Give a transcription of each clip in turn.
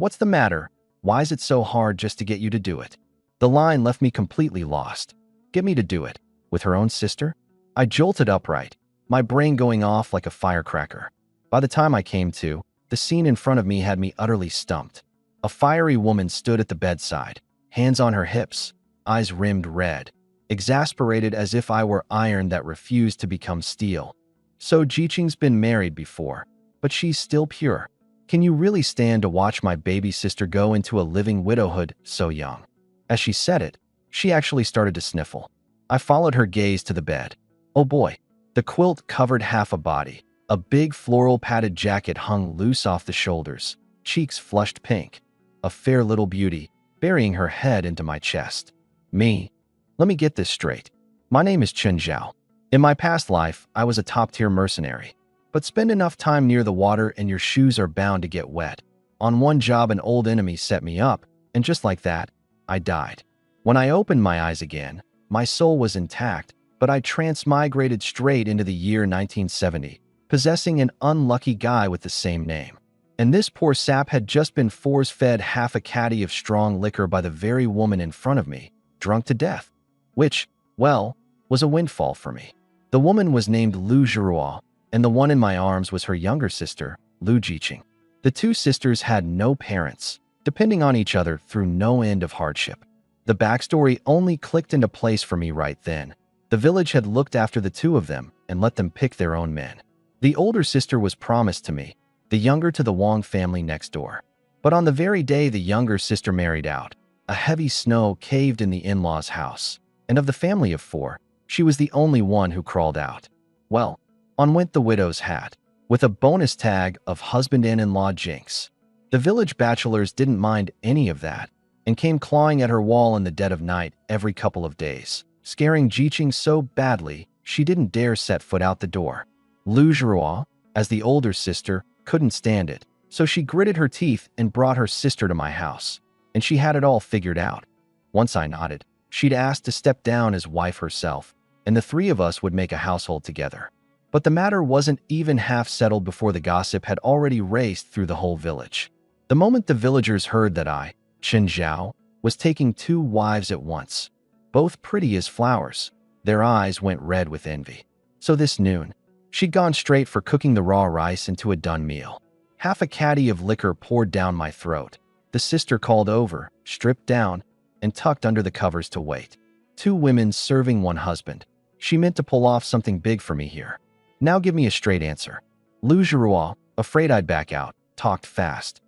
What's the matter? Why is it so hard just to get you to do it? The line left me completely lost. Get me to do it? With her own sister? I jolted upright, my brain going off like a firecracker. By the time I came to, the scene in front of me had me utterly stumped. A fiery woman stood at the bedside, hands on her hips, eyes rimmed red, exasperated as if I were iron that refused to become steel. So Jiqing's been married before, but she's still pure. Can you really stand to watch my baby sister go into a living widowhood so young? As she said it, she actually started to sniffle. I followed her gaze to the bed. Oh boy, the quilt covered half a body. A big floral padded jacket hung loose off the shoulders, cheeks flushed pink. A fair little beauty, burying her head into my chest. Me? Let me get this straight. My name is Chen Zhao. In my past life, I was a top-tier mercenary. But spend enough time near the water and your shoes are bound to get wet. On one job, an old enemy set me up, and just like that, I died. When I opened my eyes again, my soul was intact, but I transmigrated straight into the year 1970, possessing an unlucky guy with the same name. And this poor sap had just been force-fed half a caddy of strong liquor by the very woman in front of me, drunk to death. Which, well, was a windfall for me. The woman was named Lu Zhiruo, and the one in my arms was her younger sister, Lu Jiqing. The two sisters had no parents, depending on each other through no end of hardship. The backstory only clicked into place for me right then. The village had looked after the two of them and let them pick their own men. The older sister was promised to me, the younger to the Wang family next door. But on the very day the younger sister married out, a heavy snow caved in the in-laws' house, and of the family of four, she was the only one who crawled out. Well, on went the widow's hat, with a bonus tag of husband and in-law jinx. The village bachelors didn't mind any of that, and came clawing at her wall in the dead of night every couple of days, scaring Jiqing so badly she didn't dare set foot out the door. Lu Zhiruo, as the older sister, couldn't stand it, so she gritted her teeth and brought her sister to my house, and she had it all figured out. Once I nodded, she'd asked to step down as wife herself, and the three of us would make a household together. But the matter wasn't even half settled before the gossip had already raced through the whole village. The moment the villagers heard that I, Chen Zhao, was taking two wives at once, both pretty as flowers, their eyes went red with envy. So this noon, she'd gone straight for cooking the raw rice into a done meal. Half a caddy of liquor poured down my throat. The sister called over, stripped down, and tucked under the covers to wait. Two women serving one husband. She meant to pull off something big for me here. Now give me a straight answer. Lu Zhiruo, afraid I'd back out, talked fast.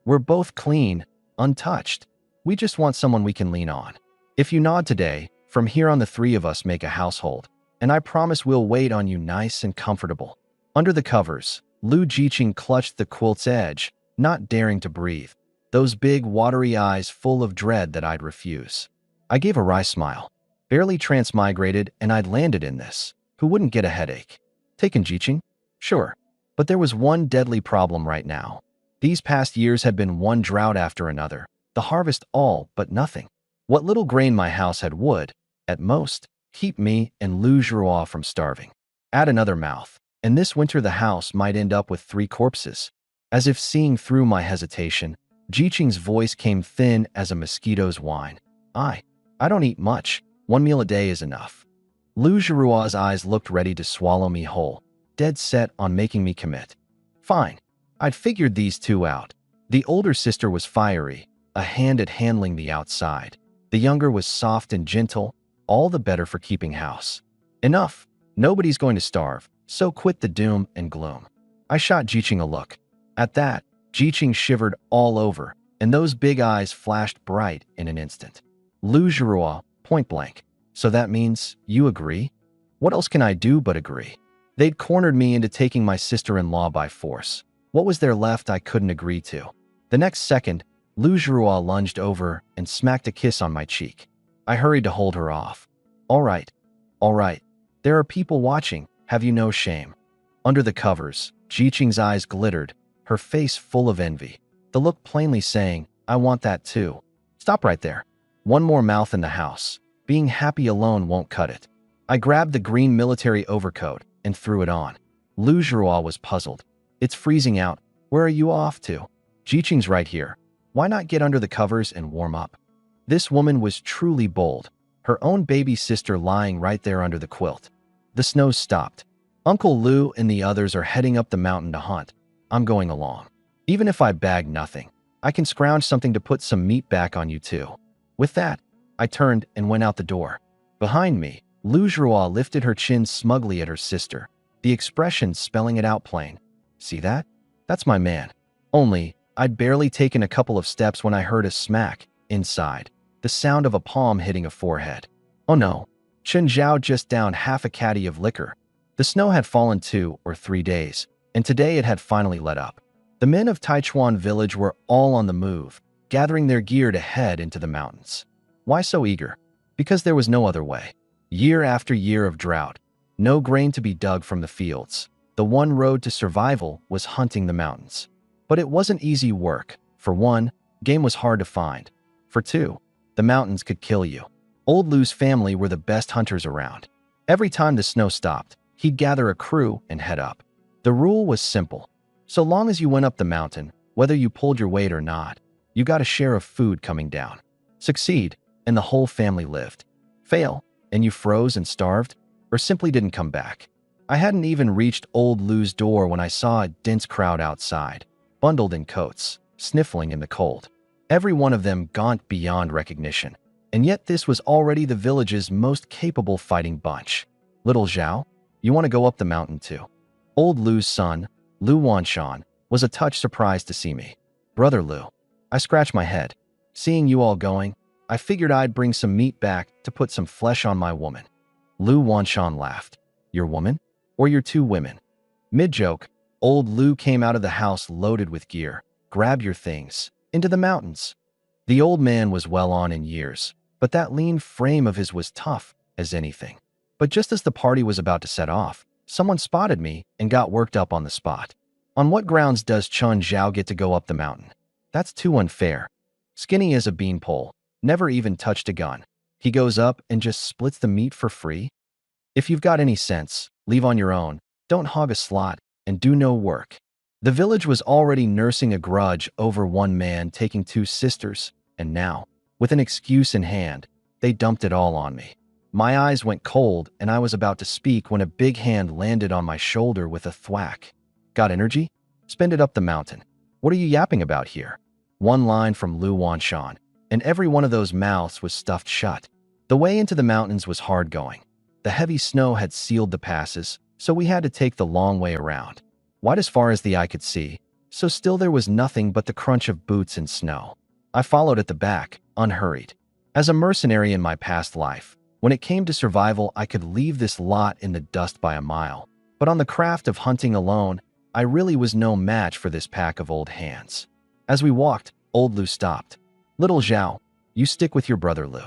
We're both clean, untouched. We just want someone we can lean on. If you nod today, from here on the three of us make a household, and I promise we'll wait on you nice and comfortable. Under the covers, Lu Jiqing clutched the quilt's edge, not daring to breathe, those big watery eyes full of dread that I'd refuse. I gave a wry smile. Barely transmigrated and I'd landed in this. Who wouldn't get a headache? Taken Jiqing? Sure. But there was one deadly problem right now. These past years had been one drought after another, the harvest all but nothing. What little grain my house had would, at most, keep me and Lu Zhiruo from starving. Add another mouth, and this winter the house might end up with 3 corpses. As if seeing through my hesitation, Jiqing's voice came thin as a mosquito's whine. I don't eat much. 1 meal a day is enough. Lu Zhiruo's eyes looked ready to swallow me whole, dead set on making me commit. Fine. I'd figured these two out. The older sister was fiery, a hand at handling the outside. The younger was soft and gentle, all the better for keeping house. Enough. Nobody's going to starve, so quit the doom and gloom. I shot Jiqing a look. At that, Jiqing shivered all over, and those big eyes flashed bright in an instant. Lu Zhiruo, point blank. So that means you agree? What else can I do but agree? They'd cornered me into taking my sister-in-law by force. What was there left I couldn't agree to? The next second, Lu Zhiruo lunged over and smacked a kiss on my cheek. I hurried to hold her off. All right. There are people watching. Have you no shame? Under the covers, Jiqing's eyes glittered, her face full of envy. The look plainly saying, I want that too. Stop right there. One more mouth in the house. Being happy alone won't cut it. I grabbed the green military overcoat and threw it on. Lu Zhiruo was puzzled. It's freezing out. Where are you off to? Jiqing's right here. Why not get under the covers and warm up? This woman was truly bold, her own baby sister lying right there under the quilt. The snow stopped. Uncle Lou and the others are heading up the mountain to hunt. I'm going along. Even if I bag nothing, I can scrounge something to put some meat back on you too. With that, I turned and went out the door. Behind me, Lou Joie lifted her chin smugly at her sister, the expression spelling it out plain. See that? That's my man. Only, I'd barely taken a couple of steps when I heard a smack inside, the sound of a palm hitting a forehead. Oh no, Chen Zhao just downed half a caddy of liquor. The snow had fallen 2 or 3 days, and today it had finally let up. The men of Taichuan village were all on the move, gathering their gear to head into the mountains. Why so eager? Because there was no other way. Year after year of drought, no grain to be dug from the fields. The one road to survival was hunting the mountains. But it wasn't easy work. For one, game was hard to find. For two, the mountains could kill you. Old Lou's family were the best hunters around. Every time the snow stopped, he'd gather a crew and head up. The rule was simple. So long as you went up the mountain, whether you pulled your weight or not, you got a share of food coming down. Succeed, and the whole family lived. Fail, and you froze and starved, or simply didn't come back. I hadn't even reached Old Lou's door when I saw a dense crowd outside, bundled in coats, sniffling in the cold. Every one of them gaunt beyond recognition. And yet this was already the village's most capable fighting bunch. Little Zhao, you want to go up the mountain too? Old Lou's son, Lu Wanshan, was a touch surprised to see me. Brother Lu. I scratched my head. Seeing you all going, I figured I'd bring some meat back to put some flesh on my woman. Lu Wanshan laughed. Your woman? Or your 2 women? Mid-joke, Old Lu came out of the house loaded with gear. Grab your things. Into the mountains. The old man was well on in years, but that lean frame of his was tough as anything. But just as the party was about to set off, someone spotted me and got worked up on the spot. On what grounds does Chun Zhao get to go up the mountain? That's too unfair. Skinny as a beanpole, never even touched a gun. He goes up and just splits the meat for free? If you've got any sense, leave on your own, don't hog a slot, and do no work. The village was already nursing a grudge over one man taking 2 sisters, and now, with an excuse in hand, they dumped it all on me. My eyes went cold and I was about to speak when a big hand landed on my shoulder with a thwack. Got energy? Spend it up the mountain. What are you yapping about here? One line from Lu Wanshan, and every one of those mouths was stuffed shut. The way into the mountains was hard going. The heavy snow had sealed the passes, so we had to take the long way around. Wide as far as the eye could see, so still there was nothing but the crunch of boots and snow. I followed at the back, unhurried. As a mercenary in my past life, when it came to survival, I could leave this lot in the dust by a mile. But on the craft of hunting alone, I really was no match for this pack of old hands. As we walked, Old Lu stopped. Little Zhao, you stick with your brother Lu.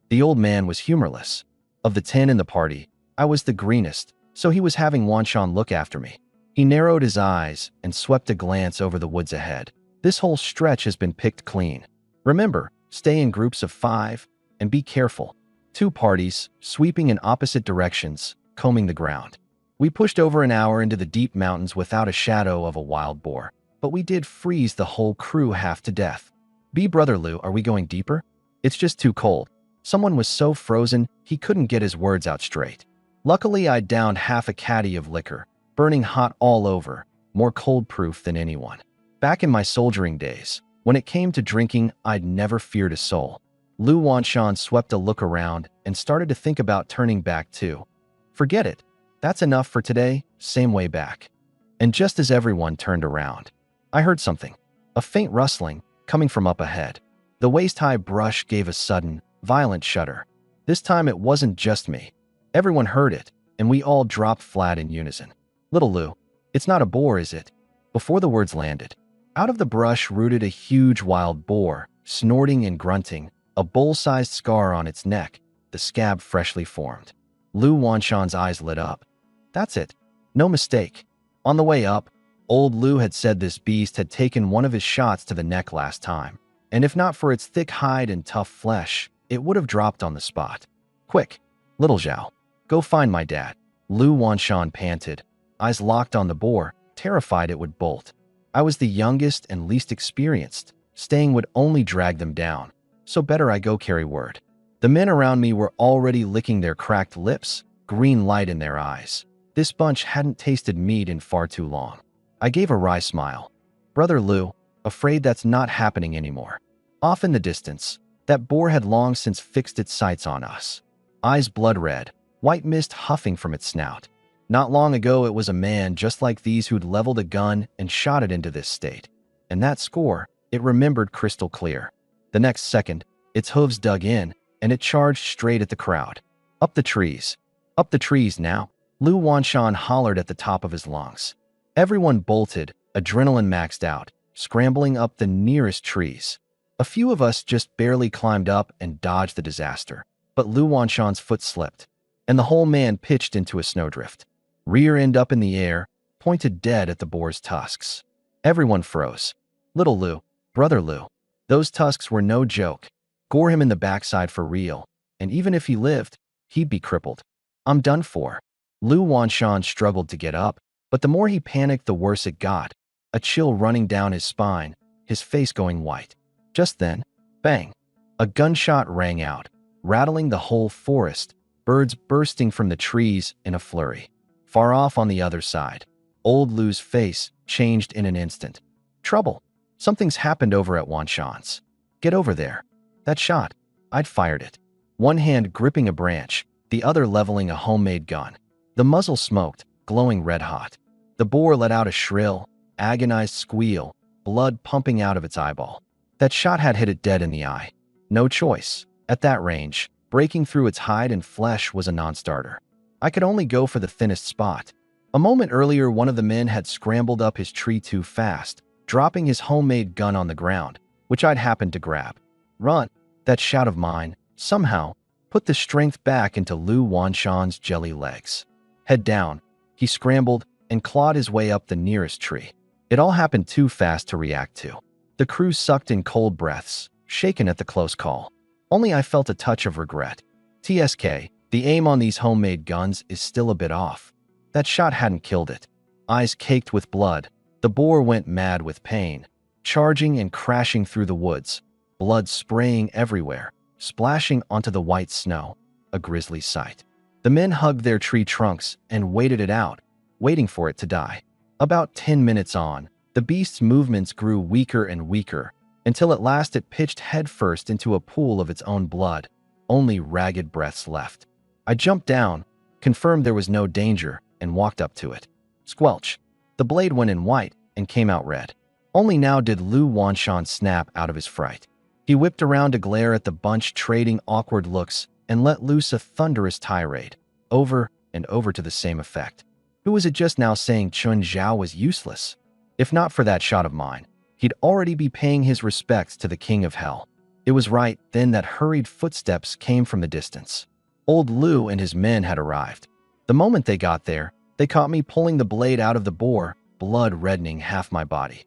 The old man was humorless. Of the 10 in the party, I was the greenest, so he was having Wanshan look after me. He narrowed his eyes and swept a glance over the woods ahead. This whole stretch has been picked clean. Remember, stay in groups of 5 and be careful. 2 parties, sweeping in opposite directions, combing the ground. We pushed over an hour into the deep mountains without a shadow of a wild boar, but we did freeze the whole crew half to death. Brother Lu, are we going deeper? It's just too cold. Someone was so frozen, he couldn't get his words out straight. Luckily, I downed half a caddy of liquor, burning hot all over, more cold-proof than anyone. Back in my soldiering days, when it came to drinking, I'd never feared a soul. Lu Wanshan swept a look around and started to think about turning back too. Forget it. That's enough for today, same way back. And just as everyone turned around, I heard something. A faint rustling, coming from up ahead. The waist-high brush gave a sudden, violent shudder. This time it wasn't just me. Everyone heard it, and we all dropped flat in unison. Little Lu, it's not a boar, is it? Before the words landed, out of the brush rooted a huge wild boar, snorting and grunting, a bull-sized scar on its neck, the scab freshly formed. Lu Wanshan's eyes lit up. That's it. No mistake. On the way up, Old Lu had said this beast had taken one of his shots to the neck last time, and if not for its thick hide and tough flesh, it would have dropped on the spot. Quick, Little Zhao, go find my dad. Lu Wanshan panted, eyes locked on the boar, terrified it would bolt. I was the youngest and least experienced, Staying would only drag them down, so better I go carry word. The men around me were already licking their cracked lips, green light in their eyes. This bunch hadn't tasted meat in far too long. I gave a wry smile. Brother Lou, afraid that's not happening anymore. Off in the distance, that boar had long since fixed its sights on us. Eyes blood red, white mist huffing from its snout. Not long ago it was a man just like these who'd leveled a gun and shot it into this state. And that score, it remembered crystal clear. The next second, its hooves dug in, and it charged straight at the crowd. Up the trees. Up the trees now, Lu Wanshan hollered at the top of his lungs. Everyone bolted, adrenaline maxed out, scrambling up the nearest trees. A few of us just barely climbed up and dodged the disaster, but Lu Wanshan's foot slipped, and the whole man pitched into a snowdrift. Rear end up in the air, pointed dead at the boar's tusks. Everyone froze. Little Lou, Brother Lou. Those tusks were no joke. Gore him in the backside for real, and even if he lived, he'd be crippled. I'm done for. Lu Wanshan struggled to get up, but the more he panicked, the worse it got. A chill running down his spine, his face going white. Just then, bang! A gunshot rang out, rattling the whole forest, birds bursting from the trees in a flurry. Far off on the other side, old Lu's face changed in an instant. Trouble. Something's happened over at Wanshan's. Get over there. That shot. I'd fired it. One hand gripping a branch, the other leveling a homemade gun. The muzzle smoked, glowing red-hot. The boar let out a shrill, agonized squeal, blood pumping out of its eyeball. That shot had hit it dead in the eye. No choice. At that range, breaking through its hide and flesh was a non-starter. I could only go for the thinnest spot. A moment earlier, one of the men had scrambled up his tree too fast, dropping his homemade gun on the ground, which I'd happened to grab. Run! That shout of mine, somehow, put the strength back into Lu Wanshan's jelly legs. Head down, he scrambled and clawed his way up the nearest tree. It all happened too fast to react to. The crew sucked in cold breaths, shaken at the close call. Only I felt a touch of regret. TSK, the aim on these homemade guns is still a bit off. That shot hadn't killed it. Eyes caked with blood, the boar went mad with pain, charging and crashing through the woods, blood spraying everywhere, splashing onto the white snow, a grisly sight. The men hugged their tree trunks and waited it out, waiting for it to die. About 10 minutes on, the beast's movements grew weaker and weaker, until at last it pitched headfirst into a pool of its own blood, only ragged breaths left. I jumped down, confirmed there was no danger, and walked up to it. Squelch! The blade went in white and came out red. Only now did Lu Wanshan snap out of his fright. He whipped around to glare at the bunch, trading awkward looks, and let loose a thunderous tirade, over and over to the same effect. Who was it just now saying Chun Zhao was useless? If not for that shot of mine, he'd already be paying his respects to the king of hell. It was right then that hurried footsteps came from the distance. Old Lu and his men had arrived. The moment they got there, they caught me pulling the blade out of the boar, blood reddening half my body.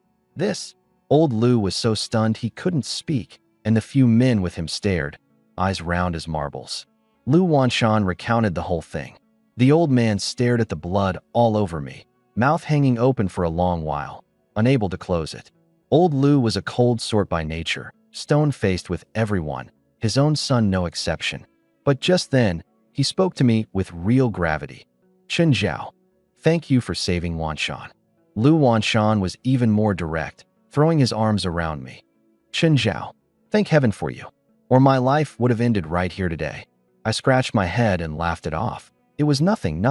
Old Lu was so stunned he couldn't speak, and the few men with him stared, eyes round as marbles. Lu Wanshan recounted the whole thing. The old man stared at the blood all over me, mouth hanging open for a long while, unable to close it. Old Lu was a cold sort by nature, stone-faced with everyone, his own son no exception. But just then, he spoke to me with real gravity. Chun Zhao, thank you for saving Wanshan. Lu Wanshan was even more direct, throwing his arms around me. Chun Zhao, thank heaven for you, or my life would have ended right here today. I scratched my head and laughed it off. It was nothing.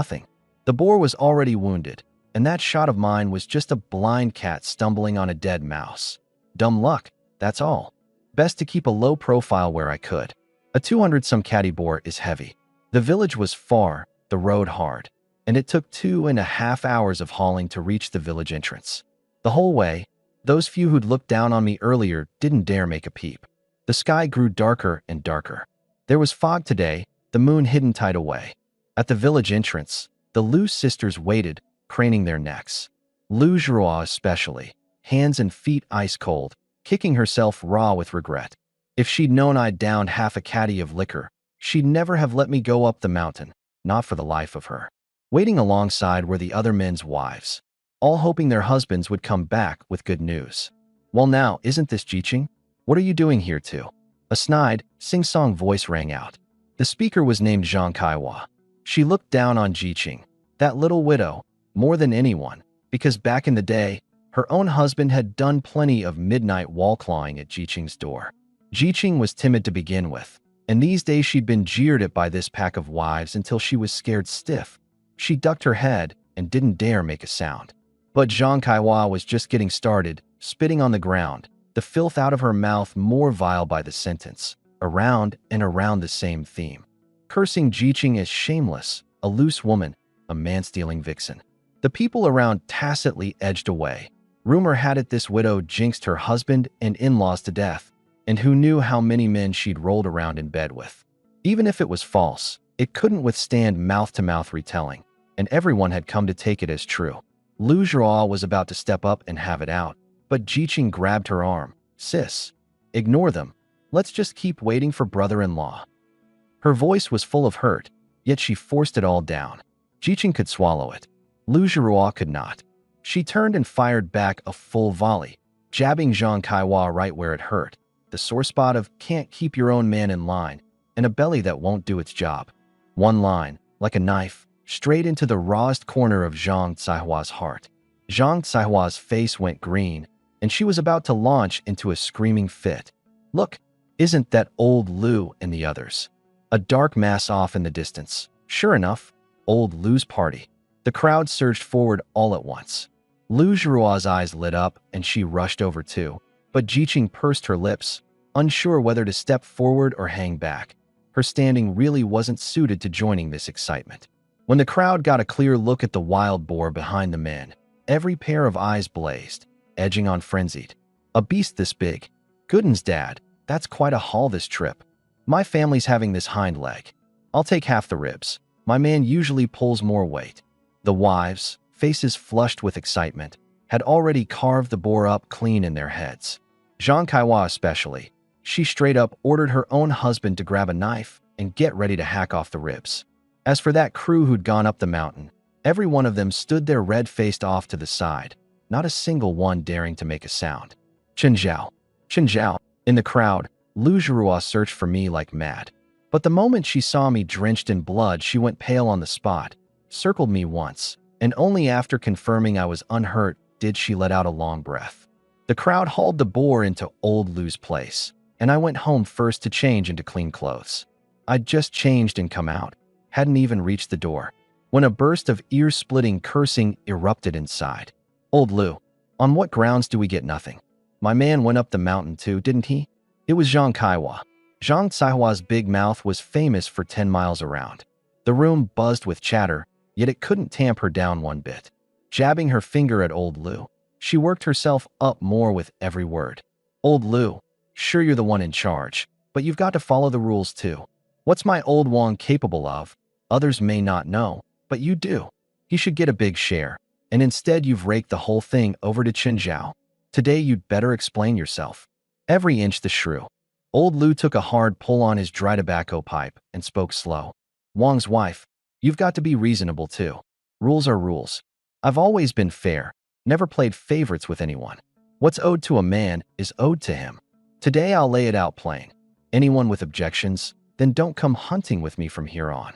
The boar was already wounded, and that shot of mine was just a blind cat stumbling on a dead mouse. Dumb luck, that's all. Best to keep a low profile where I could. A 200-some catty boar is heavy. The village was far, the road hard, and it took 2.5 hours of hauling to reach the village entrance. The whole way, those few who'd looked down on me earlier didn't dare make a peep. The sky grew darker and darker. There was fog today, the moon hidden tight away. At the village entrance, the Lu sisters waited, craning their necks. Lu Zhurua especially, hands and feet ice cold, kicking herself raw with regret. If she'd known I'd downed half a caddy of liquor, she'd never have let me go up the mountain, not for the life of her. Waiting alongside were the other men's wives, all hoping their husbands would come back with good news. Well now, isn't this Jiqing? What are you doing here too? A snide, sing-song voice rang out. The speaker was named Zhang Kaiwa. She looked down on Jiqing, that little widow, more than anyone, because back in the day, her own husband had done plenty of midnight wall-clawing at Jiqing's door. Jiqing was timid to begin with, and these days she'd been jeered at by this pack of wives until she was scared stiff. She ducked her head and didn't dare make a sound. But Zhang Kaiwa was just getting started, spitting on the ground, the filth out of her mouth more vile by the sentence, around and around the same theme. Cursing Jiqing as shameless, a loose woman, a man-stealing vixen. The people around tacitly edged away. Rumor had it this widow jinxed her husband and in-laws to death, and who knew how many men she'd rolled around in bed with. Even if it was false, it couldn't withstand mouth-to-mouth retelling, and everyone had come to take it as true. Lu Zhuo was about to step up and have it out, but Jiqing grabbed her arm. Sis, ignore them. Let's just keep waiting for brother-in-law. Her voice was full of hurt, yet she forced it all down. Jiqing could swallow it. Lu Zhuo could not. She turned and fired back a full volley, jabbing Zhang Kaiwa right where it hurt, the sore spot of can't keep your own man in line, and a belly that won't do its job. One line, like a knife, straight into the rawest corner of Zhang Caihua's heart. Zhang Caihua's face went green, and she was about to launch into a screaming fit. Look, isn't that old Lu and the others? A dark mass off in the distance. Sure enough, old Lu's party. The crowd surged forward all at once. Lu Zhuo's eyes lit up, and she rushed over too, but Jiqing pursed her lips, unsure whether to step forward or hang back. Her standing really wasn't suited to joining this excitement. When the crowd got a clear look at the wild boar behind the men, every pair of eyes blazed, edging on frenzied. A beast this big. Goodens, Dad, that's quite a haul this trip. My family's having this hind leg. I'll take half the ribs. My man usually pulls more weight. The wives, faces flushed with excitement, had already carved the boar up clean in their heads. Zhang Kaiwa especially. She straight up ordered her own husband to grab a knife and get ready to hack off the ribs. As for that crew who'd gone up the mountain, every one of them stood there red-faced off to the side, not a single one daring to make a sound. Chen Zhao. In the crowd, Lu Zhuo searched for me like mad. But the moment she saw me drenched in blood, she went pale on the spot, circled me once, and only after confirming I was unhurt did she let out a long breath. The crowd hauled the boar into old Lu's place, and I went home first to change into clean clothes. I'd just changed and come out, hadn't even reached the door, when a burst of ear-splitting cursing erupted inside. Old Lu, on what grounds do we get nothing? My man went up the mountain too, didn't he? It was Zhang Kaiwa. Zhang Caihua's big mouth was famous for 10 miles around. The room buzzed with chatter, yet it couldn't tamp her down one bit. Jabbing her finger at old Lu, she worked herself up more with every word. Old Lu, sure you're the one in charge, but you've got to follow the rules too. What's my old Wang capable of? Others may not know, but you do. He should get a big share, and instead you've raked the whole thing over to Chen Zhao. Today you'd better explain yourself. Every inch the shrew. Old Lu took a hard pull on his dry tobacco pipe and spoke slow. Wang's wife, you've got to be reasonable too. Rules are rules. I've always been fair, never played favorites with anyone. What's owed to a man is owed to him. Today I'll lay it out plain. Anyone with objections, then don't come hunting with me from here on.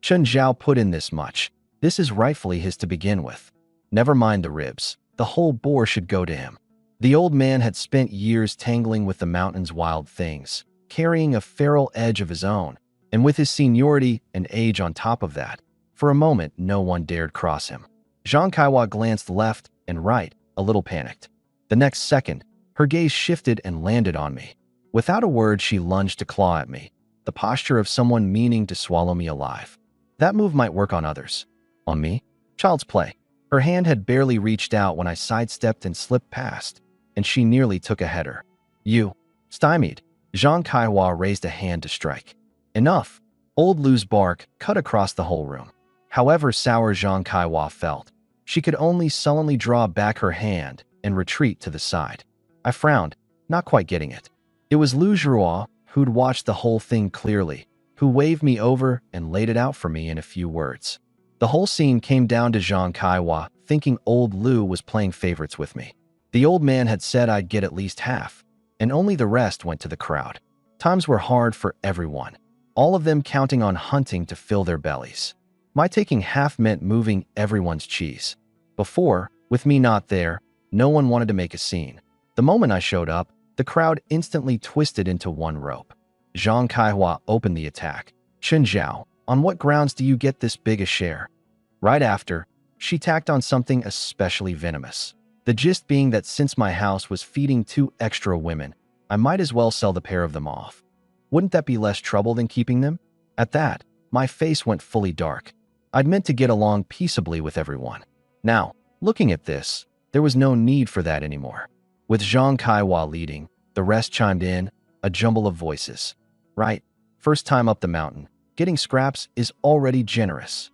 Chen Zhao put in this much. This is rightfully his to begin with. Never mind the ribs. The whole boar should go to him. The old man had spent years tangling with the mountain's wild things, carrying a feral edge of his own, and with his seniority and age on top of that, for a moment no one dared cross him. Zhang Kaiwa glanced left and right, a little panicked. The next second, her gaze shifted and landed on me. Without a word, she lunged to claw at me, the posture of someone meaning to swallow me alive. That move might work on others. On me? Child's play. Her hand had barely reached out when I sidestepped and slipped past, and she nearly took a header. You. Stymied. Zhang Kaiwa raised a hand to strike. Enough. Old Lu's bark cut across the whole room. However sour Zhang Kaiwa felt, she could only sullenly draw back her hand and retreat to the side. I frowned, not quite getting it. It was Lu Zhuo, who'd watched the whole thing clearly, who waved me over and laid it out for me in a few words. The whole scene came down to Zhang Kaiwa thinking old Lu was playing favorites with me. The old man had said I'd get at least half, and only the rest went to the crowd. Times were hard for everyone, all of them counting on hunting to fill their bellies. My taking half meant moving everyone's cheese. Before, with me not there, no one wanted to make a scene. The moment I showed up, the crowd instantly twisted into one rope. Zhang Kaihua opened the attack. Chen Zhao, on what grounds do you get this big a share? Right after, she tacked on something especially venomous. The gist being that since my house was feeding 2 extra women, I might as well sell the pair of them off. Wouldn't that be less trouble than keeping them? At that, my face went fully dark. I'd meant to get along peaceably with everyone. Now, looking at this, there was no need for that anymore. With Zhang Kaihua leading, the rest chimed in, a jumble of voices. Right, first time up the mountain, getting scraps is already generous.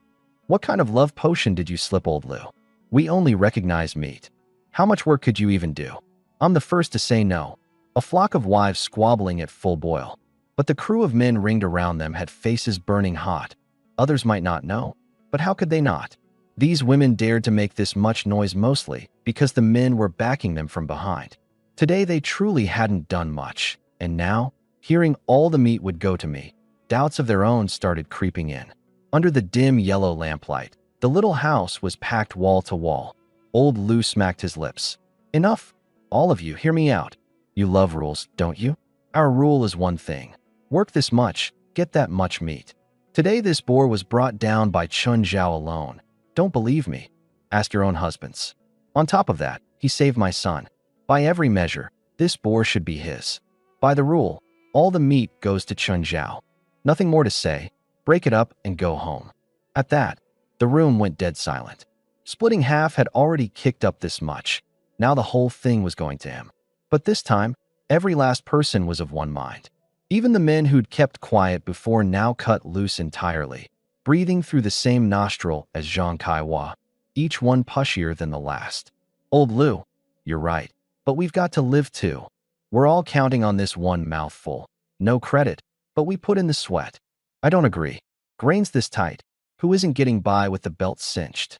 What kind of love potion did you slip, old Liu? We only recognize meat. How much work could you even do? I'm the first to say no. A flock of wives squabbling at full boil. But the crew of men ringed around them had faces burning hot. Others might not know, but how could they not? These women dared to make this much noise mostly because the men were backing them from behind. Today they truly hadn't done much, and now, hearing all the meat would go to me, doubts of their own started creeping in. Under the dim yellow lamplight, the little house was packed wall to wall. Old Liu smacked his lips. Enough! All of you, hear me out. You love rules, don't you? Our rule is one thing. Work this much, get that much meat. Today this boar was brought down by Chun Zhao alone. Don't believe me? Ask your own husbands. On top of that, he saved my son. By every measure, this boar should be his. By the rule, all the meat goes to Chun Zhao. Nothing more to say. Break it up and go home. At that, the room went dead silent. Splitting half had already kicked up this much. Now the whole thing was going to him. But this time, every last person was of one mind. Even the men who'd kept quiet before now cut loose entirely, breathing through the same nostril as Zhang Kaihua, each one pushier than the last. Old Liu, you're right, but we've got to live too. We're all counting on this one mouthful. No credit, but we put in the sweat. I don't agree. Grains this tight. Who isn't getting by with the belt cinched?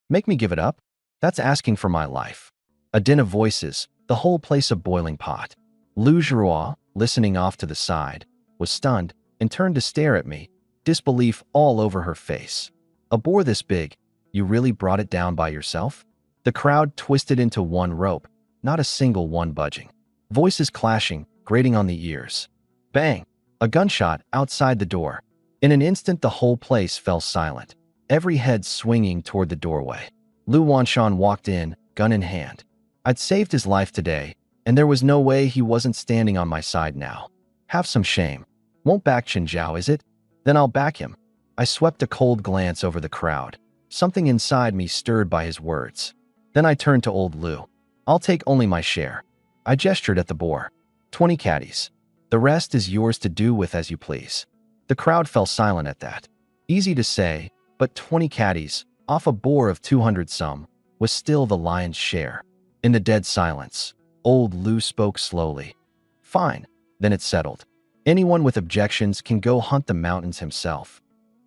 Make me give it up? That's asking for my life. A din of voices, the whole place a boiling pot. Lu Zhuo, listening off to the side, was stunned and turned to stare at me, disbelief all over her face. A boar this big, you really brought it down by yourself? The crowd twisted into one rope, not a single one budging. Voices clashing, grating on the ears. Bang! A gunshot outside the door. In an instant the whole place fell silent, every head swinging toward the doorway. Lu Wanshan walked in, gun in hand. I'd saved his life today, and there was no way he wasn't standing on my side now. Have some shame. Won't back Chen Zhao, is it? Then I'll back him. I swept a cold glance over the crowd, something inside me stirred by his words. Then I turned to old Liu. I'll take only my share. I gestured at the boar. 20 caddies. The rest is yours to do with as you please. The crowd fell silent at that. Easy to say, but 20 caddies, off a boar of 200 some, was still the lion's share. In the dead silence, old Liu spoke slowly. Fine, then it's settled. Anyone with objections can go hunt the mountains himself.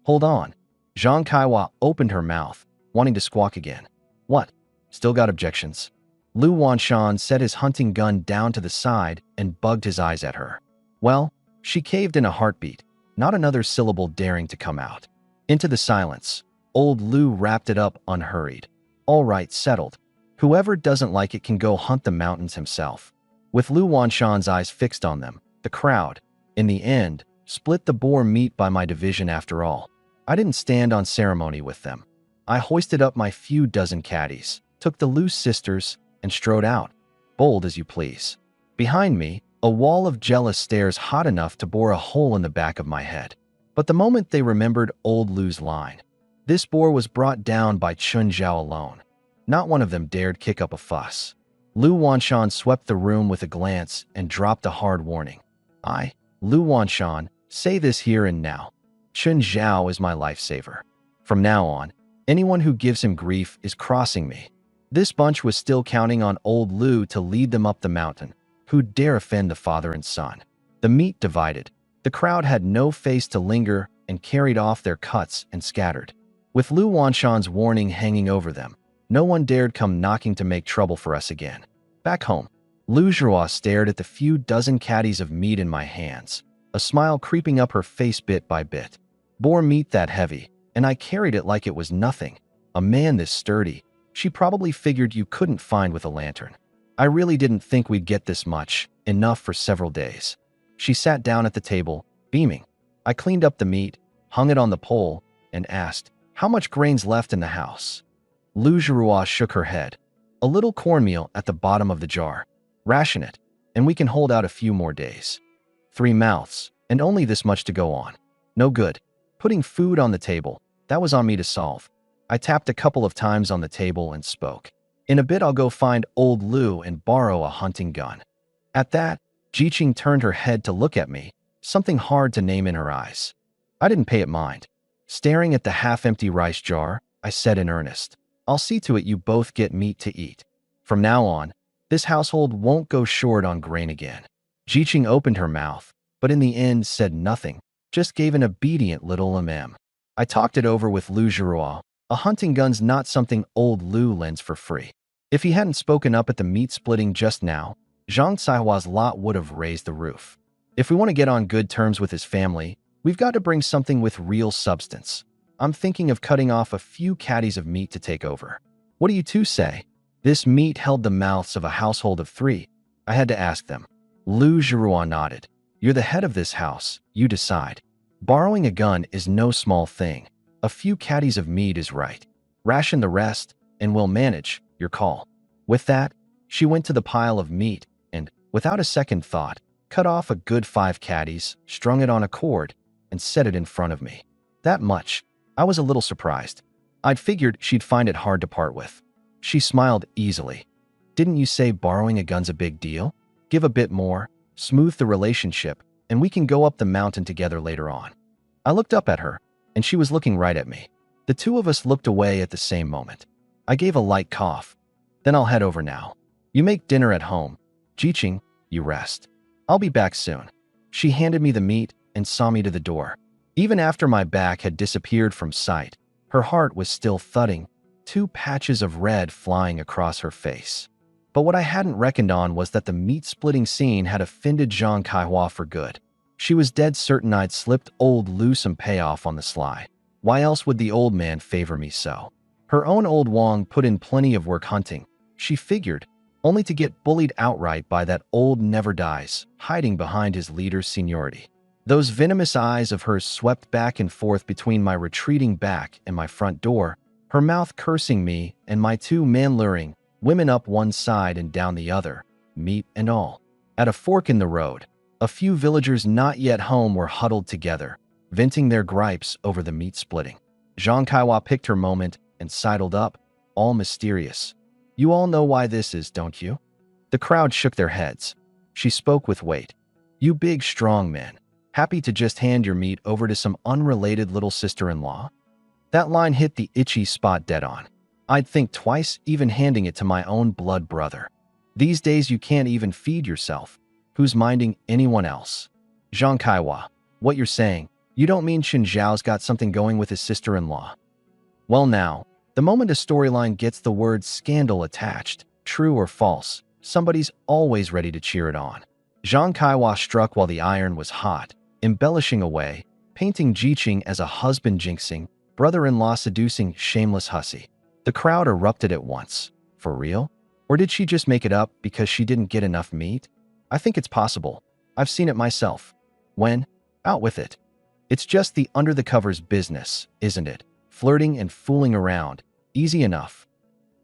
Hold on. Zhang Kaihua opened her mouth, wanting to squawk again. What? Still got objections? Lu Wanshan set his hunting gun down to the side and bugged his eyes at her. Well, she caved in a heartbeat, not another syllable daring to come out. Into the silence, old Liu wrapped it up unhurried. All right, settled. Whoever doesn't like it can go hunt the mountains himself. With Lu Wanshan's eyes fixed on them, the crowd, in the end, split the boar meat by my division after all. I didn't stand on ceremony with them. I hoisted up my few dozen caddies, took the Liu sisters, and strode out, bold as you please. Behind me, a wall of jealous stares hot enough to bore a hole in the back of my head. But the moment they remembered old Liu's line, this boar was brought down by Chun Zhao alone. Not one of them dared kick up a fuss. Lu Wanshan swept the room with a glance and dropped a hard warning. Lu Wanshan, say this here and now. Chun Zhao is my lifesaver. From now on, anyone who gives him grief is crossing me. This bunch was still counting on old Liu to lead them up the mountain. Who'd dare offend the father and son? The meat divided. The crowd had no face to linger and carried off their cuts and scattered. With Lu Wanshan's warning hanging over them, no one dared come knocking to make trouble for us again. Back home, Lu Zhihua stared at the few dozen caddies of meat in my hands, a smile creeping up her face bit by bit. Boar meat that heavy, and I carried it like it was nothing. A man this sturdy, she probably figured you couldn't find with a lantern. I really didn't think we'd get this much, enough for several days. She sat down at the table, beaming. I cleaned up the meat, hung it on the pole, and asked, "How much grain's left in the house?" Lu Zhihua shook her head. "A little cornmeal at the bottom of the jar. Ration it, and we can hold out a few more days." 3 mouths, and only this much to go on. No good. Putting food on the table, that was on me to solve. I tapped a couple of times on the table and spoke. "In a bit I'll go find old Lu and borrow a hunting gun." At that, Jiqing turned her head to look at me, something hard to name in her eyes. I didn't pay it mind. Staring at the half-empty rice jar, I said in earnest, "I'll see to it you both get meat to eat. From now on, this household won't go short on grain again." Jiqing opened her mouth, but in the end said nothing, just gave an obedient little ahem. I talked it over with Lu Zhihua. A hunting gun's not something old Lu lends for free. If he hadn't spoken up at the meat splitting just now, Zhang Caihua's lot would have raised the roof. If we want to get on good terms with his family, we've got to bring something with real substance. I'm thinking of cutting off a few caddies of meat to take over. What do you two say? This meat held the mouths of a household of 3. I had to ask them. Lu Zhihua nodded. "You're the head of this house. You decide. Borrowing a gun is no small thing. A few caddies of meat is right. Ration the rest, and we'll manage. Your call." With that, she went to the pile of meat and, without a second thought, cut off a good 5 caddies, strung it on a cord, and set it in front of me. That much. I was a little surprised. I'd figured she'd find it hard to part with. She smiled easily. "Didn't you say borrowing a gun's a big deal? Give a bit more, smooth the relationship, and we can go up the mountain together later on." I looked up at her, and she was looking right at me. The two of us looked away at the same moment. I gave a light cough. "Then I'll head over now. You make dinner at home. Jiqing, you rest. I'll be back soon." She handed me the meat and saw me to the door. Even after my back had disappeared from sight, her heart was still thudding, 2 patches of red flying across her face. But what I hadn't reckoned on was that the meat-splitting scene had offended Zhang Caihua for good. She was dead certain I'd slipped old Lu some payoff on the sly. Why else would the old man favor me so? Her own old Wang put in plenty of work hunting, she figured, only to get bullied outright by that old never-dies, hiding behind his leader's seniority. Those venomous eyes of hers swept back and forth between my retreating back and my front door, her mouth cursing me and my 2 men luring, women up one side and down the other, meat and all. At a fork in the road, a few villagers not yet home were huddled together, venting their gripes over the meat splitting. Zhang Caihua picked her moment and sidled up, all mysterious. "You all know why this is, don't you?" The crowd shook their heads. She spoke with weight. "You big, strong men, happy to just hand your meat over to some unrelated little sister-in-law?" That line hit the itchy spot dead on. I'd think twice even handing it to my own blood brother. These days you can't even feed yourself. Who's minding anyone else? Zhang Caihua, what you're saying, you don't mean Xin Zhao's got something going with his sister-in-law? Well now, the moment a storyline gets the word scandal attached, true or false, somebody's always ready to cheer it on. Zhang Caihua struck while the iron was hot, embellishing away, painting Jiqing as a husband jinxing, brother-in-law seducing shameless hussy. The crowd erupted at once. For real? Or did she just make it up because she didn't get enough meat? I think it's possible. I've seen it myself. When? Out with it. It's just the under-the-covers business, isn't it? Flirting and fooling around. Easy enough.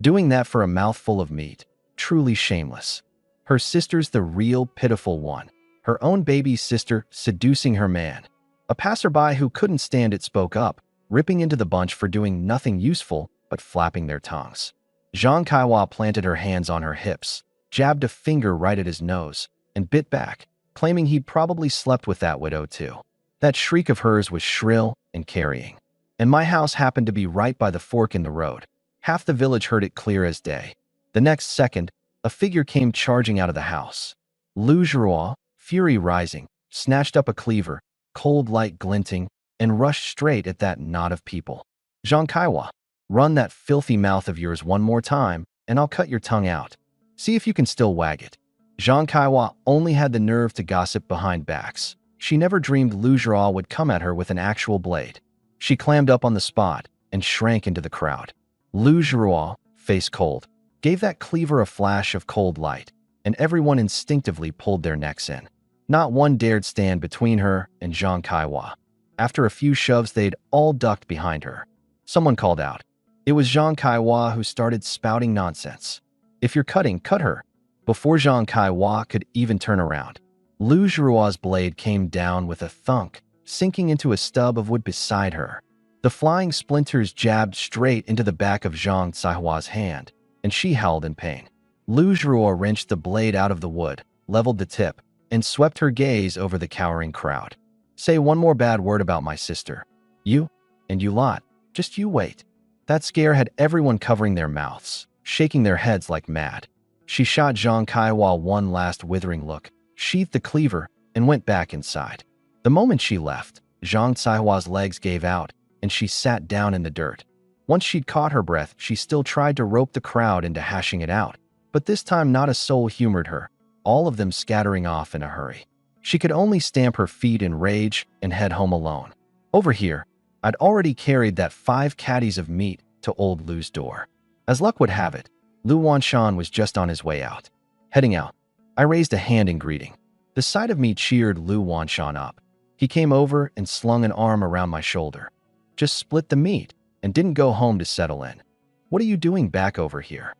Doing that for a mouthful of meat. Truly shameless. Her sister's the real pitiful one. Her own baby's sister seducing her man. A passerby who couldn't stand it spoke up, ripping into the bunch for doing nothing useful but flapping their tongues. Zhang Caihua planted her hands on her hips, jabbed a finger right at his nose, and bit back, claiming he'd probably slept with that widow too. That shriek of hers was shrill and carrying. And my house happened to be right by the fork in the road. Half the village heard it clear as day. The next second, a figure came charging out of the house. Lu Zhihua, fury rising, snatched up a cleaver, cold light glinting, and rushed straight at that knot of people. Zhang Caihua, run that filthy mouth of yours one more time, and I'll cut your tongue out. See if you can still wag it. Zhang Kaiwa only had the nerve to gossip behind backs. She never dreamed Lu Zhao would come at her with an actual blade. She clammed up on the spot and shrank into the crowd. Lu Zhao, face cold, gave that cleaver a flash of cold light, and everyone instinctively pulled their necks in. Not one dared stand between her and Zhang Kaiwa. After a few shoves, they'd all ducked behind her. Someone called out. It was Zhang Kaiwa who started spouting nonsense. If you're cutting, cut her. Before Zhang Kaiwa could even turn around, Lu Zhuo's blade came down with a thunk, sinking into a stub of wood beside her. The flying splinters jabbed straight into the back of Zhang Caihua's hand, and she howled in pain. Lu Zhuo wrenched the blade out of the wood, leveled the tip, and swept her gaze over the cowering crowd. Say one more bad word about my sister. You, and you lot, just you wait. That scare had everyone covering their mouths, shaking their heads like mad. She shot Zhang Kaiwa one last withering look, sheathed the cleaver, and went back inside. The moment she left, Zhang Caihua's legs gave out, and she sat down in the dirt. Once she'd caught her breath, she still tried to rope the crowd into hashing it out, but this time not a soul humored her, all of them scattering off in a hurry. She could only stamp her feet in rage and head home alone. Over here, I'd already carried that 5 caddies of meat to old Lu's door. As luck would have it, Lu Wanshan was just on his way out. Heading out, I raised a hand in greeting. The sight of me cheered Lu Wanshan up. He came over and slung an arm around my shoulder. Just split the meat and didn't go home to settle in. What are you doing back over here?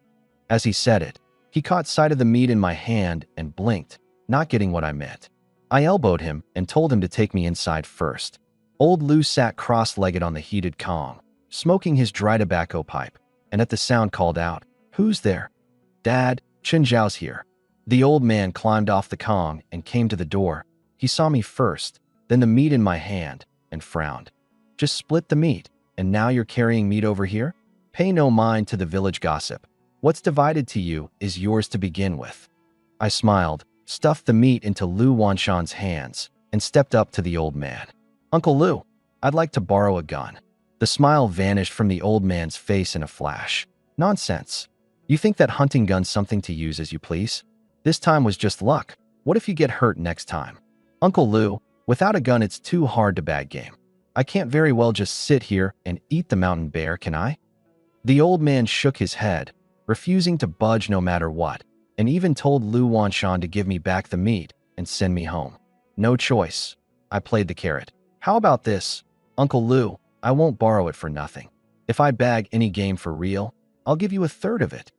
As he said it, he caught sight of the meat in my hand and blinked, not getting what I meant. I elbowed him and told him to take me inside first. Old Lu sat cross-legged on the heated Kong, smoking his dry tobacco pipe, and at the sound called out, "Who's there?" "Dad, Chen Zhao's here." The old man climbed off the Kong and came to the door. He saw me first, then the meat in my hand, and frowned. "Just split the meat, and now you're carrying meat over here? Pay no mind to the village gossip. What's divided to you is yours to begin with." I smiled, stuffed the meat into Lu Wanshan's hands, and stepped up to the old man. "Uncle Lu, I'd like to borrow a gun." The smile vanished from the old man's face in a flash. "Nonsense. You think that hunting gun's something to use as you please? This time was just luck. What if you get hurt next time?" "Uncle Lu, without a gun it's too hard to bag game. I can't very well just sit here and eat the mountain bear, can I?" The old man shook his head, refusing to budge no matter what, and even told Lu Wanshan to give me back the meat and send me home. No choice. I played the carrot. "How about this? Uncle Lu, I won't borrow it for nothing. If I bag any game for real, I'll give you 1/3 of it."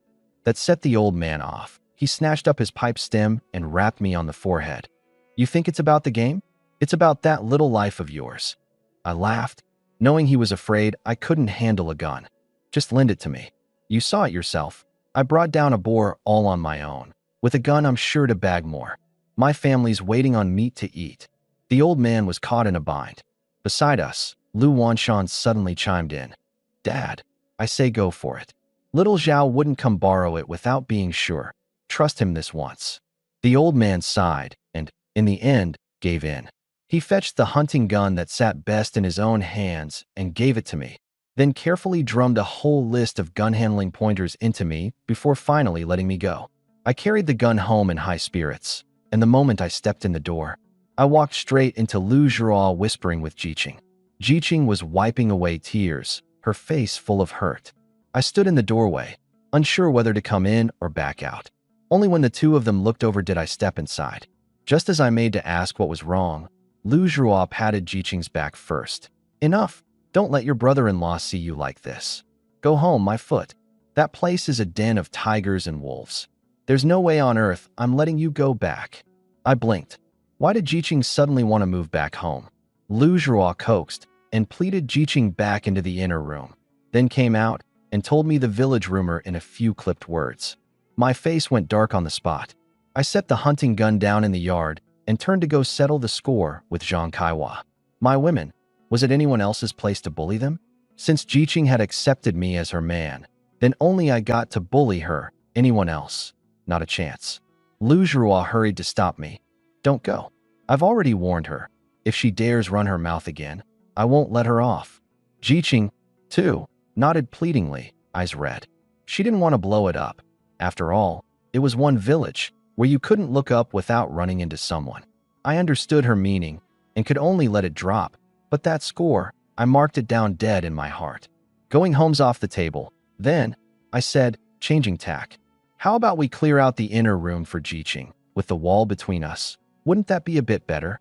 That set the old man off. He snatched up his pipe stem and rapped me on the forehead. "You think it's about the game? It's about that little life of yours." I laughed, knowing he was afraid I couldn't handle a gun. "Just lend it to me. You saw it yourself. I brought down a boar all on my own. With a gun, I'm sure to bag more. My family's waiting on meat to eat." The old man was caught in a bind. Beside us, Lu Wanshan suddenly chimed in. "Dad, I say go for it. Little Zhao wouldn't come borrow it without being sure. Trust him this once." The old man sighed and, in the end, gave in. He fetched the hunting gun that sat best in his own hands and gave it to me, then carefully drummed a whole list of gun-handling pointers into me before finally letting me go. I carried the gun home in high spirits, and the moment I stepped in the door, I walked straight into Lu Zhuo whispering with Jiqing. Jiqing was wiping away tears, her face full of hurt. I stood in the doorway, unsure whether to come in or back out. Only when the two of them looked over did I step inside. Just as I made to ask what was wrong, Lu Zhuo patted Jiqing's back first. "Enough. Don't let your brother-in-law see you like this. Go home, my foot. That place is a den of tigers and wolves. There's no way on earth I'm letting you go back." I blinked. Why did Jiqing suddenly want to move back home? Lu Zhuo coaxed and pleaded Jiqing back into the inner room, then came out and told me the village rumor in a few clipped words. My face went dark on the spot. I set the hunting gun down in the yard and turned to go settle the score with Zhang Kaiwa. My women, was it anyone else's place to bully them? Since Jiqing had accepted me as her man, then only I got to bully her. Anyone else? Not a chance. Lu Zhuo hurried to stop me. "Don't go. I've already warned her. If she dares run her mouth again, I won't let her off." Jiqing, too, nodded pleadingly, eyes red. She didn't want to blow it up. After all, It was one village where you couldn't look up without running into someone. I understood her meaning and could only let it drop, but that score, I marked it down dead in my heart. Going home's off the table. Then, I said, changing tack. How about we clear out the inner room for Jiqing, with the wall between us? Wouldn't that be a bit better?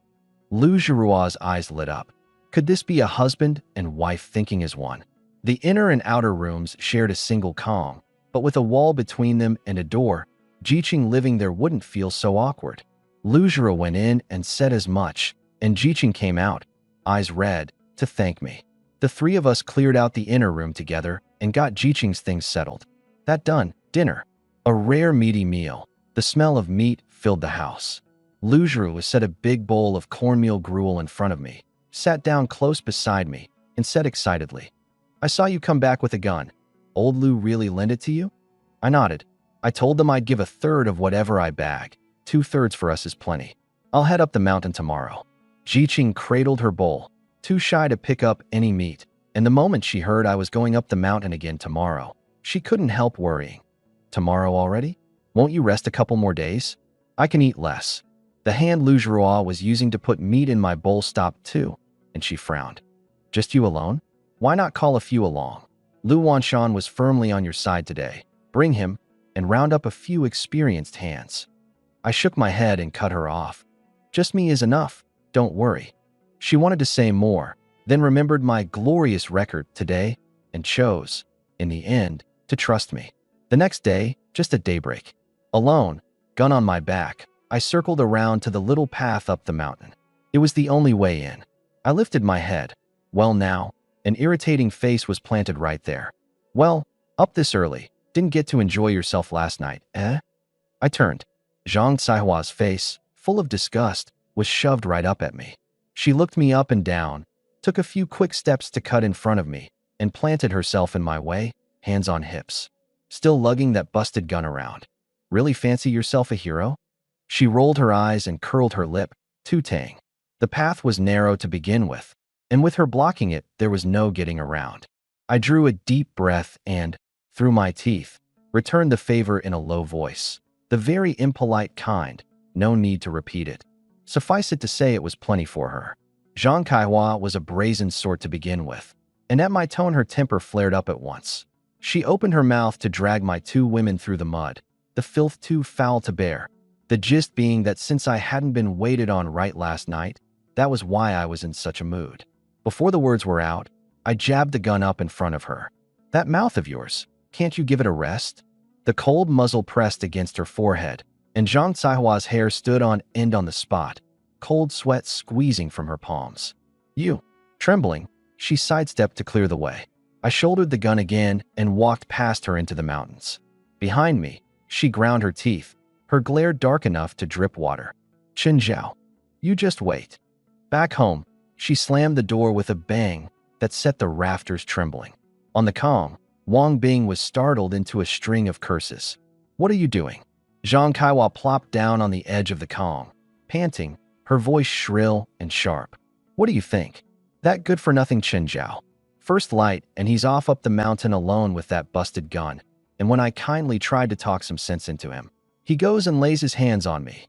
Lu Jiruo's eyes lit up. Could this be a husband and wife thinking as one? The inner and outer rooms shared a single Kong, but with a wall between them and a door, Jiqing living there wouldn't feel so awkward. Lu Jiruo went in and said as much, and Jiqing came out, eyes red, to thank me. The three of us cleared out the inner room together and got Jiqing's things settled. That done, dinner. A rare meaty meal. The smell of meat filled the house. Lu Jiruo set a big bowl of cornmeal gruel in front of me, sat down close beside me, and said excitedly, I saw you come back with a gun. Old Lu really lent it to you? I nodded. I told them I'd give a third of whatever I bag. 2/3 for us is plenty. I'll head up the mountain tomorrow. Jiqing cradled her bowl, too shy to pick up any meat, and the moment she heard I was going up the mountain again tomorrow, she couldn't help worrying. Tomorrow already? Won't you rest a couple more days? I can eat less. The hand Lu Jiruo was using to put meat in my bowl stopped too, and she frowned. Just you alone? Why not call a few along? Lu Wanshan was firmly on your side today. Bring him, and round up a few experienced hands. I shook my head and cut her off. Just me is enough, don't worry. She wanted to say more, then remembered my glorious record today and chose, in the end, to trust me. The next day, just at daybreak, alone, gun on my back, I circled around to the little path up the mountain. It was the only way in. I lifted my head. Well now, an irritating face was planted right there. Well, up this early, didn't get to enjoy yourself last night, eh? I turned. Zhang Caihua's face, full of disgust, was shoved right up at me. She looked me up and down, took a few quick steps to cut in front of me, and planted herself in my way, hands on hips. Still lugging that busted gun around. Really fancy yourself a hero? She rolled her eyes and curled her lip, too tang. The path was narrow to begin with, and with her blocking it, there was no getting around. I drew a deep breath and, through my teeth, returned the favor in a low voice. The very impolite kind, no need to repeat it. Suffice it to say it was plenty for her. Zhang Caihua was a brazen sort to begin with, and at my tone her temper flared up at once. She opened her mouth to drag my two women through the mud, the filth too foul to bear. The gist being that since I hadn't been waited on right last night, that was why I was in such a mood. Before the words were out, I jabbed the gun up in front of her. That mouth of yours, can't you give it a rest? The cold muzzle pressed against her forehead, and Zhang Caihua's hair stood on end on the spot, cold sweat squeezing from her palms. You. Trembling, she sidestepped to clear the way. I shouldered the gun again and walked past her into the mountains. Behind me, she ground her teeth, her glare dark enough to drip water. Chen Zhao, you just wait. Back home, she slammed the door with a bang that set the rafters trembling. On the Kong, Wang Bing was startled into a string of curses. What are you doing? Zhang Caihua plopped down on the edge of the Kong, panting, her voice shrill and sharp. What do you think? That good-for-nothing Chen Zhao. First light, and he's off up the mountain alone with that busted gun. And when I kindly tried to talk some sense into him, he goes and lays his hands on me.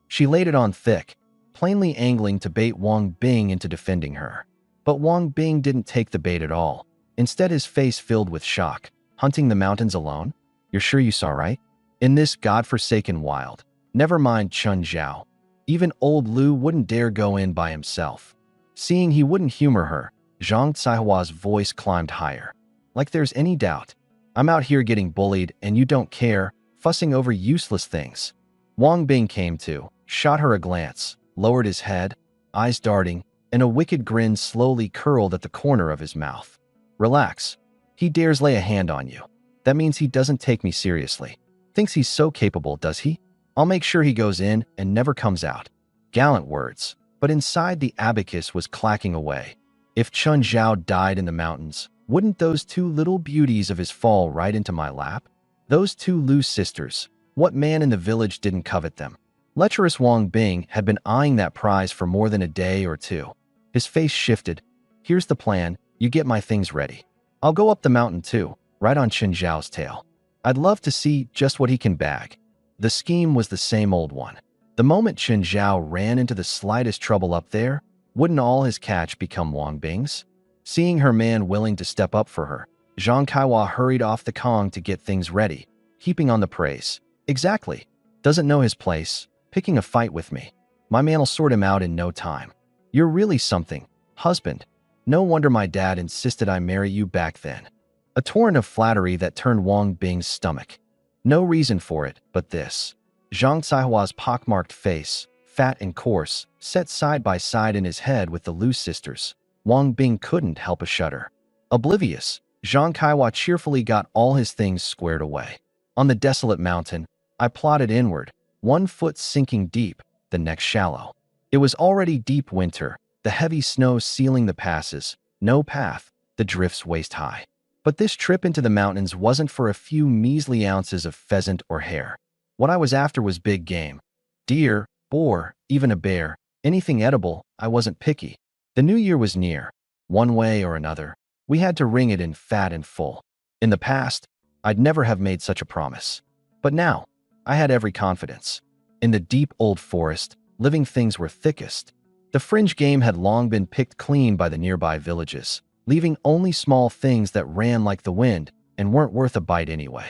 She laid it on thick, plainly angling to bait Wang Bing into defending her. But Wang Bing didn't take the bait at all. Instead, his face filled with shock. Hunting the mountains alone? You're sure you saw right? In this godforsaken wild. Never mind Chen Zhao. Even old Lu wouldn't dare go in by himself. Seeing he wouldn't humor her, Zhang Caihua's voice climbed higher. Like there's any doubt. I'm out here getting bullied and you don't care, fussing over useless things. Wang Bing came to, shot her a glance, lowered his head, eyes darting, and a wicked grin slowly curled at the corner of his mouth. Relax. He dares lay a hand on you. That means he doesn't take me seriously. Thinks he's so capable, does he? I'll make sure he goes in and never comes out. Gallant words, but inside the abacus was clacking away. If Chen Zhao died in the mountains, wouldn't those two little beauties of his fall right into my lap? Those two Lu sisters, what man in the village didn't covet them? Lecherous Wang Bing had been eyeing that prize for more than a day or two. His face shifted. Here's the plan, you get my things ready. I'll go up the mountain too, right on Chen Zhao's tail. I'd love to see just what he can bag. The scheme was the same old one. The moment Chen Zhao ran into the slightest trouble up there, wouldn't all his catch become Wang Bing's? Seeing her man willing to step up for her, Zhang Kaiwa hurried off the Kong to get things ready, heaping on the praise. Exactly. Doesn't know his place, picking a fight with me. My man'll sort him out in no time. You're really something, husband. No wonder my dad insisted I marry you back then. A torrent of flattery that turned Wang Bing's stomach. No reason for it, but this. Zhang Caihua's pockmarked face, fat and coarse, set side by side in his head with the Lu sisters. Wang Bing couldn't help a shudder. Oblivious, Zhang Kaiwa cheerfully got all his things squared away. On the desolate mountain, I plodded inward, 1 foot sinking deep, the next shallow. It was already deep winter, the heavy snow sealing the passes, no path, the drifts waist high. But this trip into the mountains wasn't for a few measly ounces of pheasant or hare. What I was after was big game. Deer, boar, even a bear, anything edible. I wasn't picky. The new year was near. One way or another, we had to ring it in fat and full. In the past, I'd never have made such a promise. But now, I had every confidence. In the deep old forest, living things were thickest. The fringe game had long been picked clean by the nearby villages, leaving only small things that ran like the wind and weren't worth a bite anyway.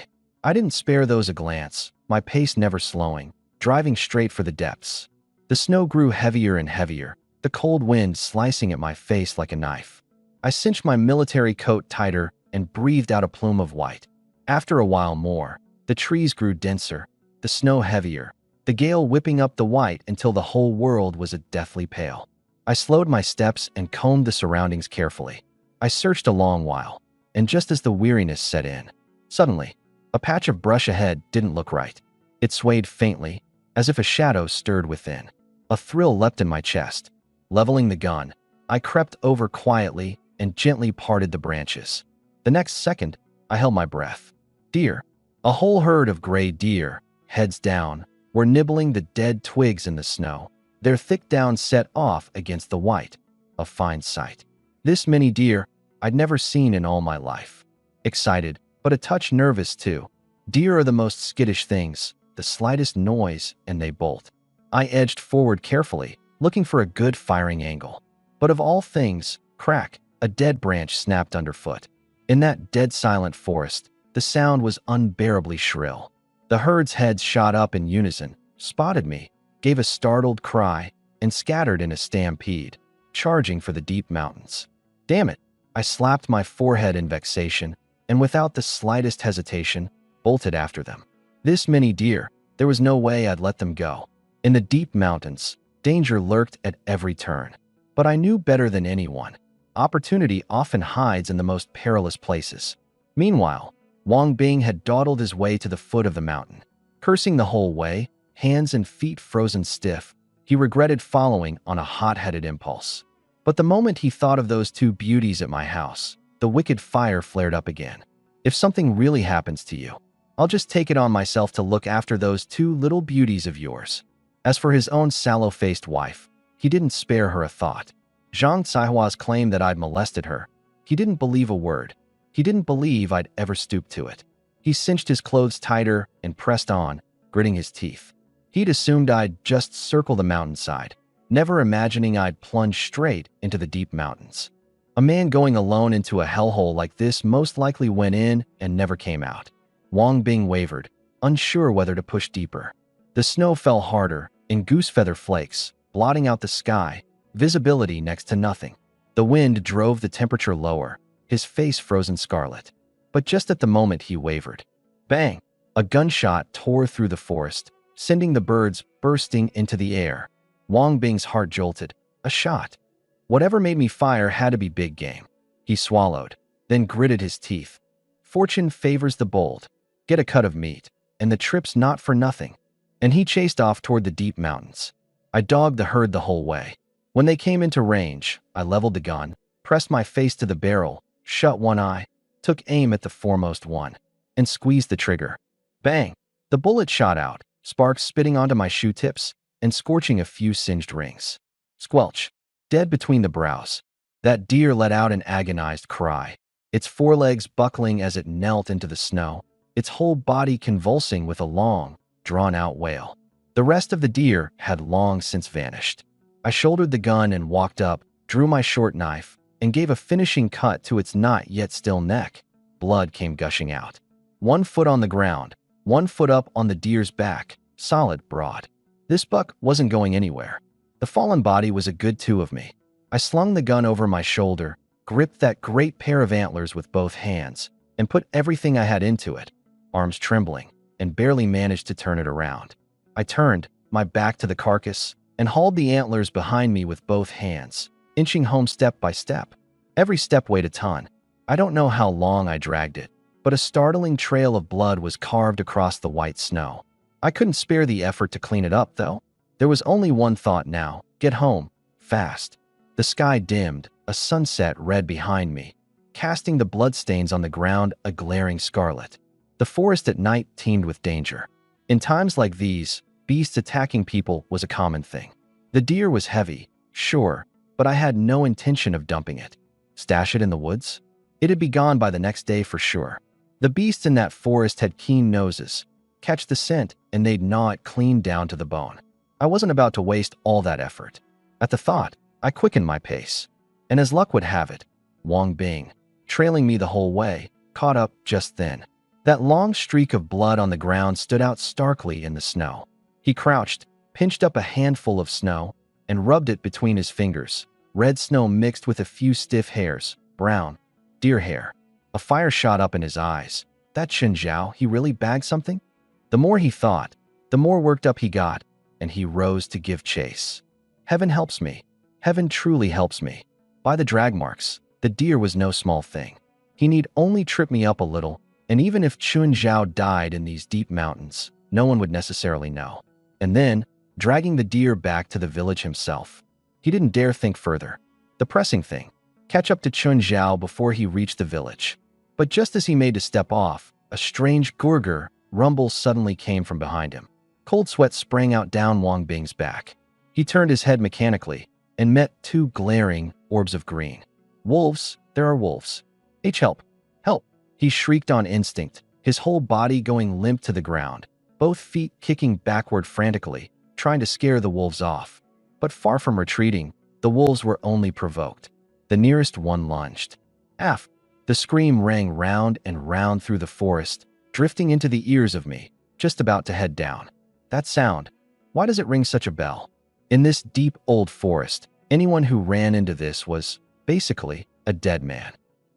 I didn't spare those a glance, my pace never slowing, driving straight for the depths. The snow grew heavier and heavier, the cold wind slicing at my face like a knife. I cinched my military coat tighter and breathed out a plume of white. After a while more, the trees grew denser, the snow heavier, the gale whipping up the white until the whole world was a deathly pale. I slowed my steps and combed the surroundings carefully. I searched a long while, and just as the weariness set in, suddenly, a patch of brush ahead didn't look right. It swayed faintly, as if a shadow stirred within. A thrill leapt in my chest. Leveling the gun, I crept over quietly and gently parted the branches. The next second, I held my breath. Deer, a whole herd of gray deer, heads down, were nibbling the dead twigs in the snow, their thick down set off against the white. A fine sight. This many deer I'd never seen in all my life. Excited, but a touch nervous too. Deer are the most skittish things, the slightest noise and they bolt. I edged forward carefully, looking for a good firing angle. But of all things, crack, a dead branch snapped underfoot. In that dead silent forest, the sound was unbearably shrill. The herd's heads shot up in unison, spotted me, gave a startled cry, and scattered in a stampede, charging for the deep mountains. Damn it! I slapped my forehead in vexation, and without the slightest hesitation, bolted after them. This many deer, there was no way I'd let them go. In the deep mountains, danger lurked at every turn. But I knew better than anyone. Opportunity often hides in the most perilous places. Meanwhile, Wang Bing had dawdled his way to the foot of the mountain. Cursing the whole way, hands and feet frozen stiff, he regretted following on a hot-headed impulse. But the moment he thought of those 2 beauties at my house, the wicked fire flared up again. If something really happens to you, I'll just take it on myself to look after those 2 little beauties of yours. As for his own sallow-faced wife, he didn't spare her a thought. Zhang Caihua's claim that I'd molested her, he didn't believe a word. He didn't believe I'd ever stoop to it. He cinched his clothes tighter and pressed on, gritting his teeth. He'd assumed I'd just circle the mountainside, never imagining I'd plunge straight into the deep mountains. A man going alone into a hellhole like this most likely went in and never came out. Wang Bing wavered, unsure whether to push deeper. The snow fell harder, in goose-feather flakes, blotting out the sky, visibility next to nothing. The wind drove the temperature lower, his face frozen scarlet. But just at the moment he wavered. Bang! A gunshot tore through the forest, sending the birds bursting into the air. Wang Bing's heart jolted. A shot. Whatever made me fire had to be big game. He swallowed, then gritted his teeth. Fortune favors the bold. Get a cut of meat, and the trip's not for nothing. And he chased off toward the deep mountains. I dogged the herd the whole way. When they came into range, I leveled the gun, pressed my face to the barrel, shut one eye, took aim at the foremost one, and squeezed the trigger. Bang! The bullet shot out, sparks spitting onto my shoe tips and scorching a few singed rings. Squelch! Dead between the brows. That deer let out an agonized cry, its forelegs buckling as it knelt into the snow, its whole body convulsing with a long, drawn-out wail. The rest of the deer had long since vanished. I shouldered the gun and walked up, drew my short knife, and gave a finishing cut to its not yet still neck. Blood came gushing out. 1 foot on the ground, 1 foot up on the deer's back, solid, broad. This buck wasn't going anywhere. The fallen body was a good 2 of me. I slung the gun over my shoulder, gripped that great pair of antlers with both hands, and put everything I had into it, arms trembling, and barely managed to turn it around. I turned, my back to the carcass, and hauled the antlers behind me with both hands, inching home step by step. Every step weighed a ton. I don't know how long I dragged it, but a startling trail of blood was carved across the white snow. I couldn't spare the effort to clean it up, though. There was only one thought now: get home, fast. The sky dimmed, a sunset red behind me, casting the bloodstains on the ground a glaring scarlet. The forest at night teemed with danger. In times like these, beasts attacking people was a common thing. The deer was heavy, sure, but I had no intention of dumping it. Stash it in the woods? It'd be gone by the next day for sure. The beasts in that forest had keen noses. Catch the scent, and they'd gnaw it clean down to the bone. I wasn't about to waste all that effort. At the thought, I quickened my pace. And as luck would have it, Wong Bing, trailing me the whole way, caught up just then. That long streak of blood on the ground stood out starkly in the snow. He crouched, pinched up a handful of snow, and rubbed it between his fingers. Red snow mixed with a few stiff hairs, brown, deer hair. A fire shot up in his eyes. That Chen Zhao, he really bagged something? The more he thought, the more worked up he got, and he rose to give chase. Heaven helps me. Heaven truly helps me. By the drag marks, the deer was no small thing. He need only trip me up a little, and even if Chun Zhao died in these deep mountains, no one would necessarily know. And then, dragging the deer back to the village himself. He didn't dare think further. The pressing thing: catch up to Chun Zhao before he reached the village. But just as he made to step off, a strange gurgur rumble suddenly came from behind him. Cold sweat sprang out down Wang Bing's back. He turned his head mechanically and met 2 glaring orbs of green. Wolves, there are wolves. Help, help, he shrieked on instinct, his whole body going limp to the ground, both feet kicking backward frantically, trying to scare the wolves off. But far from retreating, the wolves were only provoked. The nearest one lunged. Aff! The scream rang round and round through the forest, drifting into the ears of me, just about to head down. That sound, why does it ring such a bell? In this deep old forest, anyone who ran into this was, basically, a dead man.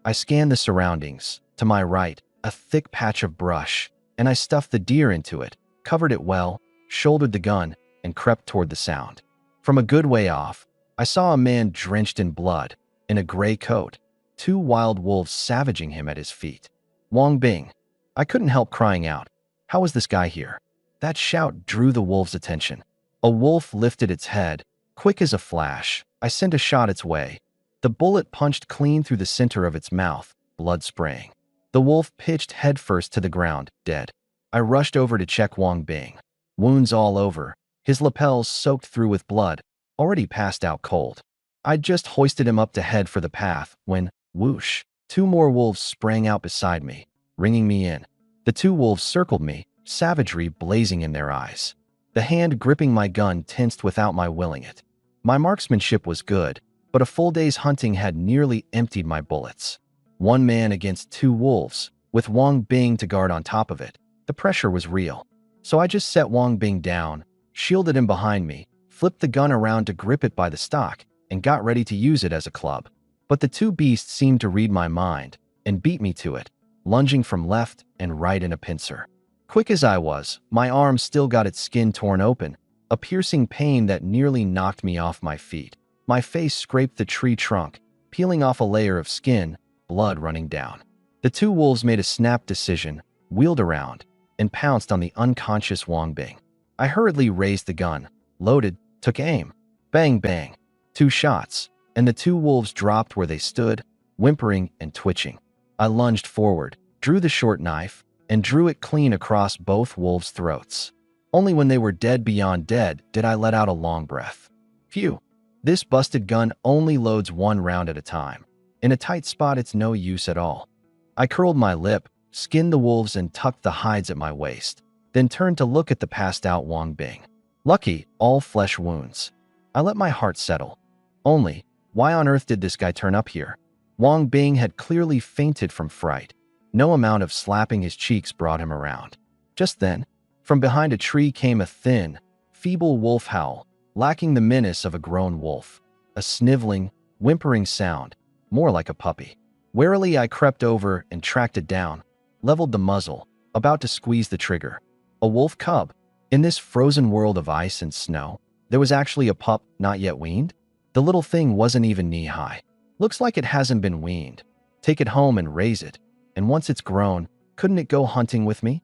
I scanned the surroundings. To my right, a thick patch of brush, and I stuffed the deer into it, covered it well, shouldered the gun, and crept toward the sound. From a good way off, I saw a man drenched in blood, in a gray coat, 2 wild wolves savaging him at his feet. Wang Bing. I couldn't help crying out. How was this guy here? That shout drew the wolves' attention. A wolf lifted its head. Quick as a flash, I sent a shot its way. The bullet punched clean through the center of its mouth, blood spraying. The wolf pitched headfirst to the ground, dead. I rushed over to check Wang Bing. Wounds all over, his lapels soaked through with blood, already passed out cold. I'd just hoisted him up to head for the path when, whoosh, 2 more wolves sprang out beside me, ringing me in. The 2 wolves circled me, savagery blazing in their eyes. The hand gripping my gun tensed without my willing it. My marksmanship was good, but a full day's hunting had nearly emptied my bullets. 1 man against 2 wolves, with Wang Bing to guard on top of it. The pressure was real. So I just set Wang Bing down, shielded him behind me, flipped the gun around to grip it by the stock, and got ready to use it as a club. But the 2 beasts seemed to read my mind, and beat me to it, lunging from left and right in a pincer. Quick as I was, my arm still got its skin torn open, a piercing pain that nearly knocked me off my feet. My face scraped the tree trunk, peeling off a layer of skin, blood running down. The 2 wolves made a snap decision, wheeled around, and pounced on the unconscious Wang Bing. I hurriedly raised the gun, loaded, took aim. Bang, bang. 2 shots, and the 2 wolves dropped where they stood, whimpering and twitching. I lunged forward, drew the short knife, and drew it clean across both wolves' throats. Only when they were dead beyond dead did I let out a long breath. Phew. This busted gun only loads 1 round at a time. In a tight spot, it's no use at all. I curled my lip, skinned the wolves, and tucked the hides at my waist. then turned to look at the passed-out Wang Bing. Lucky, all flesh wounds. I let my heart settle. Only, why on earth did this guy turn up here? Wang Bing had clearly fainted from fright. No amount of slapping his cheeks brought him around. Just then, from behind a tree came a thin, feeble wolf howl, lacking the menace of a grown wolf. A sniveling, whimpering sound, more like a puppy. Warily I crept over and tracked it down, leveled the muzzle, about to squeeze the trigger. A wolf cub. In this frozen world of ice and snow, there was actually a pup not yet weaned? The little thing wasn't even knee-high. Looks like it hasn't been weaned. Take it home and raise it, and once it's grown, couldn't it go hunting with me?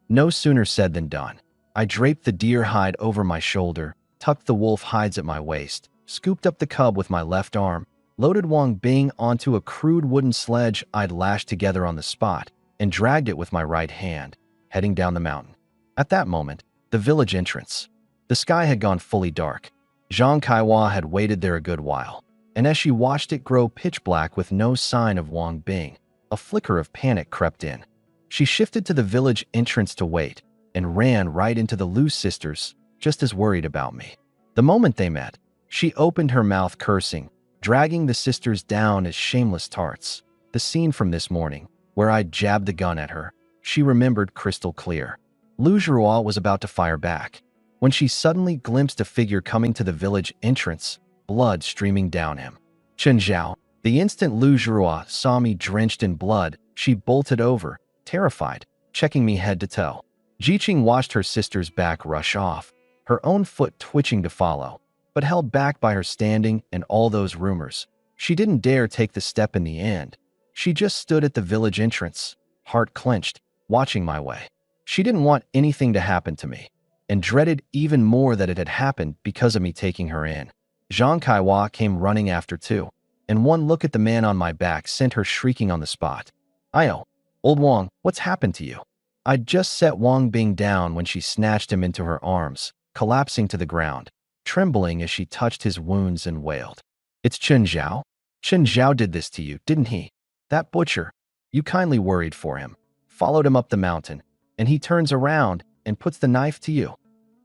No sooner said than done. I draped the deer hide over my shoulder, tucked the wolf hides at my waist, scooped up the cub with my left arm, loaded Wang Bing onto a crude wooden sledge I'd lashed together on the spot, and dragged it with my right hand, heading down the mountain. At that moment, the village entrance. The sky had gone fully dark. Zhang Kaiwa had waited there a good while, and as she watched it grow pitch black with no sign of Wang Bing, a flicker of panic crept in. She shifted to the village entrance to wait, and ran right into the Lu sisters, just as worried about me. The moment they met, she opened her mouth cursing, dragging the sisters down as shameless tarts. The scene from this morning, where I jabbed the gun at her, she remembered crystal clear. Lu Zhuo was about to fire back, when she suddenly glimpsed a figure coming to the village entrance, blood streaming down him. Chen Zhao. The instant Lu Zhuo saw me drenched in blood, she bolted over, terrified, checking me head to toe. Jiqing watched her sister's back rush off, her own foot twitching to follow, but held back by her standing and all those rumors. She didn't dare take the step in the end. She just stood at the village entrance, heart clenched, watching my way. She didn't want anything to happen to me, and dreaded even more that it had happened because of me taking her in. Zhang Kaiwa came running after too, and one look at the man on my back sent her shrieking on the spot. "Ayo, old Wang, what's happened to you?" I'd just set Wang Bing down when she snatched him into her arms, collapsing to the ground, trembling as she touched his wounds and wailed. "It's Chen Zhao? Chen Zhao did this to you, didn't he? That butcher. You kindly worried for him, followed him up the mountain, and he turns around and puts the knife to you."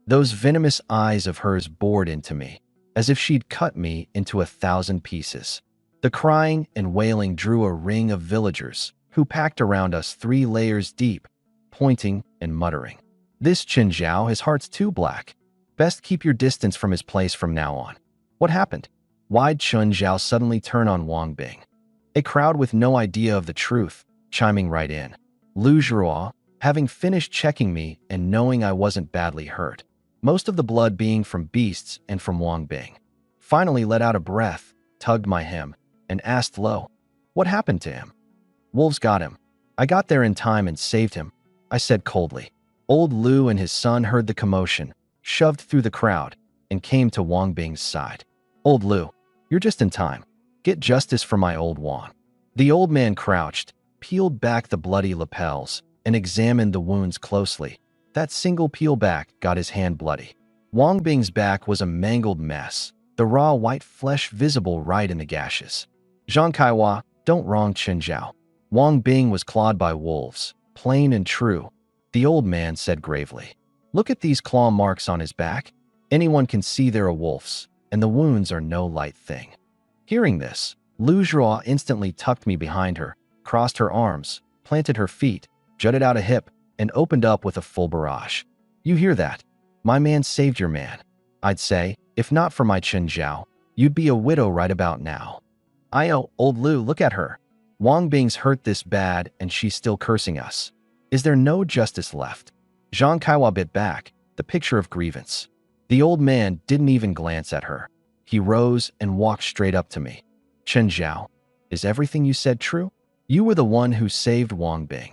Those venomous eyes of hers bored into me, as if she'd cut me into 1,000 pieces. The crying and wailing drew a ring of villagers, who packed around us 3 layers deep, pointing and muttering. "This Chen Zhao, his heart's too black. Best keep your distance from his place from now on." What happened? Why'd Chen Zhao suddenly turn on Wang Bing? A crowd with no idea of the truth, chiming right in. Lu Zhuo, having finished checking me and knowing I wasn't badly hurt, most of the blood being from beasts and from Wang Bing, finally let out a breath, tugged my hem, and asked low, "What happened to him?" "Wolves got him. I got there in time and saved him," I said coldly. Old Lu and his son heard the commotion, shoved through the crowd, and came to Wang Bing's side. "Old Lu, you're just in time. Get justice for my old Wang." The old man crouched, peeled back the bloody lapels, and examined the wounds closely. That single peel back got his hand bloody. Wang Bing's back was a mangled mess, the raw white flesh visible right in the gashes. "Zhang Kaiwa, don't wrong Chen Zhao. Wang Bing was clawed by wolves, plain and true," the old man said gravely. "Look at these claw marks on his back. Anyone can see they're a wolf's, and the wounds are no light thing." Hearing this, Lu Zhuo instantly tucked me behind her, crossed her arms, planted her feet, jutted out a hip, and opened up with a full barrage. "You hear that? My man saved your man. I'd say, if not for my Chen Zhao, you'd be a widow right about now." "Ayo, old Lu, look at her. Wang Bing's hurt this bad and she's still cursing us. Is there no justice left?" Zhang Kaiwa bit back, the picture of grievance. The old man didn't even glance at her. He rose and walked straight up to me. "Chen Zhao, is everything you said true? You were the one who saved Wang Bing."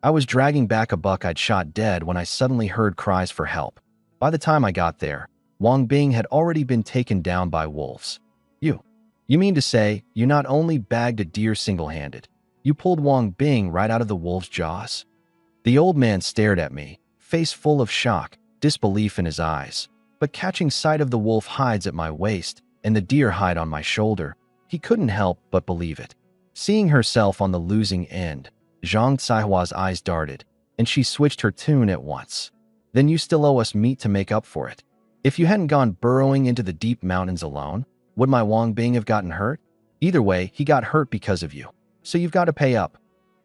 I was dragging back a buck I'd shot dead when I suddenly heard cries for help. By the time I got there, Wang Bing had already been taken down by wolves. You mean to say you not only bagged a deer single-handed, you pulled Wang Bing right out of the wolf's jaws?" The old man stared at me, face full of shock, disbelief in his eyes, but catching sight of the wolf hides at my waist and the deer hide on my shoulder, he couldn't help but believe it. Seeing herself on the losing end, Zhang Caihua's eyes darted, and she switched her tune at once. Then you still owe us meat to make up for it. If you hadn't gone burrowing into the deep mountains alone, would my Wang Bing have gotten hurt? Either way, he got hurt because of you. So you've got to pay up.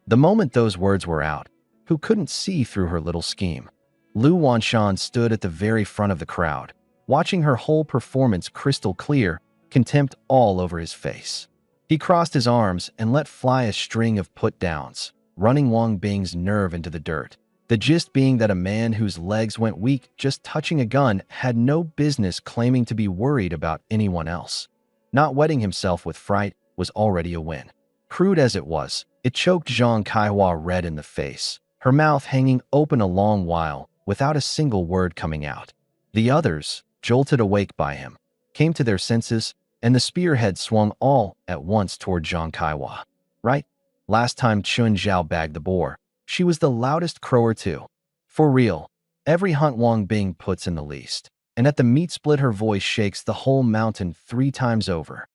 The moment those words were out, who couldn't see through her little scheme? Lu Wanshan stood at the very front of the crowd, watching her whole performance crystal clear, contempt all over his face. He crossed his arms and let fly a string of put-downs, running Wang Bing's nerve into the dirt. The gist being that a man whose legs went weak just touching a gun had no business claiming to be worried about anyone else. Not wetting himself with fright was already a win. Crude as it was, it choked Zhang Kaihua red in the face, her mouth hanging open a long while without a single word coming out. The others, jolted awake by him, came to their senses, and the spearhead swung all at once toward Zhang Kaihua. Right? Last time Chun Zhao bagged the boar, she was the loudest crower too. For real, every hunt Wang Bing puts in the least, and at the meat split her voice shakes the whole mountain 3 times over.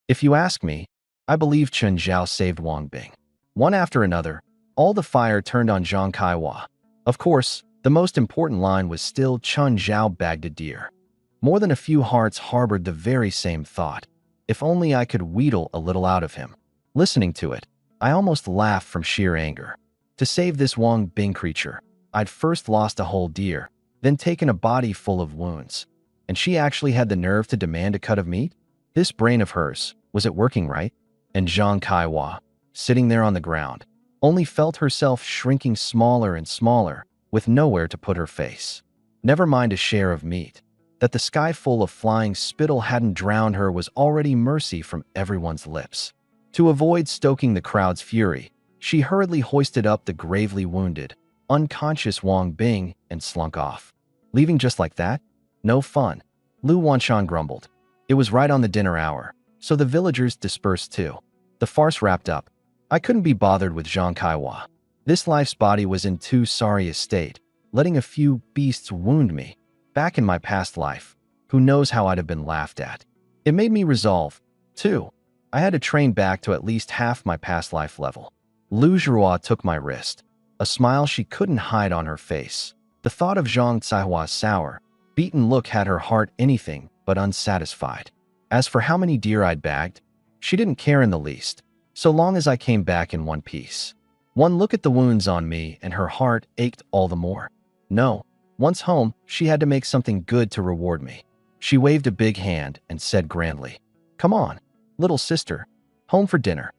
If you ask me, I believe Chun Zhao saved Wang Bing. One after another, all the fire turned on Zhang Kaihua. Of course, the most important line was still Chun Zhao bagged a deer. More than a few hearts harbored the very same thought. If only I could wheedle a little out of him. Listening to it, I almost laughed from sheer anger. To save this Wang Bing creature, I'd first lost a whole deer, then taken a body full of wounds. And she actually had the nerve to demand a cut of meat? This brain of hers, was it working right? And Zhang Kaihua, sitting there on the ground, only felt herself shrinking smaller and smaller, with nowhere to put her face. Never mind a share of meat. That the sky full of flying spittle hadn't drowned her was already mercy from everyone's lips. To avoid stoking the crowd's fury, she hurriedly hoisted up the gravely wounded, unconscious Wang Bing and slunk off. Leaving just like that? No fun. Lu Wanshan grumbled. It was right on the dinner hour, so the villagers dispersed too. The farce wrapped up. I couldn't be bothered with Zhang Kaihua. This life's body was in too sorry a state, letting a few beasts wound me. Back in my past life, who knows how I'd have been laughed at. It made me resolve, too. I had to train back to at least half my past life level. Lu Zhurua took my wrist, a smile she couldn't hide on her face. The thought of Zhang Caihua's sour, beaten look had her heart anything but unsatisfied. As for how many deer I'd bagged, she didn't care in the least, so long as I came back in one piece. One look at the wounds on me and her heart ached all the more. No, once home, she had to make something good to reward me. She waved a big hand and said grandly, "Come on, little sister, home for dinner."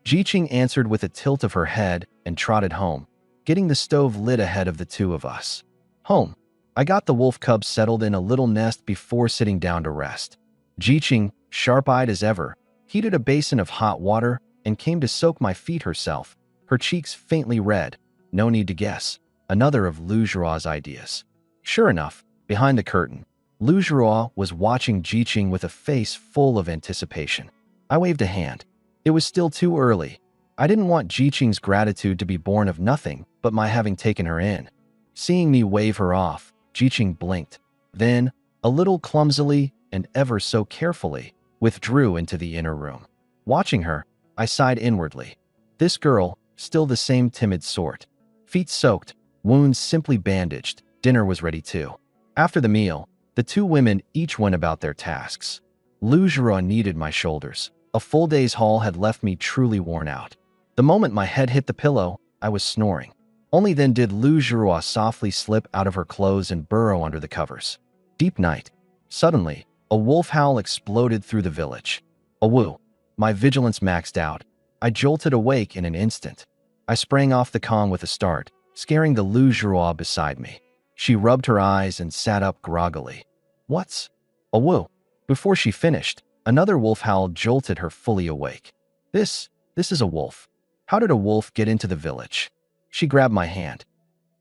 Jiqing answered with a tilt of her head and trotted home, getting the stove lit ahead of the two of us. Home. I got the wolf cubs settled in a little nest before sitting down to rest. Jiqing, sharp-eyed as ever, heated a basin of hot water and came to soak my feet herself, her cheeks faintly red. No need to guess. Another of Lu Zhurua's ideas. Sure enough, behind the curtain, Lu Zhurua was watching Jiqing with a face full of anticipation. I waved a hand. It was still too early. I didn't want Jiqing's gratitude to be born of nothing but my having taken her in. Seeing me wave her off, Jiqing blinked. Then, a little clumsily and ever so carefully, withdrew into the inner room. Watching her, I sighed inwardly. This girl, still the same timid sort. Feet soaked, wounds simply bandaged, dinner was ready too. After the meal, the two women each went about their tasks. Lu Zhurua kneaded my shoulders. A full day's haul had left me truly worn out. The moment my head hit the pillow, I was snoring. Only then did Lu Zhurua softly slip out of her clothes and burrow under the covers. Deep night. Suddenly, a wolf howl exploded through the village. Awoo. My vigilance maxed out. I jolted awake in an instant. I sprang off the Kong with a start, scaring the Lu Zhurua beside me. She rubbed her eyes and sat up groggily. What's? Awoo. Before she finished, another wolf howl jolted her fully awake. This is a wolf. How did a wolf get into the village? She grabbed my hand.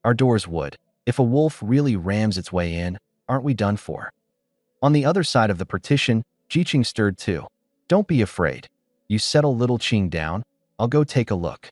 Our doors would. If a wolf really rams its way in, aren't we done for? On the other side of the partition, Jiqing stirred too. Don't be afraid. You settle little Qing down. I'll go take a look.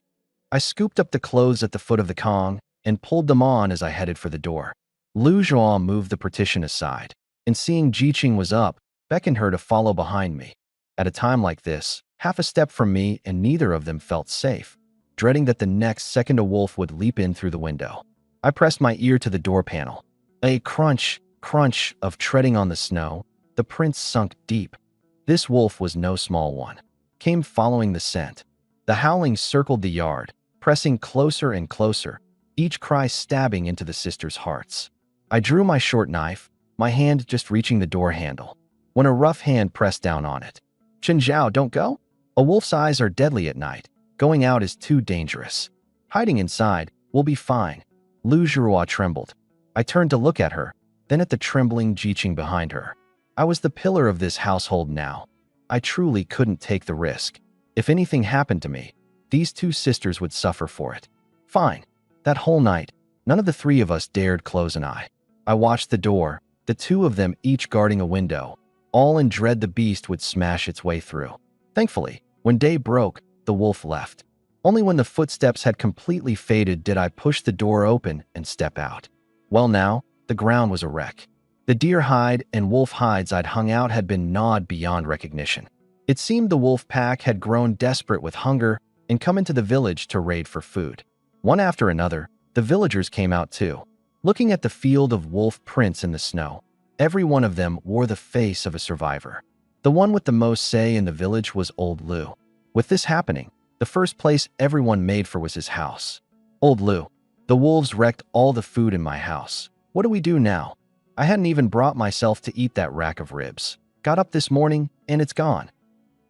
I scooped up the clothes at the foot of the Kong and pulled them on as I headed for the door. Lu Zhuan moved the partition aside, and seeing Jiqing was up, beckoned her to follow behind me. At a time like this, half a step from me and neither of them felt safe. dreading that the next second a wolf would leap in through the window. I pressed my ear to the door panel. A crunch, crunch of treading on the snow. The prints sunk deep. This wolf was no small one. Came following the scent. The howling circled the yard, pressing closer and closer, each cry stabbing into the sisters' hearts. I drew my short knife, my hand just reaching the door handle, when a rough hand pressed down on it. "Chen Zhao, don't go? A wolf's eyes are deadly at night. Going out is too dangerous. Hiding inside, we'll be fine." Lu Zhuhua trembled. I turned to look at her, then at the trembling Jiqing behind her. I was the pillar of this household now. I truly couldn't take the risk. If anything happened to me, these two sisters would suffer for it. Fine. That whole night, none of the three of us dared close an eye. I watched the door, the two of them each guarding a window, all in dread the beast would smash its way through. Thankfully, when day broke, the wolf left. Only when the footsteps had completely faded did I push the door open and step out. Well now, the ground was a wreck. The deer hide and wolf hides I'd hung out had been gnawed beyond recognition. It seemed the wolf pack had grown desperate with hunger and come into the village to raid for food. One after another, the villagers came out too. Looking at the field of wolf prints in the snow, every one of them wore the face of a survivor. The one with the most say in the village was Old Lu. With this happening, the first place everyone made for was his house. "Old Lu, the wolves wrecked all the food in my house. What do we do now? I hadn't even brought myself to eat that rack of ribs. Got up this morning, and it's gone.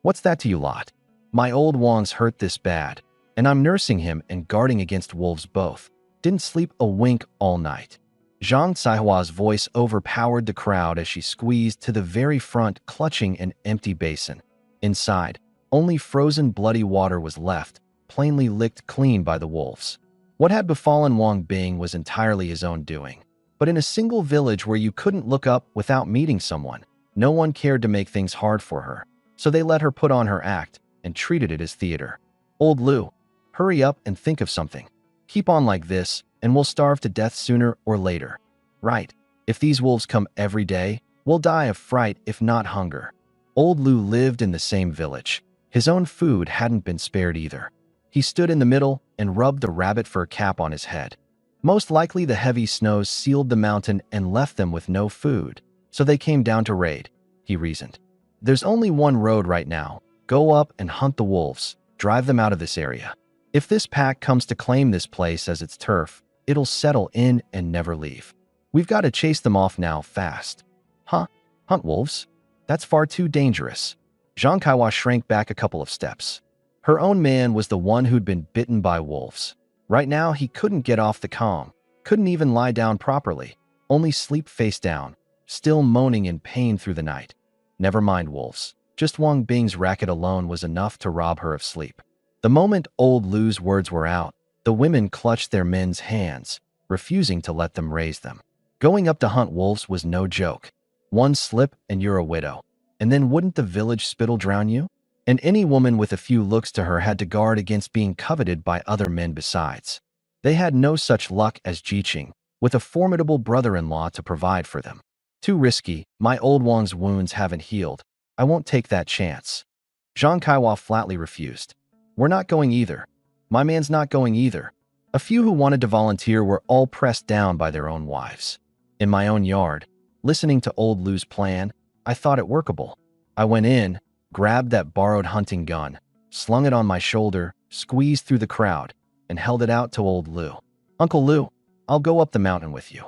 What's that to you lot? My old Wang's hurt this bad, and I'm nursing him and guarding against wolves both. Didn't sleep a wink all night." Zhang Caihua's voice overpowered the crowd as she squeezed to the very front, clutching an empty basin. Inside, only frozen bloody water was left, plainly licked clean by the wolves. What had befallen Wang Bing was entirely his own doing. But in a single village where you couldn't look up without meeting someone, no one cared to make things hard for her. So they let her put on her act and treated it as theater. "Old Lu, hurry up and think of something. Keep on like this, and we'll starve to death sooner or later. Right, if these wolves come every day, we'll die of fright if not hunger." Old Lu lived in the same village. His own food hadn't been spared either. He stood in the middle and rubbed the rabbit fur cap on his head. Most likely the heavy snows sealed the mountain and left them with no food, so they came down to raid, he reasoned. "There's only one road right now. Go up and hunt the wolves, drive them out of this area. If this pack comes to claim this place as its turf, it'll settle in and never leave. We've got to chase them off now fast." "Huh? Hunt wolves? That's far too dangerous." Zhang Caihua shrank back a couple of steps. Her own man was the one who'd been bitten by wolves. Right now, he couldn't get off the calm, couldn't even lie down properly, only sleep face down, still moaning in pain through the night. Never mind wolves. Just Wang Bing's racket alone was enough to rob her of sleep. The moment Old Lu's words were out, the women clutched their men's hands, refusing to let them raise them. Going up to hunt wolves was no joke. One slip and you're a widow. And then wouldn't the village spittle drown you? And any woman with a few looks to her had to guard against being coveted by other men besides. They had no such luck as Jiqing, with a formidable brother-in-law to provide for them. "Too risky. My old Wang's wounds haven't healed. I won't take that chance." Zhang Caihua flatly refused. "We're not going either. My man's not going either." A few who wanted to volunteer were all pressed down by their own wives. In my own yard, listening to Old Lu's plan, I thought it workable. I went in, grabbed that borrowed hunting gun, slung it on my shoulder, squeezed through the crowd, and held it out to Old Lu. "Uncle Lu, I'll go up the mountain with you."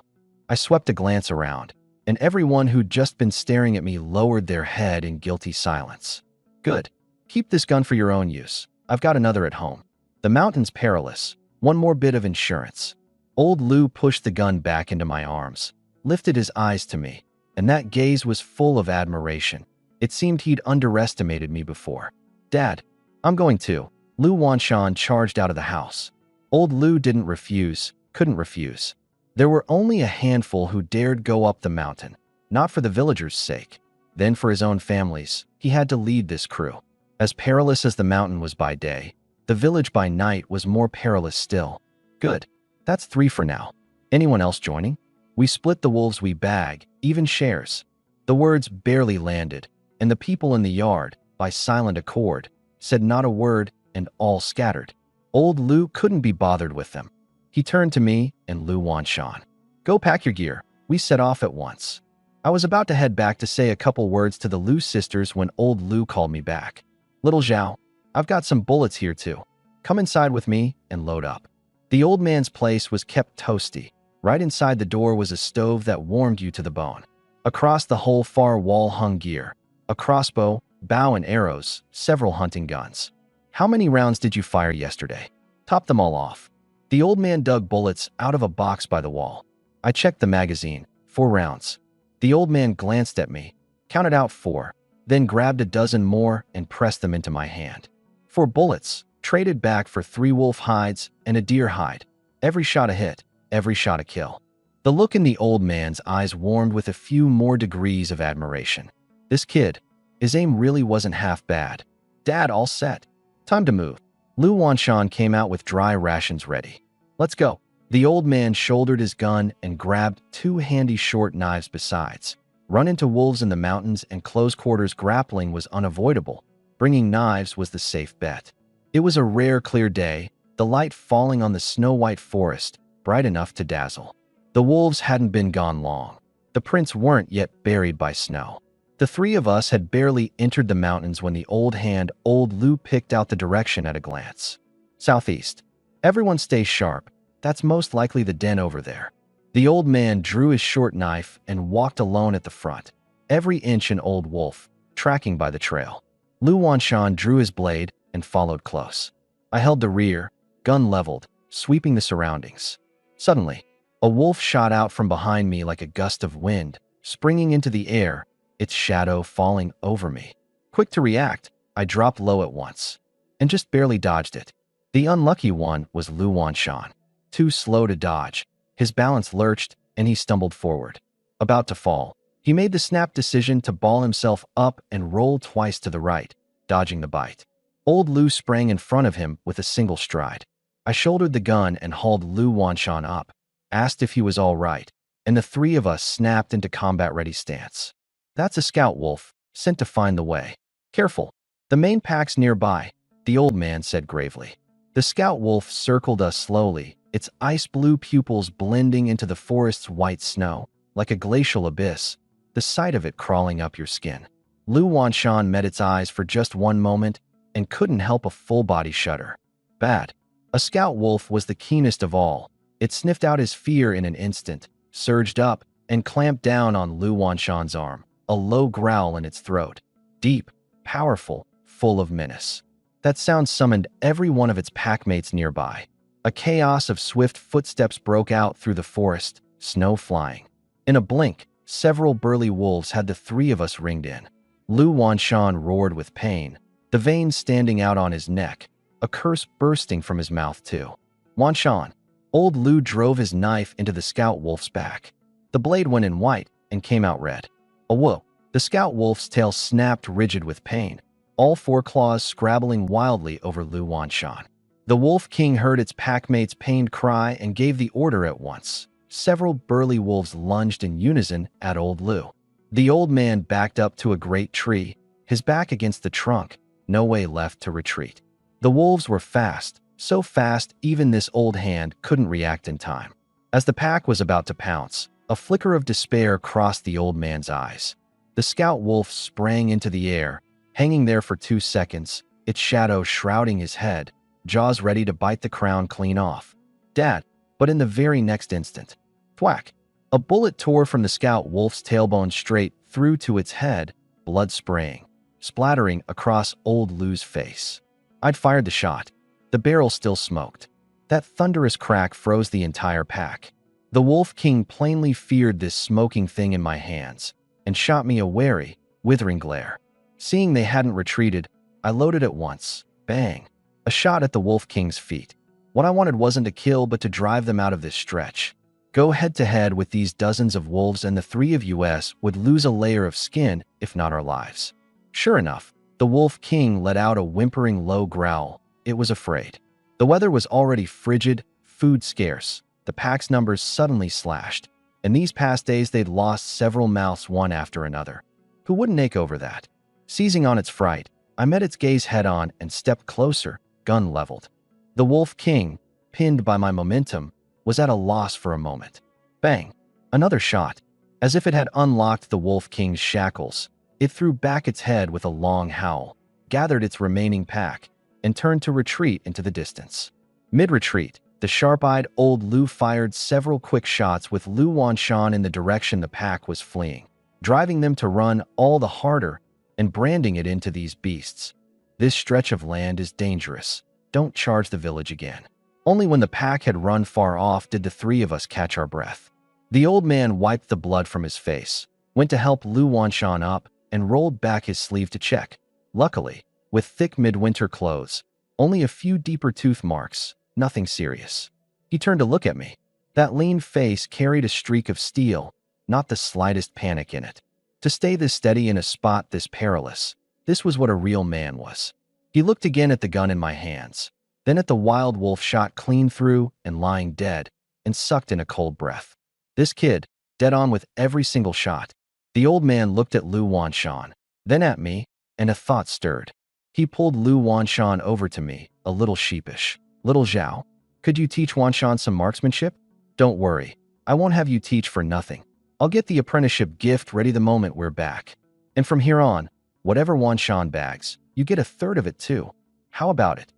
I swept a glance around, and everyone who'd just been staring at me lowered their head in guilty silence. "Good. Keep this gun for your own use. I've got another at home. The mountain's perilous. One more bit of insurance." Old Lu pushed the gun back into my arms, lifted his eyes to me, and that gaze was full of admiration. It seemed he'd underestimated me before. "Dad, I'm going too." Lu Wanshan charged out of the house. Old Lu didn't refuse, couldn't refuse. There were only a handful who dared go up the mountain, not for the villagers' sake, then for his own family's. He had to lead this crew. As perilous as the mountain was by day, the village by night was more perilous still. "Good. That's 3 for now. Anyone else joining?" We split the wolves we bag, even shares. The words barely landed, and the people in the yard, by silent accord, said not a word and all scattered. Old Lu couldn't be bothered with them. He turned to me and Lu Wanshan. Go pack your gear. We set off at once. I was about to head back to say a couple words to the Lu sisters when old Lu called me back. Little Zhao, I've got some bullets here too. Come inside with me and load up. The old man's place was kept toasty. Right inside the door was a stove that warmed you to the bone. Across the whole far wall hung gear. A crossbow, bow and arrows, several hunting guns. How many rounds did you fire yesterday? Top them all off. The old man dug bullets out of a box by the wall. I checked the magazine. 4 rounds. The old man glanced at me, counted out 4, then grabbed a dozen more and pressed them into my hand. 4 bullets, traded back for 3 wolf hides and a deer hide. Every shot a hit, every shot a kill. The look in the old man's eyes warmed with a few more degrees of admiration. This kid, his aim really wasn't half bad. Dad, all set. Time to move. Lu Wanshan came out with dry rations ready. Let's go. The old man shouldered his gun and grabbed 2 handy short knives besides. Run into wolves in the mountains and close quarters grappling was unavoidable. Bringing knives was the safe bet. It was a rare clear day, the light falling on the snow-white forest, bright enough to dazzle. The wolves hadn't been gone long. The prints weren't yet buried by snow. The 3 of us had barely entered the mountains when the old Lu picked out the direction at a glance. Southeast. Everyone stay sharp. That's most likely the den over there. The old man drew his short knife and walked alone at the front, every inch an old wolf, tracking by the trail. Lu Wanshan drew his blade and followed close. I held the rear, gun leveled, sweeping the surroundings. Suddenly, a wolf shot out from behind me like a gust of wind, springing into the air, its shadow falling over me. Quick to react, I dropped low at once, and just barely dodged it. The unlucky one was Lu Wanshan. Too slow to dodge, his balance lurched, and he stumbled forward. About to fall, he made the snap decision to ball himself up and roll twice to the right, dodging the bite. Old Lu sprang in front of him with a single stride. I shouldered the gun and hauled Lu Wanshan up, asked if he was all right, and the 3 of us snapped into combat-ready stance. That's a scout wolf, sent to find the way. Careful, the main pack's nearby, the old man said gravely. The scout wolf circled us slowly, its ice-blue pupils blending into the forest's white snow, like a glacial abyss, the sight of it crawling up your skin. Lu Wanshan met its eyes for just one moment and couldn't help a full-body shudder. Bad. A scout wolf was the keenest of all. It sniffed out his fear in an instant, surged up, and clamped down on Lu Wanshan's arm, a low growl in its throat. Deep, powerful, full of menace. That sound summoned every one of its packmates nearby. A chaos of swift footsteps broke out through the forest, snow flying. In a blink, several burly wolves had the 3 of us ringed in. Lu Wanshan roared with pain, the veins standing out on his neck, a curse bursting from his mouth too. Wanshan. Old Lu drove his knife into the scout wolf's back. The blade went in white and came out red. A whoa! The scout wolf's tail snapped rigid with pain, all 4 claws scrabbling wildly over Lu Wanshan. The Wolf King heard its packmate's pained cry and gave the order at once. Several burly wolves lunged in unison at old Lu. The old man backed up to a great tree, his back against the trunk, no way left to retreat. The wolves were fast, so fast even this old hand couldn't react in time. As the pack was about to pounce, a flicker of despair crossed the old man's eyes. The scout wolf sprang into the air, hanging there for 2 seconds, its shadow shrouding his head, jaws ready to bite the crown clean off. Dad, but in the very next instant, thwack! A bullet tore from the scout wolf's tailbone straight through to its head, blood spraying, splattering across old Lu's face. I'd fired the shot. The barrel still smoked. That thunderous crack froze the entire pack. The Wolf King plainly feared this smoking thing in my hands, and shot me a wary, withering glare. Seeing they hadn't retreated, I loaded at once. Bang! A shot at the Wolf King's feet. What I wanted wasn't to kill but to drive them out of this stretch. Go head-to-head with these dozens of wolves and the 3 of us would lose a layer of skin, if not our lives. Sure enough, the Wolf King let out a whimpering low growl. It was afraid. The weather was already frigid, food scarce. The pack's numbers suddenly slashed. In these past days they'd lost several mouths one after another. Who wouldn't ache over that? Seizing on its fright, I met its gaze head-on and stepped closer, gun leveled. The Wolf King, pinned by my momentum, was at a loss for a moment. Bang! Another shot. As if it had unlocked the Wolf King's shackles, it threw back its head with a long howl, gathered its remaining pack, and turned to retreat into the distance. Mid-retreat, the sharp-eyed old Lu fired several quick shots with Lu Wanshan in the direction the pack was fleeing, driving them to run all the harder and branding it into these beasts. This stretch of land is dangerous. Don't charge the village again. Only when the pack had run far off did the three of us catch our breath. The old man wiped the blood from his face, went to help Lu Wanshan up, and rolled back his sleeve to check. Luckily, with thick midwinter clothes, only a few deeper tooth marks, nothing serious. He turned to look at me. That lean face carried a streak of steel, not the slightest panic in it. To stay this steady in a spot this perilous, this was what a real man was. He looked again at the gun in my hands, then at the wild wolf shot clean through and lying dead, and sucked in a cold breath. This kid, dead on with every single shot. The old man looked at Lu Wanshan, then at me, and a thought stirred. He pulled Lu Wanshan over to me, a little sheepish. Little Zhao, could you teach Wanshan some marksmanship? Don't worry, I won't have you teach for nothing. I'll get the apprenticeship gift ready the moment we're back. And from here on, whatever Wanshan bags, you get a third of it too. How about it?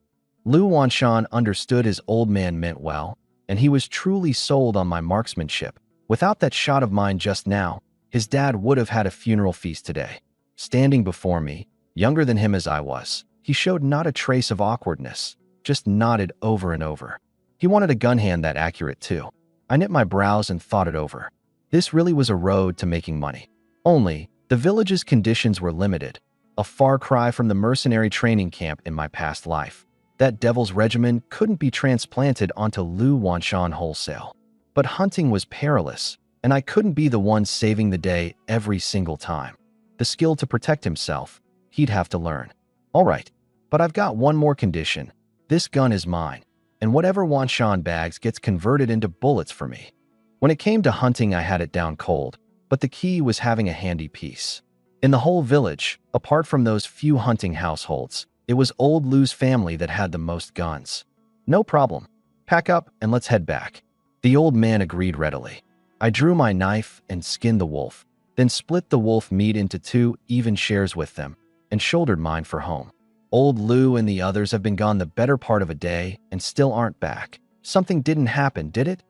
Lu Wanshan understood his old man meant well, and he was truly sold on my marksmanship. Without that shot of mine just now, his dad would have had a funeral feast today. Standing before me, younger than him as I was, he showed not a trace of awkwardness, just nodded over and over. He wanted a gun hand that accurate too. I knit my brows and thought it over. This really was a road to making money. Only, the village's conditions were limited, a far cry from the mercenary training camp in my past life. That devil's regimen couldn't be transplanted onto Lu Wanshan wholesale. But hunting was perilous, and I couldn't be the one saving the day every single time. The skill to protect himself, he'd have to learn. All right, but I've got one more condition. This gun is mine, and whatever Wanshan bags gets converted into bullets for me. When it came to hunting, I had it down cold, but the key was having a handy piece. In the whole village, apart from those few hunting households, it was old Lu's family that had the most guns. No problem. Pack up and let's head back. The old man agreed readily. I drew my knife and skinned the wolf, then split the wolf meat into 2 even shares with them, and shouldered mine for home. Old Lu and the others have been gone the better part of a day and still aren't back. Something didn't happen, did it?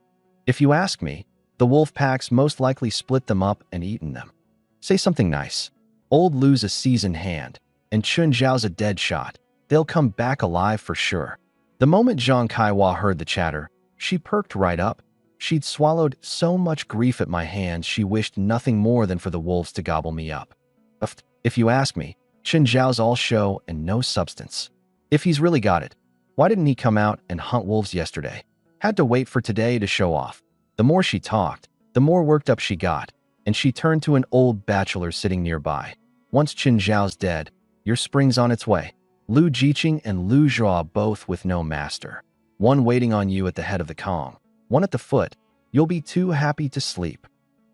If you ask me, the wolf packs most likely split them up and eaten them. Say something nice. Old Lu's a seasoned hand, and Chun Zhao's a dead shot. They'll come back alive for sure. The moment Zhang Kaiwa heard the chatter, she perked right up. She'd swallowed so much grief at my hands she wished nothing more than for the wolves to gobble me up. If you ask me, Chun Zhao's all show and no substance. If he's really got it, why didn't he come out and hunt wolves yesterday? Had to wait for today to show off. The more she talked, the more worked up she got, and she turned to an old bachelor sitting nearby. Once Chun Zhao's dead, your spring's on its way. Lu Jiqing and Lu Zhao both with no master. One waiting on you at the head of the Kong, one at the foot. You'll be too happy to sleep.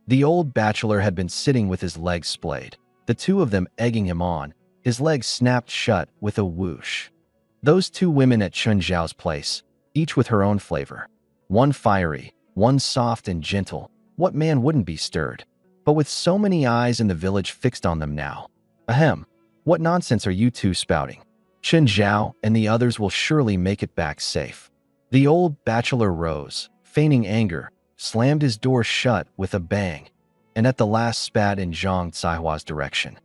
The old bachelor had been sitting with his legs splayed, the two of them egging him on. His legs snapped shut with a whoosh. Those 2 women at Chun Zhao's place, each with her own flavor. One fiery, one soft and gentle. What man wouldn't be stirred? But with so many eyes in the village fixed on them now. Ahem, what nonsense are you 2 spouting? Chun Zhao and the others will surely make it back safe. The old bachelor rose, feigning anger, slammed his door shut with a bang, and at the last spat in Zhang Caihua's direction.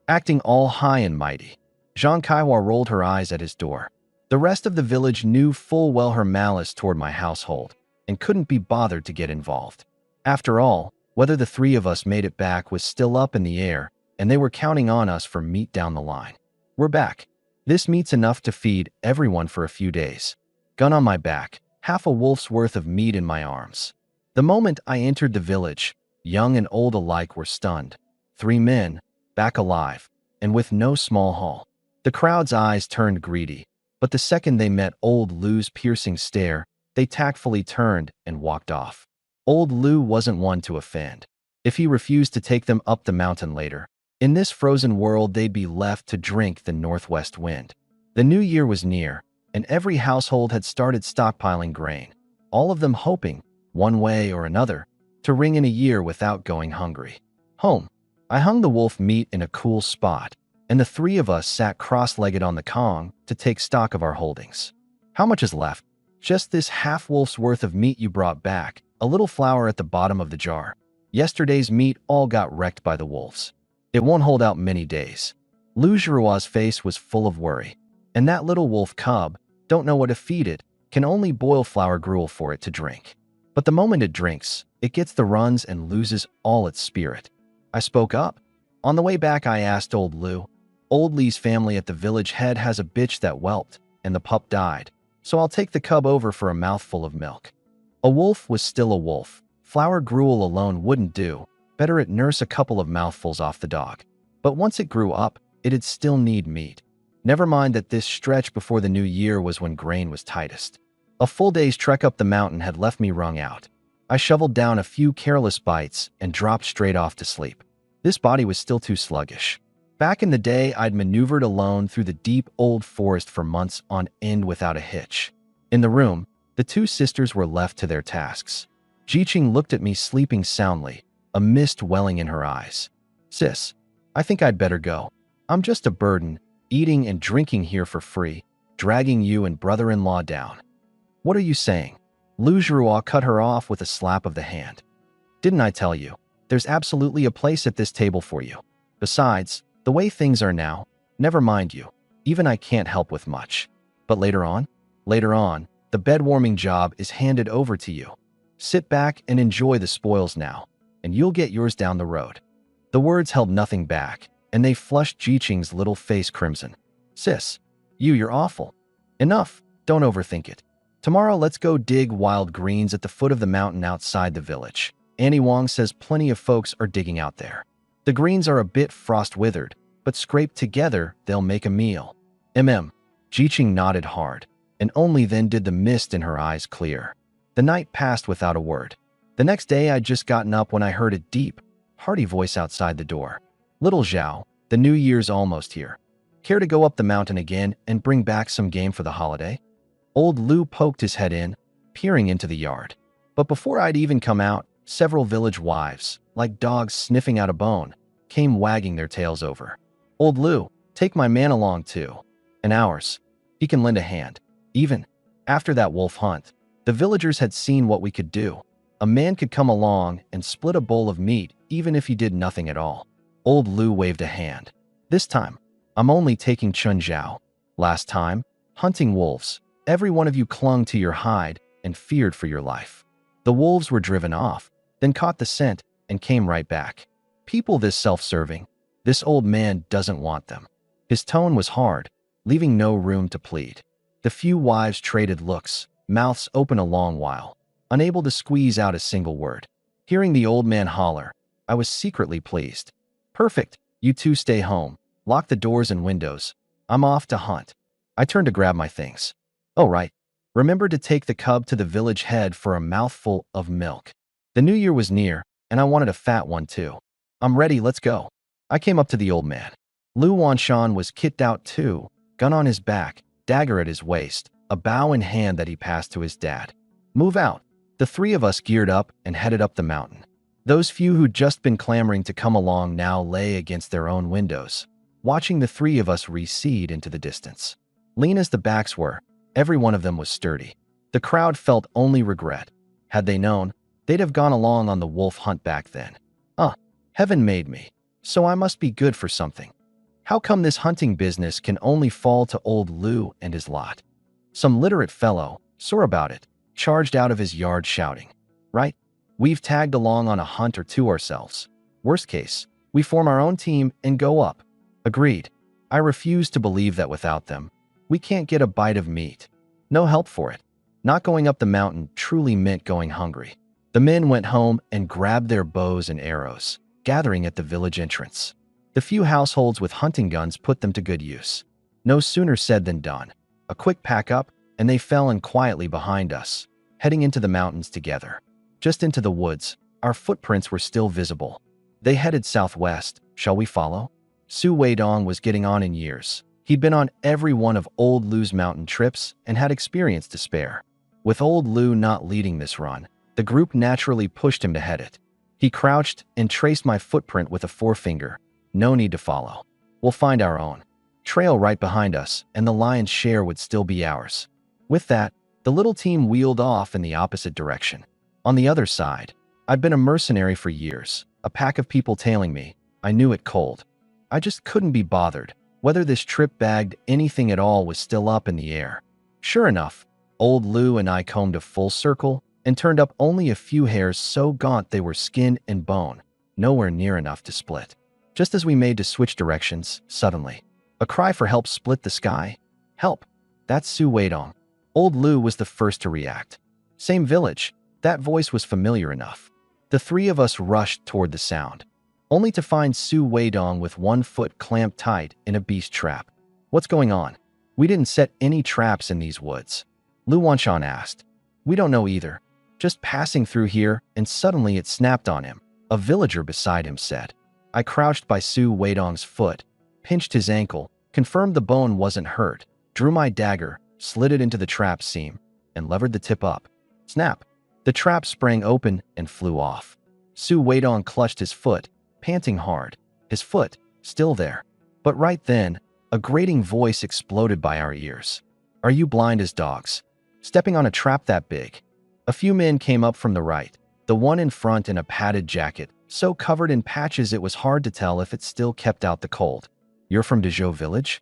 Acting all high and mighty, Zhang Kaiwa rolled her eyes at his door. The rest of the village knew full well her malice toward my household, and couldn't be bothered to get involved. After all, whether the 3 of us made it back was still up in the air, and they were counting on us for meat down the line. We're back. This meat's enough to feed everyone for a few days. Gun on my back, half a wolf's worth of meat in my arms. The moment I entered the village, young and old alike were stunned. 3 men, back alive, and with no small haul. The crowd's eyes turned greedy, but the second they met old Lu's piercing stare, they tactfully turned and walked off. Old Lu wasn't one to offend. If he refused to take them up the mountain later, in this frozen world they'd be left to drink the northwest wind. The new year was near, and every household had started stockpiling grain, all of them hoping, one way or another, to ring in a year without going hungry. Home. I hung the wolf meat in a cool spot, and the three of us sat cross-legged on the Kong to take stock of our holdings. How much is left? Just this half-wolf's worth of meat you brought back, a little flour at the bottom of the jar. Yesterday's meat all got wrecked by the wolves. It won't hold out many days. Lu Jiruo's face was full of worry. And that little wolf cub, don't know what to feed it, can only boil flour gruel for it to drink. But the moment it drinks, it gets the runs and loses all its spirit. I spoke up. On the way back, I asked old Lu. Old Lee's family at the village head has a bitch that whelped, and the pup died. So I'll take the cub over for a mouthful of milk. A wolf was still a wolf. Flour gruel alone wouldn't do. Better it nurse a couple of mouthfuls off the dog. But once it grew up, it'd still need meat. Never mind that this stretch before the new year was when grain was tightest. A full day's trek up the mountain had left me wrung out. I shoveled down a few careless bites and dropped straight off to sleep. This body was still too sluggish. Back in the day, I'd maneuvered alone through the deep old forest for months on end without a hitch. In the room, the two sisters were left to their tasks. Jiqing looked at me sleeping soundly, a mist welling in her eyes. Sis, I think I'd better go. I'm just a burden, eating and drinking here for free, dragging you and brother-in-law down. What are you saying? Lu Jiruo cut her off with a slap of the hand. Didn't I tell you? There's absolutely a place at this table for you. Besides, the way things are now, never mind you. Even I can't help with much. But later on, the bed-warming job is handed over to you. Sit back and enjoy the spoils now, and you'll get yours down the road. The words held nothing back, and they flushed Jiqing's little face crimson. Sis, you're awful. Enough, don't overthink it. Tomorrow let's go dig wild greens at the foot of the mountain outside the village. Annie Wong says plenty of folks are digging out there. The greens are a bit frost-withered, but scraped together, they'll make a meal. Jiqing nodded hard, and only then did the mist in her eyes clear. The night passed without a word. The next day I'd just gotten up when I heard a deep, hearty voice outside the door. Little Zhao, the new year's almost here. Care to go up the mountain again and bring back some game for the holiday? Old Lu poked his head in, peering into the yard. But before I'd even come out, several village wives, like dogs sniffing out a bone, came wagging their tails over. Old Lu, take my man along too. And ours. He can lend a hand. Even after that wolf hunt, the villagers had seen what we could do. A man could come along and split a bowl of meat even if he did nothing at all. Old Lu waved a hand. This time, I'm only taking Chun Zhao. Last time, hunting wolves, every one of you clung to your hide and feared for your life. The wolves were driven off, then caught the scent and came right back. People this self-serving, this old man doesn't want them. His tone was hard, leaving no room to plead. The few wives traded looks, mouths open a long while, unable to squeeze out a single word. Hearing the old man holler, I was secretly pleased. Perfect, you two stay home, lock the doors and windows. I'm off to hunt. I turned to grab my things. Oh right, remember to take the cub to the village head for a mouthful of milk. The new year was near, and I wanted a fat one too. I'm ready, let's go. I came up to the old man. Lu Wanshan was kitted out too, gun on his back, dagger at his waist, a bow in hand that he passed to his dad. Move out. The three of us geared up and headed up the mountain. Those few who'd just been clamoring to come along now lay against their own windows, watching the three of us recede into the distance. Lean as the backs were, every one of them was sturdy. The crowd felt only regret. Had they known, they'd have gone along on the wolf hunt back then. Heaven made me, so I must be good for something. How come this hunting business can only fall to old Lu and his lot? Some literate fellow, sore about it, charged out of his yard shouting. Right? We've tagged along on a hunt or two ourselves. Worst case, we form our own team and go up. Agreed. I refuse to believe that without them, we can't get a bite of meat. No help for it. Not going up the mountain truly meant going hungry. The men went home and grabbed their bows and arrows, gathering at the village entrance. The few households with hunting guns put them to good use. No sooner said than done. A quick pack up, and they fell in quietly behind us, heading into the mountains together. Just into the woods, our footprints were still visible. They headed southwest. Shall we follow? Su Weidong was getting on in years. He'd been on every one of Old Lou's mountain trips and had experience to spare. With Old Lou not leading this run, the group naturally pushed him to head it. He crouched and traced my footprint with a forefinger. No need to follow. We'll find our own trail right behind us, and the lion's share would still be ours. With that, the little team wheeled off in the opposite direction. On the other side, I'd been a mercenary for years, a pack of people tailing me. I knew it cold. I just couldn't be bothered. Whether this trip bagged anything at all was still up in the air. Sure enough, Old Lou and I combed a full circle and turned up only a few hairs so gaunt they were skin and bone, nowhere near enough to split. Just as we made to switch directions, suddenly, a cry for help split the sky. Help! That's Su Weidong. Old Lou was the first to react. Same village. That voice was familiar enough. The three of us rushed toward the sound, only to find Su Weidong with one foot clamped tight in a beast trap. What's going on? We didn't set any traps in these woods. Lu Wanshan asked. We don't know either. Just passing through here, and suddenly it snapped on him. A villager beside him said. I crouched by Su Weidong's foot, pinched his ankle, confirmed the bone wasn't hurt, drew my dagger, slid it into the trap seam, and levered the tip up. Snap! The trap sprang open and flew off. Su Weidong clutched his foot, panting hard, his foot still there. But right then, a grating voice exploded by our ears. Are you blind as dogs? Stepping on a trap that big? A few men came up from the right, the one in front in a padded jacket, so covered in patches it was hard to tell if it still kept out the cold. You're from Dezhou village?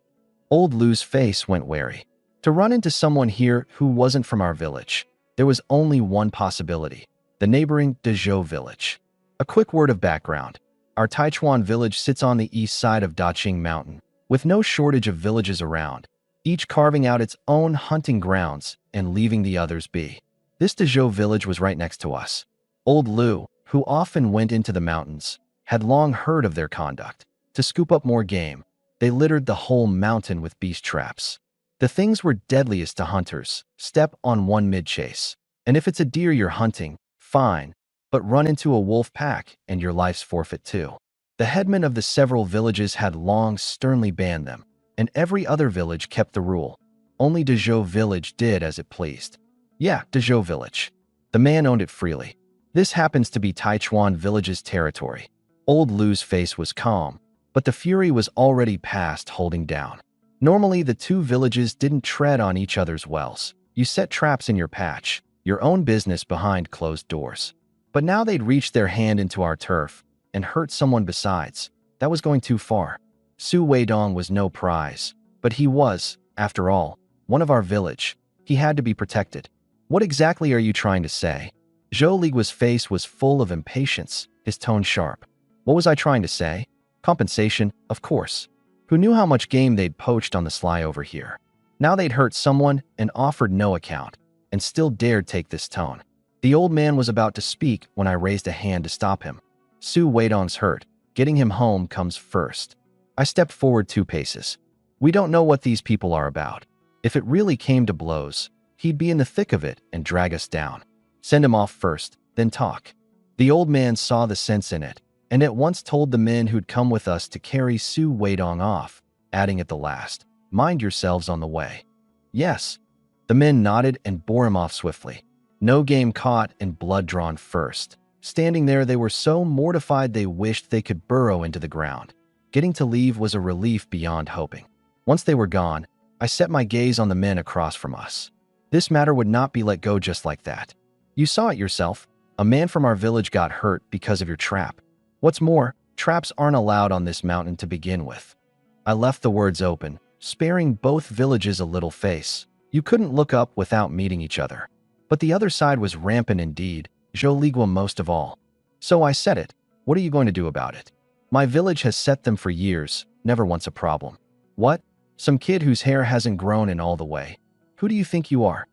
Old Lou's face went wary. To run into someone here who wasn't from our village, there was only one possibility, the neighboring Dezhou village. A quick word of background. Our Taichuan village sits on the east side of Daqing Mountain, with no shortage of villages around, each carving out its own hunting grounds and leaving the others be. This Dezhou village was right next to us. Old Lou, who often went into the mountains, had long heard of their conduct. To scoop up more game, they littered the whole mountain with beast traps. The things were deadliest to hunters. Step on one mid-chase. And if it's a deer you're hunting, fine, but run into a wolf pack and your life's forfeit too. The headmen of the several villages had long sternly banned them, and every other village kept the rule. Only Dezhou village did as it pleased. Yeah, Dezhou village. The man owned it freely. This happens to be Taichuan village's territory. Old Lou's face was calm, but the fury was already past holding down. Normally, the two villages didn't tread on each other's wells. You set traps in your patch, your own business behind closed doors. But now they'd reached their hand into our turf and hurt someone besides. That was going too far. Su Weidong was no prize, but he was, after all, one of our village. He had to be protected. What exactly are you trying to say? Zhou Ligua's face was full of impatience, his tone sharp. What was I trying to say? Compensation, of course. Who knew how much game they'd poached on the sly over here? Now they'd hurt someone and offered no account, and still dared take this tone. The old man was about to speak when I raised a hand to stop him. Su Weidong's hurt. Getting him home comes first. I stepped forward 2 paces. We don't know what these people are about. If it really came to blows, he'd be in the thick of it and drag us down. Send him off first, then talk. The old man saw the sense in it, and at once told the men who'd come with us to carry Su Weidong off, adding at the last, mind yourselves on the way. Yes. The men nodded and bore him off swiftly. No game caught and blood drawn first. Standing there, they were so mortified they wished they could burrow into the ground. Getting to leave was a relief beyond hoping. Once they were gone, I set my gaze on the men across from us. This matter would not be let go just like that. You saw it yourself. A man from our village got hurt because of your trap. What's more, traps aren't allowed on this mountain to begin with. I left the words open, sparing both villages a little face. You couldn't look up without meeting each other. But the other side was rampant indeed, Zhou Ligua most of all. So I said it. What are you going to do about it? My village has set them for years, never once a problem. What? Some kid whose hair hasn't grown in all the way. Who do you think you are?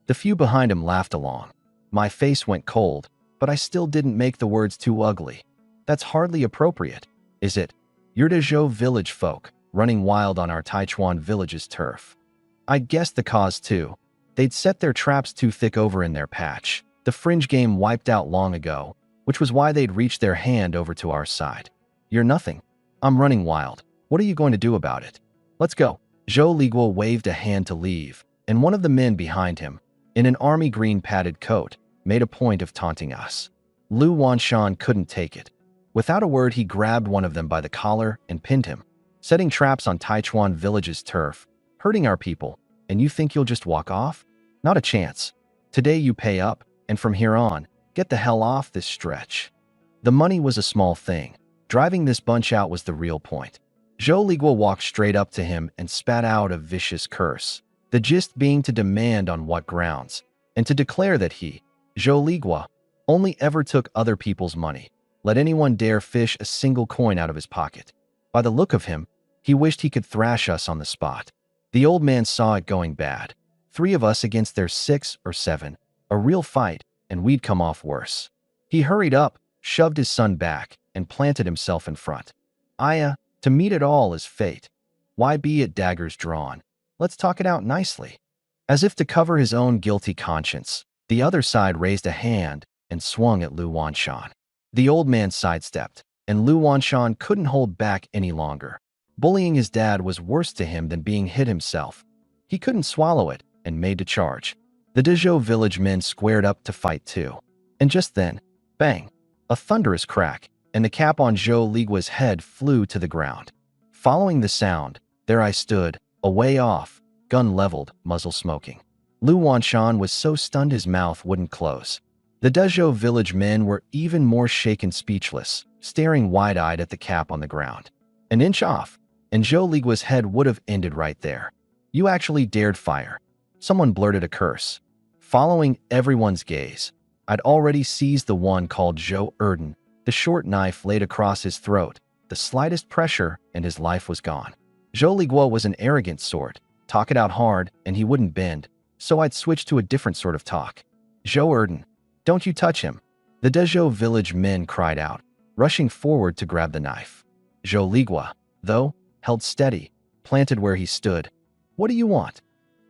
The few behind him laughed along. My face went cold, but I still didn't make the words too ugly. That's hardly appropriate, is it? You're Dezhou village folk, running wild on our Taichuan village's turf. I guessed the cause too. They'd set their traps too thick over in their patch. The fringe game wiped out long ago, which was why they'd reached their hand over to our side. You're nothing. I'm running wild. What are you going to do about it? Let's go. Zhou Ligua waved a hand to leave, and one of the men behind him, in an army green padded coat, made a point of taunting us. Lu Wanshan couldn't take it. Without a word, he grabbed one of them by the collar and pinned him, setting traps on Taichuan village's turf, hurting our people, and you think you'll just walk off? Not a chance. Today you pay up, and from here on, get the hell off this stretch. The money was a small thing. Driving this bunch out was the real point. Zhou Ligua walked straight up to him and spat out a vicious curse, the gist being to demand on what grounds, and to declare that he, Zhou Ligua, only ever took other people's money, let anyone dare fish a single coin out of his pocket. By the look of him, he wished he could thrash us on the spot. The old man saw it going bad. 3 of us against their 6 or 7, a real fight, and we'd come off worse. He hurried up, shoved his son back, and planted himself in front. Aya, to meet it all is fate. Why be at daggers drawn? Let's talk it out nicely. As if to cover his own guilty conscience, the other side raised a hand and swung at Lu Wanshan. The old man sidestepped, and Lu Wanshan couldn't hold back any longer. Bullying his dad was worse to him than being hit himself. He couldn't swallow it and made to charge. The Dezhou village men squared up to fight too. And just then, bang, a thunderous crack, and the cap on Zhou Ligua's head flew to the ground. Following the sound, there I stood, a way off, gun leveled, muzzle smoking. Lu Wanshan was so stunned his mouth wouldn't close. The Dezhou village men were even more shaken, speechless, staring wide-eyed at the cap on the ground. An inch off, and Zhou Ligua's head would have ended right there. You actually dared fire. Someone blurted a curse. Following everyone's gaze, I'd already seized the one called Zhou Erden. The short knife laid across his throat, the slightest pressure, and his life was gone. Zhou Ligua was an arrogant sort. Talk it out hard, and he wouldn't bend, so I'd switch to a different sort of talk. Zhou Erden, don't you touch him. The Dezhou village men cried out, rushing forward to grab the knife. Zhou Ligua, though, held steady, planted where he stood. What do you want?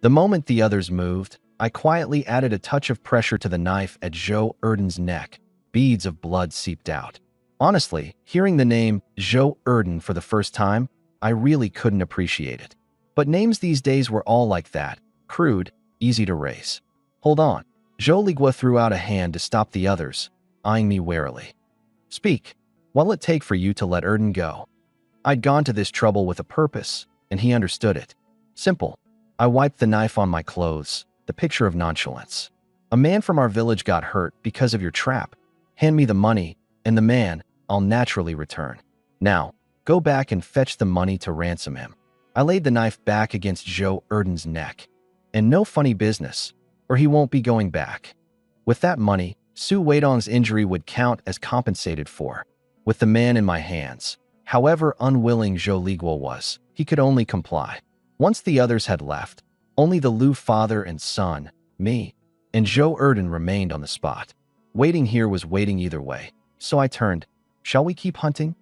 The moment the others moved, I quietly added a touch of pressure to the knife at Zhou Erden's neck. Beads of blood seeped out. Honestly, hearing the name Zhou Erden for the first time, I really couldn't appreciate it. But names these days were all like that, crude, easy to race. Hold on. Zhou Ligua threw out a hand to stop the others, eyeing me warily. Speak. What'll it take for you to let Erden go? I'd gone to this trouble with a purpose, and he understood it. Simple. I wiped the knife on my clothes, the picture of nonchalance. A man from our village got hurt because of your trap. Hand me the money, and the man, I'll naturally return. Now, go back and fetch the money to ransom him. I laid the knife back against Zhou Erden's neck. And no funny business, or he won't be going back. With that money, Su Weidong's injury would count as compensated for. With the man in my hands, however unwilling Zhou Ligua was, he could only comply. Once the others had left, only the Lu father and son, me, and Zhou Erden remained on the spot. Waiting here was waiting either way, so I turned, shall we keep hunting?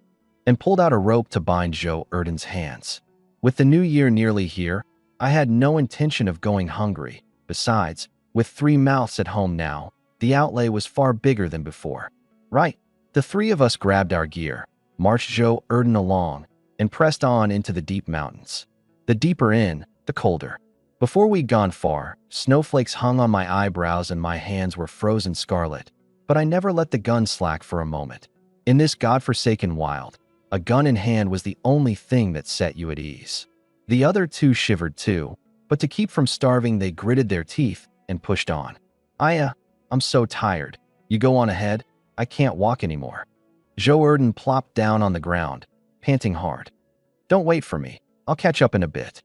And pulled out a rope to bind Zhou Erden's hands. With the new year nearly here, I had no intention of going hungry. Besides, with 3 mouths at home now, the outlay was far bigger than before. Right, the 3 of us grabbed our gear, marched Zhou Erden along, and pressed on into the deep mountains. The deeper in, the colder. Before we'd gone far, snowflakes hung on my eyebrows and my hands were frozen scarlet. But I never let the gun slack for a moment. In this godforsaken wild, a gun in hand was the only thing that set you at ease. The other 2 shivered too, but to keep from starving they gritted their teeth and pushed on. Aya, I'm so tired. You go on ahead, I can't walk anymore. Zhou Erden plopped down on the ground, panting hard. Don't wait for me, I'll catch up in a bit.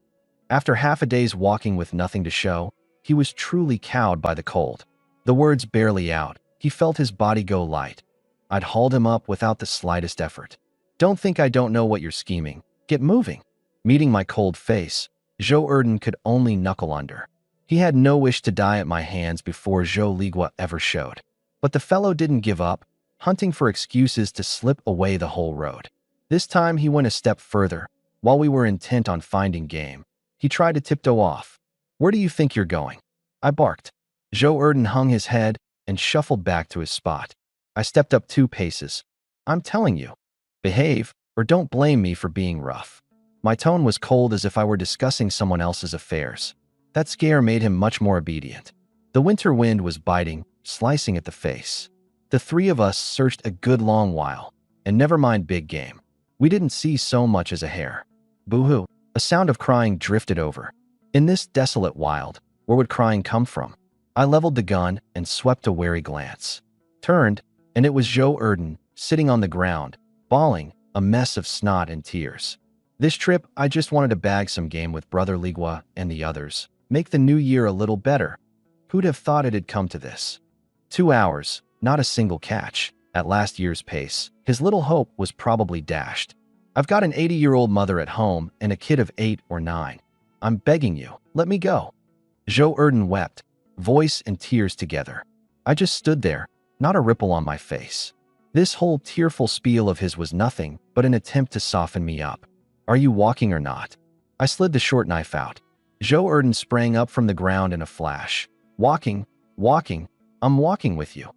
After half a day's walking with nothing to show, he was truly cowed by the cold. The words barely out, he felt his body go light. I'd hauled him up without the slightest effort. Don't think I don't know what you're scheming. Get moving. Meeting my cold face, Zhou Erden could only knuckle under. He had no wish to die at my hands before Zhou Ligua ever showed. But the fellow didn't give up, hunting for excuses to slip away the whole road. This time he went a step further. While we were intent on finding game, he tried to tiptoe off. Where do you think you're going? I barked. Zhou Erden hung his head and shuffled back to his spot. I stepped up 2 paces. I'm telling you. Behave, or don't blame me for being rough. My tone was cold as if I were discussing someone else's affairs. That scare made him much more obedient. The winter wind was biting, slicing at the face. The three of us searched a good long while, and never mind big game. We didn't see so much as a hair. Boo-hoo, a sound of crying drifted over. In this desolate wild, where would crying come from? I leveled the gun and swept a wary glance. Turned, and it was Joe Erden, sitting on the ground, bawling, a mess of snot and tears. This trip, I just wanted to bag some game with Brother Ligua and the others, make the new year a little better. Who'd have thought it'd come to this? 2 hours, not a single catch. At last year's pace, his little hope was probably dashed. I've got an 80-year-old mother at home and a kid of 8 or 9. I'm begging you, let me go. Joe Erden wept, voice and tears together. I just stood there, not a ripple on my face. This whole tearful spiel of his was nothing but an attempt to soften me up. Are you walking or not? I slid the short knife out. Joe Erden sprang up from the ground in a flash. Walking, I'm walking with you,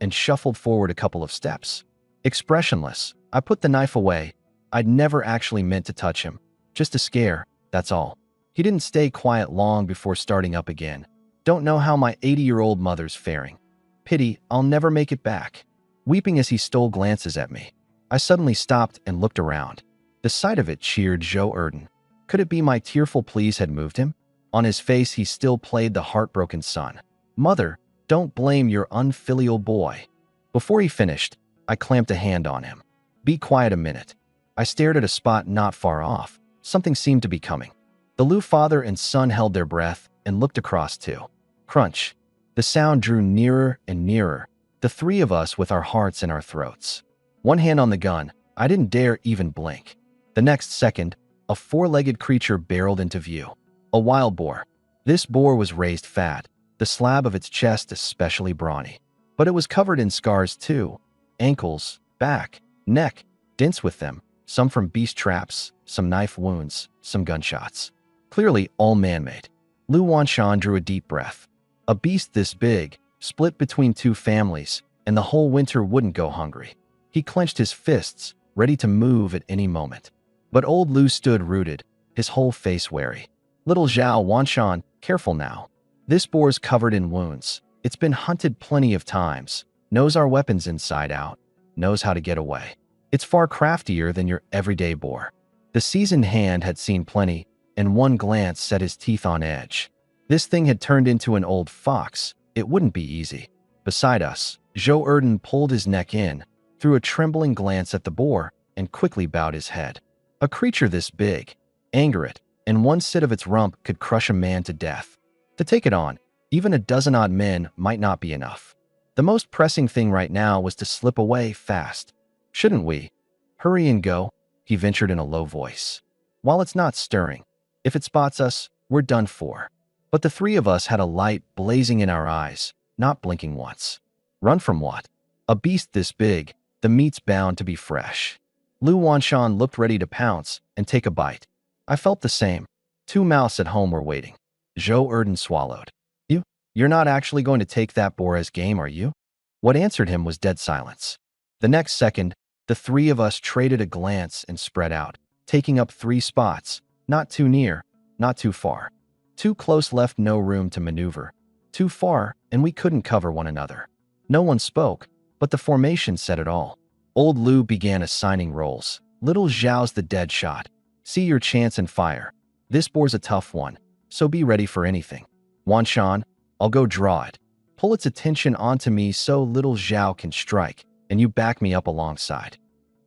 and shuffled forward a couple of steps. Expressionless, I put the knife away. I'd never actually meant to touch him. Just a scare, that's all. He didn't stay quiet long before starting up again. Don't know how my 80-year-old mother's faring. Pity, I'll never make it back. Weeping as he stole glances at me. I suddenly stopped and looked around. The sight of it cheered Joe Erden. Could it be my tearful pleas had moved him? On his face he still played the heartbroken son. Mother, don't blame your unfilial boy. Before he finished, I clamped a hand on him. Be quiet a minute. I stared at a spot not far off. Something seemed to be coming. The Lu father and son held their breath and looked across too. Crunch. The sound drew nearer and nearer, the three of us with our hearts in our throats. One hand on the gun, I didn't dare even blink. The next second, a four-legged creature barreled into view. A wild boar. This boar was raised fat, the slab of its chest especially brawny. But it was covered in scars too. Ankles, back, neck, dents with them, some from beast traps, some knife wounds, some gunshots. Clearly all man-made. Lu Wanshan drew a deep breath. A beast this big, split between two families, and the whole winter wouldn't go hungry. He clenched his fists, ready to move at any moment. But old Lu stood rooted, his whole face wary. Little Zhao Wanshan, careful now. This boar's covered in wounds. It's been hunted plenty of times, knows our weapons inside out, knows how to get away. It's far craftier than your everyday boar. The seasoned hand had seen plenty, and one glance set his teeth on edge. This thing had turned into an old fox. It wouldn't be easy. Beside us, Joe Erden pulled his neck in, threw a trembling glance at the boar, and quickly bowed his head. A creature this big, anger it, and one sit of its rump could crush a man to death. To take it on, even a dozen odd men might not be enough. The most pressing thing right now was to slip away fast. Shouldn't we? Hurry and go, he ventured in a low voice. While it's not stirring, if it spots us, we're done for. But the three of us had a light blazing in our eyes, not blinking once. Run from what? A beast this big, the meat's bound to be fresh. Lu Wanshan looked ready to pounce and take a bite. I felt the same. 2 mouths at home were waiting. Joe Erden swallowed. You're not actually going to take that boar as game, are you? What answered him was dead silence. The next second, the three of us traded a glance and spread out, taking up 3 spots, not too near, not too far. Too close left no room to maneuver. Too far, and we couldn't cover one another. No one spoke, but the formation said it all. Old Lu began assigning roles. Little Zhao's the dead shot. See your chance and fire. This boar's a tough one, so be ready for anything. Wanshan, I'll go draw it. Pull its attention onto me so little Zhao can strike, and you back me up alongside.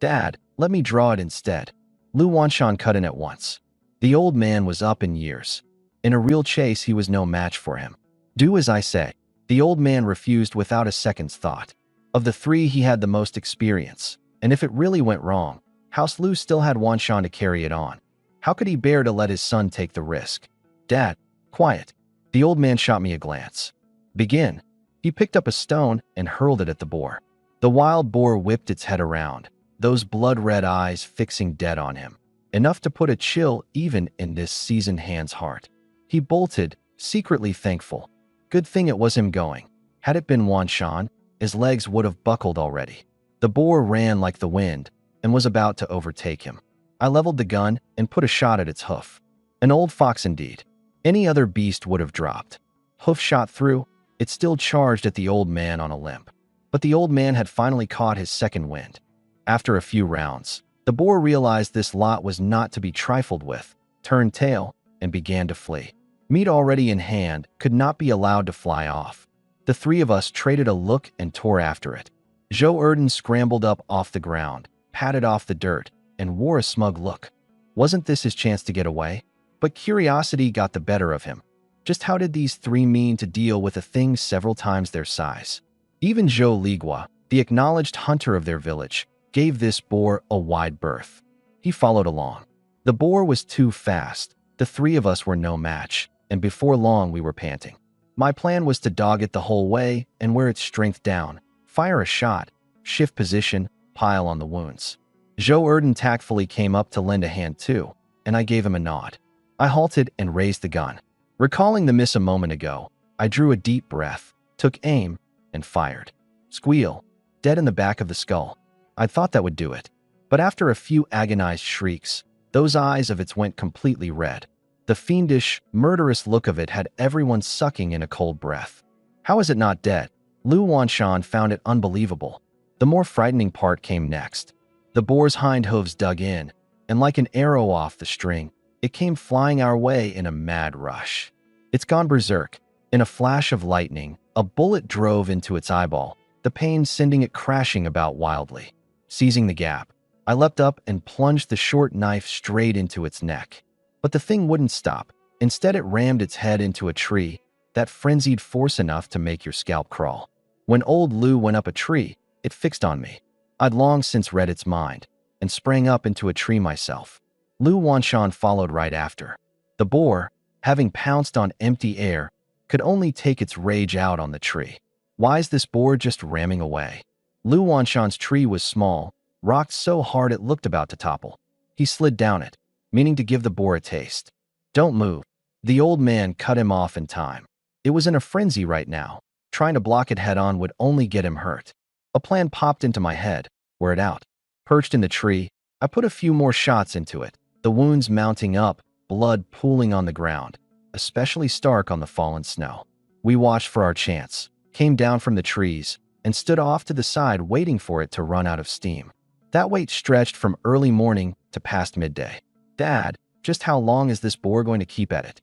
Dad, let me draw it instead. Lu Wanshan cut in at once. The old man was up in years. In a real chase, he was no match for him. Do as I say. The old man refused without a second's thought. Of the 3, he had the most experience, and if it really went wrong, House Lu still had Wanshan to carry it on. How could he bear to let his son take the risk? Dad, quiet. The old man shot me a glance. Begin. He picked up a stone and hurled it at the boar. The wild boar whipped its head around, those blood-red eyes fixing dead on him, enough to put a chill even in this seasoned hand's heart. He bolted, secretly thankful. Good thing it was him going. Had it been Wanshan, his legs would have buckled already. The boar ran like the wind and was about to overtake him. I leveled the gun and put a shot at its hoof. An old fox indeed. Any other beast would have dropped. Hoof shot through, it still charged at the old man on a limp. But the old man had finally caught his second wind. After a few rounds, the boar realized this lot was not to be trifled with, turned tail, and began to flee. Meat already in hand could not be allowed to fly off. The three of us traded a look and tore after it. Joe Erden scrambled up off the ground, patted off the dirt, and wore a smug look. Wasn't this his chance to get away? But curiosity got the better of him. Just how did these three mean to deal with a thing several times their size? Even Zhou Ligua, the acknowledged hunter of their village, gave this boar a wide berth. He followed along. The boar was too fast. The three of us were no match, and before long we were panting. My plan was to dog it the whole way and wear its strength down, fire a shot, shift position, pile on the wounds. Zhou Erden tactfully came up to lend a hand too, and I gave him a nod. I halted and raised the gun. Recalling the miss a moment ago, I drew a deep breath, took aim, and fired. Squeal, dead in the back of the skull. I thought that would do it. But after a few agonized shrieks, those eyes of its went completely red. The fiendish, murderous look of it had everyone sucking in a cold breath. How is it not dead? Lu Wanshan found it unbelievable. The more frightening part came next. The boar's hind hooves dug in, and like an arrow off the string, it came flying our way in a mad rush. It's gone berserk. In a flash of lightning, a bullet drove into its eyeball, the pain sending it crashing about wildly. Seizing the gap, I leapt up and plunged the short knife straight into its neck. But the thing wouldn't stop. Instead, it rammed its head into a tree, that frenzied force enough to make your scalp crawl. When old Lu went up a tree, it fixed on me. I'd long since read its mind, and sprang up into a tree myself. Lu Wanshan followed right after. The boar, having pounced on empty air, could only take its rage out on the tree. Why is this boar just ramming away? Lu Wanshan's tree was small, rocked so hard it looked about to topple. He slid down it, meaning to give the boar a taste. Don't move. The old man cut him off in time. It was in a frenzy right now. Trying to block it head-on would only get him hurt. A plan popped into my head. Wear it out. Perched in the tree, I put a few more shots into it, the wounds mounting up, blood pooling on the ground, especially stark on the fallen snow. We watched for our chance, came down from the trees, and stood off to the side waiting for it to run out of steam. That wait stretched from early morning to past midday. Dad, just how long is this boar going to keep at it?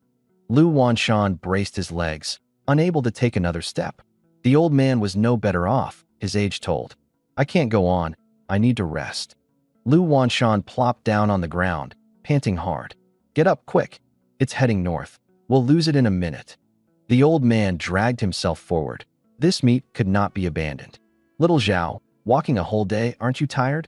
Lu Wanshan braced his legs, unable to take another step. The old man was no better off, his age told. I can't go on. I need to rest. Lu Wanshan plopped down on the ground, panting hard. Get up quick. It's heading north. We'll lose it in a minute. The old man dragged himself forward. This meat could not be abandoned. Little Zhao, walking a whole day, aren't you tired?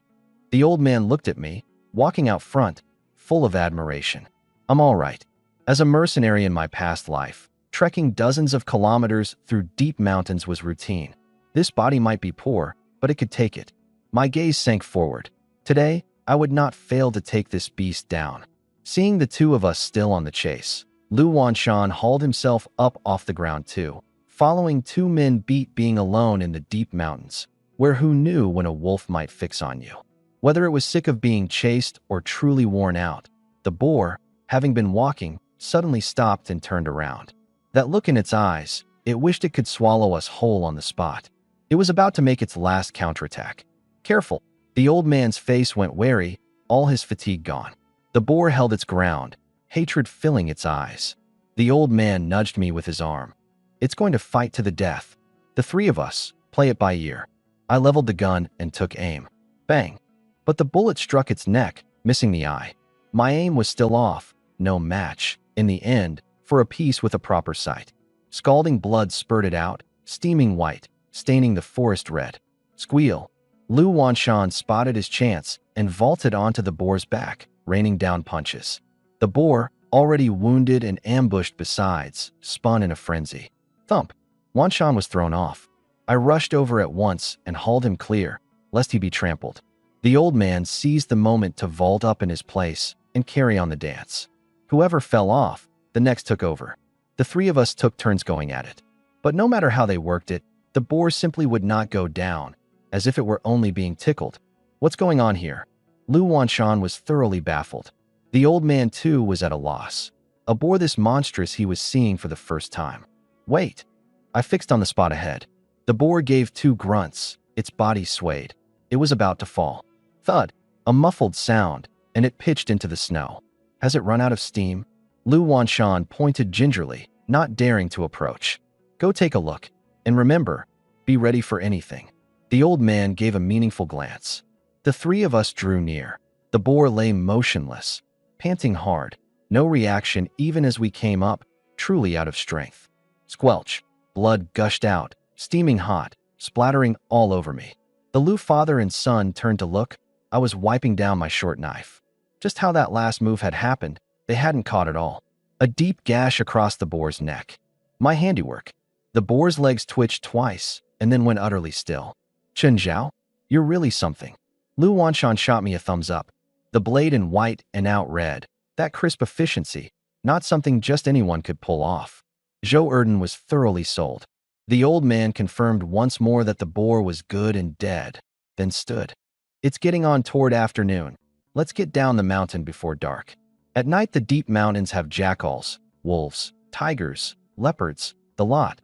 The old man looked at me, walking out front, full of admiration. I'm all right. As a mercenary in my past life, trekking dozens of kilometers through deep mountains was routine. This body might be poor, but it could take it. My gaze sank forward. Today, I would not fail to take this beast down. Seeing the two of us still on the chase, Lu Wanshan hauled himself up off the ground too, following two men beat being alone in the deep mountains, where who knew when a wolf might fix on you. Whether it was sick of being chased or truly worn out, the boar, having been walking, suddenly stopped and turned around. That look in its eyes, it wished it could swallow us whole on the spot. It was about to make its last counterattack. Careful. The old man's face went wary, all his fatigue gone. The boar held its ground, hatred filling its eyes. The old man nudged me with his arm. It's going to fight to the death. The three of us, play it by ear. I leveled the gun and took aim. Bang. But the bullet struck its neck, missing the eye. My aim was still off, no match, in the end, for a piece with a proper sight. Scalding blood spurted out, steaming white, staining the forest red. Squeal. Lu Wanshan spotted his chance and vaulted onto the boar's back, raining down punches. The boar, already wounded and ambushed besides, spun in a frenzy. Thump. Wanshan was thrown off. I rushed over at once and hauled him clear, lest he be trampled. The old man seized the moment to vault up in his place and carry on the dance. Whoever fell off, the next took over. The three of us took turns going at it. But no matter how they worked it, the boar simply would not go down, as if it were only being tickled. What's going on here? Lu Wanshan was thoroughly baffled. The old man, too, was at a loss. A boar this monstrous he was seeing for the first time. Wait. I fixed on the spot ahead. The boar gave 2 grunts. Its body swayed. It was about to fall. Thud. A muffled sound, and it pitched into the snow. Has it run out of steam? Lu Wanshan pointed gingerly, not daring to approach. Go take a look. And remember, be ready for anything. The old man gave a meaningful glance. The 3 of us drew near. The boar lay motionless, panting hard. No reaction even as we came up, truly out of strength. Squelch. Blood gushed out, steaming hot, splattering all over me. The Lu father and son turned to look. I was wiping down my short knife. Just how that last move had happened, they hadn't caught at all. A deep gash across the boar's neck. My handiwork. The boar's legs twitched twice, and then went utterly still. Chen Zhao, you're really something. Lu Wanshan shot me a thumbs up. The blade in white and out red. That crisp efficiency, not something just anyone could pull off. Zhou Erden was thoroughly sold. The old man confirmed once more that the boar was good and dead, then stood. It's getting on toward afternoon. Let's get down the mountain before dark. At night, the deep mountains have jackals, wolves, tigers, leopards, the lot.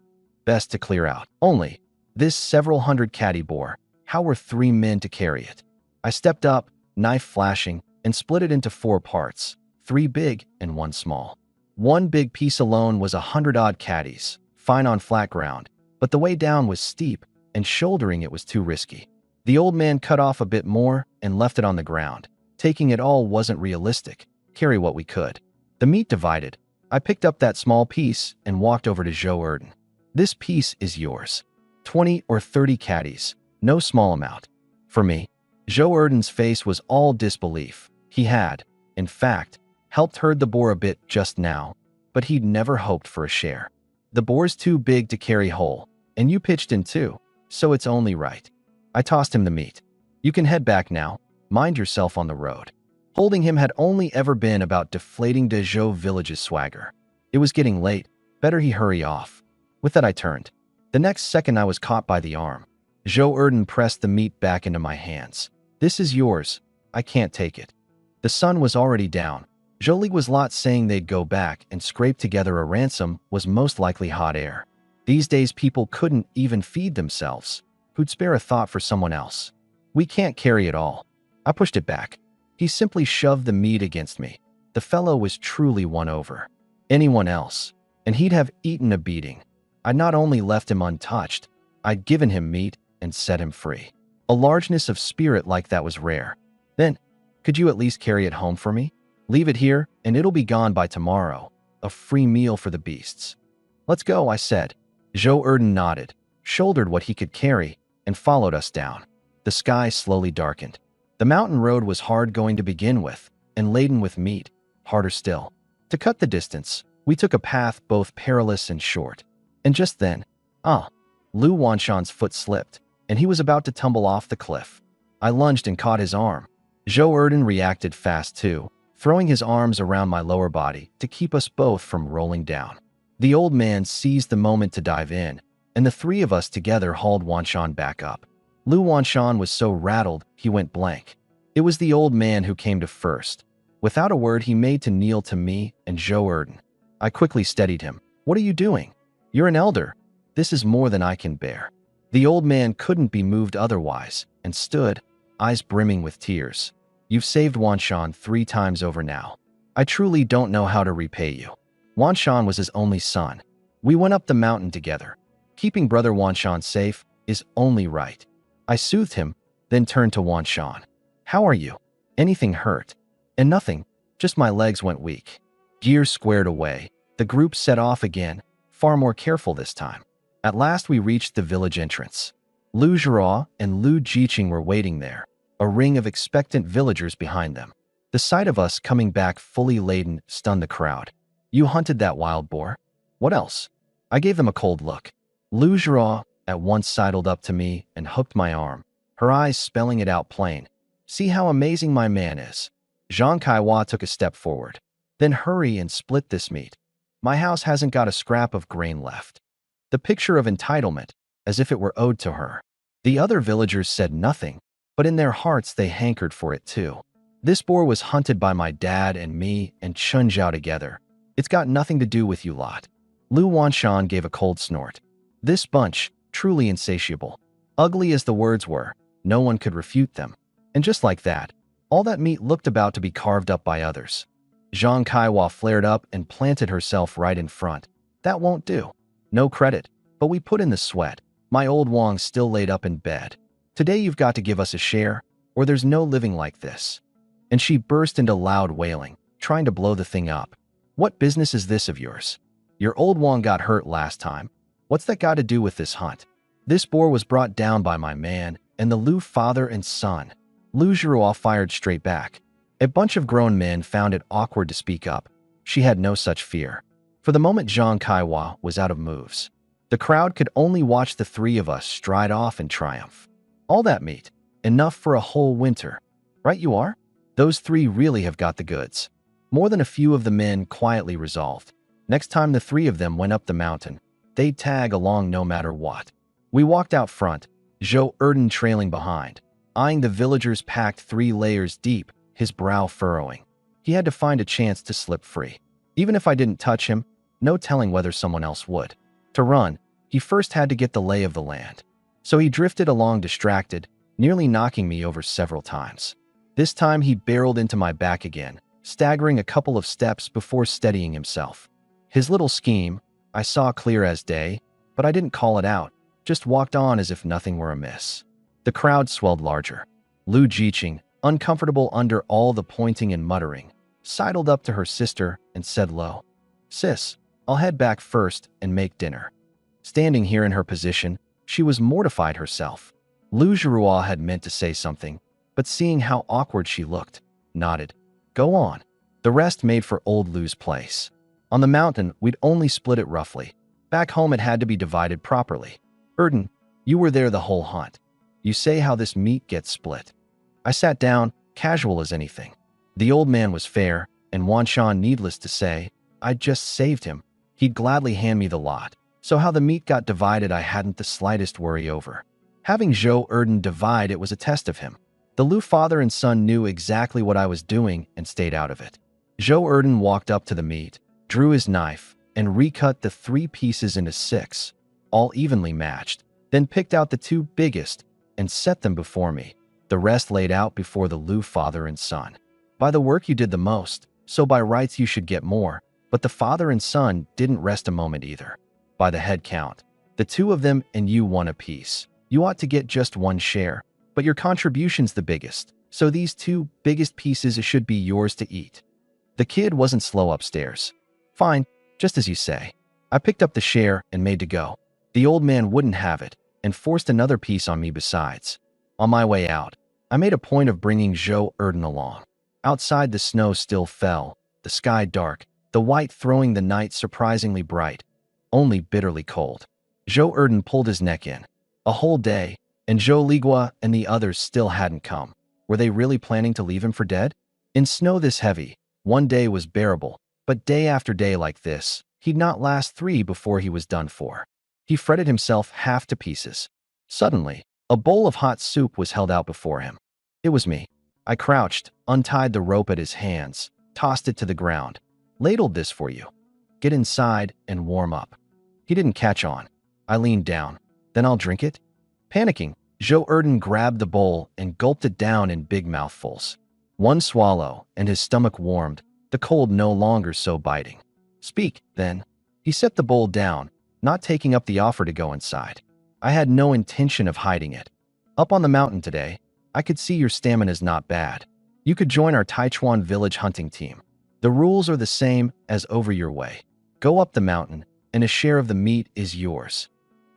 Best to clear out. Only, this several hundred catty boar, how were 3 men to carry it? I stepped up, knife flashing, and split it into 4 parts, 3 big and 1 small. 1 big piece alone was 100-odd catties, fine on flat ground, but the way down was steep, and shouldering it was too risky. The old man cut off a bit more and left it on the ground. Taking it all wasn't realistic. Carry what we could. The meat divided. I picked up that small piece and walked over to Zhou Erden. This piece is yours. 20 or 30 catties, no small amount. For me, Zhou Erden's face was all disbelief. He had, in fact, helped herd the boar a bit just now, but he'd never hoped for a share. The boar's too big to carry whole, and you pitched in too, so it's only right. I tossed him the meat. You can head back now. Mind yourself on the road. Holding him had only ever been about deflating De Zhou village's swagger. It was getting late. Better he hurry off. With that I turned. The next second I was caught by the arm. Zhou Erden pressed the meat back into my hands. This is yours. I can't take it. The sun was already down. Jolie was lot saying they'd go back and scrape together a ransom was most likely hot air. These days people couldn't even feed themselves. Who'd spare a thought for someone else? We can't carry it all. I pushed it back. He simply shoved the meat against me. The fellow was truly won over. Anyone else, and he'd have eaten a beating. I'd not only left him untouched, I'd given him meat and set him free. A largeness of spirit like that was rare. Then, could you at least carry it home for me? Leave it here, and it'll be gone by tomorrow. A free meal for the beasts. Let's go, I said. Zhou Erden nodded, shouldered what he could carry, and followed us down. The sky slowly darkened. The mountain road was hard going to begin with, and laden with meat, harder still. To cut the distance, we took a path both perilous and short. And just then, Lu Wanshan's foot slipped, and he was about to tumble off the cliff. I lunged and caught his arm. Zhou Erden reacted fast too, throwing his arms around my lower body to keep us both from rolling down. The old man seized the moment to dive in, and the 3 of us together hauled Wanshan back up. Lu Wanshan was so rattled, he went blank. It was the old man who came to first. Without a word, he made to kneel to me and Zhou Erden. I quickly steadied him. What are you doing? You're an elder. This is more than I can bear. The old man couldn't be moved otherwise, and stood, eyes brimming with tears. You've saved Wanshan 3 times over now. I truly don't know how to repay you. Wanshan was his only son. We went up the mountain together. Keeping brother Wanshan safe is only right. I soothed him, then turned to Wanshan. How are you? Anything hurt? And nothing, just my legs went weak. Gears squared away. The group set off again, far more careful this time. At last we reached the village entrance. Lu Zhira and Lu Jiqing were waiting there, a ring of expectant villagers behind them. The sight of us coming back fully laden stunned the crowd. You hunted that wild boar? What else? I gave them a cold look. Lu Zhira at once sidled up to me and hooked my arm, her eyes spelling it out plain. See how amazing my man is. Zhang Kaiwa took a step forward. Then hurry and split this meat. My house hasn't got a scrap of grain left. The picture of entitlement, as if it were owed to her. The other villagers said nothing, but in their hearts they hankered for it too. This boar was hunted by my dad and me and Chun Zhao together. It's got nothing to do with you lot. Lu Wanshan gave a cold snort. This bunch, truly insatiable. Ugly as the words were, no one could refute them. And just like that, all that meat looked about to be carved up by others. Zhang Kaiwa flared up and planted herself right in front. That won't do. No credit, but we put in the sweat. My old Wong still laid up in bed. Today you've got to give us a share, or there's no living like this. And she burst into loud wailing, trying to blow the thing up. What business is this of yours? Your old Wong got hurt last time. What's that got to do with this hunt? This boar was brought down by my man and the Lu father and son. Lu Zhiruo fired straight back. A bunch of grown men found it awkward to speak up. She had no such fear. For the moment Zhang Kaiwa was out of moves. The crowd could only watch the three of us stride off in triumph. All that meat, enough for a whole winter. Right you are? Those three really have got the goods. More than a few of the men quietly resolved. Next time the three of them went up the mountain, they'd tag along no matter what. We walked out front, Zhou Erden trailing behind, eyeing the villagers packed 3 layers deep, his brow furrowing. He had to find a chance to slip free. Even if I didn't touch him, no telling whether someone else would. To run, he first had to get the lay of the land. So he drifted along distracted, nearly knocking me over several times. This time he barreled into my back again, staggering a couple of steps before steadying himself. His little scheme, I saw clear as day, but I didn't call it out, just walked on as if nothing were amiss. The crowd swelled larger. Lu Jiqing, uncomfortable under all the pointing and muttering, sidled up to her sister and said low, "Sis, I'll head back first and make dinner." Standing here in her position, she was mortified herself. Lu Zhiruo had meant to say something, but seeing how awkward she looked, nodded. Go on. The rest made for old Lu's place. On the mountain, we'd only split it roughly. Back home it had to be divided properly. Erden, you were there the whole hunt. You say how this meat gets split. I sat down, casual as anything. The old man was fair, and Wanshan, needless to say, I'd just saved him. He'd gladly hand me the lot. So how the meat got divided I hadn't the slightest worry over. Having Zhou Erden divide it was a test of him. The Lu father and son knew exactly what I was doing and stayed out of it. Zhou Erden walked up to the meat, drew his knife, and recut the 3 pieces into 6, all evenly matched, then picked out the 2 biggest and set them before me. The rest laid out before the Lu father and son. By the work you did the most, so by rights you should get more, but the father and son didn't rest a moment either. By the head count, the 2 of them and you won a piece. You ought to get just 1 share, but your contribution's the biggest, so these 2 biggest pieces should be yours to eat. The kid wasn't slow upstairs. Fine, just as you say. I picked up the share and made to go. The old man wouldn't have it and forced another piece on me besides. On my way out, I made a point of bringing Zhou Erden along. Outside the snow still fell, the sky dark, the white throwing the night surprisingly bright, only bitterly cold. Zhou Erden pulled his neck in. A whole day, and Zhou Ligua and the others still hadn't come. Were they really planning to leave him for dead? In snow this heavy, one day was bearable, but day after day like this, he'd not last 3 before he was done for. He fretted himself half to pieces. Suddenly, a bowl of hot soup was held out before him. It was me. I crouched, untied the rope at his hands, tossed it to the ground. Ladled this for you. Get inside and warm up. He didn't catch on. I leaned down. Then I'll drink it? Panicking, Zhou Erden grabbed the bowl and gulped it down in big mouthfuls. One swallow, and his stomach warmed, the cold no longer so biting. Speak, then. He set the bowl down, not taking up the offer to go inside. I had no intention of hiding it. Up on the mountain today, I could see your stamina's not bad. You could join our Taichuan village hunting team. The rules are the same as over your way. Go up the mountain, and a share of the meat is yours.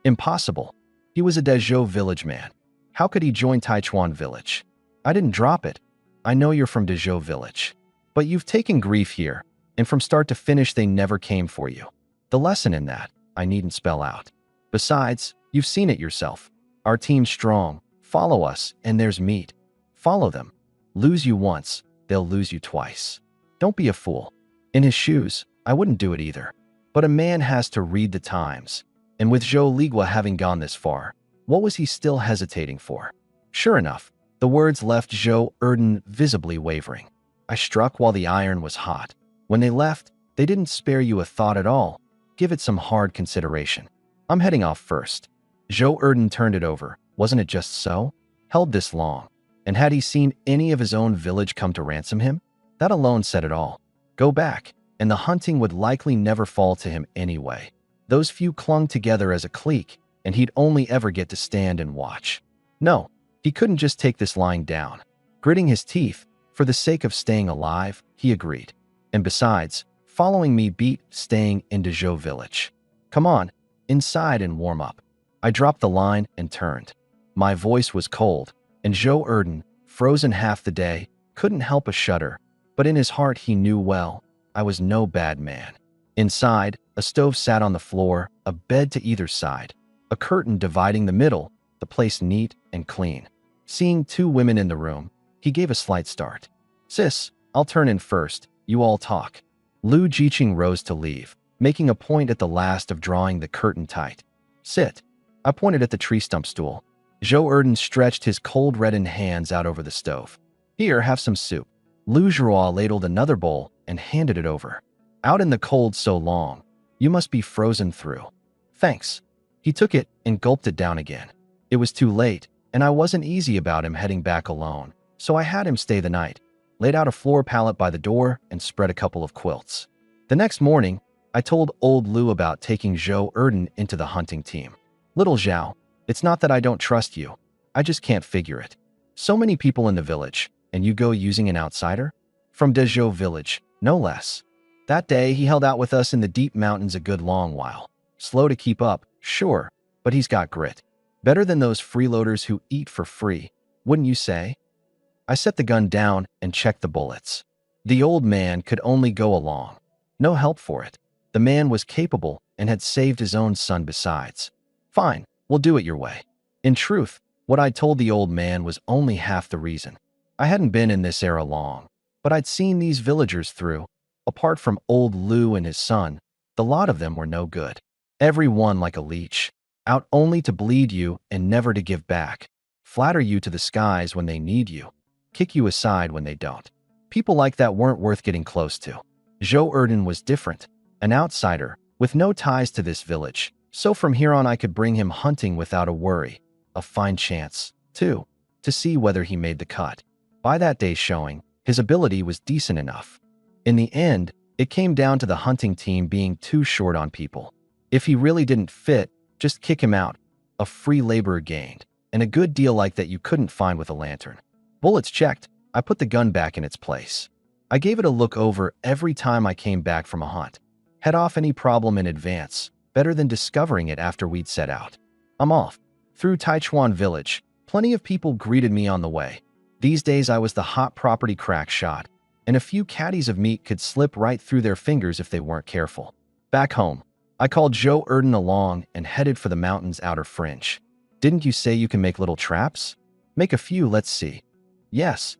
Impossible. He was a Dezhou village man. How could he join Taichuan village? I didn't drop it. I know you're from Dezhou village. But you've taken grief here, and from start to finish they never came for you. The lesson in that, I needn't spell out. Besides, you've seen it yourself. Our team's strong. Follow us, and there's meat. Follow them. Lose you once, they'll lose you twice. Don't be a fool. In his shoes, I wouldn't do it either. But a man has to read the times. And with Zhou Ligua having gone this far, what was he still hesitating for? Sure enough, The words left Zhou Erden visibly wavering. I struck while the iron was hot. When they left, they didn't spare you a thought at all. Give it some hard consideration. I'm heading off first. Zhou Erden turned it over. Wasn't it just so? Held this long. And had he seen any of his own village come to ransom him? That alone said it all. Go back, and the hunting would likely never fall to him anyway. Those few clung together as a clique, and he'd only ever get to stand and watch. No, he couldn't just take this lying down. Gritting his teeth, for the sake of staying alive, he agreed. And besides, following me beat staying in Dezhou village. Come on, inside and warm up. I dropped the line and turned. My voice was cold, and Zhou Erden, frozen half the day, couldn't help a shudder, but in his heart he knew well, I was no bad man. Inside, a stove sat on the floor, a bed to either side, a curtain dividing the middle, the place neat and clean. Seeing two women in the room, he gave a slight start. Sis, I'll turn in first, you all talk. Lu Jiqing rose to leave, making a point at the last of drawing the curtain tight. Sit. I pointed at the tree stump stool. Zhou Erden stretched his cold reddened hands out over the stove. Here, have some soup. Lu Zhuo ladled another bowl and handed it over. Out in the cold so long, you must be frozen through. Thanks. He took it and gulped it down again. It was too late, and I wasn't easy about him heading back alone, so I had him stay the night, laid out a floor pallet by the door, and spread a couple of quilts. The next morning, I told old Lu about taking Zhou Erden into the hunting team. Little Zhao, it's not that I don't trust you. I just can't figure it. So many people in the village, and you go using an outsider? From Dezhou village, no less. That day, he held out with us in the deep mountains a good long while. Slow to keep up, sure, but he's got grit. Better than those freeloaders who eat for free, wouldn't you say? I set the gun down and checked the bullets. The old man could only go along. No help for it. The man was capable and had saved his own son besides. Fine, we'll do it your way. In truth, what I told the old man was only half the reason. I hadn't been in this era long, but I'd seen these villagers through. Apart from old Lu and his son, the lot of them were no good. Every one like a leech, out only to bleed you and never to give back. Flatter you to the skies when they need you. Kick you aside when they don't. People like that weren't worth getting close to. Zhou Erden was different, an outsider, with no ties to this village, so from here on I could bring him hunting without a worry. A fine chance, too, to see whether he made the cut. By that day's showing, his ability was decent enough. In the end, it came down to the hunting team being too short on people. If he really didn't fit, just kick him out. A free laborer gained, and a good deal like that you couldn't find with a lantern. Bullets checked, I put the gun back in its place. I gave it a look over every time I came back from a hunt. Head off any problem in advance, better than discovering it after we'd set out. I'm off. Through Taichuan village, plenty of people greeted me on the way. These days I was the hot property crack shot, and a few caddies of meat could slip right through their fingers if they weren't careful. Back home, I called Zhou Erden along and headed for the mountain's outer fringe. Didn't you say you can make little traps? Make a few, let's see. Yes.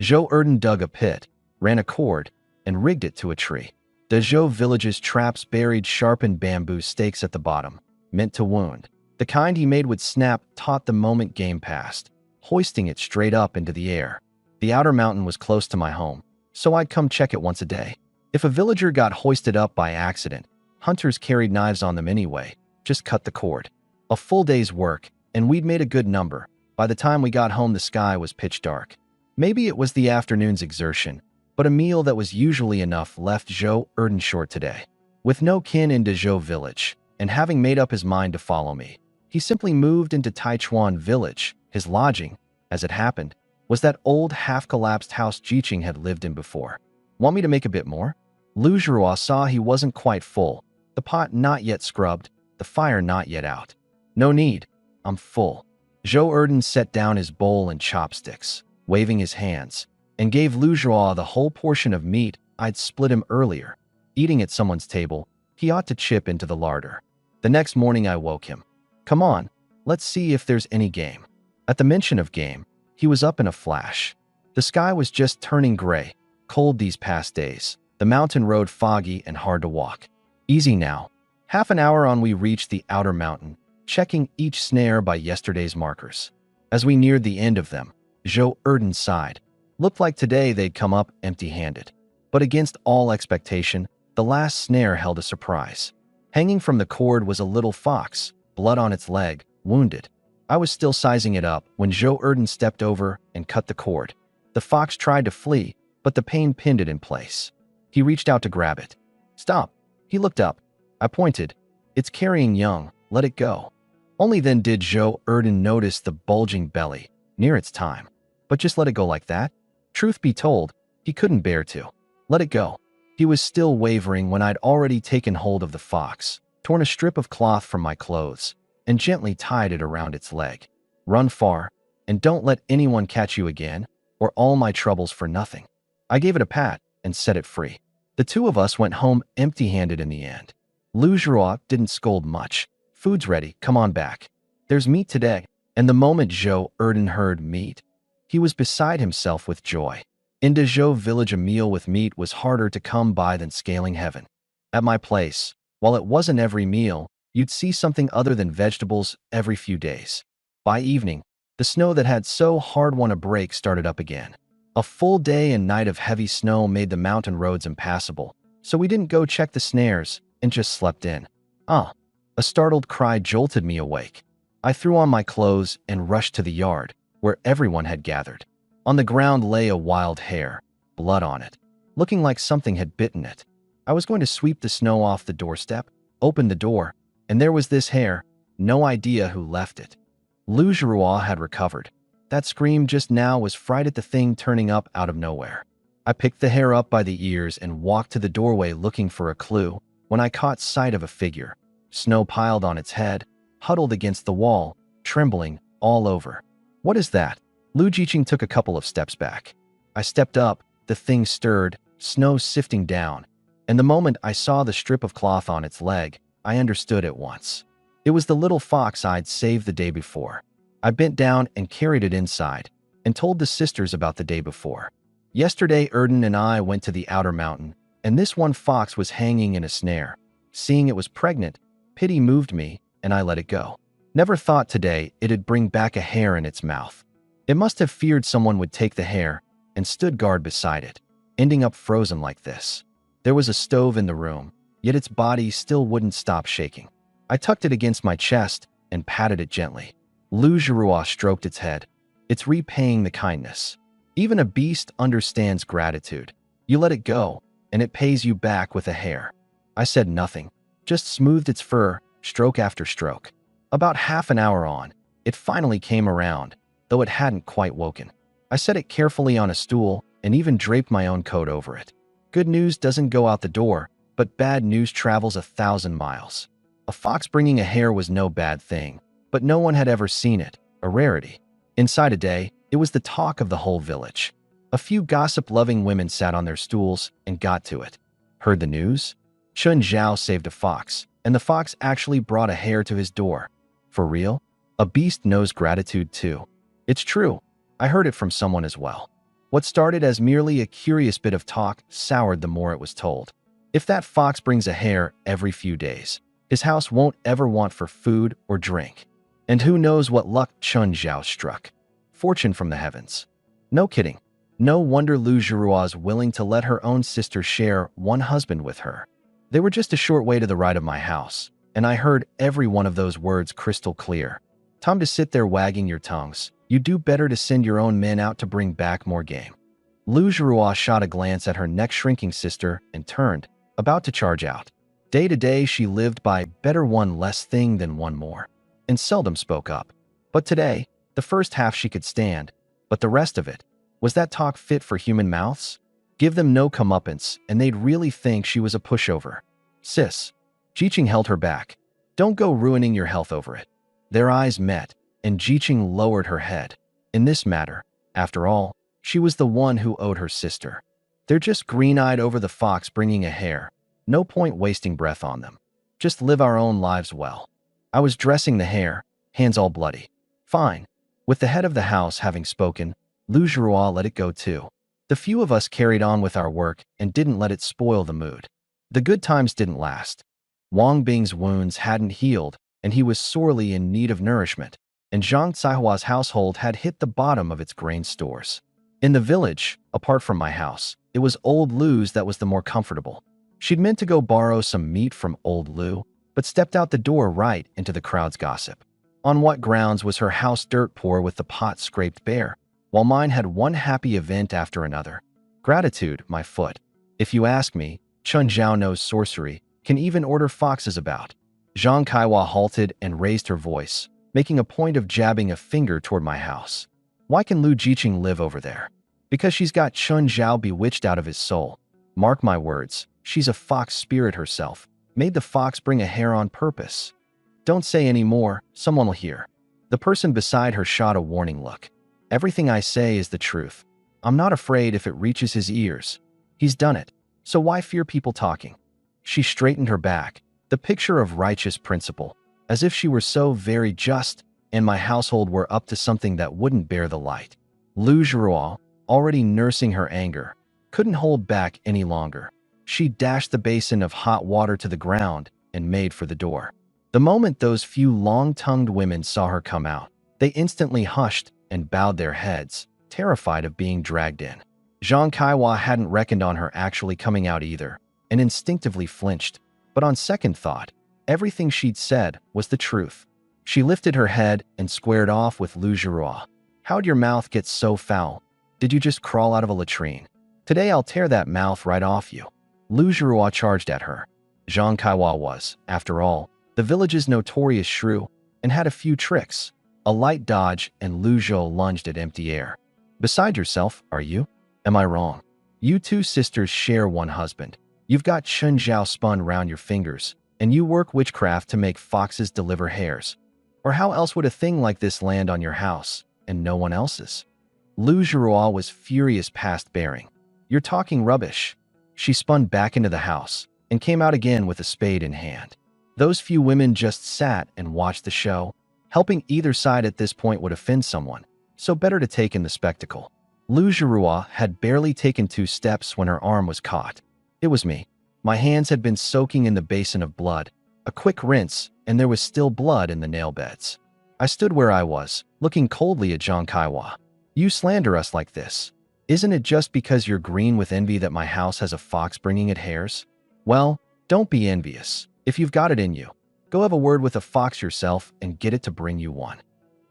Zhou Erden dug a pit, ran a cord, and rigged it to a tree. The Zhou village's traps buried sharpened bamboo stakes at the bottom, meant to wound. The kind he made would snap taut the moment game passed, hoisting it straight up into the air. The outer mountain was close to my home, so I'd come check it once a day. If a villager got hoisted up by accident, hunters carried knives on them anyway, just cut the cord. A full day's work, and we'd made a good number. By the time we got home, the sky was pitch dark. Maybe it was the afternoon's exertion, but a meal that was usually enough left Zhou Erden short today. With no kin in Dezhou village, and having made up his mind to follow me, he simply moved into Taichuan village. His lodging, as it happened, was that old half-collapsed house Jiqing had lived in before. Want me to make a bit more? Lu Zhuo saw he wasn't quite full, the pot not yet scrubbed, the fire not yet out. No need, I'm full. Zhou Erden set down his bowl and chopsticks, waving his hands, and gave Lu Zhuo the whole portion of meat I'd split him earlier. Eating at someone's table, he ought to chip into the larder. The next morning I woke him. Come on, let's see if there's any game. At the mention of game, he was up in a flash. The sky was just turning gray, cold these past days, the mountain road foggy and hard to walk. Easy now. Half an hour on we reached the outer mountain, checking each snare by yesterday's markers. As we neared the end of them, Zhou Erden sighed. Looked like today they'd come up empty-handed. But against all expectation, the last snare held a surprise. Hanging from the cord was a little fox, blood on its leg, wounded. I was still sizing it up when Zhou Erden stepped over and cut the cord. The fox tried to flee, but the pain pinned it in place. He reached out to grab it. Stop. He looked up. I pointed. It's carrying young. Let it go. Only then did Zhou Erden notice the bulging belly, near its time. But just let it go like that? Truth be told, he couldn't bear to. Let it go. He was still wavering when I'd already taken hold of the fox, torn a strip of cloth from my clothes, and gently tied it around its leg. Run far, and don't let anyone catch you again, or all my troubles for nothing. I gave it a pat and set it free. The two of us went home empty-handed in the end. Lu Zhuo didn't scold much. Food's ready, come on back. There's meat today. And the moment Zhou Erden heard meat, he was beside himself with joy. In Dezhou village a meal with meat was harder to come by than scaling heaven. At my place, while it wasn't every meal, you'd see something other than vegetables every few days. By evening, the snow that had so hard won a break started up again. A full day and night of heavy snow made the mountain roads impassable, so we didn't go check the snares and just slept in. Ah! A startled cry jolted me awake. I threw on my clothes and rushed to the yard, where everyone had gathered. On the ground lay a wild hare, blood on it, looking like something had bitten it. I was going to sweep the snow off the doorstep, open the door, and there was this hare, no idea who left it. Lu Zhuo had recovered. That scream just now was fright at the thing turning up out of nowhere. I picked the hare up by the ears and walked to the doorway looking for a clue when I caught sight of a figure, snow piled on its head, huddled against the wall, trembling all over. What is that? Lu Jiqing took a couple of steps back. I stepped up, the thing stirred, snow sifting down, and the moment I saw the strip of cloth on its leg, I understood at once. It was the little fox I'd saved the day before. I bent down and carried it inside, and told the sisters about the day before. Yesterday Erden and I went to the outer mountain, and this one fox was hanging in a snare. Seeing it was pregnant, pity moved me, and I let it go. Never thought today it'd bring back a hare in its mouth. It must have feared someone would take the hare, and stood guard beside it, ending up frozen like this. There was a stove in the room, yet its body still wouldn't stop shaking. I tucked it against my chest and patted it gently. Lu Zhuo stroked its head. It's repaying the kindness. Even a beast understands gratitude. You let it go, and it pays you back with a hare. I said nothing, just smoothed its fur, stroke after stroke. About half an hour on, it finally came around, though it hadn't quite woken. I set it carefully on a stool and even draped my own coat over it. Good news doesn't go out the door, but bad news travels 1,000 miles. A fox bringing a hare was no bad thing, but no one had ever seen it, a rarity. Inside a day, it was the talk of the whole village. A few gossip-loving women sat on their stools and got to it. Heard the news? Chun Zhao saved a fox, and the fox actually brought a hare to his door. For real? A beast knows gratitude too. It's true. I heard it from someone as well. What started as merely a curious bit of talk soured the more it was told. If that fox brings a hare every few days, his house won't ever want for food or drink. And who knows what luck Chun Zhao struck. Fortune from the heavens. No kidding. No wonder Lu Zhuo's willing to let her own sister share one husband with her. They were just a short way to the right of my house, and I heard every one of those words crystal clear. Time to sit there wagging your tongues. You do better to send your own men out to bring back more game. Lu Zhuo shot a glance at her neck-shrinking sister and turned, about to charge out. Day to day she lived by better one less thing than one more, and seldom spoke up. But today, the first half she could stand, but the rest of it, was that talk fit for human mouths? Give them no comeuppance, and they'd really think she was a pushover. Sis. Jiqing held her back. Don't go ruining your health over it. Their eyes met, and Jiqing lowered her head. In this matter, after all, she was the one who owed her sister. They're just green-eyed over the fox bringing a hare. No point wasting breath on them. Just live our own lives well. I was dressing the hare, hands all bloody. Fine. With the head of the house having spoken, Lu Zhuo let it go too. The few of us carried on with our work and didn't let it spoil the mood. The good times didn't last. Wang Bing's wounds hadn't healed, and he was sorely in need of nourishment, and Zhang Caihua's household had hit the bottom of its grain stores. In the village, apart from my house, it was old Lu's that was the more comfortable. She'd meant to go borrow some meat from old Lu, but stepped out the door right into the crowd's gossip. On what grounds was her house dirt poor with the pot scraped bare, while mine had one happy event after another? Gratitude, my foot. If you ask me, Chun Zhao knows sorcery, can even order foxes about. Zhang Caihua halted and raised her voice, making a point of jabbing a finger toward my house. Why can Lu Jiqing live over there? Because she's got Chun Zhao bewitched out of his soul. Mark my words, she's a fox spirit herself, made the fox bring a hare on purpose. Don't say any more, someone will hear. The person beside her shot a warning look. Everything I say is the truth. I'm not afraid if it reaches his ears. He's done it, so why fear people talking? She straightened her back, the picture of righteous principle, as if she were so very just and my household were up to something that wouldn't bear the light. Lu Zhuruo, already nursing her anger, couldn't hold back any longer. She dashed the basin of hot water to the ground and made for the door. The moment those few long-tongued women saw her come out, they instantly hushed and bowed their heads, terrified of being dragged in. Zhang Caihua hadn't reckoned on her actually coming out either, and instinctively flinched. But on second thought, everything she'd said was the truth. She lifted her head and squared off with Lu Zhuruo. How'd your mouth get so foul? Did you just crawl out of a latrine? Today I'll tear that mouth right off you. Lu Zhuruo charged at her. Zhang Caihua was, after all, the village's notorious shrew, and had a few tricks. A light dodge and Lu Zhou lunged at empty air. Beside yourself, are you? Am I wrong? You two sisters share one husband. You've got Chun Zhao spun round your fingers, and you work witchcraft to make foxes deliver hares. Or how else would a thing like this land on your house, and no one else's? Lu Zhuruo was furious past bearing. You're talking rubbish. She spun back into the house, and came out again with a spade in hand. Those few women just sat and watched the show. Helping either side at this point would offend someone, so better to take in the spectacle. Lu Zhuruo had barely taken 2 steps when her arm was caught. It was me. My hands had been soaking in the basin of blood. A quick rinse, and there was still blood in the nail beds. I stood where I was, looking coldly at Zhang Caihua. You slander us like this. Isn't it just because you're green with envy that my house has a fox bringing it hares? Well, don't be envious. If you've got it in you, go have a word with a fox yourself and get it to bring you one.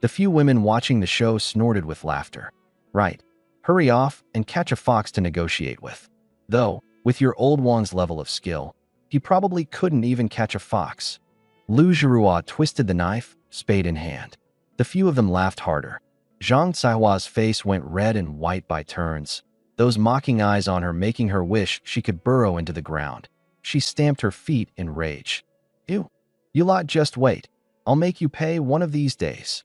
The few women watching the show snorted with laughter. Right. Hurry off and catch a fox to negotiate with. Though, with your old one's level of skill, he probably couldn't even catch a fox. Lu Zhuruo twisted the knife, spade in hand. The few of them laughed harder. Zhang Caihua's face went red and white by turns, those mocking eyes on her making her wish she could burrow into the ground. She stamped her feet in rage. Ew. You lot just wait. I'll make you pay one of these days.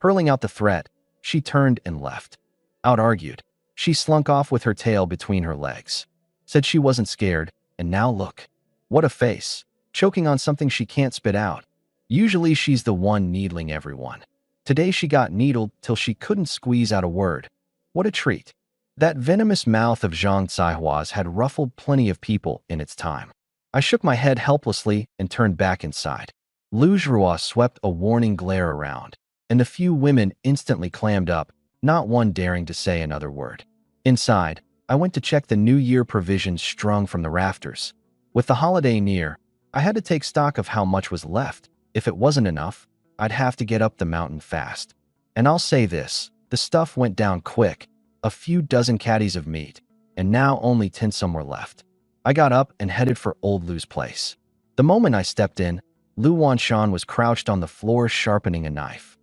Hurling out the threat, she turned and left. Out-argued, she slunk off with her tail between her legs. Said she wasn't scared, and now look. What a face. Choking on something she can't spit out. Usually she's the one needling everyone. Today she got needled till she couldn't squeeze out a word. What a treat. That venomous mouth of Zhang Caihua's had ruffled plenty of people in its time. I shook my head helplessly and turned back inside. Lu Zhuruo swept a warning glare around, and the few women instantly clammed up, not one daring to say another word. Inside, I went to check the New Year provisions strung from the rafters. With the holiday near, I had to take stock of how much was left. If it wasn't enough, I'd have to get up the mountain fast. And I'll say this, the stuff went down quick, a few dozen caddies of meat, and now only 10 some were left. I got up and headed for old Lu's place. The moment I stepped in, Lu Wanshan was crouched on the floor sharpening a knife.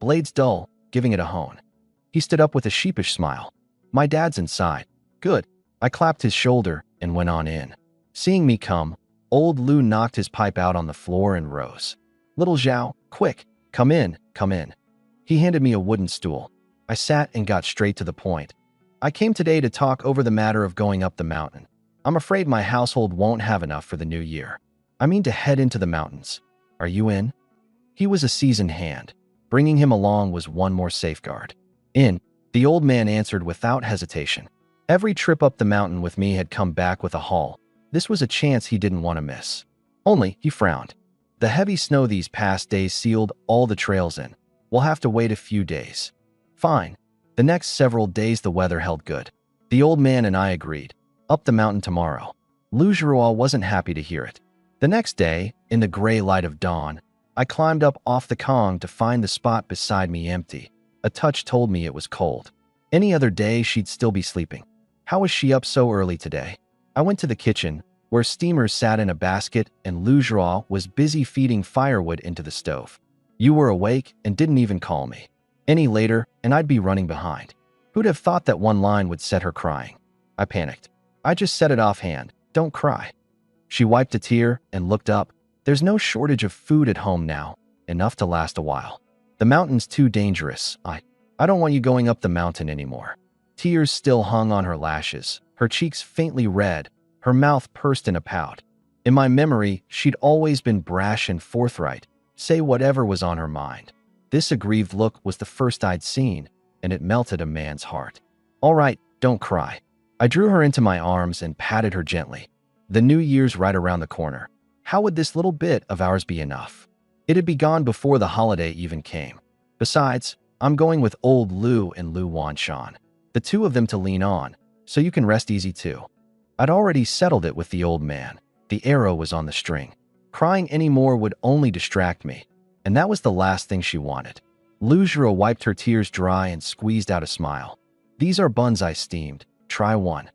Blades dull, giving it a hone. He stood up with a sheepish smile. My dad's inside. Good. I clapped his shoulder and went on in. Seeing me come, old Lu knocked his pipe out on the floor and rose. Little Zhao, quick, come in, come in. He handed me a wooden stool. I sat and got straight to the point. I came today to talk over the matter of going up the mountain. I'm afraid my household won't have enough for the new year. I mean to head into the mountains. Are you in? He was a seasoned hand. Bringing him along was one more safeguard. In, the old man answered without hesitation. Every trip up the mountain with me had come back with a haul. This was a chance he didn't want to miss. Only, he frowned. The heavy snow these past days sealed all the trails in. We'll have to wait a few days. Fine. The next several days the weather held good. The old man and I agreed. Up the mountain tomorrow. Lu Zhuruo wasn't happy to hear it. The next day, in the gray light of dawn, I climbed up off the Kong to find the spot beside me empty. A touch told me it was cold. Any other day she'd still be sleeping. How was she up so early today? I went to the kitchen, where steamers sat in a basket and Lu Zhuruo was busy feeding firewood into the stove. You were awake and didn't even call me. Any later, and I'd be running behind. Who'd have thought that one line would set her crying? I panicked. I just said it offhand. Don't cry. She wiped a tear and looked up. There's no shortage of food at home now, enough to last a while. The mountain's too dangerous. I don't want you going up the mountain anymore. Tears still hung on her lashes, her cheeks faintly red, her mouth pursed in a pout. In my memory, she'd always been brash and forthright, say whatever was on her mind. This aggrieved look was the first I'd seen, and it melted a man's heart. All right, don't cry. I drew her into my arms and patted her gently. The New Year's right around the corner. How would this little bit of ours be enough? It'd be gone before the holiday even came. Besides, I'm going with old Lu and Lu Wanshan, the two of them to lean on, so you can rest easy too. I'd already settled it with the old man. The arrow was on the string. Crying anymore would only distract me, and that was the last thing she wanted. Lu Zhuruo wiped her tears dry and squeezed out a smile. These are buns I steamed. Try one.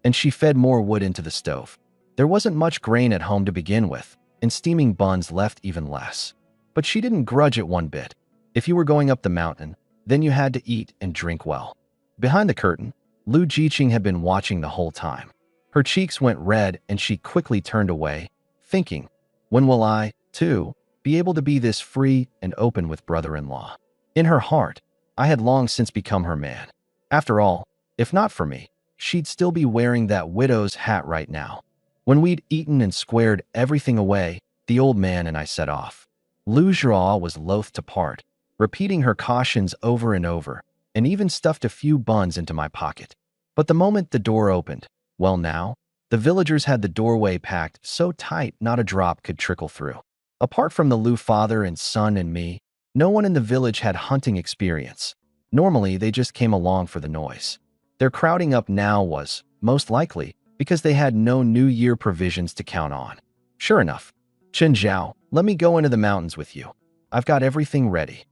And she fed more wood into the stove. There wasn't much grain at home to begin with, and steaming buns left even less. But she didn't grudge it one bit. If you were going up the mountain, then you had to eat and drink well. Behind the curtain, Lu Jiqing had been watching the whole time. Her cheeks went red and she quickly turned away, thinking, when will I, too, be able to be this free and open with brother-in-law? In her heart, I had long since become her man. After all, if not for me, she'd still be wearing that widow's hat right now. When we'd eaten and squared everything away, the old man and I set off. Lu Zhuruo was loath to part, repeating her cautions over and over, and even stuffed a few buns into my pocket. But the moment the door opened, well now, the villagers had the doorway packed so tight not a drop could trickle through. Apart from the Lu father and son and me, no one in the village had hunting experience. Normally, they just came along for the noise. Their crowding up now was, most likely, because they had no New Year provisions to count on. Sure enough, Chen Zhao, let me go into the mountains with you. I've got everything ready.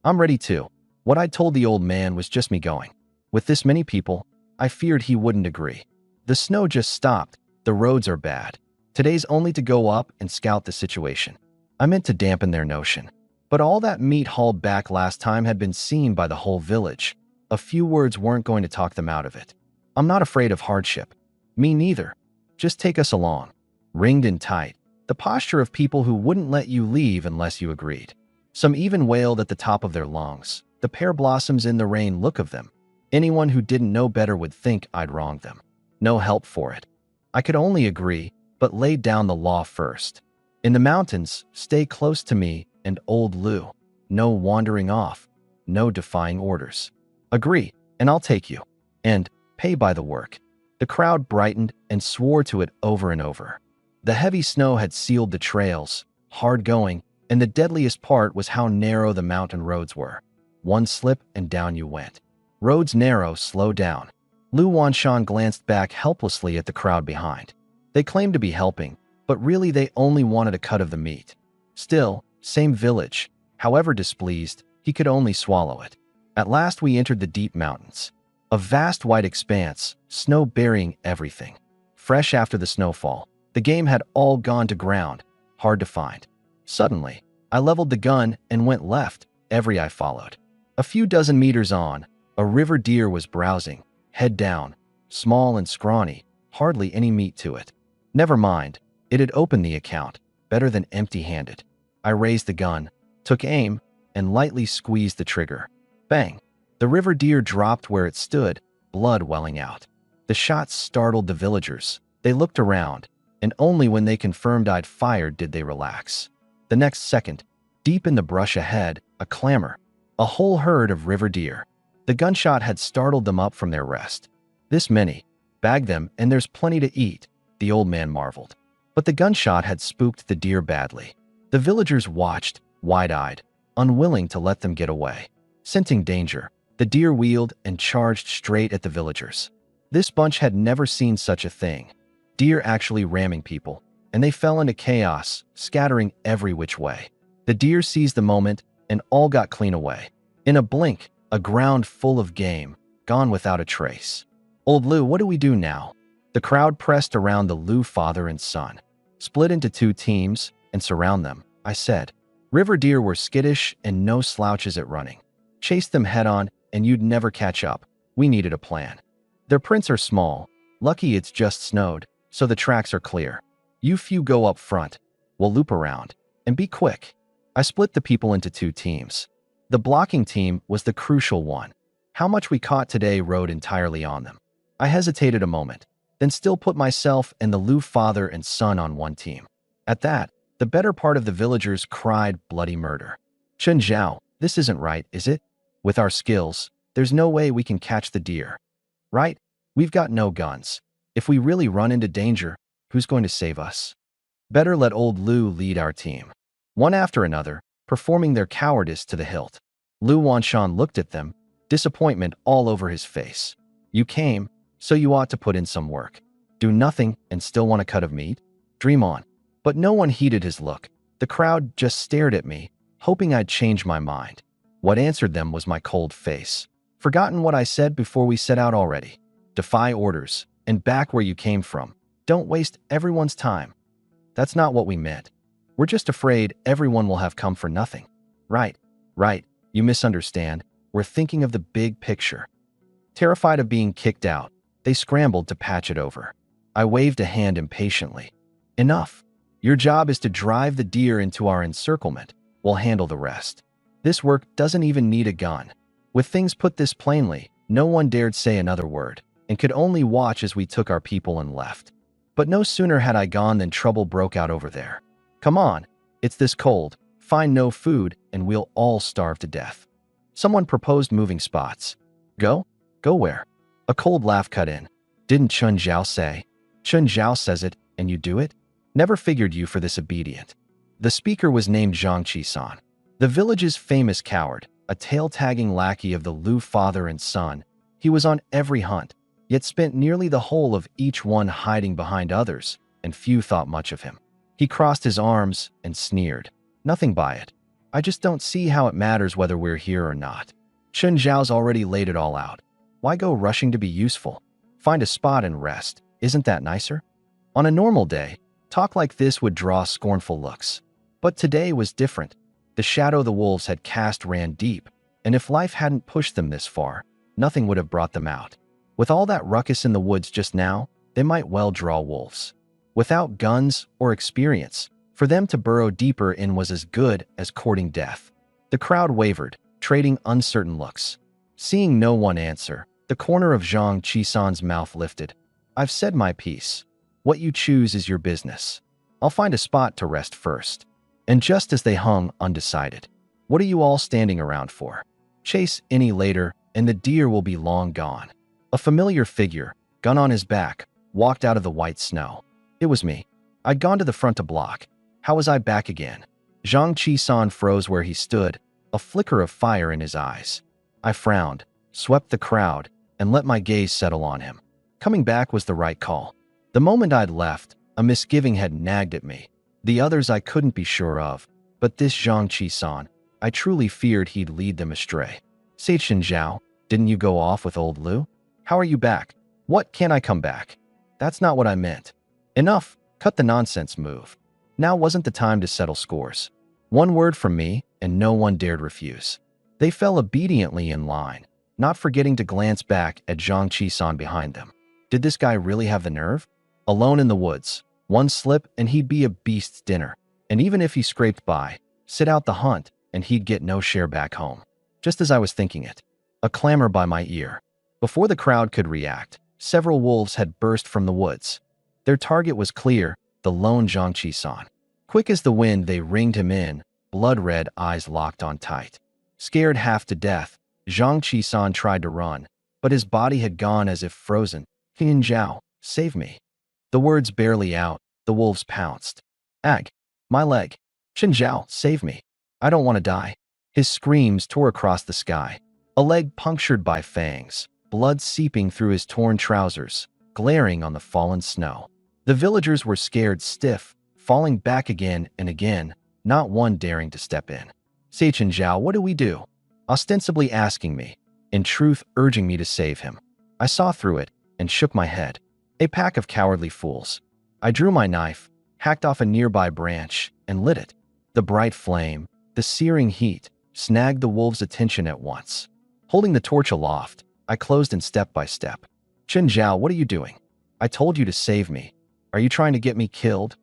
I'm ready too. What I told the old man was just me going. With this many people, I feared he wouldn't agree. The snow just stopped. The roads are bad. Today's only to go up and scout the situation. I meant to dampen their notion. But all that meat hauled back last time had been seen by the whole village. A few words weren't going to talk them out of it. I'm not afraid of hardship. Me neither. Just take us along. Ringed in tight. The posture of people who wouldn't let you leave unless you agreed. Some even wailed at the top of their lungs. The pear blossoms in the rain look of them. Anyone who didn't know better would think I'd wronged them. No help for it. I could only agree, but laid down the law first. In the mountains, stay close to me and old Lu. No wandering off. No defying orders. Agree, and I'll take you. And pay by the work. The crowd brightened and swore to it over and over. The heavy snow had sealed the trails, hard going, and the deadliest part was how narrow the mountain roads were. One slip and down you went. Roads narrow, slow down. Lu Wanshan glanced back helplessly at the crowd behind. They claimed to be helping, but really they only wanted a cut of the meat. Still, same village. However displeased, he could only swallow it. At last we entered the deep mountains. A vast white expanse, snow burying everything. Fresh after the snowfall, the game had all gone to ground, hard to find. Suddenly, I leveled the gun and went left, every eye followed. A few dozen meters on, a river deer was browsing, head down, small and scrawny, hardly any meat to it. Never mind, it had opened the account, better than empty-handed. I raised the gun, took aim, and lightly squeezed the trigger. Bang! The river deer dropped where it stood, blood welling out. The shot startled the villagers. They looked around, and only when they confirmed I'd fired did they relax. The next second, deep in the brush ahead, a clamor. A whole herd of river deer. The gunshot had startled them up from their rest. This many. Bag them, and there's plenty to eat, the old man marveled. But the gunshot had spooked the deer badly. The villagers watched, wide-eyed. unwilling to let them get away. Scenting danger, the deer wheeled and charged straight at the villagers. This bunch had never seen such a thing. Deer actually ramming people, and they fell into chaos, scattering every which way. The deer seized the moment, and all got clean away. In a blink, a ground full of game, gone without a trace. Old Lu, what do we do now? The crowd pressed around the Lu father and son. Split into two teams and surround them, I said. River deer were skittish and no slouches at running. Chase them head-on and you'd never catch up. We needed a plan. Their prints are small. Lucky it's just snowed, so the tracks are clear. You few go up front. We'll loop around. And be quick. I split the people into two teams. The blocking team was the crucial one. How much we caught today rode entirely on them. I hesitated a moment, then still put myself and the Lu father and son on one team. At that, the better part of the villagers cried bloody murder. Chen Zhao, this isn't right, is it? With our skills, there's no way we can catch the deer. Right? We've got no guns. If we really run into danger, who's going to save us? Better let old Lu lead our team. One after another, performing their cowardice to the hilt. Lu Wanshan looked at them, disappointment all over his face. You came, so you ought to put in some work. Do nothing and still want a cut of meat? Dream on. But no one heeded his look. The crowd just stared at me, hoping I'd change my mind. What answered them was my cold face. Forgotten what I said before we set out already. Defy orders, and back where you came from. Don't waste everyone's time. That's not what we meant. We're just afraid everyone will have come for nothing. Right, you misunderstand. We're thinking of the big picture. Terrified of being kicked out, they scrambled to patch it over. I waved a hand impatiently. Enough. Your job is to drive the deer into our encirclement. We'll handle the rest. This work doesn't even need a gun. With things put this plainly, no one dared say another word, and could only watch as we took our people and left. But no sooner had I gone than trouble broke out over there. Come on, it's this cold, find no food, and we'll all starve to death. Someone proposed moving spots. Go? Go where? A cold laugh cut in. Didn't Chun Zhao say? Chun Zhao says it, and you do it? Never figured you for this obedient. The speaker was named Zhang Qi-san, the village's famous coward, a tail-tagging lackey of the Lu father and son. He was on every hunt, yet spent nearly the whole of each one hiding behind others, and few thought much of him. He crossed his arms and sneered. Nothing by it. I just don't see how it matters whether we're here or not. Chun Zhao's already laid it all out. Why go rushing to be useful? Find a spot and rest. Isn't that nicer? On a normal day, talk like this would draw scornful looks. But today was different. The shadow the wolves had cast ran deep, and if life hadn't pushed them this far, nothing would have brought them out. With all that ruckus in the woods just now, they might well draw wolves. Without guns or experience, for them to burrow deeper in was as good as courting death. The crowd wavered, trading uncertain looks. Seeing no one answer, the corner of Zhang Qi-san's mouth lifted. I've said my piece. What you choose is your business. I'll find a spot to rest first. And just as they hung undecided, what are you all standing around for? Chase any later, and the deer will be long gone. A familiar figure, gun on his back, walked out of the white snow. It was me. I'd gone to the front to block. How was I back again? Zhang Qi-san froze where he stood, a flicker of fire in his eyes. I frowned, swept the crowd, and let my gaze settle on him. Coming back was the right call. The moment I'd left, a misgiving had nagged at me. The others I couldn't be sure of, but this Zhang Qi-san, I truly feared he'd lead them astray. Say Chen Zhao, didn't you go off with old Lu? How are you back? What, can't I come back? That's not what I meant. Enough, cut the nonsense move. Now wasn't the time to settle scores. One word from me, and no one dared refuse. They fell obediently in line, not forgetting to glance back at Zhang Qi-san behind them. Did this guy really have the nerve? Alone in the woods, one slip and he'd be a beast's dinner. And even if he scraped by, sit out the hunt, and he'd get no share back home. Just as I was thinking it, a clamor by my ear. Before the crowd could react, several wolves had burst from the woods. Their target was clear, the lone Zhang Qi-san. Quick as the wind, they ringed him in, blood-red eyes locked on tight. Scared half to death, Zhang Qi-san tried to run, but his body had gone as if frozen. Chen Zhao, save me. The words barely out, the wolves pounced. Ag, my leg. Chen Zhao, save me. I don't want to die. His screams tore across the sky. A leg punctured by fangs, blood seeping through his torn trousers, glaring on the fallen snow. The villagers were scared stiff, falling back again and again, not one daring to step in. Sachin Zhao, what do we do? Ostensibly asking me, in truth urging me to save him. I saw through it and shook my head. A pack of cowardly fools. I drew my knife, hacked off a nearby branch, and lit it. The bright flame, the searing heat, snagged the wolves' attention at once. Holding the torch aloft, I closed in step by step. Chen Zhao, what are you doing? I told you to save me. Are you trying to get me killed?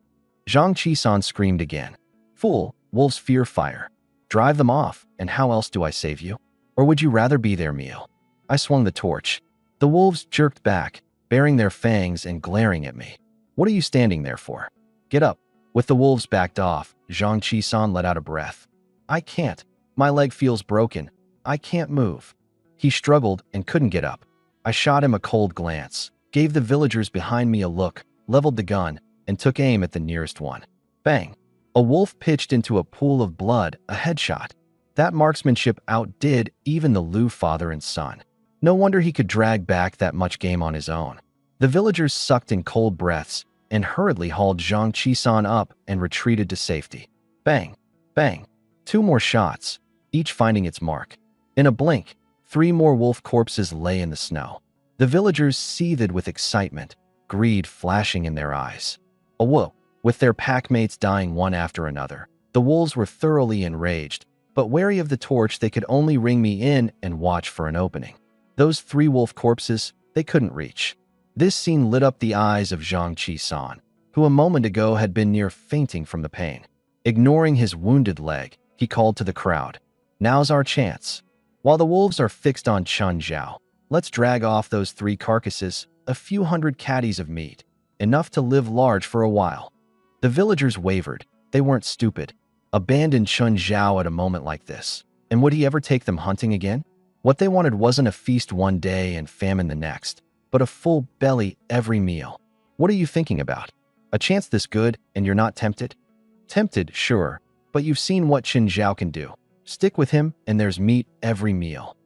Zhang Qisan screamed again. Fool, wolves fear fire. Drive them off, and how else do I save you? Or would you rather be their meal? I swung the torch. The wolves jerked back, baring their fangs and glaring at me. What are you standing there for? Get up. With the wolves backed off, Zhang Qisan let out a breath. I can't. My leg feels broken. I can't move. He struggled and couldn't get up. I shot him a cold glance, gave the villagers behind me a look, leveled the gun, and took aim at the nearest one. Bang! A wolf pitched into a pool of blood, a headshot. That marksmanship outdid even the Lu father and son. No wonder he could drag back that much game on his own. The villagers sucked in cold breaths and hurriedly hauled Zhang Qisan up and retreated to safety. Bang! Bang! 2 more shots, each finding its mark. In a blink, 3 more wolf corpses lay in the snow. The villagers seethed with excitement, greed flashing in their eyes. Whoa! With their packmates dying one after another, the wolves were thoroughly enraged, but wary of the torch they could only ring me in and watch for an opening. Those 3 wolf corpses, they couldn't reach. This scene lit up the eyes of Zhang Qisan, who a moment ago had been near fainting from the pain. Ignoring his wounded leg, he called to the crowd. Now's our chance. While the wolves are fixed on Chen Zhao, let's drag off those 3 carcasses, a few hundred caddies of meat, enough to live large for a while. The villagers wavered. They weren't stupid. Abandon Chen Zhao at a moment like this. And would he ever take them hunting again? What they wanted wasn't a feast one day and famine the next, but a full belly every meal. What are you thinking about? A chance this good and you're not tempted? Tempted, sure, but you've seen what Chen Zhao can do. Stick with him and there's meat every meal.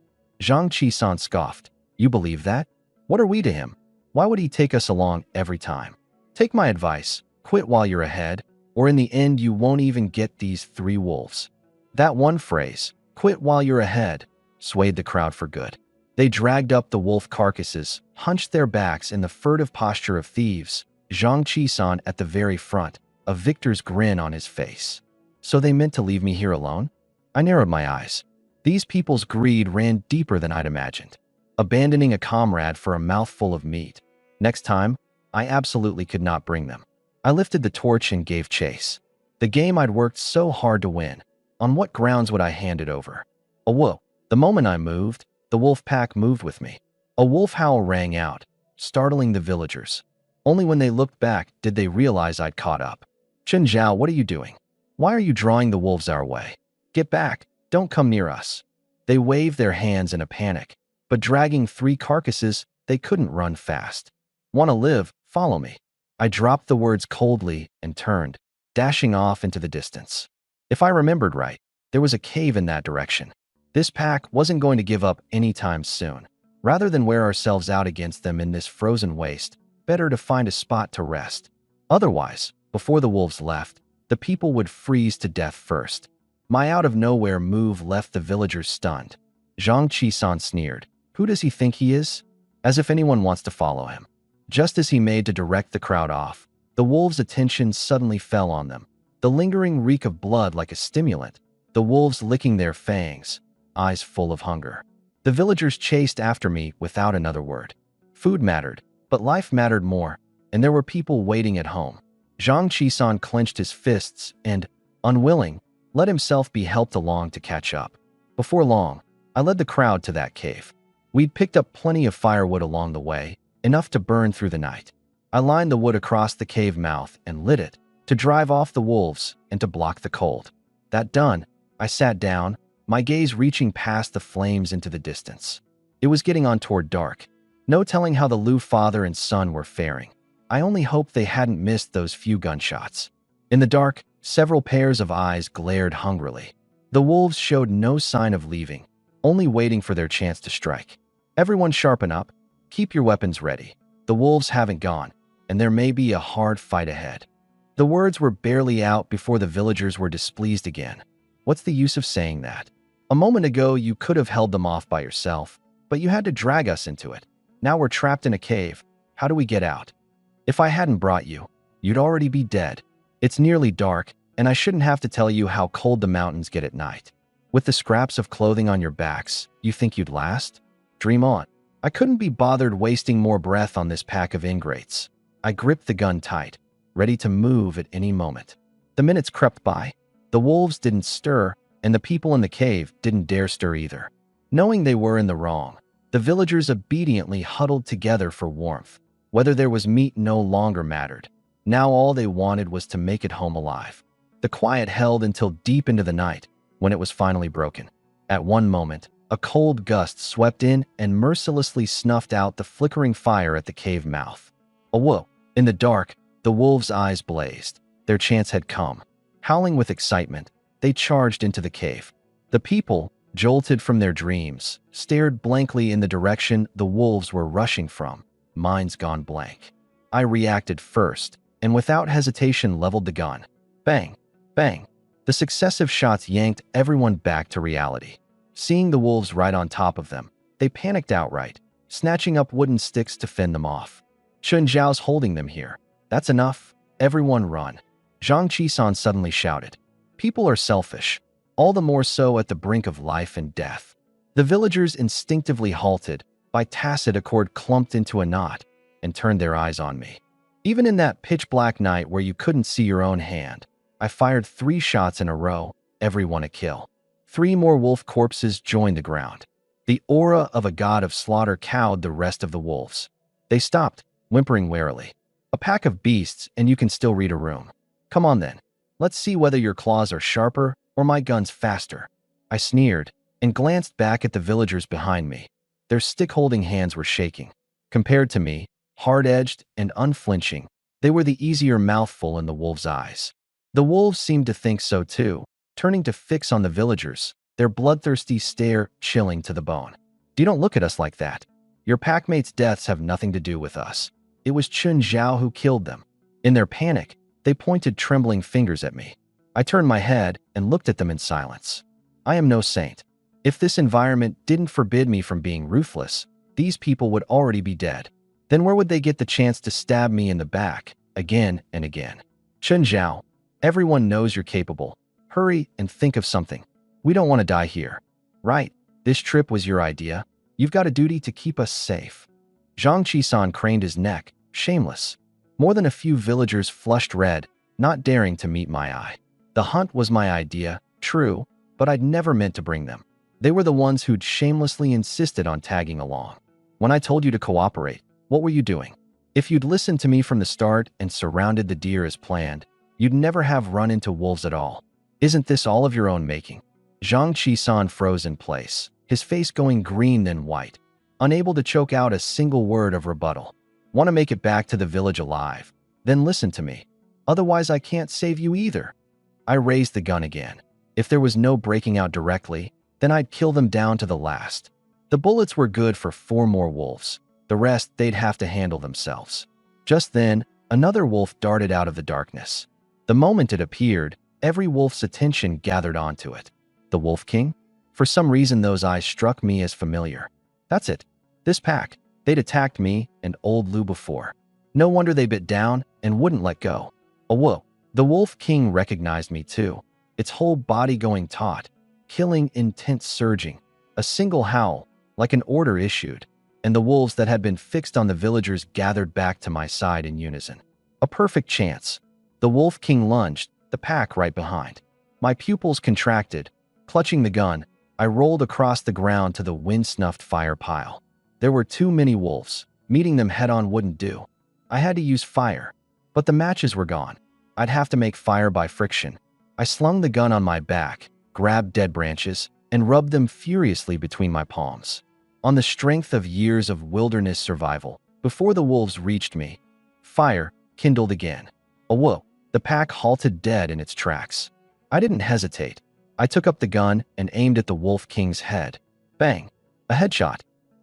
Zhang Qisan scoffed. You believe that? What are we to him? Why would he take us along every time? Take my advice. Quit while you're ahead, or in the end you won't even get these 3 wolves. That one phrase, quit while you're ahead, swayed the crowd for good. They dragged up the wolf carcasses, hunched their backs in the furtive posture of thieves, Zhang Qisan at the very front, a victor's grin on his face. So they meant to leave me here alone? I narrowed my eyes. These people's greed ran deeper than I'd imagined, abandoning a comrade for a mouthful of meat. Next time, I absolutely could not bring them. I lifted the torch and gave chase. The game I'd worked so hard to win. On what grounds would I hand it over? Whoa! The moment I moved, the wolf pack moved with me. A wolf howl rang out, startling the villagers. Only when they looked back did they realize I'd caught up. Chen Zhao, what are you doing? Why are you drawing the wolves our way? Get back! Don't come near us. They waved their hands in a panic, but dragging 3 carcasses, they couldn't run fast. Want to live? Follow me. I dropped the words coldly and turned, dashing off into the distance. If I remembered right, there was a cave in that direction. This pack wasn't going to give up anytime soon. Rather than wear ourselves out against them in this frozen waste, better to find a spot to rest. Otherwise, before the wolves left, the people would freeze to death first. My out-of-nowhere move left the villagers stunned. Zhang Qisan sneered. Who does he think he is? As if anyone wants to follow him. Just as he made to direct the crowd off, the wolves' attention suddenly fell on them. The lingering reek of blood like a stimulant, the wolves licking their fangs, eyes full of hunger. The villagers chased after me without another word. Food mattered, but life mattered more, and there were people waiting at home. Zhang Qisan clenched his fists and, unwilling, let himself be helped along to catch up. Before long, I led the crowd to that cave. We'd picked up plenty of firewood along the way, enough to burn through the night. I lined the wood across the cave mouth and lit it, to drive off the wolves and to block the cold. That done, I sat down, my gaze reaching past the flames into the distance. It was getting on toward dark. No telling how the Lu father and son were faring. I only hoped they hadn't missed those few gunshots. In the dark, several pairs of eyes glared hungrily. The wolves showed no sign of leaving, only waiting for their chance to strike. Everyone sharpen up, keep your weapons ready. The wolves haven't gone, and there may be a hard fight ahead. The words were barely out before the villagers were displeased again. What's the use of saying that? A moment ago, you could have held them off by yourself, but you had to drag us into it. Now we're trapped in a cave. How do we get out? If I hadn't brought you, you'd already be dead. It's nearly dark, and I shouldn't have to tell you how cold the mountains get at night. With the scraps of clothing on your backs, you think you'd last? Dream on. I couldn't be bothered wasting more breath on this pack of ingrates. I gripped the gun tight, ready to move at any moment. The minutes crept by. The wolves didn't stir, and the people in the cave didn't dare stir either. Knowing they were in the wrong, the villagers obediently huddled together for warmth. Whether there was meat no longer mattered. Now all they wanted was to make it home alive. The quiet held until deep into the night, when it was finally broken. At one moment, a cold gust swept in and mercilessly snuffed out the flickering fire at the cave mouth. Whoa! In the dark, the wolves' eyes blazed. Their chance had come. Howling with excitement, they charged into the cave. The people, jolted from their dreams, stared blankly in the direction the wolves were rushing from, minds gone blank. I reacted first, and without hesitation leveled the gun. Bang! Bang! The successive shots yanked everyone back to reality. Seeing the wolves right on top of them, they panicked outright, snatching up wooden sticks to fend them off. Chun Zhao's holding them here. That's enough. Everyone run. Zhang Qisan suddenly shouted. People are selfish, all the more so at the brink of life and death. The villagers instinctively halted, by tacit accord clumped into a knot, and turned their eyes on me. Even in that pitch-black night where you couldn't see your own hand, I fired 3 shots in a row, everyone a kill. 3 more wolf corpses joined the ground. The aura of a god of slaughter cowed the rest of the wolves. They stopped, whimpering warily. A pack of beasts, and you can still read a room. Come on then. Let's see whether your claws are sharper or my gun's faster. I sneered and glanced back at the villagers behind me. Their stick-holding hands were shaking. Compared to me, hard-edged and unflinching, they were the easier mouthful in the wolves' eyes. The wolves seemed to think so too, turning to fix on the villagers, their bloodthirsty stare chilling to the bone. You don't look at us like that. Your packmates' deaths have nothing to do with us. It was Chun Zhao who killed them. In their panic, they pointed trembling fingers at me. I turned my head and looked at them in silence. I am no saint. If this environment didn't forbid me from being ruthless, these people would already be dead. Then where would they get the chance to stab me in the back, again and again? Chun Zhao, everyone knows you're capable. Hurry and think of something. We don't want to die here. Right, this trip was your idea. You've got a duty to keep us safe. Zhang Qisan craned his neck, shameless. More than a few villagers flushed red, not daring to meet my eye. The hunt was my idea, true, but I'd never meant to bring them. They were the ones who'd shamelessly insisted on tagging along. When I told you to cooperate, what were you doing? If you'd listened to me from the start and surrounded the deer as planned, you'd never have run into wolves at all. Isn't this all of your own making? Zhang Qisan froze in place, his face going green then white, unable to choke out a single word of rebuttal. Want to make it back to the village alive? Then listen to me. Otherwise, I can't save you either. I raised the gun again. If there was no breaking out directly, then I'd kill them down to the last. The bullets were good for 4 more wolves. The rest they'd have to handle themselves. Just then, another wolf darted out of the darkness. The moment it appeared, every wolf's attention gathered onto it. The Wolf King? For some reason, those eyes struck me as familiar. That's it. This pack. They'd attacked me and old Lu before. No wonder they bit down and wouldn't let go. Oh, whoa. The Wolf King recognized me too, its whole body going taut, killing intent surging. A single howl, like an order issued, and the wolves that had been fixed on the villagers gathered back to my side in unison. A perfect chance. The Wolf King lunged, the pack right behind. My pupils contracted. Clutching the gun, I rolled across the ground to the wind-snuffed fire pile. There were too many wolves. Meeting them head-on wouldn't do. I had to use fire, but the matches were gone. I'd have to make fire by friction. I slung the gun on my back, grabbed dead branches, and rubbed them furiously between my palms. On the strength of years of wilderness survival, before the wolves reached me, fire kindled again. Oh, whoa! The pack halted dead in its tracks. I didn't hesitate. I took up the gun and aimed at the Wolf King's head. Bang! A headshot.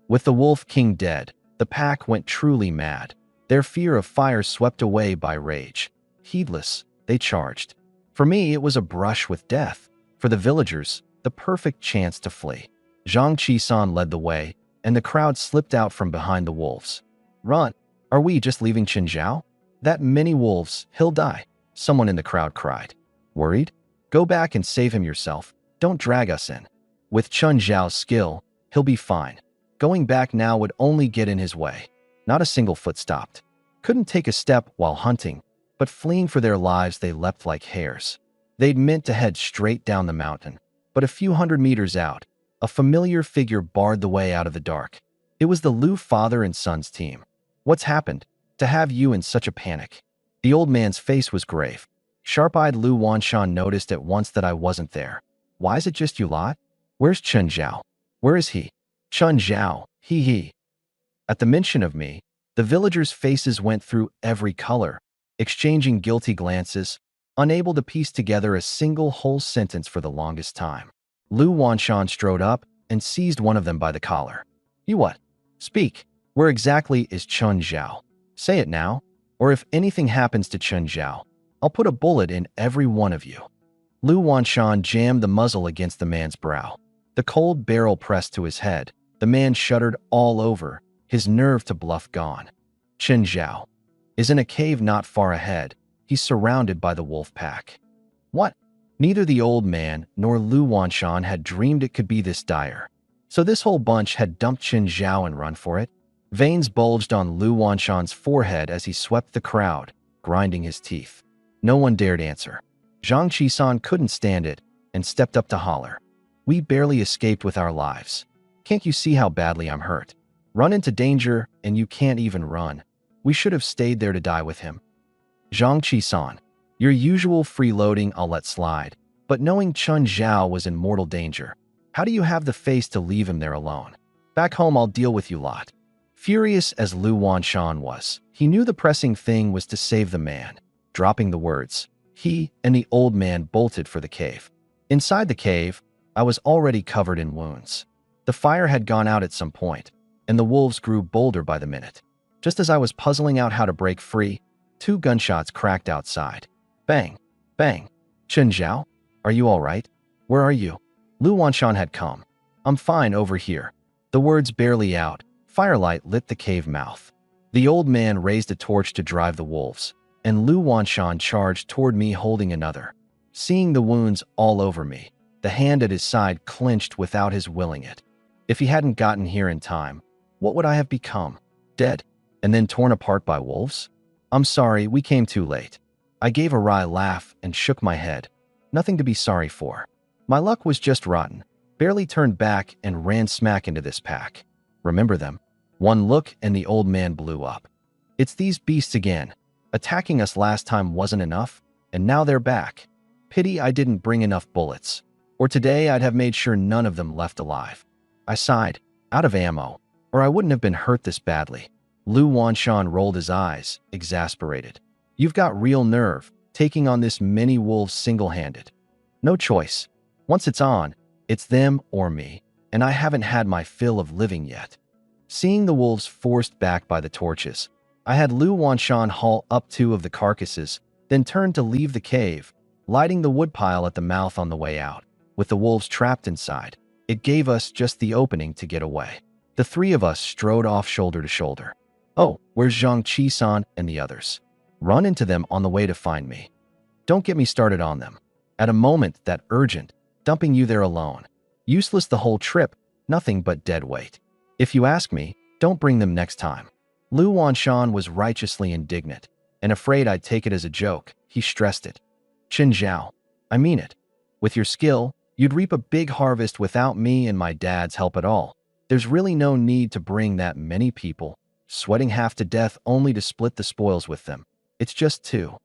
With the Wolf King dead, the pack went truly mad. Their fear of fire swept away by rage. Heedless, they charged. For me, it was a brush with death. For the villagers, the perfect chance to flee. Zhang Qisan led the way, and the crowd slipped out from behind the wolves. Run! Are we just leaving Qinzhao? That many wolves, he'll die, someone in the crowd cried. Worried? Go back and save him yourself. Don't drag us in. With Chun Zhao's skill, he'll be fine. Going back now would only get in his way. Not a single foot stopped. Couldn't take a step while hunting, but fleeing for their lives they leapt like hares. They'd meant to head straight down the mountain, but a few hundred meters out, a familiar figure barred the way out of the dark. It was the Lu father and son's team. What's happened? To have you in such a panic? The old man's face was grave. Sharp-eyed Lu Wanshan noticed at once that I wasn't there. Why is it just you lot? Where's Chun Zhao? Where is he? Chun Zhao, he. At the mention of me, the villagers' faces went through every color, exchanging guilty glances, unable to piece together a single whole sentence for the longest time. Lu Wanshan strode up and seized one of them by the collar. You what? Speak. Where exactly is Chun Zhao? Say it now, or if anything happens to Chun Zhao, I'll put a bullet in every one of you. Lu Wanshan jammed the muzzle against the man's brow. The cold barrel pressed to his head. The man shuddered all over, his nerve to bluff gone. Chun Zhao is in a cave not far ahead. He's surrounded by the wolf pack. What? Neither the old man nor Lu Wanshan had dreamed it could be this dire. So this whole bunch had dumped Chun Zhao and run for it? Veins bulged on Lu Wanshan's forehead as he swept the crowd, grinding his teeth. No one dared answer. Zhang Qisan couldn't stand it and stepped up to holler. We barely escaped with our lives. Can't you see how badly I'm hurt? Run into danger and you can't even run. We should have stayed there to die with him. Zhang Qisan, your usual freeloading I'll let slide, but knowing Chun Zhao was in mortal danger, how do you have the face to leave him there alone? Back home I'll deal with you lot. Furious as Lu Wanshan was, he knew the pressing thing was to save the man. Dropping the words, he and the old man bolted for the cave. Inside the cave, I was already covered in wounds. The fire had gone out at some point, and the wolves grew bolder by the minute. Just as I was puzzling out how to break free, 2 gunshots cracked outside. Bang! Bang! Chun Zhao, are you all right? Where are you? Lu Wanshan had come. I'm fine over here. The words barely out, firelight lit the cave mouth. The old man raised a torch to drive the wolves, and Lu Wanshan charged toward me holding another. Seeing the wounds all over me, the hand at his side clenched without his willing it. If he hadn't gotten here in time, what would I have become? Dead, and then torn apart by wolves? I'm sorry, we came too late. I gave a wry laugh and shook my head. Nothing to be sorry for. My luck was just rotten. Barely turned back and ran smack into this pack. Remember them? One look and the old man blew up. It's these beasts again. Attacking us last time wasn't enough, and now they're back. Pity I didn't bring enough bullets, or today I'd have made sure none of them left alive. I sighed, out of ammo, or I wouldn't have been hurt this badly. Lu Wanshan rolled his eyes, exasperated. You've got real nerve, taking on this many wolves single-handed. No choice. Once it's on, it's them or me, and I haven't had my fill of living yet. Seeing the wolves forced back by the torches, I had Lu Wanshan haul up 2 of the carcasses, then turned to leave the cave, lighting the woodpile at the mouth on the way out. With the wolves trapped inside, it gave us just the opening to get away. The 3 of us strode off shoulder to shoulder. Oh, where's Zhang Qisan and the others? Run into them on the way to find me. Don't get me started on them. At a moment that urgent, dumping you there alone. Useless the whole trip, nothing but dead weight. If you ask me, don't bring them next time. Lu Wanshan was righteously indignant, and afraid I'd take it as a joke. He stressed it. Chun Zhao, I mean it. With your skill, you'd reap a big harvest without me and my dad's help at all. There's really no need to bring that many people, sweating half to death only to split the spoils with them. It's just 2.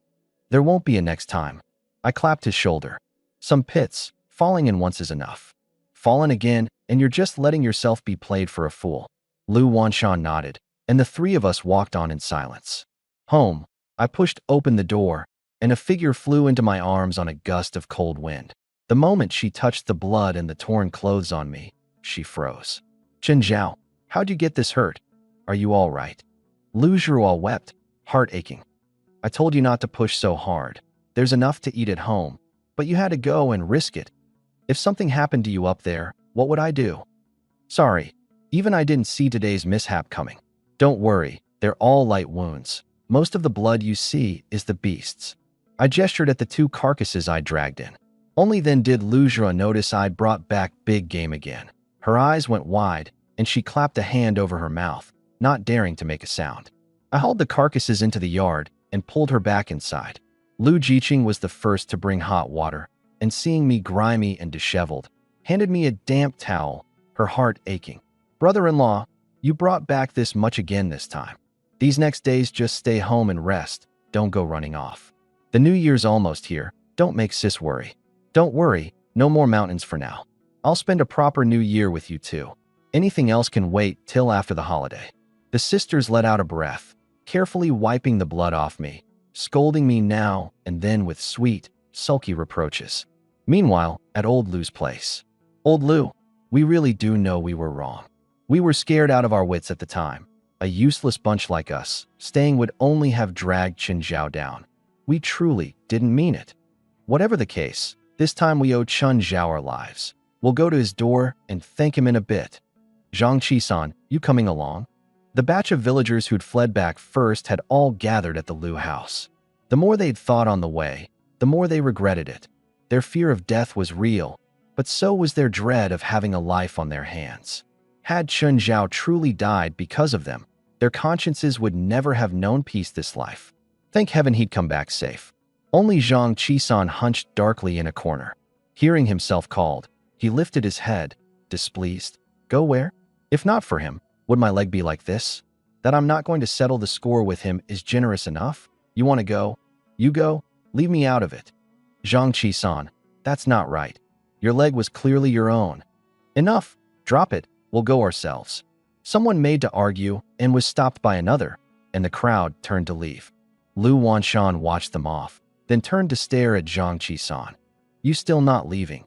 There won't be a next time. I clapped his shoulder. Some pits, falling in once is enough. Fallen again, and you're just letting yourself be played for a fool. Lu Wanshan nodded, and the 3 of us walked on in silence. Home, I pushed open the door, and a figure flew into my arms on a gust of cold wind. The moment she touched the blood and the torn clothes on me, she froze. Chen Zhao, how'd you get this hurt? Are you all right? Lu Zhuo wept, heart aching. I told you not to push so hard. There's enough to eat at home, but you had to go and risk it. If something happened to you up there, what would I do? Sorry, even I didn't see today's mishap coming. Don't worry, they're all light wounds. Most of the blood you see is the beast's. I gestured at the 2 carcasses I dragged in. Only then did Lu Zhuo notice I'd brought back big game again. Her eyes went wide, and she clapped a hand over her mouth, not daring to make a sound. I hauled the carcasses into the yard and pulled her back inside. Lu Jiqing was the first to bring hot water, and seeing me grimy and disheveled, handed me a damp towel, her heart aching. Brother-in-law, you brought back this much again this time. These next days just stay home and rest, don't go running off. The new year's almost here, don't make sis worry. Don't worry, no more mountains for now. I'll spend a proper new year with you too. Anything else can wait till after the holiday. The sisters let out a breath, carefully wiping the blood off me, scolding me now and then with sweet, sulky reproaches. Meanwhile, at Old Lu's place. Old Lu, we really do know we were wrong. We were scared out of our wits at the time. A useless bunch like us, staying would only have dragged Chen Zhao down. We truly didn't mean it. Whatever the case, this time we owe Chen Zhao our lives. We'll go to his door and thank him in a bit. Zhang Qi-san, you coming along? The batch of villagers who'd fled back first had all gathered at the Lu house. The more they'd thought on the way, the more they regretted it. Their fear of death was real, but so was their dread of having a life on their hands. Had Chen Zhao truly died because of them, their consciences would never have known peace this life. Thank heaven he'd come back safe. Only Zhang Qi-san hunched darkly in a corner. Hearing himself called, he lifted his head, displeased. Go where? If not for him, would my leg be like this? That I'm not going to settle the score with him is generous enough? You want to go? You go? Leave me out of it. Zhang Qi-san, that's not right. Your leg was clearly your own. Enough. Drop it. We'll go ourselves. Someone made to argue and was stopped by another, and the crowd turned to leave. Lu Wanshan watched them off, then turned to stare at Zhang Qi-san. You still not leaving?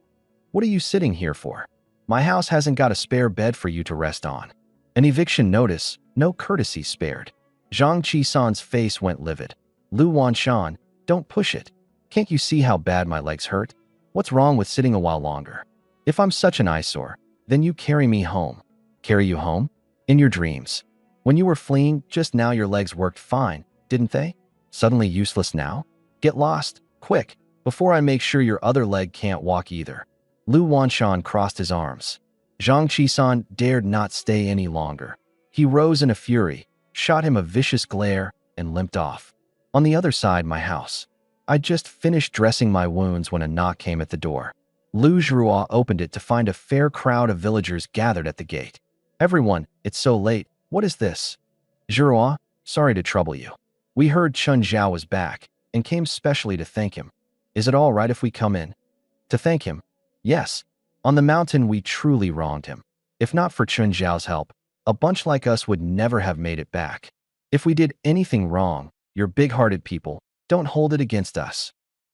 What are you sitting here for? My house hasn't got a spare bed for you to rest on. An eviction notice, no courtesy spared. Zhang Qi-san's face went livid. Lu Wanshan, don't push it. Can't you see how bad my legs hurt? What's wrong with sitting a while longer? If I'm such an eyesore, then you carry me home. Carry you home? In your dreams. When you were fleeing, just now your legs worked fine, didn't they? Suddenly useless now? Get lost, quick, before I make sure your other leg can't walk either. Lu Wanshan crossed his arms. Zhang Qi-san dared not stay any longer. He rose in a fury, shot him a vicious glare, and limped off. On the other side, my house. I'd just finished dressing my wounds when a knock came at the door. Lu Zhuo opened it to find a fair crowd of villagers gathered at the gate. Everyone, it's so late. What is this? Zhuo, sorry to trouble you. We heard Chen Zhao was back and came specially to thank him. Is it all right if we come in? To thank him? Yes. On the mountain, we truly wronged him. If not for Chen Zhao's help, a bunch like us would never have made it back. If we did anything wrong, your big-hearted people, don't hold it against us.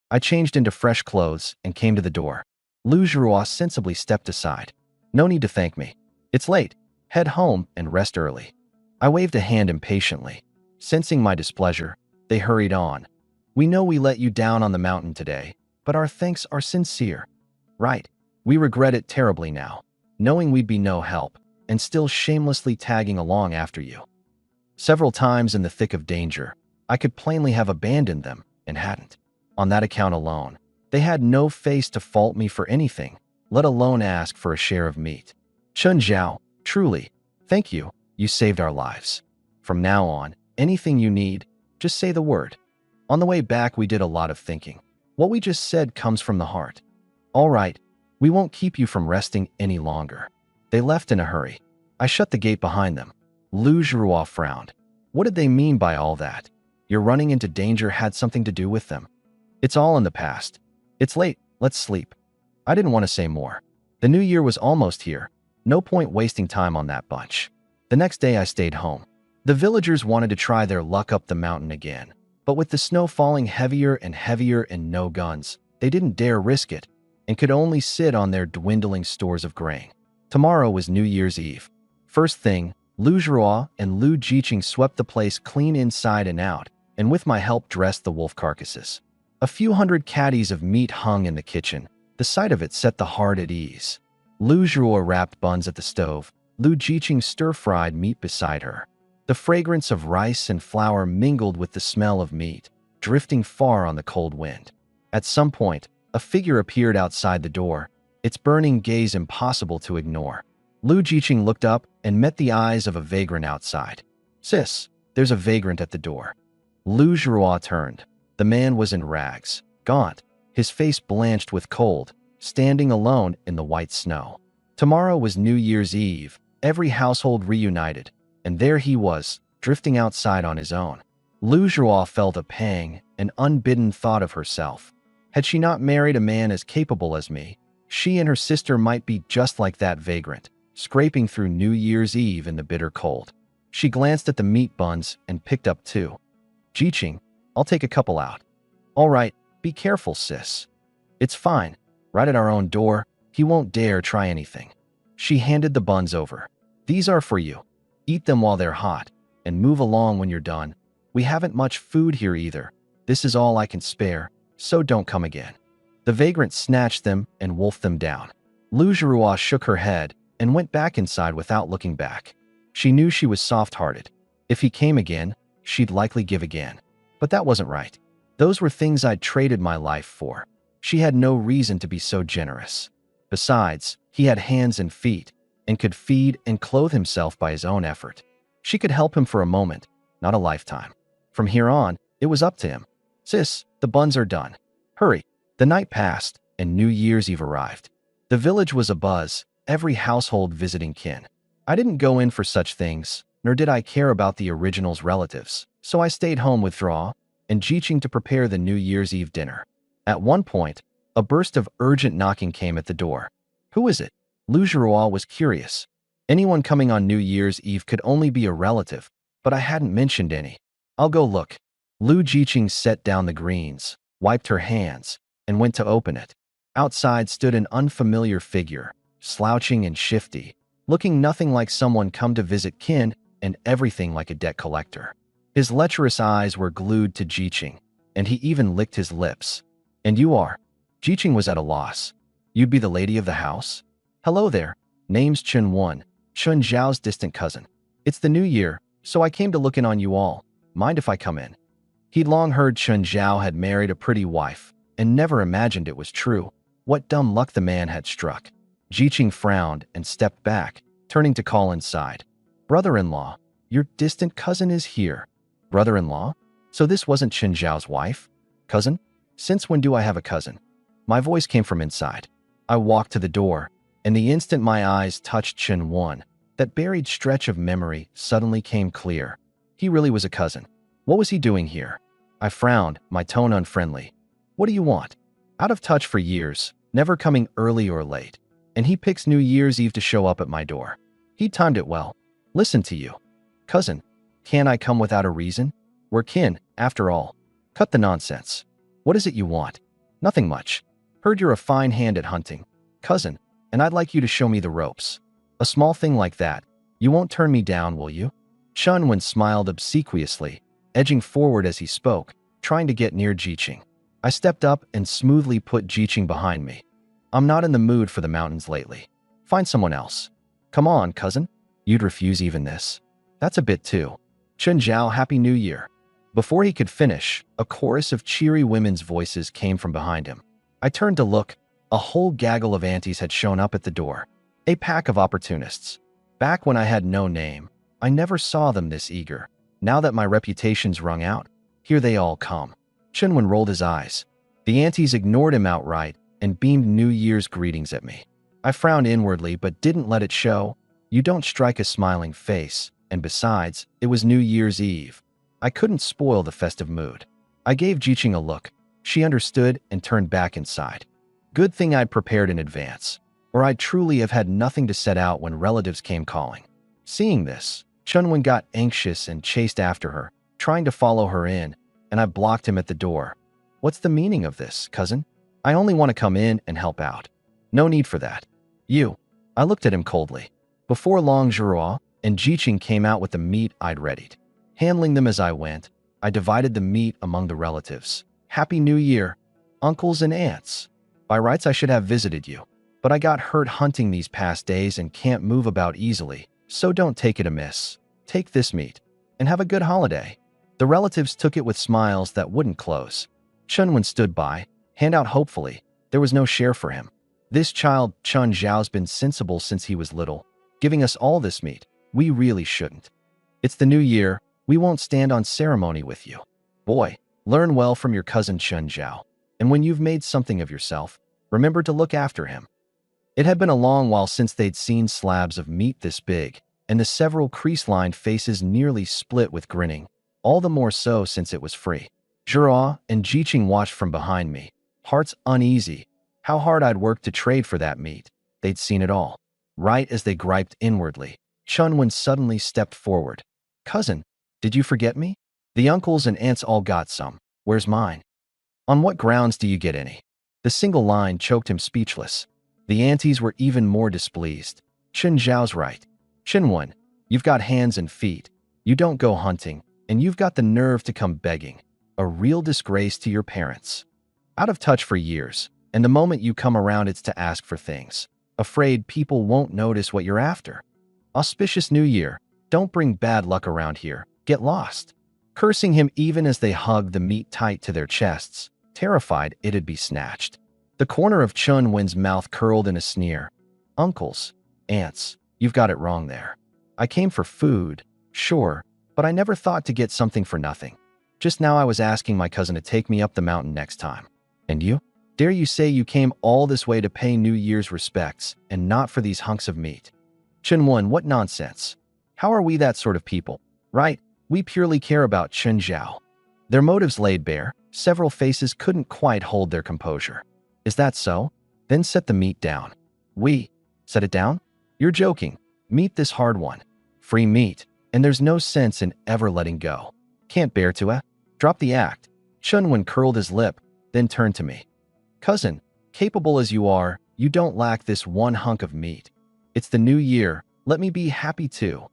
I changed into fresh clothes and came to the door. Lu Zhuo sensibly stepped aside. No need to thank me. It's late. Head home and rest early. I waved a hand impatiently. Sensing my displeasure, they hurried on. We know we let you down on the mountain today, but our thanks are sincere. Right. We regret it terribly now, knowing we'd be no help, and still shamelessly tagging along after you. Several times in the thick of danger, I could plainly have abandoned them, and hadn't. On that account alone, they had no face to fault me for anything, let alone ask for a share of meat. Chen Zhao, truly, thank you, you saved our lives. From now on, anything you need, just say the word. On the way back, we did a lot of thinking. What we just said comes from the heart. All right, we won't keep you from resting any longer. They left in a hurry. I shut the gate behind them. Lu Zhuo frowned. What did they mean by all that? Your running into danger had something to do with them. It's all in the past. It's late, let's sleep. I didn't want to say more. The new year was almost here. No point wasting time on that bunch. The next day I stayed home. The villagers wanted to try their luck up the mountain again, but with the snow falling heavier and heavier and no guns, they didn't dare risk it. and could only sit on their dwindling stores of grain. Tomorrow was New Year's Eve. First thing, Lu Zhuo and Lu Jiqing swept the place clean inside and out, and with my help dressed the wolf carcasses. A few hundred caddies of meat hung in the kitchen. The sight of it set the heart at ease. Lu Zhuo wrapped buns at the stove, Lu Jiqing stir-fried meat beside her. The fragrance of rice and flour mingled with the smell of meat, drifting far on the cold wind. At some point, a figure appeared outside the door, its burning gaze impossible to ignore. Lu Jiqing looked up and met the eyes of a vagrant outside. "Sis, there's a vagrant at the door." Lu Zhuo turned. The man was in rags, gaunt, his face blanched with cold, standing alone in the white snow. Tomorrow was New Year's Eve, every household reunited, and there he was, drifting outside on his own. Lu Zhuo felt a pang, an unbidden thought of herself. Had she not married a man as capable as me, she and her sister might be just like that vagrant, scraping through New Year's Eve in the bitter cold. She glanced at the meat buns and picked up two. "Jiqing, I'll take a couple out." "All right, be careful, sis." "It's fine. Right at our own door, he won't dare try anything." She handed the buns over. "These are for you. Eat them while they're hot, and move along when you're done. We haven't much food here either. This is all I can spare, so don't come again." The vagrant snatched them and wolfed them down. Lu Zhuo shook her head and went back inside without looking back. She knew she was soft-hearted. If he came again, she'd likely give again. But that wasn't right. Those were things I'd traded my life for. She had no reason to be so generous. Besides, he had hands and feet, and could feed and clothe himself by his own effort. She could help him for a moment, not a lifetime. From here on, it was up to him. "Sis, the buns are done. Hurry." The night passed, and New Year's Eve arrived. The village was abuzz, every household visiting kin. I didn't go in for such things, nor did I care about the original's relatives, so I stayed home with Zhuo and Jiqing to prepare the New Year's Eve dinner. At one point, a burst of urgent knocking came at the door. "Who is it?" Lu Zhuo was curious. Anyone coming on New Year's Eve could only be a relative, but I hadn't mentioned any. "I'll go look." Lu Jiqing set down the greens, wiped her hands, and went to open it. Outside stood an unfamiliar figure, slouching and shifty, looking nothing like someone come to visit kin and everything like a debt collector. His lecherous eyes were glued to Jiqing, and he even licked his lips. "And you are?" Jiqing was at a loss. "You'd be the lady of the house?" "Hello there. Name's Chun Wan, Chun Zhao's distant cousin. It's the new year, so I came to look in on you all. Mind if I come in?" He'd long heard Chun Zhao had married a pretty wife, and never imagined it was true. What dumb luck the man had struck. Jiqing frowned and stepped back, turning to call inside. "Brother-in-law, your distant cousin is here." "Brother-in-law? So this wasn't Chun Zhao's wife? Cousin? Since when do I have a cousin?" My voice came from inside. I walked to the door, and the instant my eyes touched Chun Wan, that buried stretch of memory suddenly came clear. He really was a cousin. What was he doing here? I frowned, my tone unfriendly. "What do you want?" Out of touch for years, never coming early or late, and he picks New Year's Eve to show up at my door. He timed it well. "Listen to you. Cousin, can't I come without a reason? We're kin, after all. Cut the nonsense. What is it you want?" "Nothing much. Heard you're a fine hand at hunting, cousin, and I'd like you to show me the ropes." "A small thing like that. You won't turn me down, will you?" Chun Wan smiled obsequiously, edging forward as he spoke, trying to get near Jiqing. I stepped up and smoothly put Jiqing behind me. "I'm not in the mood for the mountains lately. Find someone else." "Come on, cousin. You'd refuse even this?" "That's a bit too. Chun Zhao, Happy New Year." Before he could finish, a chorus of cheery women's voices came from behind him. I turned to look. A whole gaggle of aunties had shown up at the door. A pack of opportunists. Back when I had no name, I never saw them this eager. Now that my reputation's rung out, here they all come. Chun Wan rolled his eyes. The aunties ignored him outright and beamed New Year's greetings at me. I frowned inwardly but didn't let it show. You don't strike a smiling face, and besides, it was New Year's Eve. I couldn't spoil the festive mood. I gave Jiqing a look. She understood and turned back inside. Good thing I'd prepared in advance, or I'd truly have had nothing to set out when relatives came calling. Seeing this, Chun Wan got anxious and chased after her, trying to follow her in, and I blocked him at the door. "What's the meaning of this, cousin? I only want to come in and help out. No need for that. You. I looked at him coldly. Before long, Zhuo and Jiqing came out with the meat I'd readied. Handling them as I went, I divided the meat among the relatives. Happy New Year, uncles and aunts. By rights, I should have visited you, but I got hurt hunting these past days and can't move about easily, so don't take it amiss. Take this meat and have a good holiday. The relatives took it with smiles that wouldn't close. Chunwen stood by, hand out hopefully. There was no share for him. This child, Chun Zhao's been sensible since he was little, giving us all this meat. We really shouldn't. It's the new year. We won't stand on ceremony with you. Boy, learn well from your cousin Chun Zhao. And when you've made something of yourself, remember to look after him. It had been a long while since they'd seen slabs of meat this big, and the several crease-lined faces nearly split with grinning, all the more so since it was free. Zhuo and Jiqing watched from behind me, hearts uneasy. How hard I'd worked to trade for that meat. They'd seen it all. Right as they griped inwardly, Chunwen suddenly stepped forward. Cousin, did you forget me? The uncles and aunts all got some. Where's mine? On what grounds do you get any? The single line choked him speechless. The aunties were even more displeased. Chun Zhao's right. Chunwen, you've got hands and feet. You don't go hunting, and you've got the nerve to come begging. A real disgrace to your parents. Out of touch for years, and the moment you come around it's to ask for things. Afraid people won't notice what you're after. Auspicious New Year. Don't bring bad luck around here. Get lost. Cursing him even as they hugged the meat tight to their chests, terrified it'd be snatched. The corner of Chun Wen's mouth curled in a sneer. Uncles, aunts, you've got it wrong there. I came for food, sure, but I never thought to get something for nothing. Just now I was asking my cousin to take me up the mountain next time. And you? Dare you say you came all this way to pay New Year's respects and not for these hunks of meat? Chunwen, what nonsense. How are we that sort of people? Right, we purely care about Chun Zhao. Their motives laid bare, several faces couldn't quite hold their composure. Is that so? Then set the meat down. We? Set it down? You're joking. Meet this hard one. Free meat, and there's no sense in ever letting go. Can't bear to, Drop the act. Chunwen curled his lip, then turned to me. Cousin, capable as you are, you don't lack this one hunk of meat. It's the new year, let me be happy too.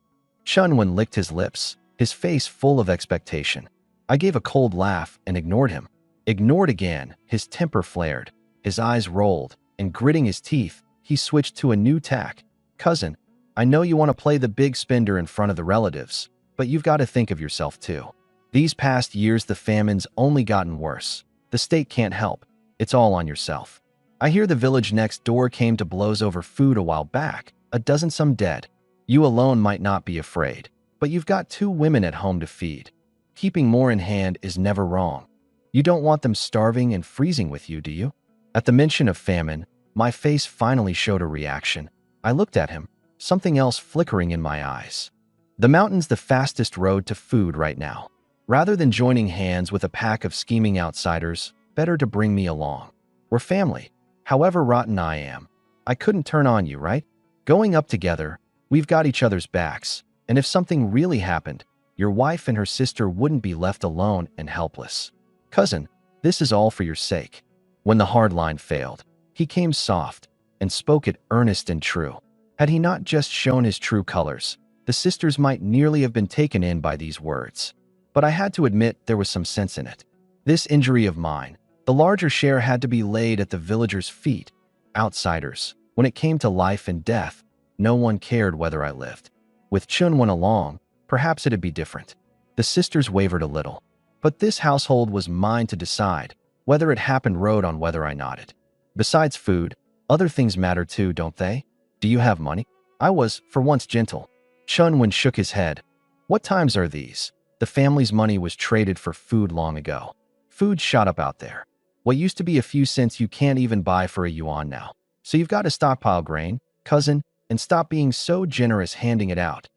Chunwen licked his lips, his face full of expectation. I gave a cold laugh and ignored him. Ignored again, his temper flared. His eyes rolled, and gritting his teeth, he switched to a new tack. Cousin, I know you want to play the big spender in front of the relatives, but you've got to think of yourself too. These past years the famine's only gotten worse. The state can't help. It's all on yourself. I hear the village next door came to blows over food a while back, a dozen some dead. You alone might not be afraid, but you've got 2 women at home to feed. Keeping more in hand is never wrong. You don't want them starving and freezing with you, do you? At the mention of famine, my face finally showed a reaction. I looked at him, something else flickering in my eyes. The mountain's the fastest road to food right now. Rather than joining hands with a pack of scheming outsiders, better to bring me along. We're family. However rotten I am, I couldn't turn on you, right? Going up together, we've got each other's backs, and if something really happened, your wife and her sister wouldn't be left alone and helpless. Cousin, this is all for your sake. When the hard line failed, he came soft and spoke it earnest and true. Had he not just shown his true colors, the sisters might nearly have been taken in by these words. But I had to admit there was some sense in it. This injury of mine, the larger share had to be laid at the villagers' feet. Outsiders, when it came to life and death, no one cared whether I lived. With Chunwen along, perhaps it'd be different. The sisters wavered a little. But this household was mine to decide. Whether it happened rode on whether I nodded. Besides food, other things matter too, don't they? Do you have money? I was, for once, gentle. Chunwen shook his head. What times are these? The family's money was traded for food long ago. Food shot up out there. What used to be a few cents you can't even buy for a yuan now. So you've got to stockpile grain, cousin, and stop being so generous handing it out.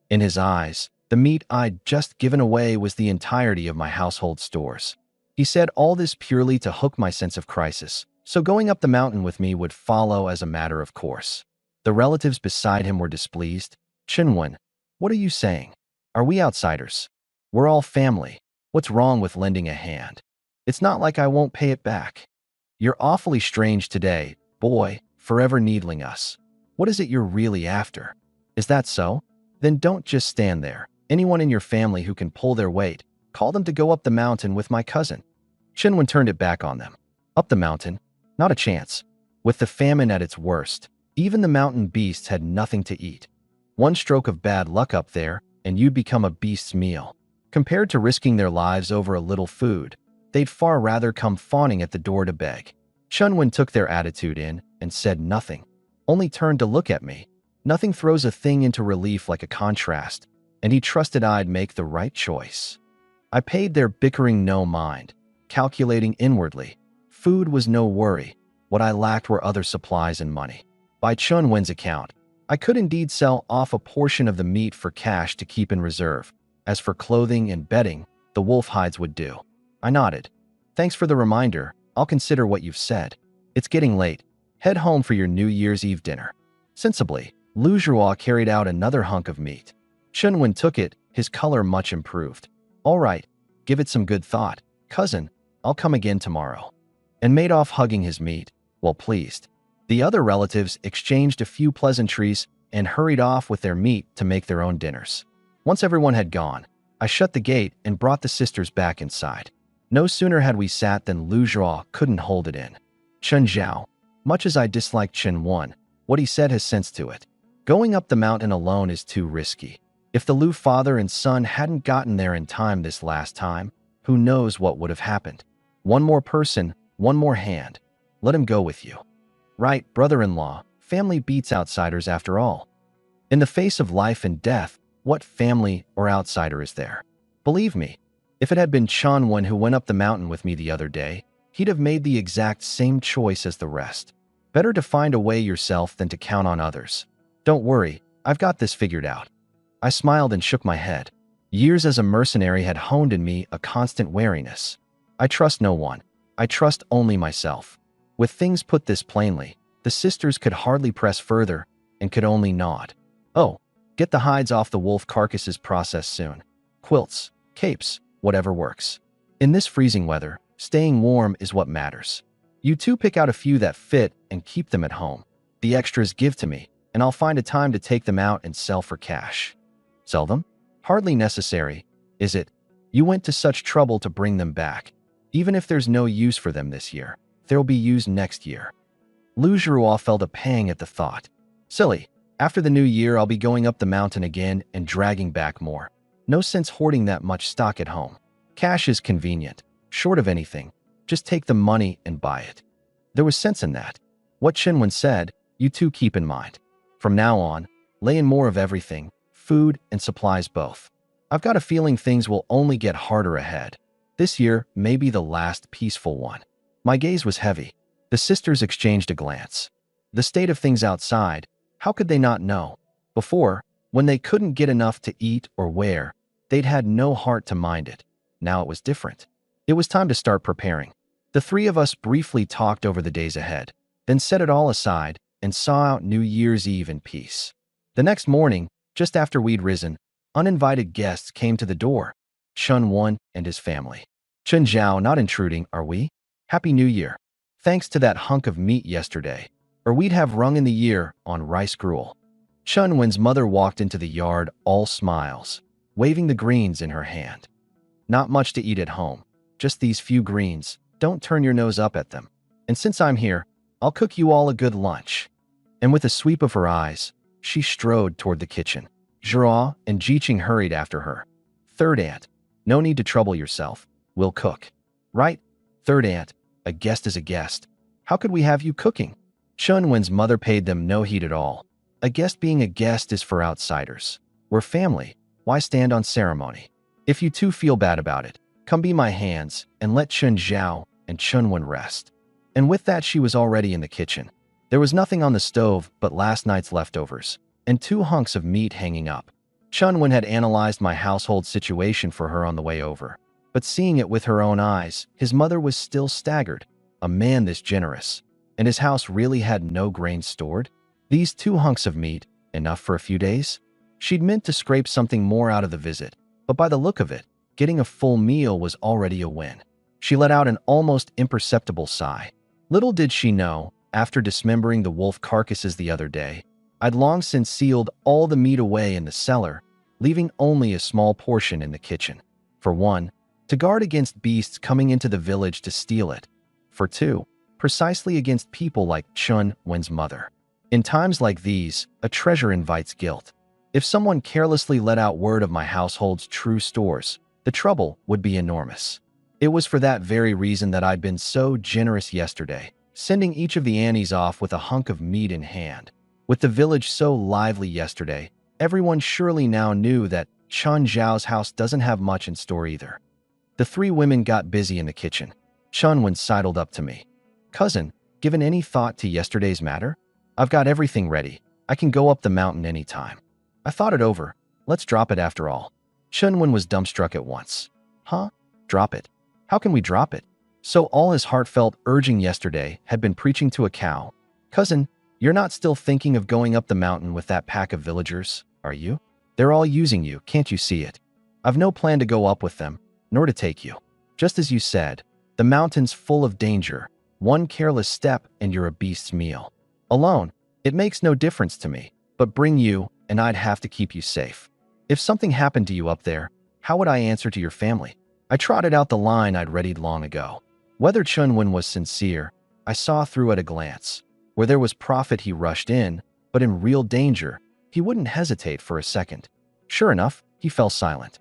In his eyes, the meat I'd just given away was the entirety of my household stores. He said all this purely to hook my sense of crisis, so going up the mountain with me would follow as a matter of course. The relatives beside him were displeased. Chunwen, what are you saying? Are we outsiders? We're all family. What's wrong with lending a hand? It's not like I won't pay it back. You're awfully strange today, boy, forever needling us. What is it you're really after? Is that so? Then don't just stand there. Anyone in your family who can pull their weight, call them to go up the mountain with my cousin. Shinwen turned it back on them. Up the mountain? Not a chance. With the famine at its worst, even the mountain beasts had nothing to eat. One stroke of bad luck up there, and you'd become a beast's meal. Compared to risking their lives over a little food, they'd far rather come fawning at the door to beg. Chunwen took their attitude in and said nothing, only turned to look at me. Nothing throws a thing into relief like a contrast, and he trusted I'd make the right choice. I paid their bickering no mind, calculating inwardly. Food was no worry. What I lacked were other supplies and money. By Chunwen's account, I could indeed sell off a portion of the meat for cash to keep in reserve. As for clothing and bedding, the wolf hides would do. I nodded. Thanks for the reminder. I'll consider what you've said. It's getting late. Head home for your New Year's Eve dinner. Sensibly, Lu Zhuo carried out another hunk of meat. Chunwen took it, his color much improved. All right, give it some good thought. Cousin, I'll come again tomorrow. And made off hugging his meat, well pleased. The other relatives exchanged a few pleasantries and hurried off with their meat to make their own dinners. Once everyone had gone, I shut the gate and brought the sisters back inside. No sooner had we sat than Lu Zhuo couldn't hold it in. Chen Zhao, much as I dislike Chen Wen, what he said has sense to it. Going up the mountain alone is too risky. If the Lu father and son hadn't gotten there in time this last time, who knows what would have happened. One more person, one more hand. Let him go with you. Right, brother-in-law, family beats outsiders after all. In the face of life and death, what family or outsider is there? Believe me, if it had been Chunwen who went up the mountain with me the other day, he'd have made the exact same choice as the rest. Better to find a way yourself than to count on others. Don't worry, I've got this figured out. I smiled and shook my head. Years as a mercenary had honed in me a constant wariness. I trust no one. I trust only myself. With things put this plainly, the sisters could hardly press further and could only nod. Oh, get the hides off the wolf carcasses processed soon. Quilts, capes, whatever works. In this freezing weather, staying warm is what matters. You two pick out a few that fit and keep them at home. The extras give to me, and I'll find a time to take them out and sell for cash. Sell them? Hardly necessary, is it? You went to such trouble to bring them back. Even if there's no use for them this year, they'll be used next year. Lu Zhuo felt a pang at the thought. Silly. After the new year, I'll be going up the mountain again and dragging back more. No sense hoarding that much stock at home. Cash is convenient. Short of anything, just take the money and buy it. There was sense in that. What Chunwen said, you two keep in mind. From now on, lay in more of everything, food and supplies both. I've got a feeling things will only get harder ahead. This year may be the last peaceful one. My gaze was heavy. The sisters exchanged a glance. The state of things outside, how could they not know? Before, when they couldn't get enough to eat or wear, they'd had no heart to mind it. Now it was different. It was time to start preparing. The three of us briefly talked over the days ahead, then set it all aside and saw out New Year's Eve in peace. The next morning, just after we'd risen, uninvited guests came to the door. Chunwen and his family. Chen Zhao, not intruding, are we? Happy New Year. Thanks to that hunk of meat yesterday, or we'd have rung in the year on rice gruel. Chunwen's mother walked into the yard all smiles, waving the greens in her hand. Not much to eat at home, just these few greens. Don't turn your nose up at them. And since I'm here, I'll cook you all a good lunch. And with a sweep of her eyes, she strode toward the kitchen. Zhuo and Jiqing hurried after her. Third aunt, no need to trouble yourself. We'll cook. Right? Third aunt, a guest is a guest. How could we have you cooking? Chunwen's mother paid them no heed at all. A guest being a guest is for outsiders. We're family. Why stand on ceremony? If you two feel bad about it, come be my hands and let Chen Zhao and Chunwen rest. And with that, she was already in the kitchen. There was nothing on the stove but last night's leftovers and 2 hunks of meat hanging up. Chunwen had analyzed my household situation for her on the way over, but seeing it with her own eyes, his mother was still staggered. A man this generous, and his house really had no grain stored? These 2 hunks of meat, enough for a few days? She'd meant to scrape something more out of the visit, but by the look of it, getting a full meal was already a win. She let out an almost imperceptible sigh. Little did she know, after dismembering the wolf carcasses the other day, I'd long since sealed all the meat away in the cellar, leaving only a small portion in the kitchen. For one, to guard against beasts coming into the village to steal it. For two, precisely against people like Chun Wen's mother. In times like these, a treasure invites guilt. If someone carelessly let out word of my household's true stores, the trouble would be enormous. It was for that very reason that I'd been so generous yesterday, sending each of the Annies off with a hunk of meat in hand. With the village so lively yesterday, everyone surely now knew that Chun Zhao's house doesn't have much in store either. The three women got busy in the kitchen. Chun Wen sidled up to me. "Cousin, given any thought to yesterday's matter? I've got everything ready. I can go up the mountain any time." I thought it over. Let's drop it after all. Chun Wen was dumbstruck at once. Huh? Drop it? How can we drop it? So all his heartfelt urging yesterday had been preaching to a cow. "Cousin, you're not still thinking of going up the mountain with that pack of villagers, are you? They're all using you, can't you see it? I've no plan to go up with them, nor to take you. Just as you said, the mountain's full of danger. One careless step and you're a beast's meal. Alone, it makes no difference to me, but bring you, and I'd have to keep you safe. If something happened to you up there, how would I answer to your family?" I trotted out the line I'd readied long ago. Whether Chun Wen was sincere, I saw through at a glance. Where there was profit he rushed in, but in real danger, he wouldn't hesitate for a second. Sure enough, he fell silent.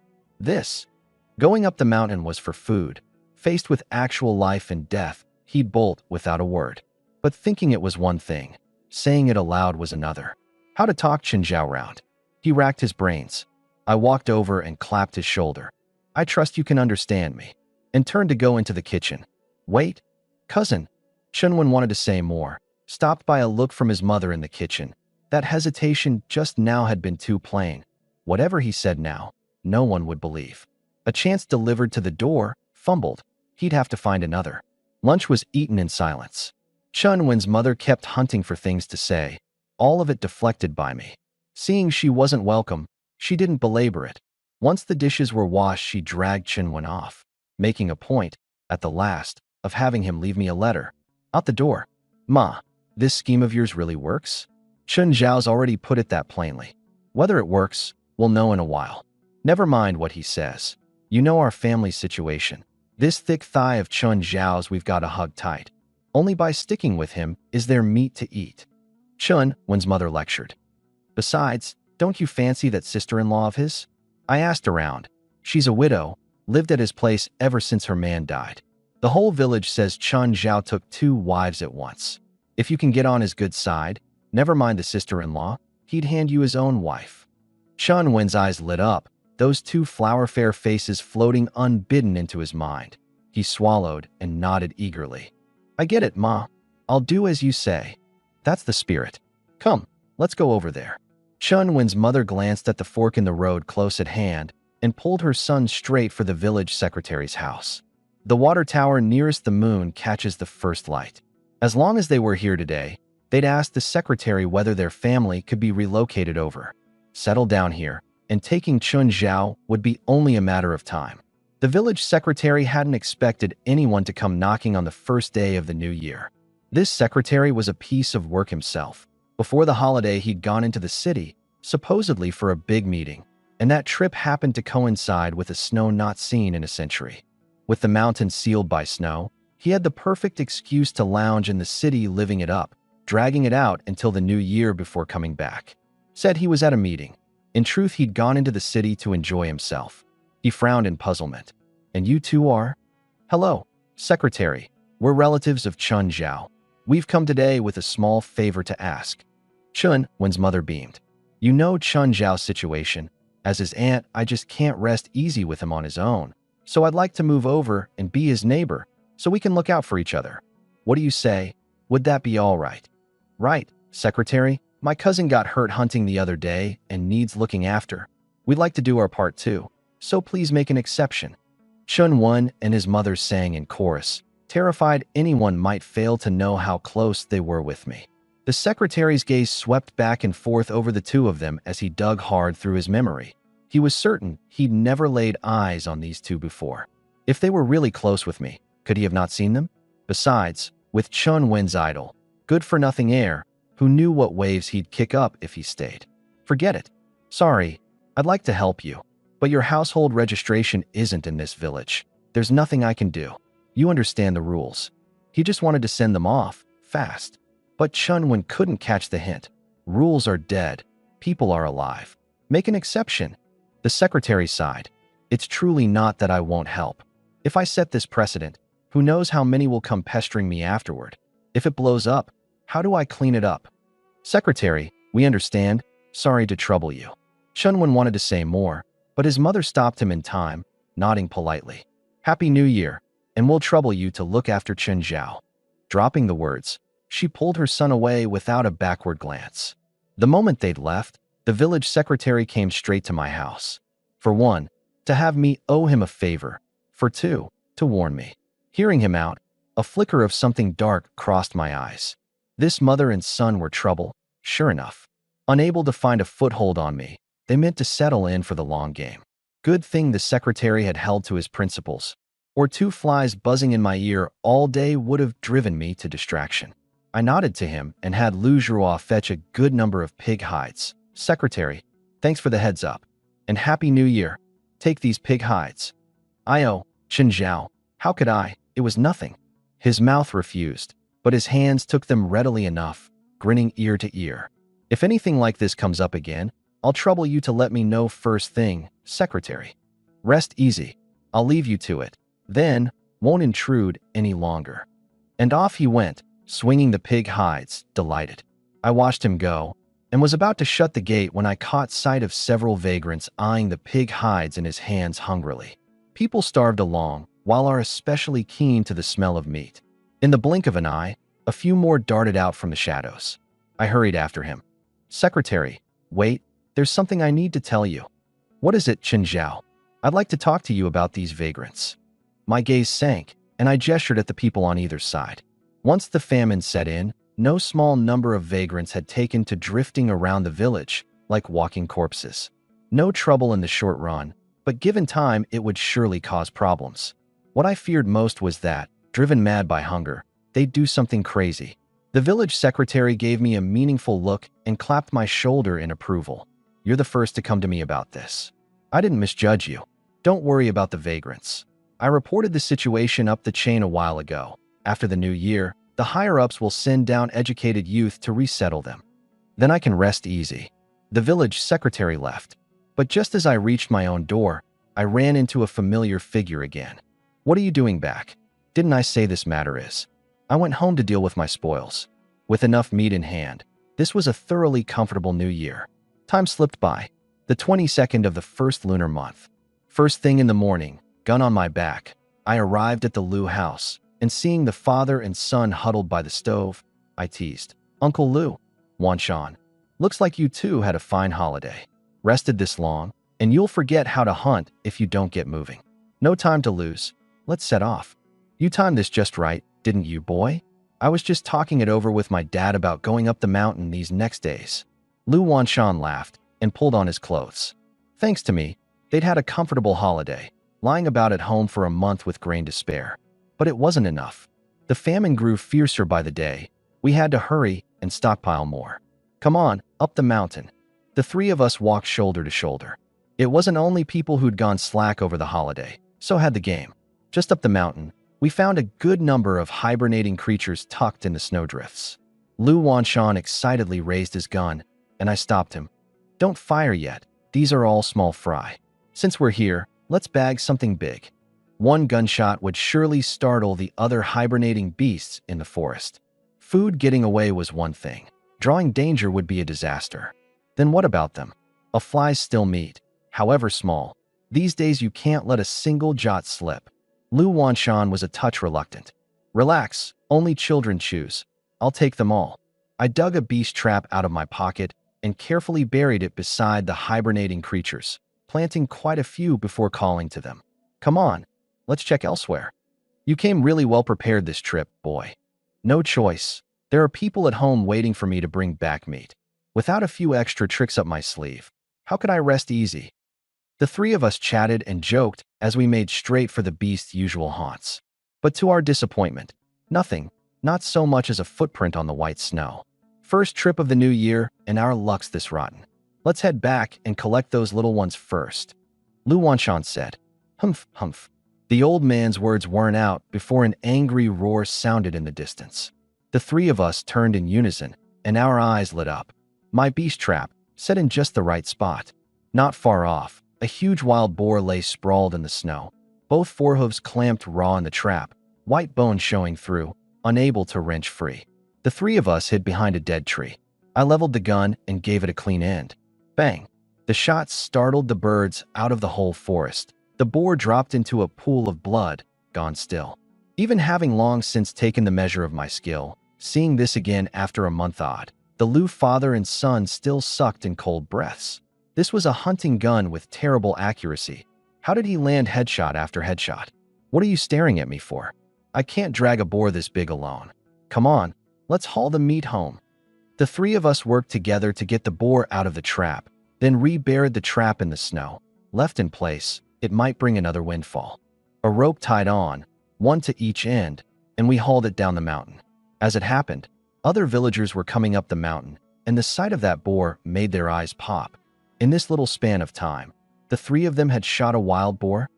Going up the mountain was for food. Faced with actual life and death, he'd bolt without a word. But thinking it was one thing, saying it aloud was another. How to talk Chen Zhao round? He racked his brains. I walked over and clapped his shoulder. "I trust you can understand me," and turned to go into the kitchen. "Wait, cousin." Chun Wen wanted to say more, stopped by a look from his mother in the kitchen. That hesitation just now had been too plain. Whatever he said now, no one would believe. A chance delivered to the door, fumbled. He'd have to find another. Lunch was eaten in silence. Chun Wen's mother kept hunting for things to say, all of it deflected by me. Seeing she wasn't welcome, she didn't belabor it. Once the dishes were washed, she dragged Chun Wen off, making a point, at the last, of having him leave me a letter. Out the door. "Ma, this scheme of yours really works?" Chun Zhao's already put it that plainly. Whether it works, we'll know in a while. Never mind what he says. You know our family situation. This thick thigh of Chun Zhao's we've got to hug tight. Only by sticking with him is there meat to eat. Chun Wen's mother lectured. Besides, don't you fancy that sister-in-law of his? I asked around. She's a widow, lived at his place ever since her man died. The whole village says Chun Zhao took 2 wives at once. If you can get on his good side, never mind the sister-in-law, he'd hand you his own wife. Chun Wen's eyes lit up, those 2 flower-fair faces floating unbidden into his mind. He swallowed and nodded eagerly. I get it, Ma. I'll do as you say. That's the spirit. Come, let's go over there. Chun Wen's mother glanced at the fork in the road close at hand and pulled her son straight for the village secretary's house. The water tower nearest the moon catches the first light. As long as they were here today, they'd asked the secretary whether their family could be relocated over. Settle down here, and taking Chun Zhao would be only a matter of time. The village secretary hadn't expected anyone to come knocking on the first day of the new year. This secretary was a piece of work himself. Before the holiday, he'd gone into the city, supposedly for a big meeting, and that trip happened to coincide with a snow not seen in a century. With the mountains sealed by snow, he had the perfect excuse to lounge in the city living it up, dragging it out until the new year before coming back. Said he was at a meeting. In truth, he'd gone into the city to enjoy himself. He frowned in puzzlement. And you two are? Hello, secretary. We're relatives of Chun Zhao. We've come today with a small favor to ask. Chun Wen's mother beamed. You know Chun Zhao's situation. As his aunt, I just can't rest easy with him on his own. So I'd like to move over and be his neighbor, so we can look out for each other. What do you say? Would that be all right? Right, secretary. My cousin got hurt hunting the other day and needs looking after. We'd like to do our part too, so please make an exception. Chun Wen and his mother sang in chorus, terrified anyone might fail to know how close they were with me. The secretary's gaze swept back and forth over the two of them as he dug hard through his memory. He was certain he'd never laid eyes on these two before. If they were really close with me, could he have not seen them? Besides, with Chun Wen's idol, good-for-nothing heir, who knew what waves he'd kick up if he stayed. Forget it. Sorry, I'd like to help you, but your household registration isn't in this village. There's nothing I can do. You understand the rules. He just wanted to send them off, fast. But Chun Wen couldn't catch the hint. Rules are dead. People are alive. Make an exception. The secretary sighed. It's truly not that I won't help. If I set this precedent, who knows how many will come pestering me afterward? If it blows up, how do I clean it up? Secretary, we understand. Sorry to trouble you. Chun Wen wanted to say more, but his mother stopped him in time, nodding politely. Happy New Year, and we'll trouble you to look after Chen Zhao. Dropping the words, she pulled her son away without a backward glance. The moment they'd left, the village secretary came straight to my house. For one, to have me owe him a favor. For two, to warn me. Hearing him out, a flicker of something dark crossed my eyes. This mother and son were trouble, sure enough. Unable to find a foothold on me, they meant to settle in for the long game. Good thing the secretary had held to his principles, or two flies buzzing in my ear all day would have driven me to distraction. I nodded to him and had Lu Zhuo fetch a good number of pig hides. Secretary, thanks for the heads up. And Happy New Year. Take these pig hides. Chen Zhao, how could I? It was nothing. His mouth refused, but his hands took them readily enough, grinning ear to ear. If anything like this comes up again, I'll trouble you to let me know first thing, Secretary. Rest easy. I'll leave you to it. Then, won't intrude any longer. And off he went, swinging the pig hides, delighted. I watched him go, and was about to shut the gate when I caught sight of several vagrants eyeing the pig hides in his hands hungrily. People starved along, while are especially keen to the smell of meat. In the blink of an eye, a few more darted out from the shadows. I hurried after him. Secretary, wait, there's something I need to tell you. What is it, Chen Zhao? I'd like to talk to you about these vagrants. My gaze sank, and I gestured at the people on either side. Once the famine set in, no small number of vagrants had taken to drifting around the village, like walking corpses. No trouble in the short run, but given time it would surely cause problems. What I feared most was that, driven mad by hunger, they'd do something crazy. The village secretary gave me a meaningful look and clapped my shoulder in approval. You're the first to come to me about this. I didn't misjudge you. Don't worry about the vagrants. I reported the situation up the chain a while ago. After the new year, the higher-ups will send down educated youth to resettle them. Then I can rest easy. The village secretary left, but just as I reached my own door, I ran into a familiar figure again. What are you doing back? Didn't I say this matter is? I went home to deal with my spoils. With enough meat in hand, this was a thoroughly comfortable new year. Time slipped by. The 22nd of the first lunar month. First thing in the morning, gun on my back, I arrived at the Lu house, and seeing the father and son huddled by the stove, I teased. Uncle Lu, Wan Shan, looks like you two had a fine holiday. Rested this long, and you'll forget how to hunt if you don't get moving. No time to lose. Let's set off. You timed this just right, didn't you, boy? I was just talking it over with my dad about going up the mountain these next days. Lu Wanshan laughed and pulled on his clothes. Thanks to me, they'd had a comfortable holiday, lying about at home for a month with grain to spare. But it wasn't enough. The famine grew fiercer by the day. We had to hurry and stockpile more. Come on, up the mountain. The three of us walked shoulder to shoulder. It wasn't only people who'd gone slack over the holiday, so had the game. Just up the mountain, we found a good number of hibernating creatures tucked in the snowdrifts. Lu Wanshan excitedly raised his gun, and I stopped him. Don't fire yet. These are all small fry. Since we're here, let's bag something big. One gunshot would surely startle the other hibernating beasts in the forest. Food getting away was one thing. Drawing danger would be a disaster. Then what about them? A fly's still meat, however small. These days you can't let a single jot slip. Lu Wanshan was a touch reluctant. Relax, only children choose. I'll take them all. I dug a beast trap out of my pocket and carefully buried it beside the hibernating creatures, planting quite a few before calling to them. Come on, let's check elsewhere. You came really well prepared this trip, boy. No choice. There are people at home waiting for me to bring back meat. Without a few extra tricks up my sleeve, how could I rest easy? The three of us chatted and joked as we made straight for the beast's usual haunts. But to our disappointment, nothing, not so much as a footprint on the white snow. First trip of the new year, and our luck's this rotten. Let's head back and collect those little ones first. Lu Wanshan said. Humph, humph. The old man's words weren't out before an angry roar sounded in the distance. The three of us turned in unison, and our eyes lit up. My beast trap, set in just the right spot. Not far off, a huge wild boar lay sprawled in the snow, both forehooves clamped raw in the trap, white bones showing through, unable to wrench free. The three of us hid behind a dead tree. I leveled the gun and gave it a clean end. Bang! The shot startled the birds out of the whole forest. The boar dropped into a pool of blood, gone still. Even having long since taken the measure of my skill, seeing this again after a month odd, the Lu father and son still sucked in cold breaths. This was a hunting gun with terrible accuracy. How did he land headshot after headshot? What are you staring at me for? I can't drag a boar this big alone. Come on, let's haul the meat home. The three of us worked together to get the boar out of the trap, then reburied the trap in the snow. Left in place, it might bring another windfall. A rope tied on, one to each end, and we hauled it down the mountain. As it happened, other villagers were coming up the mountain, and the sight of that boar made their eyes pop. In this little span of time, the three of them had shot a wild boar.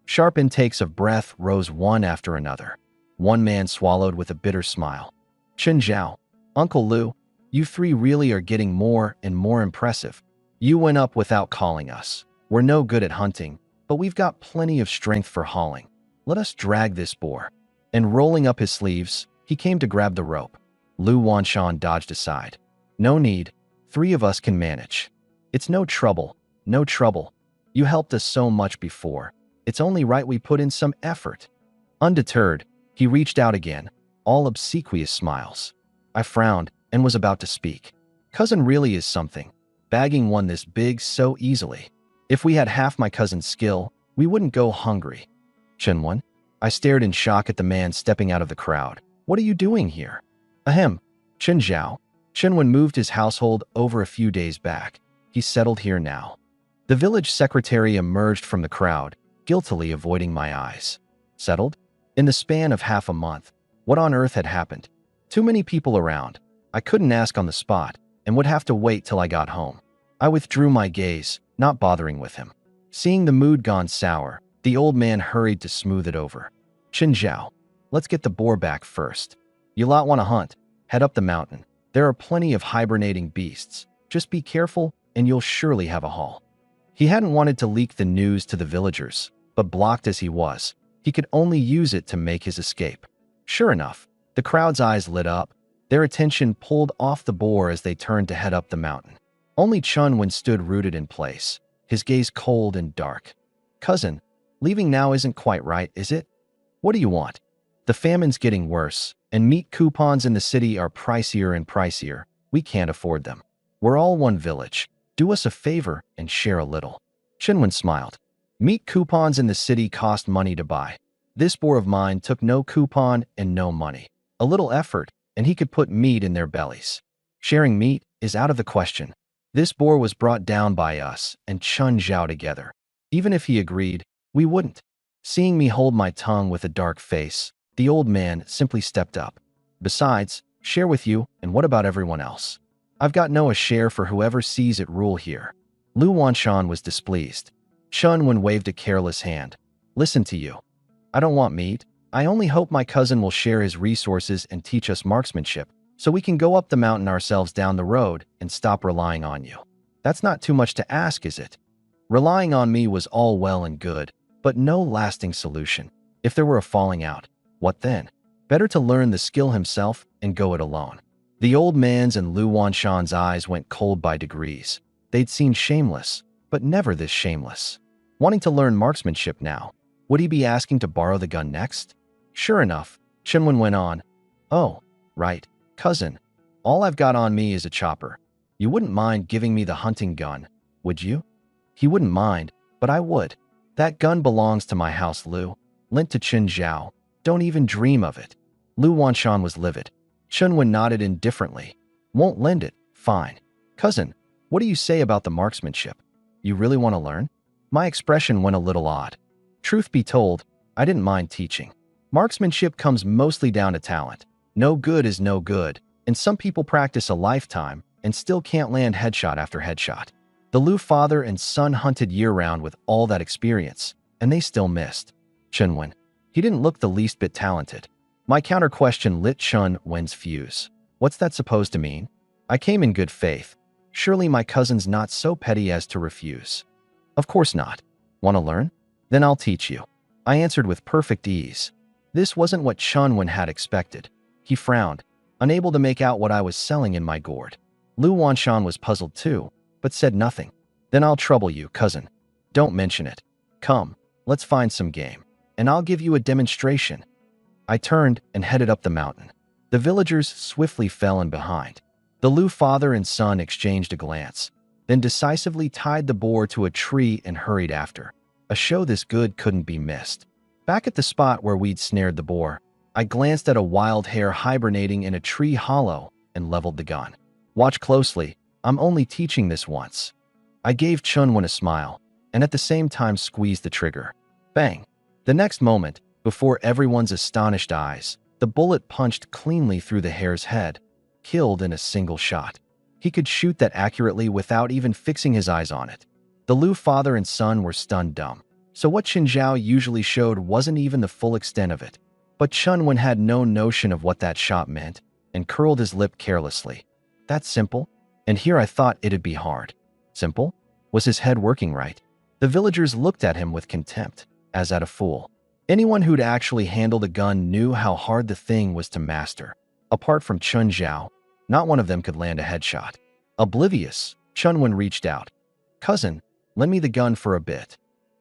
Sharp intakes of breath rose one after another. One man swallowed with a bitter smile. Chen Zhao, Uncle Lu, you three really are getting more and more impressive. You went up without calling us. We're no good at hunting, but we've got plenty of strength for hauling. Let us drag this boar. And rolling up his sleeves, he came to grab the rope. Lu Wanshan dodged aside. No need. Three of us can manage. It's no trouble. No trouble. You helped us so much before. It's only right we put in some effort. Undeterred, he reached out again, all obsequious smiles. I frowned and was about to speak. Cousin really is something, bagging one this big so easily. If we had half my cousin's skill, we wouldn't go hungry. Chenwen? I stared in shock at the man stepping out of the crowd. What are you doing here? Ahem. Chen Zhao. Chenwen moved his household over a few days back. He's settled here now. The village secretary emerged from the crowd, guiltily avoiding my eyes. Settled? In the span of half a month. What on earth had happened? Too many people around. I couldn't ask on the spot, and would have to wait till I got home. I withdrew my gaze, not bothering with him. Seeing the mood gone sour, the old man hurried to smooth it over. Chen Zhao, let's get the boar back first. You lot want to hunt? Head up the mountain. There are plenty of hibernating beasts. Just be careful, and you'll surely have a haul. He hadn't wanted to leak the news to the villagers, but blocked as he was, he could only use it to make his escape. Sure enough, the crowd's eyes lit up, their attention pulled off the boar as they turned to head up the mountain. Only Chunwen stood rooted in place, his gaze cold and dark. Cousin, leaving now isn't quite right, is it? What do you want? The famine's getting worse, and meat coupons in the city are pricier and pricier. We can't afford them. We're all one village. Do us a favor and share a little. Chinwen smiled. Meat coupons in the city cost money to buy. This boar of mine took no coupon and no money. A little effort, and he could put meat in their bellies. Sharing meat is out of the question. This boar was brought down by us and Chun Zhao together. Even if he agreed, we wouldn't. Seeing me hold my tongue with a dark face, the old man simply stepped up. Besides, share with you, and what about everyone else? I've got no a share for whoever sees it rule here. Lu Wanshan was displeased. Chunwen waved a careless hand. Listen to you. I don't want meat. I only hope my cousin will share his resources and teach us marksmanship, so we can go up the mountain ourselves down the road and stop relying on you. That's not too much to ask, is it? Relying on me was all well and good, but no lasting solution. If there were a falling out, what then? Better to learn the skill himself and go it alone. The old man's and Lu Wanshan's eyes went cold by degrees. They'd seen shameless, but never this shameless. Wanting to learn marksmanship now, would he be asking to borrow the gun next? Sure enough, Chinwen went on. Oh, right, cousin. All I've got on me is a chopper. You wouldn't mind giving me the hunting gun, would you? He wouldn't mind, but I would. That gun belongs to my house, Lu. Lent to Chen Zhao. Don't even dream of it. Lu Wanshan was livid. Chunwen nodded indifferently. Won't lend it. Fine. Cousin, what do you say about the marksmanship? You really want to learn? My expression went a little odd. Truth be told, I didn't mind teaching. Marksmanship comes mostly down to talent. No good is no good, and some people practice a lifetime and still can't land headshot after headshot. The Lu father and son hunted year-round with all that experience, and they still missed. Chunwen. He didn't look the least bit talented. My counter-question lit Chunwen's fuse. What's that supposed to mean? I came in good faith. Surely my cousin's not so petty as to refuse. Of course not. Want to learn? Then I'll teach you. I answered with perfect ease. This wasn't what Chunwen had expected. He frowned, unable to make out what I was selling in my gourd. Lu Wanshan was puzzled too, but said nothing. Then I'll trouble you, cousin. Don't mention it. Come, let's find some game, and I'll give you a demonstration. I turned and headed up the mountain. The villagers swiftly fell in behind. The Lu father and son exchanged a glance, then decisively tied the boar to a tree and hurried after. A show this good couldn't be missed. Back at the spot where we'd snared the boar, I glanced at a wild hare hibernating in a tree hollow and leveled the gun. Watch closely, I'm only teaching this once. I gave Chunwen a smile, and at the same time squeezed the trigger. Bang! The next moment, before everyone's astonished eyes, the bullet punched cleanly through the hare's head, killed in a single shot. He could shoot that accurately without even fixing his eyes on it. The Lu father and son were stunned dumb. So what Qin Zhao usually showed wasn't even the full extent of it. But Chunwen had no notion of what that shot meant and curled his lip carelessly. That's simple? And here I thought it'd be hard. Simple? Was his head working right? The villagers looked at him with contempt, as at a fool. Anyone who'd actually handled a gun knew how hard the thing was to master. Apart from Qin Zhao, not one of them could land a headshot. Oblivious, Chunwen reached out. Cousin, lend me the gun for a bit.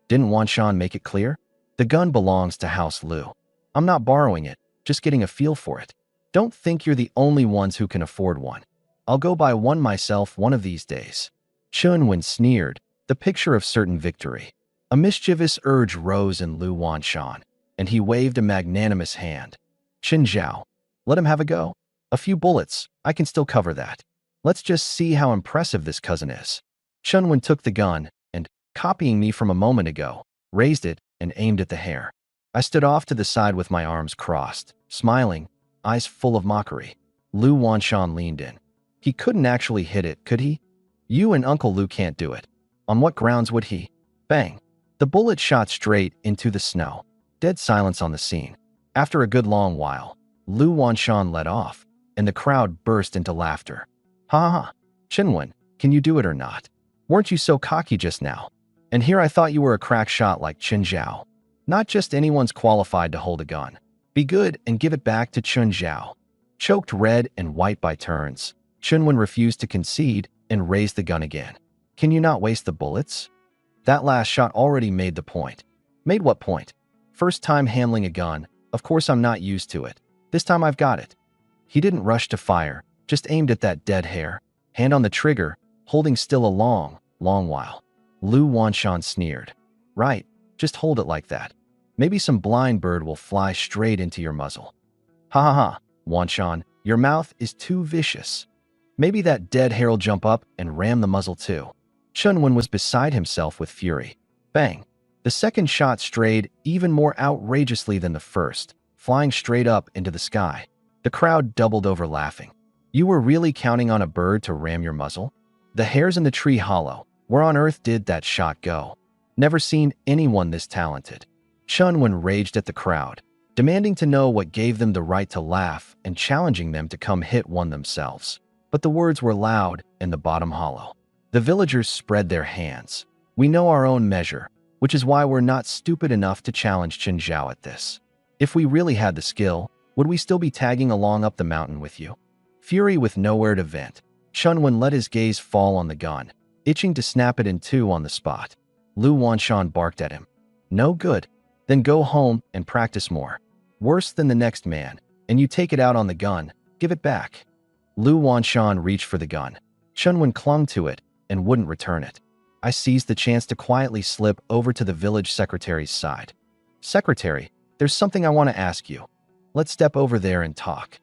Didn't Wanshan make it clear? The gun belongs to House Lu. I'm not borrowing it, just getting a feel for it. Don't think you're the only ones who can afford one. I'll go buy one myself one of these days. Chunwen sneered, the picture of certain victory. A mischievous urge rose in Lu Wanshan, and he waved a magnanimous hand. Qin Zhao, let him have a go. A few bullets, I can still cover that. Let's just see how impressive this cousin is. Chunwen took the gun and, copying me from a moment ago, raised it and aimed at the hare. I stood off to the side with my arms crossed, smiling, eyes full of mockery. Lu Wanshan leaned in. He couldn't actually hit it, could he? You and Uncle Lu can't do it. On what grounds would he? Bang! The bullet shot straight into the snow. Dead silence on the scene. After a good long while, Lu Wanshan let off, and the crowd burst into laughter. Ha ha! Chunwen, can you do it or not? Weren't you so cocky just now? And here I thought you were a crack shot like Qin Zhao. Not just anyone's qualified to hold a gun. Be good and give it back to Qin Zhao. Choked red and white by turns, Chunwen refused to concede and raised the gun again. Can you not waste the bullets? That last shot already made the point. Made what point? First time handling a gun, of course I'm not used to it. This time I've got it. He didn't rush to fire, just aimed at that dead hare, hand on the trigger, holding still a long, long while. Lu Wanshan sneered. Right, just hold it like that. Maybe some blind bird will fly straight into your muzzle. Ha ha ha, Wanshan, your mouth is too vicious. Maybe that dead hare will jump up and ram the muzzle too. Chunwen was beside himself with fury. Bang! The second shot strayed even more outrageously than the first, flying straight up into the sky. The crowd doubled over laughing. You were really counting on a bird to ram your muzzle? The hares in the tree hollow. Where on earth did that shot go? Never seen anyone this talented. Chunwen raged at the crowd, demanding to know what gave them the right to laugh and challenging them to come hit one themselves. But the words were loud in the bottom hollow. The villagers spread their hands. We know our own measure, which is why we're not stupid enough to challenge Qin Zhao at this. If we really had the skill, would we still be tagging along up the mountain with you? Fury with nowhere to vent, Chunwen let his gaze fall on the gun, itching to snap it in two on the spot. Lu Wanshan barked at him. No good. Then go home and practice more. Worse than the next man, and you take it out on the gun, give it back. Lu Wanshan reached for the gun. Chunwen clung to it and wouldn't return it. I seized the chance to quietly slip over to the village secretary's side. Secretary, there's something I want to ask you. Let's step over there and talk.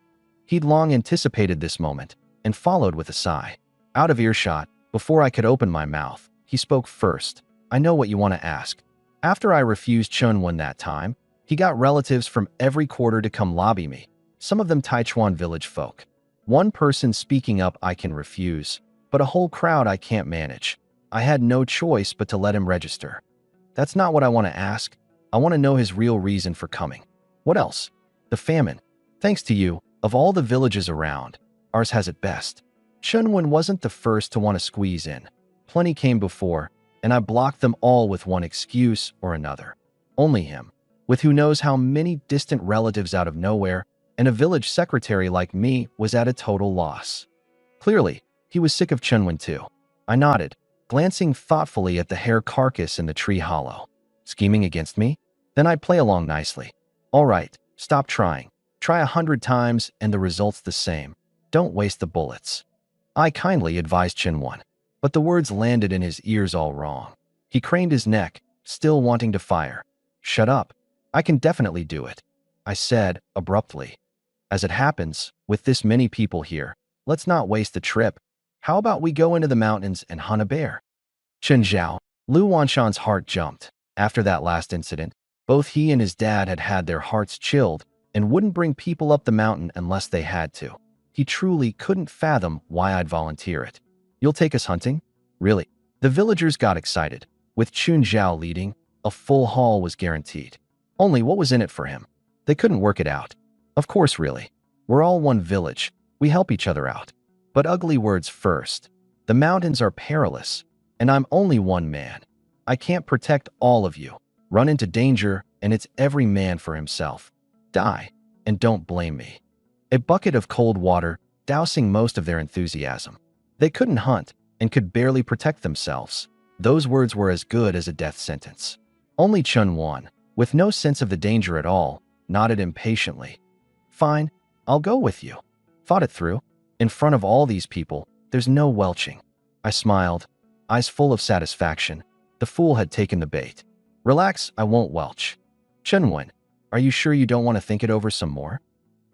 He'd long anticipated this moment and followed with a sigh. Out of earshot, before I could open my mouth, he spoke first. I know what you want to ask. After I refused Chunwen that time, he got relatives from every quarter to come lobby me. some of them Taichuan village folk. One person speaking up I can refuse, but a whole crowd I can't manage. I had no choice but to let him register. That's not what I want to ask. I want to know his real reason for coming. What else? The famine. Thanks to you, of all the villages around, ours has it best. Chunwen wasn't the first to want to squeeze in. Plenty came before, and I blocked them all with one excuse or another. Only him, with who knows how many distant relatives out of nowhere, and a village secretary like me was at a total loss. Clearly, he was sick of Chunwen too. I nodded, glancing thoughtfully at the hare carcass in the tree hollow. Scheming against me? Then I'd play along nicely. All right, stop trying. Try 100 times and the result's the same. Don't waste the bullets. I kindly advised Chinwon, but the words landed in his ears all wrong. He craned his neck, still wanting to fire. Shut up. I can definitely do it, I said abruptly. As it happens, with this many people here, let's not waste the trip. How about we go into the mountains and hunt a bear? Chen Zhao, Lu Wanshan's heart jumped. After that last incident, both he and his dad had had their hearts chilled and wouldn't bring people up the mountain unless they had to. He truly couldn't fathom why I'd volunteer it. You'll take us hunting? Really? The villagers got excited. With Chun Zhao leading, a full haul was guaranteed. Only what was in it for him? They couldn't work it out. Of course, really. We're all one village. We help each other out. But ugly words first. The mountains are perilous, and I'm only one man. I can't protect all of you. Run into danger, and it's every man for himself. Die, and don't blame me. A bucket of cold water, dousing most of their enthusiasm. They couldn't hunt and could barely protect themselves. Those words were as good as a death sentence. Only Chun Wan, with no sense of the danger at all, nodded impatiently. Fine, I'll go with you. Thought it through. In front of all these people, there's no welching. I smiled, eyes full of satisfaction. The fool had taken the bait. Relax, I won't welch. Chunwen, are you sure you don't want to think it over some more?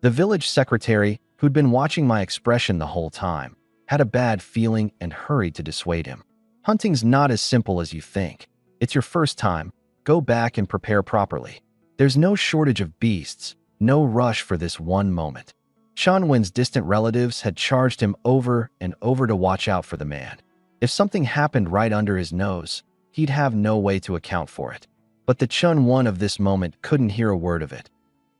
The village secretary, who'd been watching my expression the whole time, had a bad feeling and hurried to dissuade him. Hunting's not as simple as you think. It's your first time. Go back and prepare properly. There's no shortage of beasts, no rush for this one moment. Chunwen's distant relatives had charged him over and over to watch out for the man. If something happened right under his nose, he'd have no way to account for it. But the Chunwen of this moment couldn't hear a word of it.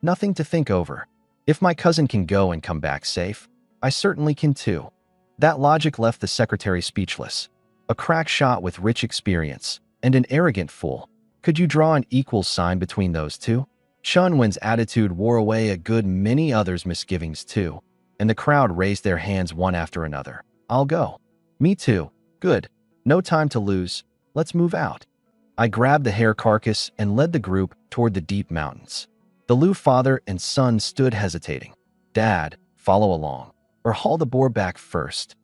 Nothing to think over. If my cousin can go and come back safe, I certainly can too. That logic left the secretary speechless. A crack shot with rich experience, and an arrogant fool. Could you draw an equal sign between those two? Chunwen's attitude wore away a good many others' misgivings too, and the crowd raised their hands one after another. I'll go. Me too. Good. No time to lose. Let's move out. I grabbed the hare carcass and led the group toward the deep mountains. The Lu father and son stood hesitating. Dad, follow along, or haul the boar back first.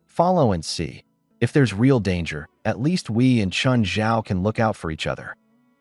Follow and see. If there's real danger, at least we and Chun Zhao can look out for each other.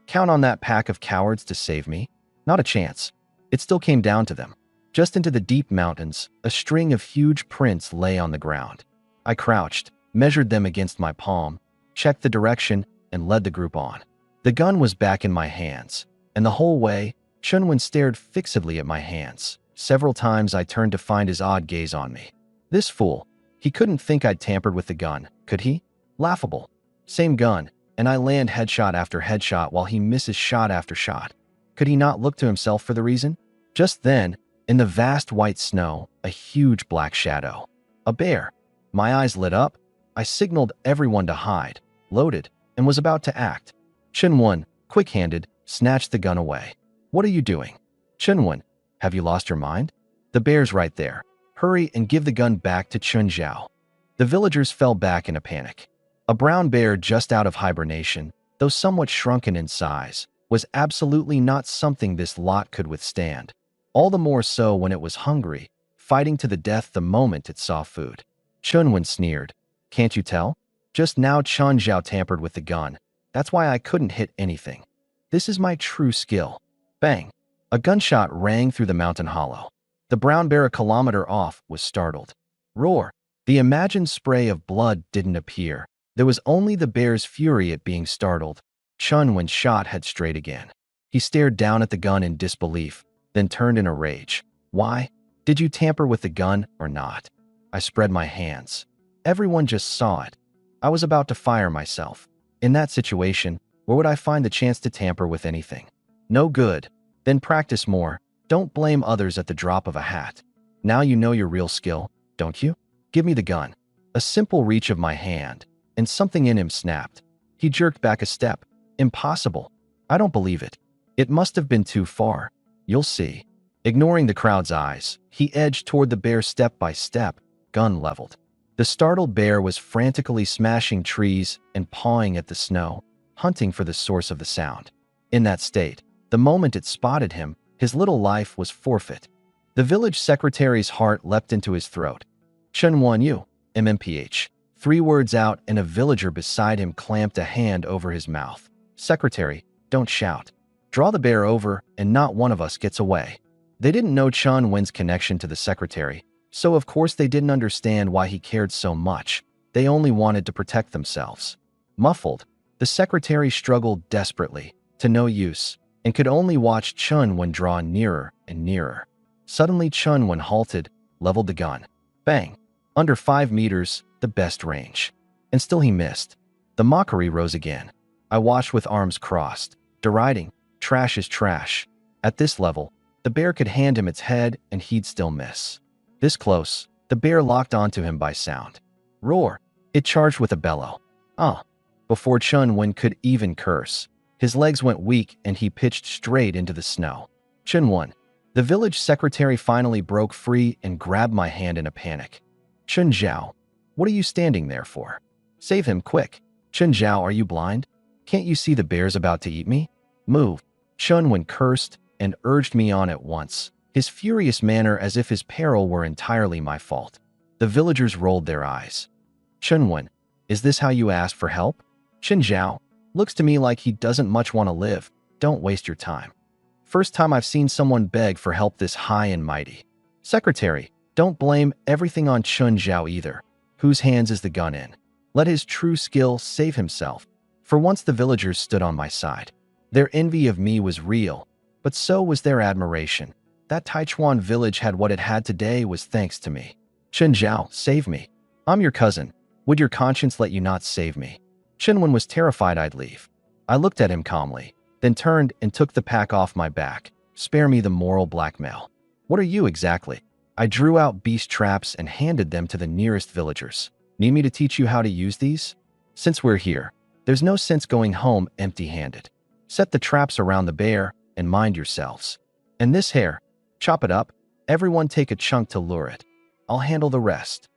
Count on that pack of cowards to save me? Not a chance. It still came down to them. Just into the deep mountains, a string of huge prints lay on the ground. I crouched, measured them against my palm, checked the direction, and led the group on. The gun was back in my hands, and the whole way, Chunwen stared fixedly at my hands. Several times I turned to find his odd gaze on me. This fool. He couldn't think I'd tampered with the gun, could he? Laughable. Same gun, and I land headshot after headshot while he misses shot after shot. Could he not look to himself for the reason? Just then, in the vast white snow, a huge black shadow. A bear. My eyes lit up. I signaled everyone to hide, loaded, and was about to act. Chunwen, quick-handed, snatched the gun away. What are you doing? Chunwen, have you lost your mind? The bear's right there. Hurry and give the gun back to Chun Zhao. The villagers fell back in a panic. A brown bear just out of hibernation, though somewhat shrunken in size, was absolutely not something this lot could withstand. All the more so when it was hungry, fighting to the death the moment it saw food. Chunwen sneered. Can't you tell? Just now Chun Zhao tampered with the gun. That's why I couldn't hit anything. This is my true skill. Bang! A gunshot rang through the mountain hollow. The brown bear a kilometer off was startled. Roar! The imagined spray of blood didn't appear. There was only the bear's fury at being startled. Chunwen shot head straight again. He stared down at the gun in disbelief, then turned in a rage. Why? Did you tamper with the gun or not? I spread my hands. Everyone just saw it. I was about to fire myself. In that situation, where would I find the chance to tamper with anything? No good. Then practice more. Don't blame others at the drop of a hat. Now you know your real skill, don't you? Give me the gun. A simple reach of my hand, and something in him snapped. He jerked back a step. Impossible. I don't believe it. It must have been too far. You'll see. Ignoring the crowd's eyes, he edged toward the bear step by step, gun leveled. The startled bear was frantically smashing trees and pawing at the snow, hunting for the source of the sound. In that state, the moment it spotted him, his little life was forfeit. The village secretary's heart leapt into his throat. Chunwon Yu, MMPH. 3 words out, and a villager beside him clamped a hand over his mouth. Secretary, don't shout. Draw the bear over, and not one of us gets away. They didn't know Chun Wen's connection to the secretary, so of course they didn't understand why he cared so much. They only wanted to protect themselves. Muffled, the secretary struggled desperately, to no use, and could only watch Chun Wen draw nearer and nearer. Suddenly Chun Wen halted, leveled the gun. Bang! Under 5 meters, the best range. And still he missed. The mockery rose again. I watched with arms crossed, deriding, trash is trash. At this level, the bear could hand him its head and he'd still miss. This close, the bear locked onto him by sound. Roar! It charged with a bellow. Before Chun Wen could even curse, his legs went weak and he pitched straight into the snow. Chun Wen. The village secretary finally broke free and grabbed my hand in a panic. Chun Zhao, what are you standing there for? Save him quick. Chun Zhao, are you blind? Can't you see the bear's about to eat me? Move. Chun Wen cursed and urged me on at once, his furious manner as if his peril were entirely my fault. The villagers rolled their eyes. Chun Wen, is this how you ask for help? Chun Zhao, looks to me like he doesn't much want to live. Don't waste your time. First time I've seen someone beg for help this high and mighty. Secretary, don't blame everything on Chun Zhao either. Whose hands is the gun in? Let his true skill save himself. For once the villagers stood on my side. Their envy of me was real, but so was their admiration. That Taichuan village had what it had today was thanks to me. Chun Zhao, save me. I'm your cousin. Would your conscience let you not save me? Chun Wen was terrified I'd leave. I looked at him calmly, then turned and took the pack off my back. Spare me the moral blackmail. What are you exactly? I drew out beast traps and handed them to the nearest villagers. Need me to teach you how to use these? Since we're here, there's no sense going home empty-handed. Set the traps around the bear and mind yourselves. And this hair, chop it up. Everyone take a chunk to lure it. I'll handle the rest.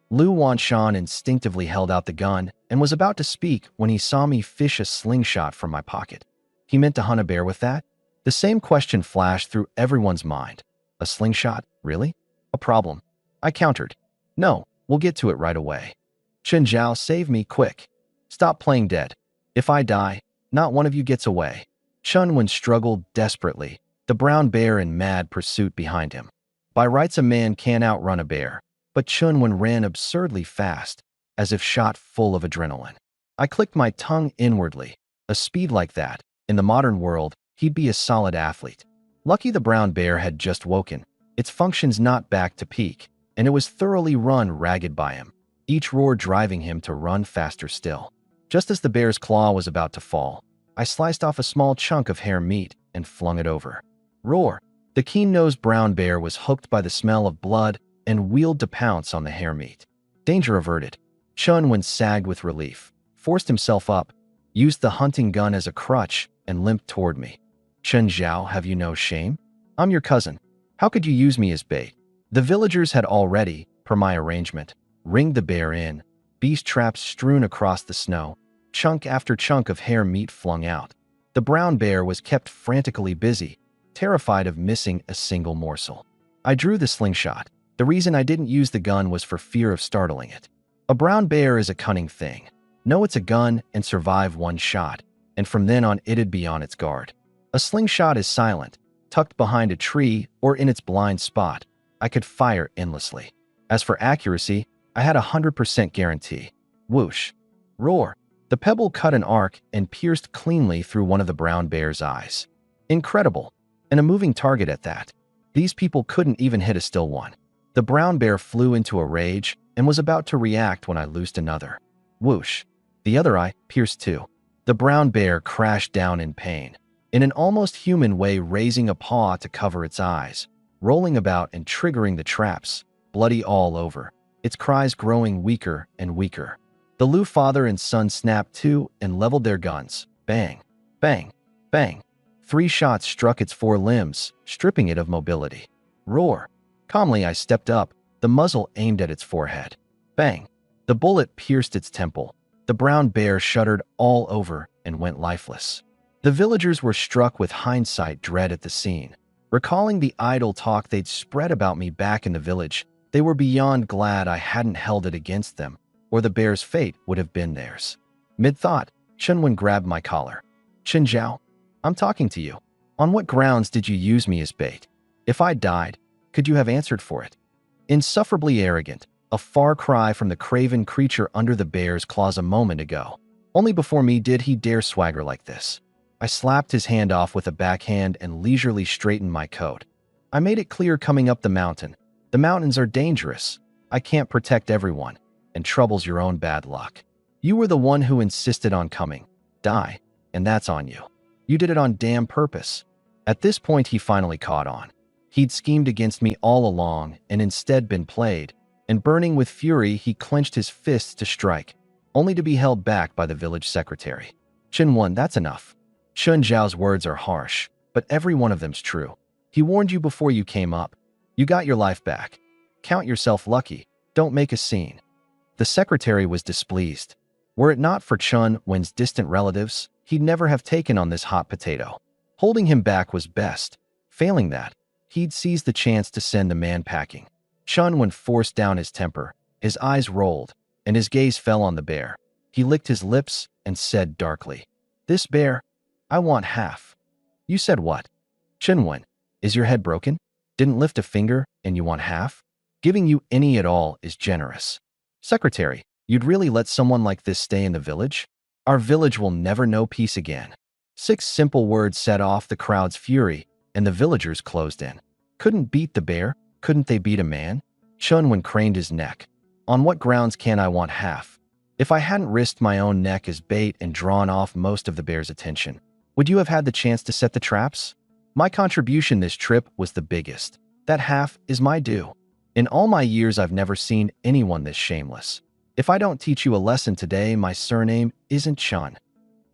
Lu Wanshan instinctively held out the gun and was about to speak when he saw me fish a slingshot from my pocket. He meant to hunt a bear with that? The same question flashed through everyone's mind. A slingshot? Really? A problem. I countered. No, we'll get to it right away. Chun Zhao, save me, quick. Stop playing dead. If I die, not one of you gets away. Chun Wen struggled desperately, the brown bear in mad pursuit behind him. By rights, a man can't outrun a bear, but Chun Wen ran absurdly fast, as if shot full of adrenaline. I clicked my tongue inwardly. A speed like that, in the modern world, he'd be a solid athlete. Lucky the brown bear had just woken, its functions not back to peak, and it was thoroughly run ragged by him, each roar driving him to run faster still. Just as the bear's claw was about to fall, I sliced off a small chunk of hare meat and flung it over. Roar! The keen-nosed brown bear was hooked by the smell of blood and wheeled to pounce on the hare meat. Danger averted. Chun Wen sagged with relief, forced himself up, used the hunting gun as a crutch, and limped toward me. Chun Zhao, have you no shame? I'm your cousin. How could you use me as bait? The villagers had already, per my arrangement, ringed the bear in, beast traps strewn across the snow, chunk after chunk of hare meat flung out. The brown bear was kept frantically busy, terrified of missing a single morsel. I drew the slingshot. The reason I didn't use the gun was for fear of startling it. A brown bear is a cunning thing. Know it's a gun and survive one shot, and from then on it'd be on its guard. A slingshot is silent, tucked behind a tree or in its blind spot. I could fire endlessly. As for accuracy, I had 100% guarantee. Whoosh. Roar. The pebble cut an arc and pierced cleanly through one of the brown bear's eyes. Incredible. And a moving target at that. These people couldn't even hit a still one. The brown bear flew into a rage and was about to react when I loosed another. Whoosh. The other eye pierced too. The brown bear crashed down in pain, in an almost human way, raising a paw to cover its eyes, rolling about and triggering the traps, bloody all over, its cries growing weaker and weaker. The Lu father and son snapped to and leveled their guns. Bang, bang, bang. 3 shots struck its 4 limbs, stripping it of mobility. Roar. Calmly I stepped up, the muzzle aimed at its forehead. Bang. The bullet pierced its temple. The brown bear shuddered all over and went lifeless. The villagers were struck with hindsight dread at the scene. Recalling the idle talk they'd spread about me back in the village, they were beyond glad I hadn't held it against them, or the bear's fate would have been theirs. Mid-thought, Chunwen grabbed my collar. Chen Zhao, I'm talking to you. On what grounds did you use me as bait? If I died, could you have answered for it? Insufferably arrogant, a far cry from the craven creature under the bear's claws a moment ago. Only before me did he dare swagger like this. I slapped his hand off with a backhand and leisurely straightened my coat. I made it clear coming up the mountain. The mountains are dangerous. I can't protect everyone, and trouble's your own bad luck. You were the one who insisted on coming. Die, and that's on you. You did it on damn purpose. At this point he finally caught on. He'd schemed against me all along and instead been played, and burning with fury he clenched his fists to strike, only to be held back by the village secretary. Chinwen, that's enough. Chun Zhao's words are harsh, but every one of them's true. He warned you before you came up. You got your life back. Count yourself lucky. Don't make a scene. The secretary was displeased. Were it not for Chun Wen's distant relatives, he'd never have taken on this hot potato. Holding him back was best. Failing that, he'd seize the chance to send the man packing. Chun Wen forced down his temper. His eyes rolled, and his gaze fell on the bear. He licked his lips and said darkly, "This bear, I want half." You said what? Chinwen, is your head broken? Didn't lift a finger and you want half? Giving you any at all is generous. Secretary, you'd really let someone like this stay in the village? Our village will never know peace again. 6 simple words set off the crowd's fury, and the villagers closed in. Couldn't beat the bear? Couldn't they beat a man? Chunwen craned his neck. On what grounds can I want half? If I hadn't risked my own neck as bait and drawn off most of the bear's attention, would you have had the chance to set the traps? My contribution this trip was the biggest. That half is my due. In all my years, I've never seen anyone this shameless. If I don't teach you a lesson today, my surname isn't Chun.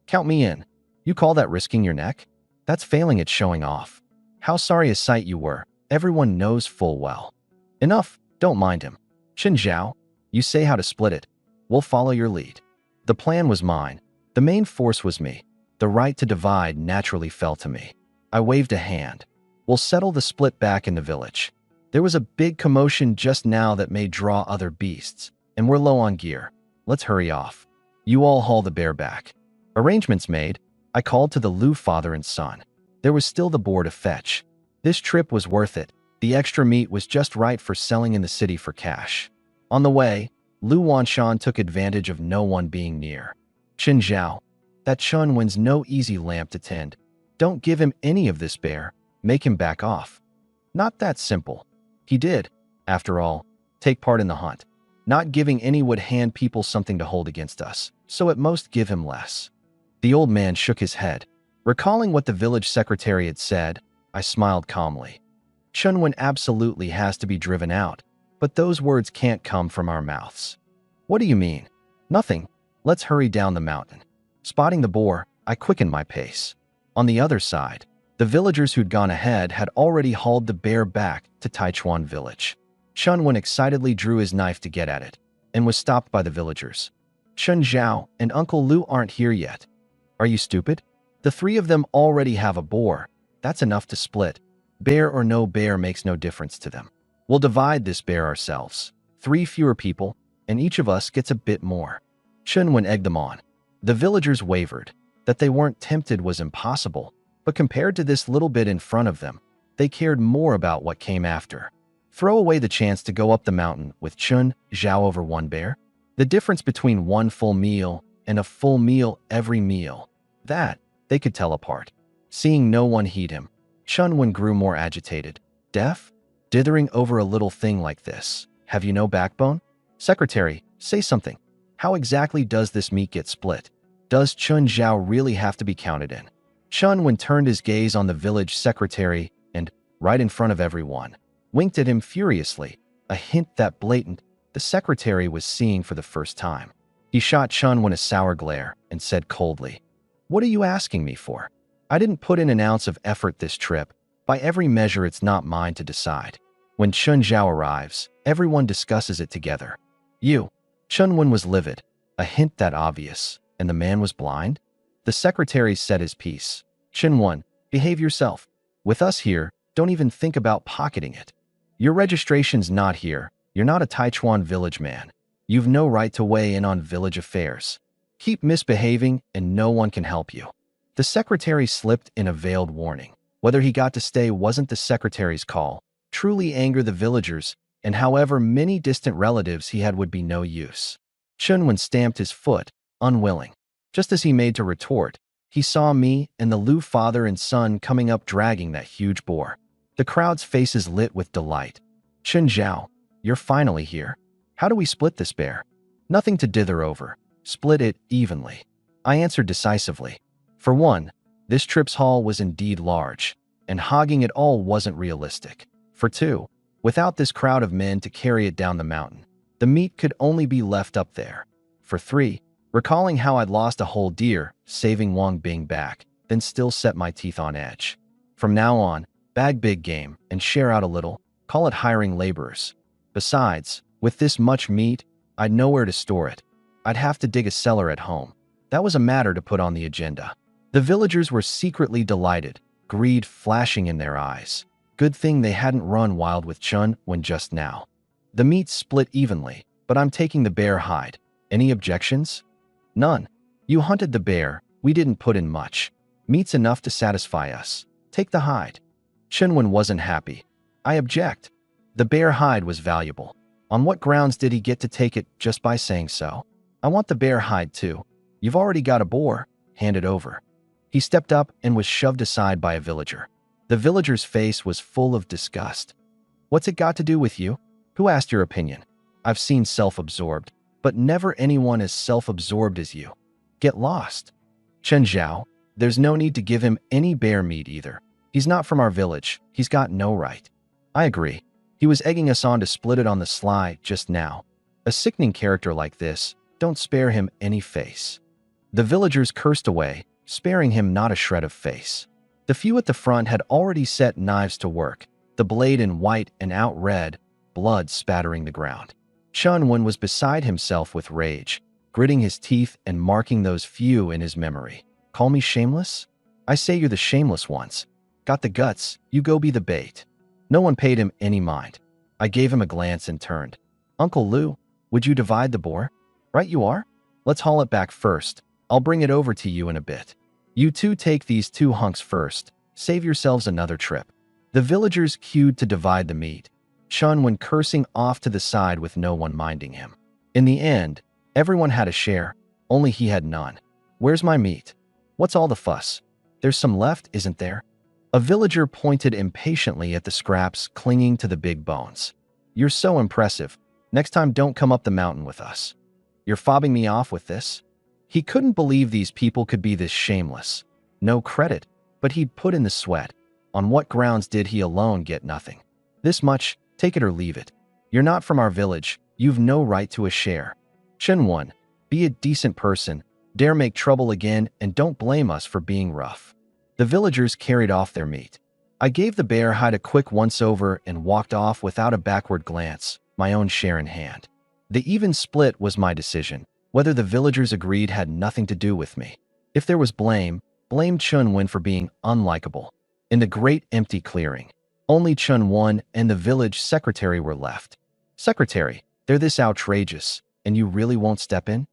Count me in. You call that risking your neck? That's failing at showing off. How sorry a sight you were, everyone knows full well. Enough, don't mind him. Chen Zhao, you say how to split it. We'll follow your lead. The plan was mine. The main force was me. The right to divide naturally fell to me. I waved a hand. We'll settle the split back in the village. There was a big commotion just now that may draw other beasts, and we're low on gear. Let's hurry off. You all haul the bear back. Arrangements made, I called to the Lu father and son. There was still the boar to fetch. This trip was worth it. The extra meat was just right for selling in the city for cash. On the way, Lu Wanshan took advantage of no one being near. Chen Zhao, that Chun Wen's no easy lamp to tend. Don't give him any of this bear. Make him back off. Not that simple. He did, after all, take part in the hunt. Not giving any would hand people something to hold against us, so at most give him less. The old man shook his head. Recalling what the village secretary had said, I smiled calmly. Chunwen absolutely has to be driven out, but those words can't come from our mouths. What do you mean? Nothing. Let's hurry down the mountain. Spotting the boar, I quickened my pace. On the other side, the villagers who'd gone ahead had already hauled the bear back to Taichuan village. Chunwen excitedly drew his knife to get at it, and was stopped by the villagers. Chun Zhao and Uncle Lu aren't here yet. Are you stupid? The 3 of them already have a boar. That's enough to split. Bear or no bear makes no difference to them. We'll divide this bear ourselves. 3 fewer people, and each of us gets a bit more. Chunwen egged them on. The villagers wavered. That they weren't tempted was impossible, but compared to this little bit in front of them, they cared more about what came after. Throw away the chance to go up the mountain with Chun Zhao over 1 bear? The difference between 1 full meal and a full meal every meal, that they could tell apart. Seeing no one heed him, Chunwen grew more agitated. Deaf? Dithering over a little thing like this. Have you no backbone? Secretary, say something. How exactly does this meat get split? Does Chun Zhao really have to be counted in? Chun Wen turned his gaze on the village secretary and, right in front of everyone, winked at him furiously, a hint that blatant the secretary was seeing for the first time. He shot Chun Wen a sour glare and said coldly, "What are you asking me for? I didn't put in an ounce of effort this trip. By every measure, it's not mine to decide. When Chun Zhao arrives, everyone discusses it together." You. Chun Wen was livid, a hint that obvious, and the man was blind? The secretary said his piece. Chun Wen, behave yourself. With us here, don't even think about pocketing it. Your registration's not here. You're not a Taichuan village man. You've no right to weigh in on village affairs. Keep misbehaving and no one can help you. The secretary slipped in a veiled warning. Whether he got to stay wasn't the secretary's call. Truly anger the villagers, and however many distant relatives he had would be no use. Chun Wen stamped his foot, unwilling. Just as he made to retort, he saw me and the Lu father and son coming up dragging that huge boar. The crowd's faces lit with delight. Chun Zhao, you're finally here. How do we split this bear? Nothing to dither over. Split it evenly. I answered decisively. For one, this trip's haul was indeed large, and hogging it all wasn't realistic. For two, without this crowd of men to carry it down the mountain, the meat could only be left up there. For three, recalling how I'd lost a whole deer, saving Wang Bing back, then still set my teeth on edge. From now on, bag big game and share out a little, call it hiring laborers. Besides, with this much meat, I'd nowhere to store it. I'd have to dig a cellar at home. That was a matter to put on the agenda. The villagers were secretly delighted, greed flashing in their eyes. Good thing they hadn't run wild with Chun Wen just now. The meat split evenly, but I'm taking the bear hide. Any objections? None. You hunted the bear, we didn't put in much. Meat's enough to satisfy us. Take the hide. Chun Wen wasn't happy. I object. The bear hide was valuable. On what grounds did he get to take it just by saying so? I want the bear hide too. You've already got a boar. Hand it over. He stepped up and was shoved aside by a villager. The villager's face was full of disgust. What's it got to do with you? Who asked your opinion? I've seen self-absorbed, but never anyone as self-absorbed as you. Get lost. Chun Zhao, there's no need to give him any bear meat either. He's not from our village. He's got no right. I agree. He was egging us on to split it on the sly just now. A sickening character like this, don't spare him any face. The villagers cursed away, sparing him not a shred of face. The few at the front had already set knives to work, the blade in white and out red, blood spattering the ground. Chun Wen was beside himself with rage, gritting his teeth and marking those few in his memory. Call me shameless? I say you're the shameless ones. Got the guts, you go be the bait. No one paid him any mind. I gave him a glance and turned. Uncle Lu, would you divide the boar? Right you are? Let's haul it back first. I'll bring it over to you in a bit. You two take these 2 hunks first. Save yourselves another trip. The villagers queued to divide the meat. Chun Wen cursing off to the side with no one minding him. In the end, everyone had a share, only he had none. Where's my meat? What's all the fuss? There's some left, isn't there? A villager pointed impatiently at the scraps clinging to the big bones. You're so impressive. Next time don't come up the mountain with us. You're fobbing me off with this? He couldn't believe these people could be this shameless. No credit, but he'd put in the sweat. On what grounds did he alone get nothing? This much, take it or leave it. You're not from our village, you've no right to a share. Chun Wen, be a decent person, dare make trouble again, and don't blame us for being rough. The villagers carried off their meat. I gave the bear hide a quick once-over and walked off without a backward glance, my own share in hand. The even split was my decision. Whether the villagers agreed had nothing to do with me. If there was blame Chun Wen for being unlikable. In the great empty clearing, only Chun Wen and the village secretary were left. Secretary, they're this outrageous, and you really won't step in?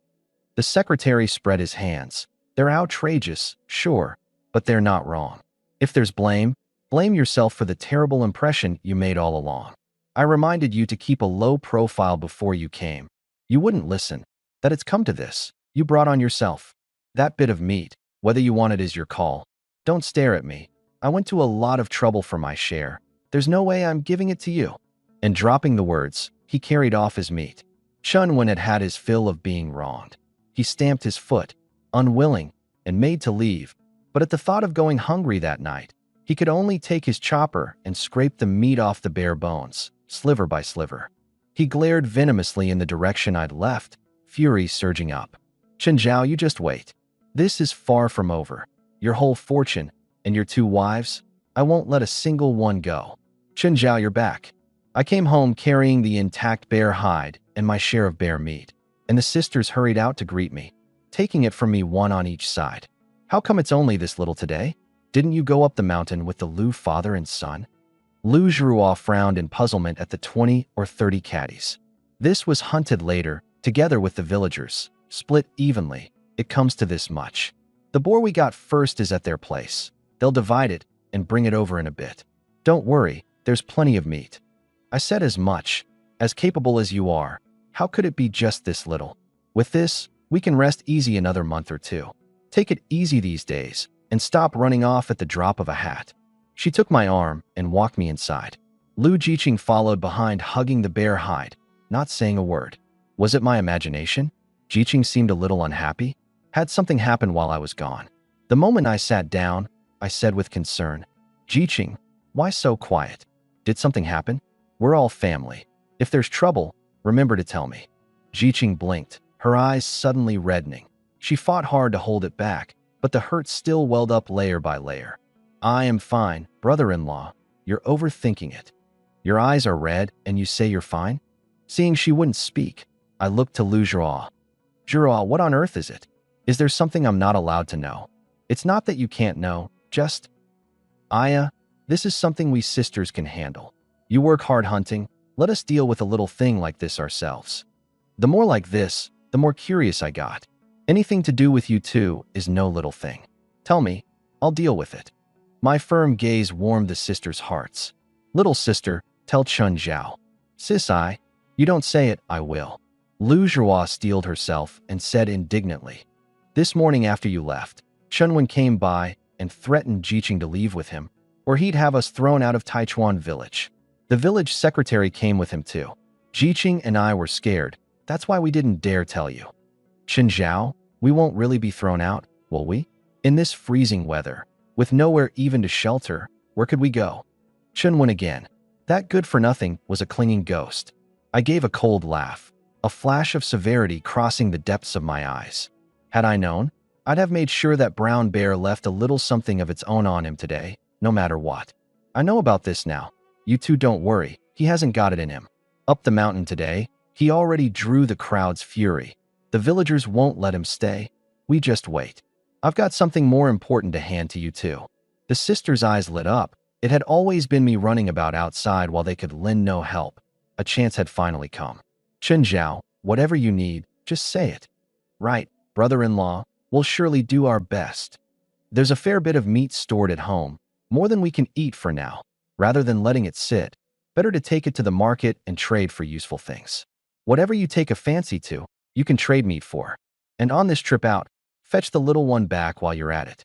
The secretary spread his hands. They're outrageous, sure, but they're not wrong. If there's blame yourself for the terrible impression you made all along. I reminded you to keep a low profile before you came. You wouldn't listen. That it's come to this, you brought on yourself. That bit of meat, whether you want it is your call. Don't stare at me. I went to a lot of trouble for my share. There's no way I'm giving it to you." And dropping the words, he carried off his meat. Chunwon had had his fill of being wronged. He stamped his foot, unwilling, and made to leave. But at the thought of going hungry that night, he could only take his chopper and scrape the meat off the bare bones, sliver by sliver. He glared venomously in the direction I'd left, fury surging up. "Chen Zhao, you just wait. This is far from over. Your whole fortune and your 2 wives, I won't let a single one go. Chen Zhao, you're back." I came home carrying the intact bear hide and my share of bear meat, and the sisters hurried out to greet me, taking it from me one on each side. "How come it's only this little today? Didn't you go up the mountain with the Lu father and son?" Lu Zhuruo frowned in puzzlement at the 20 or 30 caddies. "This was hunted later, together with the villagers, split evenly. It comes to this much. The boar we got first is at their place. They'll divide it and bring it over in a bit. Don't worry, there's plenty of meat." I said as much. "As capable as you are, how could it be just this little? With this, we can rest easy another month or 2. Take it easy these days and stop running off at the drop of a hat." She took my arm and walked me inside. Lu Jiqing followed behind, hugging the bear hide, not saying a word. Was it my imagination? Jiqing seemed a little unhappy. Had something happened while I was gone? The moment I sat down, I said with concern, "Jiqing, why so quiet? Did something happen? We're all family. If there's trouble, remember to tell me." Jiqing blinked, her eyes suddenly reddening. She fought hard to hold it back, but the hurt still welled up layer by layer. "I am fine, brother-in-law. You're overthinking it. Your eyes are red and you say you're fine?" Seeing she wouldn't speak, I looked to Lu Zhuruo. "Zhuruo, what on earth is it? Is there something I'm not allowed to know? It's not that you can't know, just..." "Aya, this is something we sisters can handle. You work hard hunting, let us deal with a little thing like this ourselves." The more like this, the more curious I got. Anything to do with you two is no little thing. Tell me, I'll deal with it. My firm gaze warmed the sisters' hearts. "Little sister, tell Chen Zhao." "Sis, you don't say it, I will." Lu Zhuruo steeled herself and said indignantly, "This morning after you left, Chunwen came by and threatened Jiqing to leave with him, or he'd have us thrown out of Taichuan village. The village secretary came with him too. Jiqing and I were scared. That's why we didn't dare tell you. Chen Zhao, we won't really be thrown out, will we? In this freezing weather, with nowhere even to shelter, where could we go?" Chunwen again. That good-for-nothing was a clinging ghost. I gave a cold laugh, a flash of severity crossing the depths of my eyes. Had I known, I'd have made sure that brown bear left a little something of its own on him today, no matter what. I know about this now. You two don't worry, he hasn't got it in him. Up the mountain today, he already drew the crowd's fury. The villagers won't let him stay. We just wait. I've got something more important to hand to you too." The sisters' eyes lit up. It had always been me running about outside while they could lend no help. A chance had finally come. "Chen Zhao, whatever you need, just say it." "Right, brother-in-law, we'll surely do our best. There's a fair bit of meat stored at home, more than we can eat for now. Rather than letting it sit, better to take it to the market and trade for useful things. Whatever you take a fancy to, you can trade meat for. And on this trip out, fetch the little one back while you're at it."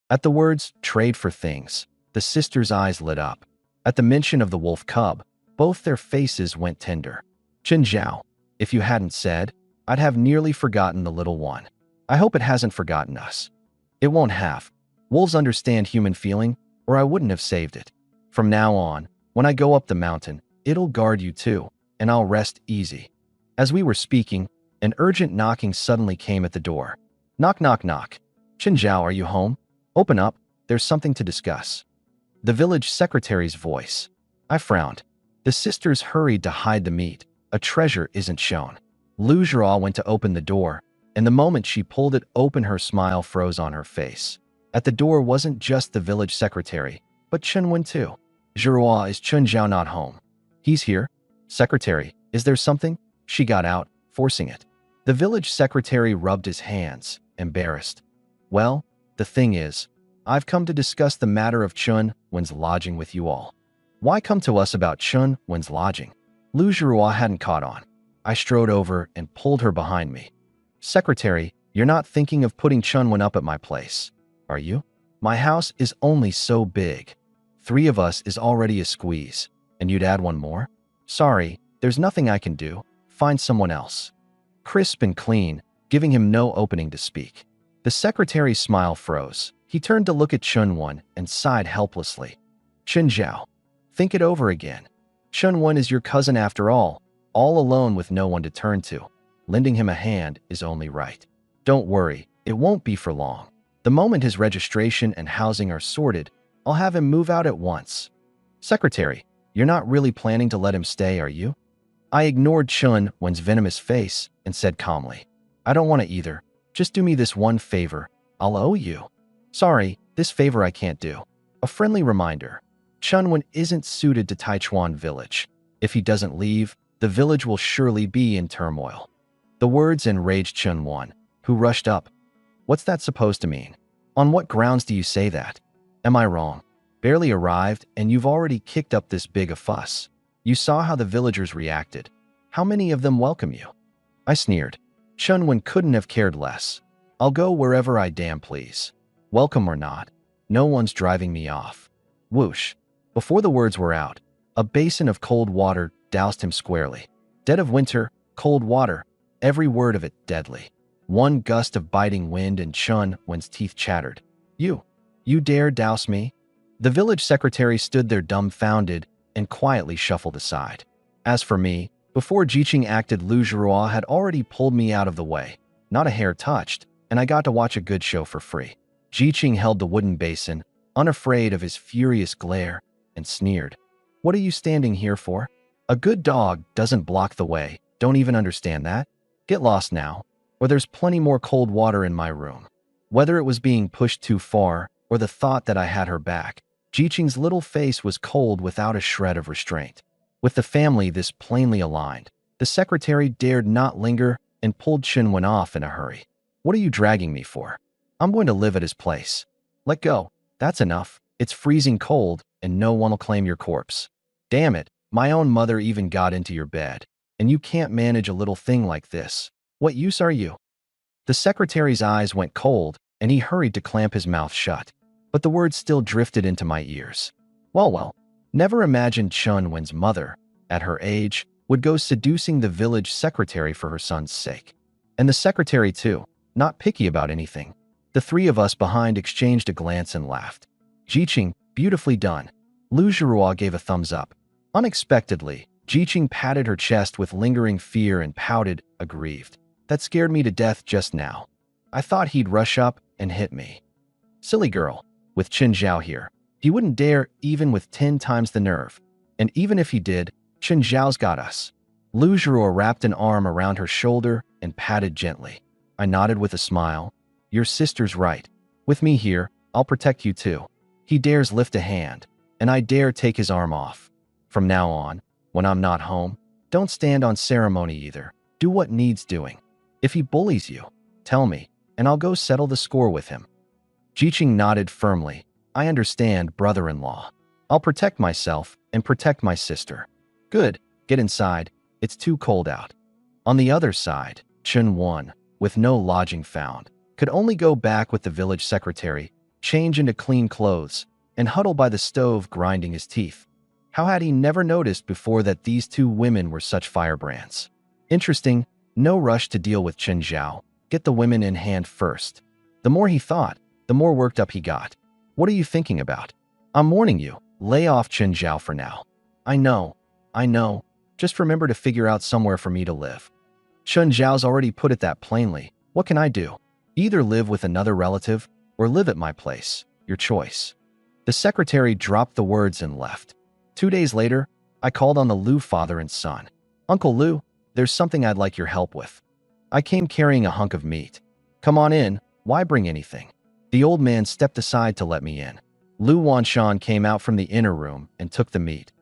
At the words, "trade for things," the sisters' eyes lit up. At the mention of the wolf cub, both their faces went tender. "Chen Zhao, if you hadn't said, I'd have nearly forgotten the little one. I hope it hasn't forgotten us." "It won't have. Wolves understand human feeling, or I wouldn't have saved it. From now on, when I go up the mountain, it'll guard you too, and I'll rest easy." As we were speaking, an urgent knocking suddenly came at the door. "Knock, knock, knock. Chen Zhao, are you home? Open up, there's something to discuss." The village secretary's voice. I frowned. The sisters hurried to hide the meat. A treasure isn't shown. Lu Zhuruo went to open the door, and the moment she pulled it open, her smile froze on her face. At the door wasn't just the village secretary, but Chunwen too. "Zhuruo, is Chen Zhao not home?" "He's here." "Secretary, is there something?" She got out, forcing it. The village secretary rubbed his hands, embarrassed. "Well, the thing is, I've come to discuss the matter of Chunwen's lodging with you all." "Why come to us about Chunwen's lodging?" Lu Zhuruo hadn't caught on. I strode over and pulled her behind me. "Secretary, you're not thinking of putting Chunwen up at my place, are you? My house is only so big. 3 of us is already a squeeze. And you'd add one more? Sorry, there's nothing I can do. Find someone else. Crisp and clean, giving him no opening to speak. The secretary's smile froze. He turned to look at Chunwon and sighed helplessly. Chunzhao, think it over again. Chunwon is your cousin after all alone with no one to turn to. Lending him a hand is only right. Don't worry, it won't be for long. The moment his registration and housing are sorted, I'll have him move out at once. Secretary, you're not really planning to let him stay, are you? I ignored Chunwon's venomous face and said calmly, I don't want to either. Just do me this one favor. I'll owe you. Sorry, this favor I can't do. A friendly reminder. Chunwon isn't suited to Taichuan village. If he doesn't leave, the village will surely be in turmoil. The words enraged Chunwon, who rushed up. What's that supposed to mean? On what grounds do you say that? Am I wrong? Barely arrived and you've already kicked up this big a fuss. You saw how the villagers reacted. How many of them welcome you? I sneered. Chunwon couldn't have cared less. I'll go wherever I damn please. Welcome or not, no one's driving me off. Whoosh. Before the words were out, a basin of cold water doused him squarely. Dead of winter, cold water, every word of it deadly. One gust of biting wind and Chunwon's teeth chattered. You dare douse me? The village secretary stood there dumbfounded and quietly shuffled aside. As for me, before Jiqing acted, Lu Zhuruo had already pulled me out of the way. Not a hair touched, and I got to watch a good show for free. Jiqing held the wooden basin, unafraid of his furious glare, and sneered. What are you standing here for? A good dog doesn't block the way. Don't even understand that? Get lost now, or there's plenty more cold water in my room. Whether it was being pushed too far or the thought that I had her back, Jiqing's little face was cold without a shred of restraint. With the family this plainly aligned, the secretary dared not linger and pulled Chunwon off in a hurry. What are you dragging me for? I'm going to live at his place. Let go. That's enough. It's freezing cold and no one will claim your corpse. Damn it, my own mother even got into your bed, and you can't manage a little thing like this. What use are you? The secretary's eyes went cold and he hurried to clamp his mouth shut, but the words still drifted into my ears. Well, never imagined Chunwon's mother, at her age, would go seducing the village secretary for her son's sake. And the secretary too, not picky about anything. The 3 of us behind exchanged a glance and laughed. Jiqing, beautifully done. Lu Zhuruo gave a thumbs up. Unexpectedly, Jiqing patted her chest with lingering fear and pouted, aggrieved. That scared me to death just now. I thought he'd rush up and hit me. Silly girl, with Chunzhao here. He wouldn't dare even with 10 times the nerve. And even if he did, Chunzhao's got us. Lu Zhuruo wrapped an arm around her shoulder and patted gently. I nodded with a smile. Your sister's right. With me here, I'll protect you too. He dares lift a hand, and I dare take his arm off. From now on, when I'm not home, don't stand on ceremony either. Do what needs doing. If he bullies you, tell me, and I'll go settle the score with him. Jiqing nodded firmly. I understand, brother-in-law. I'll protect myself and protect my sister. Good, get inside. It's too cold out. On the other side, Chunwon, with no lodging found, could only go back with the village secretary, change into clean clothes, and huddle by the stove grinding his teeth. How had he never noticed before that these 2 women were such firebrands? Interesting, no rush to deal with Chunzhao. Get the women in hand first. The more he thought, the more worked up he got. What are you thinking about? I'm warning you, lay off Chunzhao for now. I know. Just remember to figure out somewhere for me to live. Chunzhao's already put it that plainly. What can I do? Either live with another relative or live at my place. Your choice. The secretary dropped the words and left. 2 days later, I called on the Lu father and son. Uncle Lu, there's something I'd like your help with. I came carrying a hunk of meat. Come on in, why bring anything? The old man stepped aside to let me in. Lu Wanshan came out from the inner room and took the meat.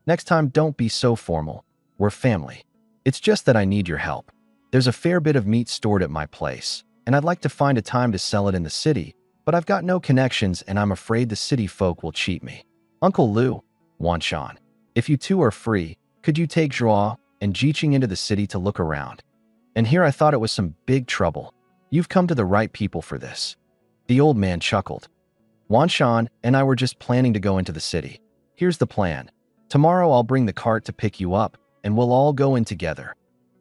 Next time, don't be so formal. We're family. It's just that I need your help. There's a fair bit of meat stored at my place, and I'd like to find a time to sell it in the city, but I've got no connections and I'm afraid the city folk will cheat me. Uncle Lu, Wanshan, if you 2 are free, could you take Zhuo and Jiqing into the city to look around? And here I thought it was some big trouble. You've come to the right people for this. The old man chuckled. Wanshan and I were just planning to go into the city. Here's the plan. Tomorrow I'll bring the cart to pick you up, and we'll all go in together.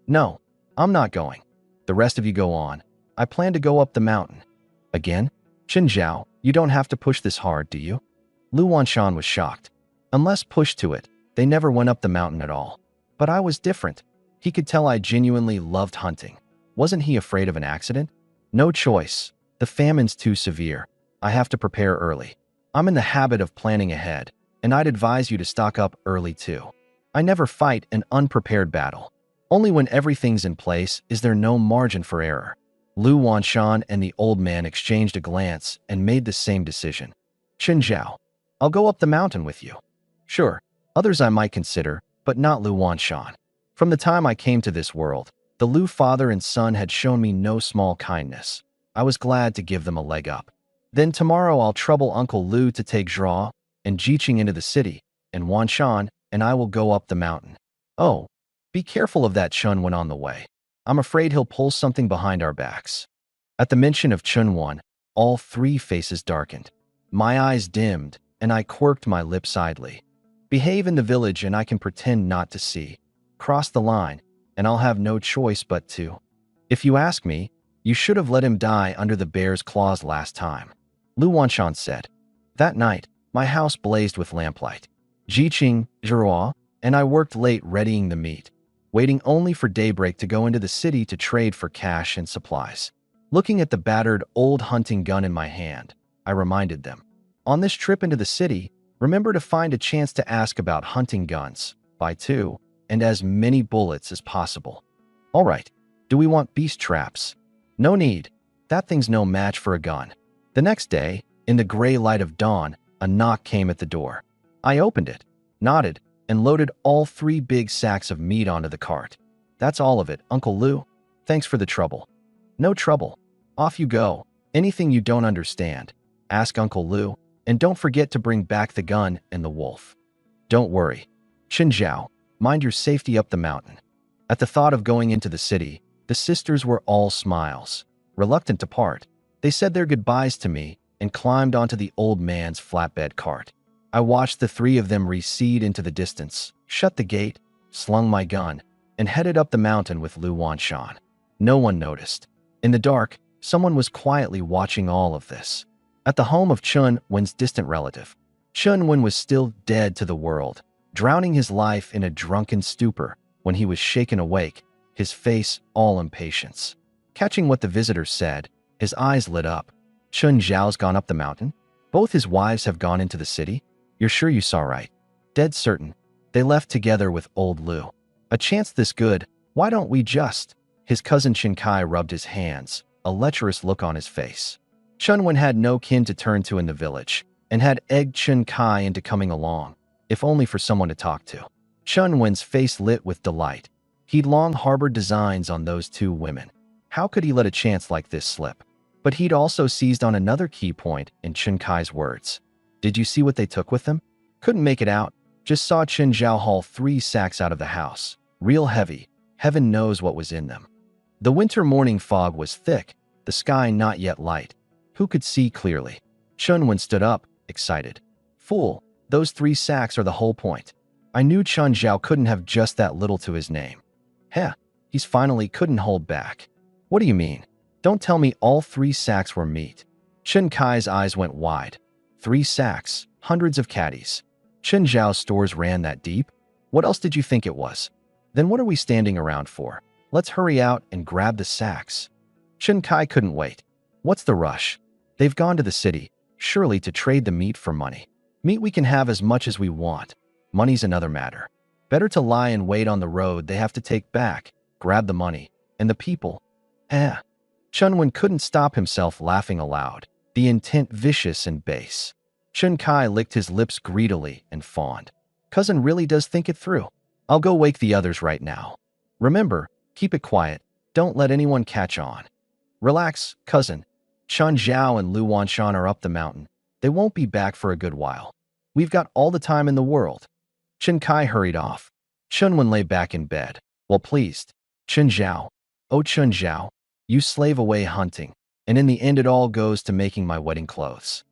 No, I'm not going. The rest of you go on. I plan to go up the mountain. Again? Chen Zhao, you don't have to push this hard, do you? Lu Wanshan was shocked. Unless pushed to it, they never went up the mountain at all. But I was different. He could tell I genuinely loved hunting. Wasn't he afraid of an accident? No choice. The famine's too severe. I have to prepare early. I'm in the habit of planning ahead, and I'd advise you to stock up early too. I never fight an unprepared battle. Only when everything's in place is there no margin for error. Lu Wanshan and the old man exchanged a glance and made the same decision. Chen Zhao, I'll go up the mountain with you. Sure, others I might consider, but not Lu Wanshan. From the time I came to this world, the Lu father and son had shown me no small kindness. I was glad to give them a leg up. Then tomorrow I'll trouble Uncle Lu to take Zhao and Jiqing into the city, and Wanshan and I will go up the mountain. Oh, be careful of that, Chun went on the way. I'm afraid he'll pull something behind our backs. At the mention of Chun Wan, all three faces darkened. My eyes dimmed, and I quirked my lips idly. Behave in the village and I can pretend not to see. Cross the line, and I'll have no choice but to. If you ask me, you should have let him die under the bear's claws last time. Lu Wanshan said. That night, my house blazed with lamplight. Jiqing, Zhao, and I worked late readying the meat, waiting only for daybreak to go into the city to trade for cash and supplies. Looking at the battered old hunting gun in my hand, I reminded them. On this trip into the city, remember to find a chance to ask about hunting guns, buy two, and as many bullets as possible. All right, do we want beast traps? No need. That thing's no match for a gun. The next day, in the gray light of dawn, a knock came at the door. I opened it, nodded, and loaded all 3 big sacks of meat onto the cart. That's all of it, Uncle Lu. Thanks for the trouble. No trouble. Off you go. Anything you don't understand, ask Uncle Lu, and don't forget to bring back the gun and the wolf. Don't worry. Chen Zhao, mind your safety up the mountain. At the thought of going into the city, the sisters were all smiles. Reluctant to part, they said their goodbyes to me and climbed onto the old man's flatbed cart. I watched the 3 of them recede into the distance, shut the gate, slung my gun, and headed up the mountain with Lu Wanshan. No one noticed. In the dark, someone was quietly watching all of this. At the home of Chun Wen's distant relative, Chun Wen was still dead to the world, drowning his life in a drunken stupor when he was shaken awake, his face all impatience. Catching what the visitor said, his eyes lit up. Chun Zhao's gone up the mountain? Both his wives have gone into the city? You're sure you saw right? Dead certain. They left together with old Lu. A chance this good, why don't we just? His cousin Chen Kai rubbed his hands, a lecherous look on his face. Chun Wen had no kin to turn to in the village, and had egged Chen Kai into coming along, if only for someone to talk to. Chun Wen's face lit with delight. He'd long harbored designs on those 2 women. How could he let a chance like this slip? But he'd also seized on another key point in Chen Kai's words. Did you see what they took with them? Couldn't make it out. Just saw Chen Zhao haul 3 sacks out of the house. Real heavy. Heaven knows what was in them. The winter morning fog was thick, the sky not yet light. Who could see clearly? Chun Wen stood up, excited. Fool, those 3 sacks are the whole point. I knew Chun Zhao couldn't have just that little to his name. Heh, he's finally couldn't hold back. What do you mean? Don't tell me all 3 sacks were meat. Chen Kai's eyes went wide. 3 sacks, hundreds of caddies. Chen Zhao's stores ran that deep? What else did you think it was? Then what are we standing around for? Let's hurry out and grab the sacks. Chen Kai couldn't wait. What's the rush? They've gone to the city, surely to trade the meat for money. Meat we can have as much as we want. Money's another matter. Better to lie in wait on the road they have to take back, grab the money, and the people. Chun Wen couldn't stop himself laughing aloud, the intent vicious and base. Chen Kai licked his lips greedily and fawned. Cousin really does think it through. I'll go wake the others right now. Remember, keep it quiet. Don't let anyone catch on. Relax, cousin. Chun Zhao and Lu Wanshan are up the mountain. They won't be back for a good while. We've got all the time in the world. Chen Kai hurried off. Chun Wen lay back in bed, well pleased. Chen Zhao. Oh Chen Zhao, you slave away hunting, and in the end it all goes to making my wedding clothes.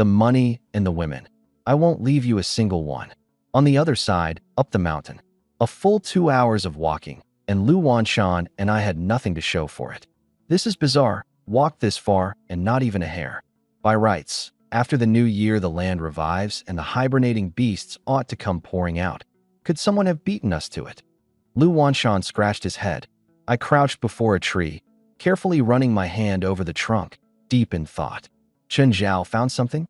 the money, and the women. I won't leave you a single one. On the other side, up the mountain. A full 2 hours of walking, and Lu Wanshan and I had nothing to show for it. This is bizarre. Walked this far, and not even a hair. By rights, after the new year the land revives and the hibernating beasts ought to come pouring out. Could someone have beaten us to it? Lu Wanshan scratched his head. I crouched before a tree, carefully running my hand over the trunk, deep in thought. Chen Zhao found something?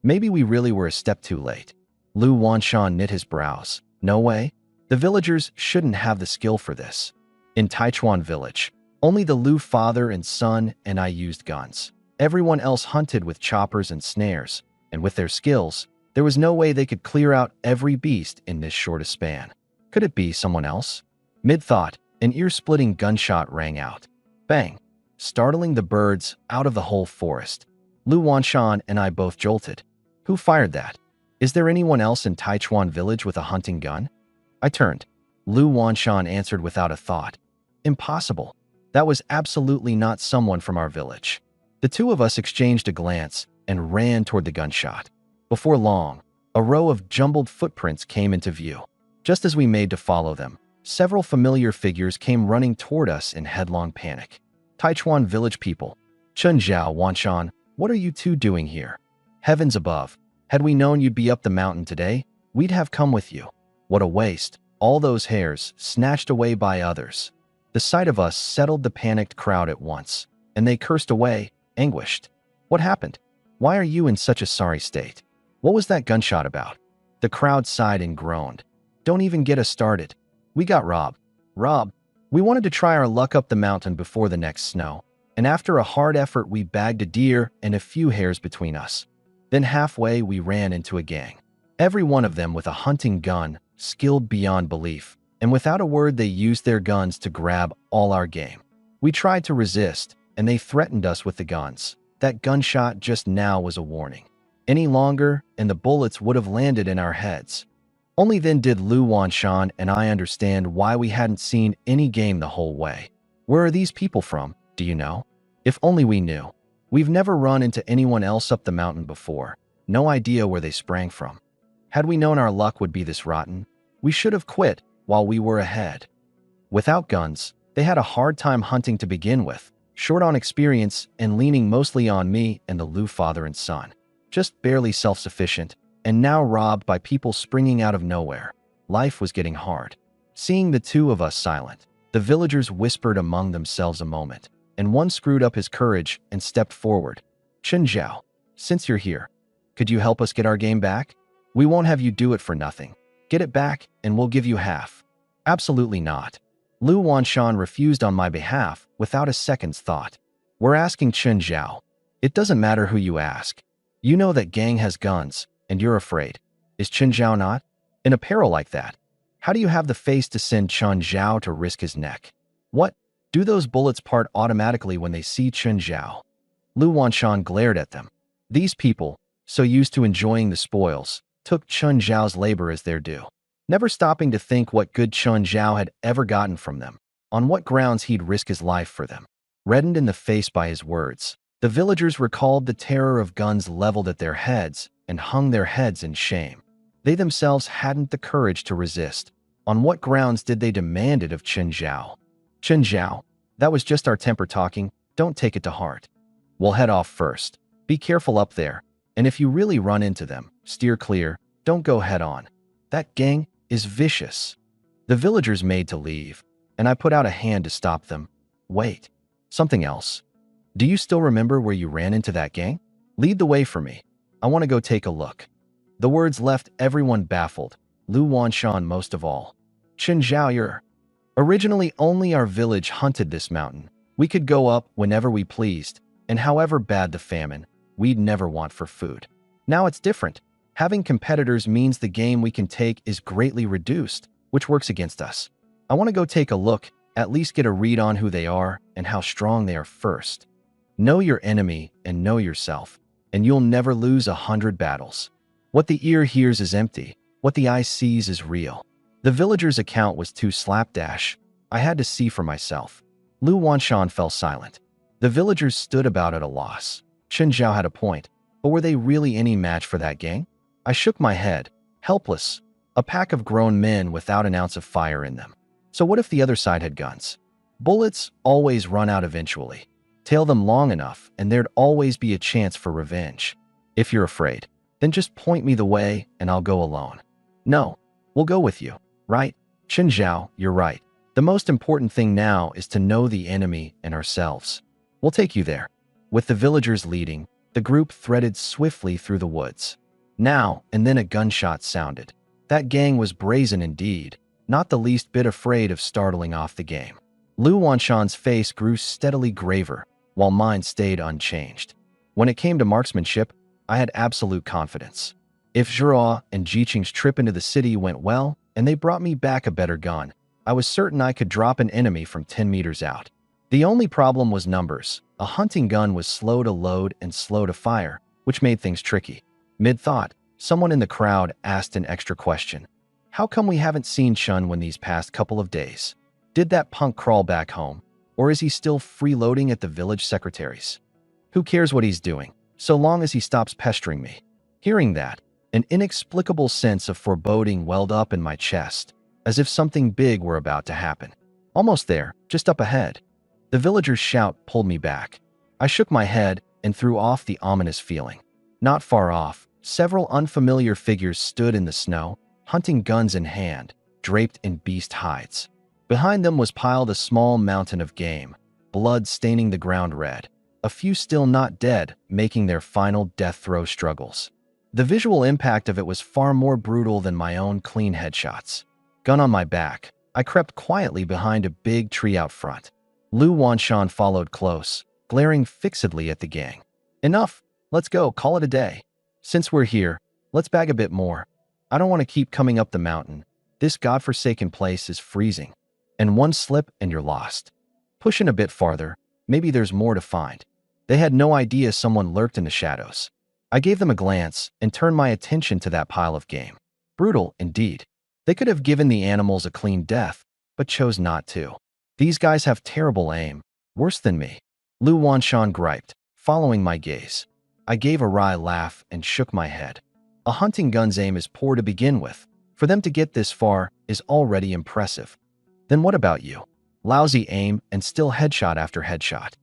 Maybe we really were a step too late. Lu Wanshan knit his brows. No way. The villagers shouldn't have the skill for this. In Taichuan village, only the Lu father and son and I used guns. Everyone else hunted with choppers and snares, and with their skills, there was no way they could clear out every beast in this short a span. Could it be someone else? Mid-thought, an ear-splitting gunshot rang out. Bang! Startling the birds out of the whole forest. Lu Wanshan and I both jolted. Who fired that? Is there anyone else in Taichuan village with a hunting gun? I turned. Lu Wanshan answered without a thought. Impossible. That was absolutely not someone from our village. The two of us exchanged a glance and ran toward the gunshot. Before long, a row of jumbled footprints came into view. Just as we made to follow them, several familiar figures came running toward us in headlong panic. Taichuan village people. Chen Zhao, Wanshan, what are you two doing here? Heavens above, had we known you'd be up the mountain today, we'd have come with you. What a waste, all those hairs snatched away by others. The sight of us settled the panicked crowd at once, and they cursed away, anguished. What happened? Why are you in such a sorry state? What was that gunshot about? The crowd sighed and groaned. Don't even get us started. We got robbed. Robbed? We wanted to try our luck up the mountain before the next snow, and after a hard effort we bagged a deer and a few hares between us. Then halfway we ran into a gang. Every one of them with a hunting gun, skilled beyond belief, and without a word they used their guns to grab all our game. We tried to resist, and they threatened us with the guns. That gunshot just now was a warning. Any longer, and the bullets would have landed in our heads. Only then did Lu Wanshan and I understand why we hadn't seen any game the whole way. Where are these people from, do you know? If only we knew. We've never run into anyone else up the mountain before. No idea where they sprang from. Had we known our luck would be this rotten, we should have quit while we were ahead. Without guns, they had a hard time hunting to begin with, short on experience and leaning mostly on me and the Lu father and son. Just barely self-sufficient, and now robbed by people springing out of nowhere. Life was getting hard. Seeing the two of us silent, the villagers whispered among themselves a moment, and one screwed up his courage and stepped forward. Chen Zhao, since you're here, could you help us get our game back? We won't have you do it for nothing. Get it back, and we'll give you half. Absolutely not. Lu Wanshan refused on my behalf without a second's thought. We're asking Chen Zhao. It doesn't matter who you ask. You know that gang has guns, and you're afraid. Is Chen Zhao not? In a peril like that, how do you have the face to send Chen Zhao to risk his neck? What? Do those bullets part automatically when they see Chen Zhao? Lu Wanshan glared at them. These people, so used to enjoying the spoils, took Chen Zhao's labor as their due, never stopping to think what good Chen Zhao had ever gotten from them, on what grounds he'd risk his life for them. Reddened in the face by his words, the villagers recalled the terror of guns leveled at their heads and hung their heads in shame. They themselves hadn't the courage to resist. On what grounds did they demand it of Chen Zhao? Chen Zhao, that was just our temper talking. Don't take it to heart. We'll head off first. Be careful up there, and if you really run into them, steer clear. Don't go head on. That gang is vicious. The villagers made to leave, and I put out a hand to stop them. Wait, something else. Do you still remember where you ran into that gang? Lead the way for me. I want to go take a look. The words left everyone baffled, Lu Wanshan most of all. Chen Zhao, originally only our village hunted this mountain. We could go up whenever we pleased, and however bad the famine, we'd never want for food. Now it's different. Having competitors means the game we can take is greatly reduced, which works against us. I want to go take a look, at least get a read on who they are and how strong they are first. Know your enemy and know yourself, and you'll never lose 100 battles. What the ear hears is empty, what the eye sees is real. The villager's account was too slapdash. I had to see for myself. Lu Wanshan fell silent. The villagers stood about at a loss. Chen Zhao had a point. But were they really any match for that gang? I shook my head, helpless, a pack of grown men without an ounce of fire in them. So what if the other side had guns? Bullets always run out eventually. Tail them long enough, and there'd always be a chance for revenge. If you're afraid, then just point me the way and I'll go alone. No, we'll go with you, right? Chen Zhao, you're right. The most important thing now is to know the enemy and ourselves. We'll take you there. With the villagers leading, the group threaded swiftly through the woods. Now and then a gunshot sounded. That gang was brazen indeed, not the least bit afraid of startling off the game. Lu Wanshan's face grew steadily graver, while mine stayed unchanged. When it came to marksmanship, I had absolute confidence. If Zhao and Jiqing's trip into the city went well, and they brought me back a better gun, I was certain I could drop an enemy from 10 meters out. The only problem was numbers. A hunting gun was slow to load and slow to fire, which made things tricky. Mid-thought, someone in the crowd asked an extra question. How come we haven't seen Chun Wen these past couple of days? Did that punk crawl back home? Or is he still freeloading at the village secretary's? Who cares what he's doing, so long as he stops pestering me? Hearing that, an inexplicable sense of foreboding welled up in my chest, as if something big were about to happen. Almost there, just up ahead. The villager's shout pulled me back. I shook my head and threw off the ominous feeling. Not far off, several unfamiliar figures stood in the snow, hunting guns in hand, draped in beast hides. Behind them was piled a small mountain of game, blood staining the ground red, a few still not dead, making their final death throw struggles. The visual impact of it was far more brutal than my own clean headshots. Gun on my back, I crept quietly behind a big tree out front. Lu Wanshan followed close, glaring fixedly at the gang. Enough, let's go, call it a day. Since we're here, let's bag a bit more. I don't want to keep coming up the mountain. This godforsaken place is freezing. And one slip and you're lost. Push in a bit farther, maybe there's more to find. They had no idea someone lurked in the shadows. I gave them a glance and turned my attention to that pile of game. Brutal, indeed. They could have given the animals a clean death, but chose not to. These guys have terrible aim, worse than me. Lu Wanshan griped, following my gaze. I gave a wry laugh and shook my head. A hunting gun's aim is poor to begin with. For them to get this far is already impressive. Then what about you? Lousy aim and still headshot after headshot.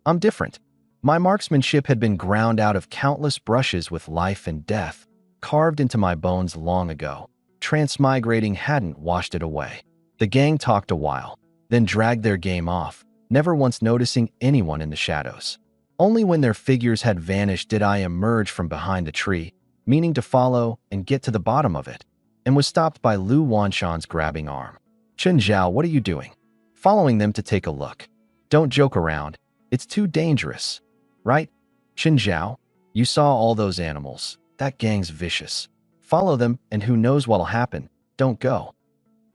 I'm different. My marksmanship had been ground out of countless brushes with life and death, carved into my bones long ago. Transmigrating hadn't washed it away. The gang talked a while, then dragged their game off, never once noticing anyone in the shadows. Only when their figures had vanished did I emerge from behind the tree, meaning to follow and get to the bottom of it, and was stopped by Lu Wanshan's grabbing arm. Chen Zhao, what are you doing? Following them to take a look. Don't joke around. It's too dangerous. Right? Chen Zhao, you saw all those animals. That gang's vicious. Follow them, and who knows what'll happen. Don't go.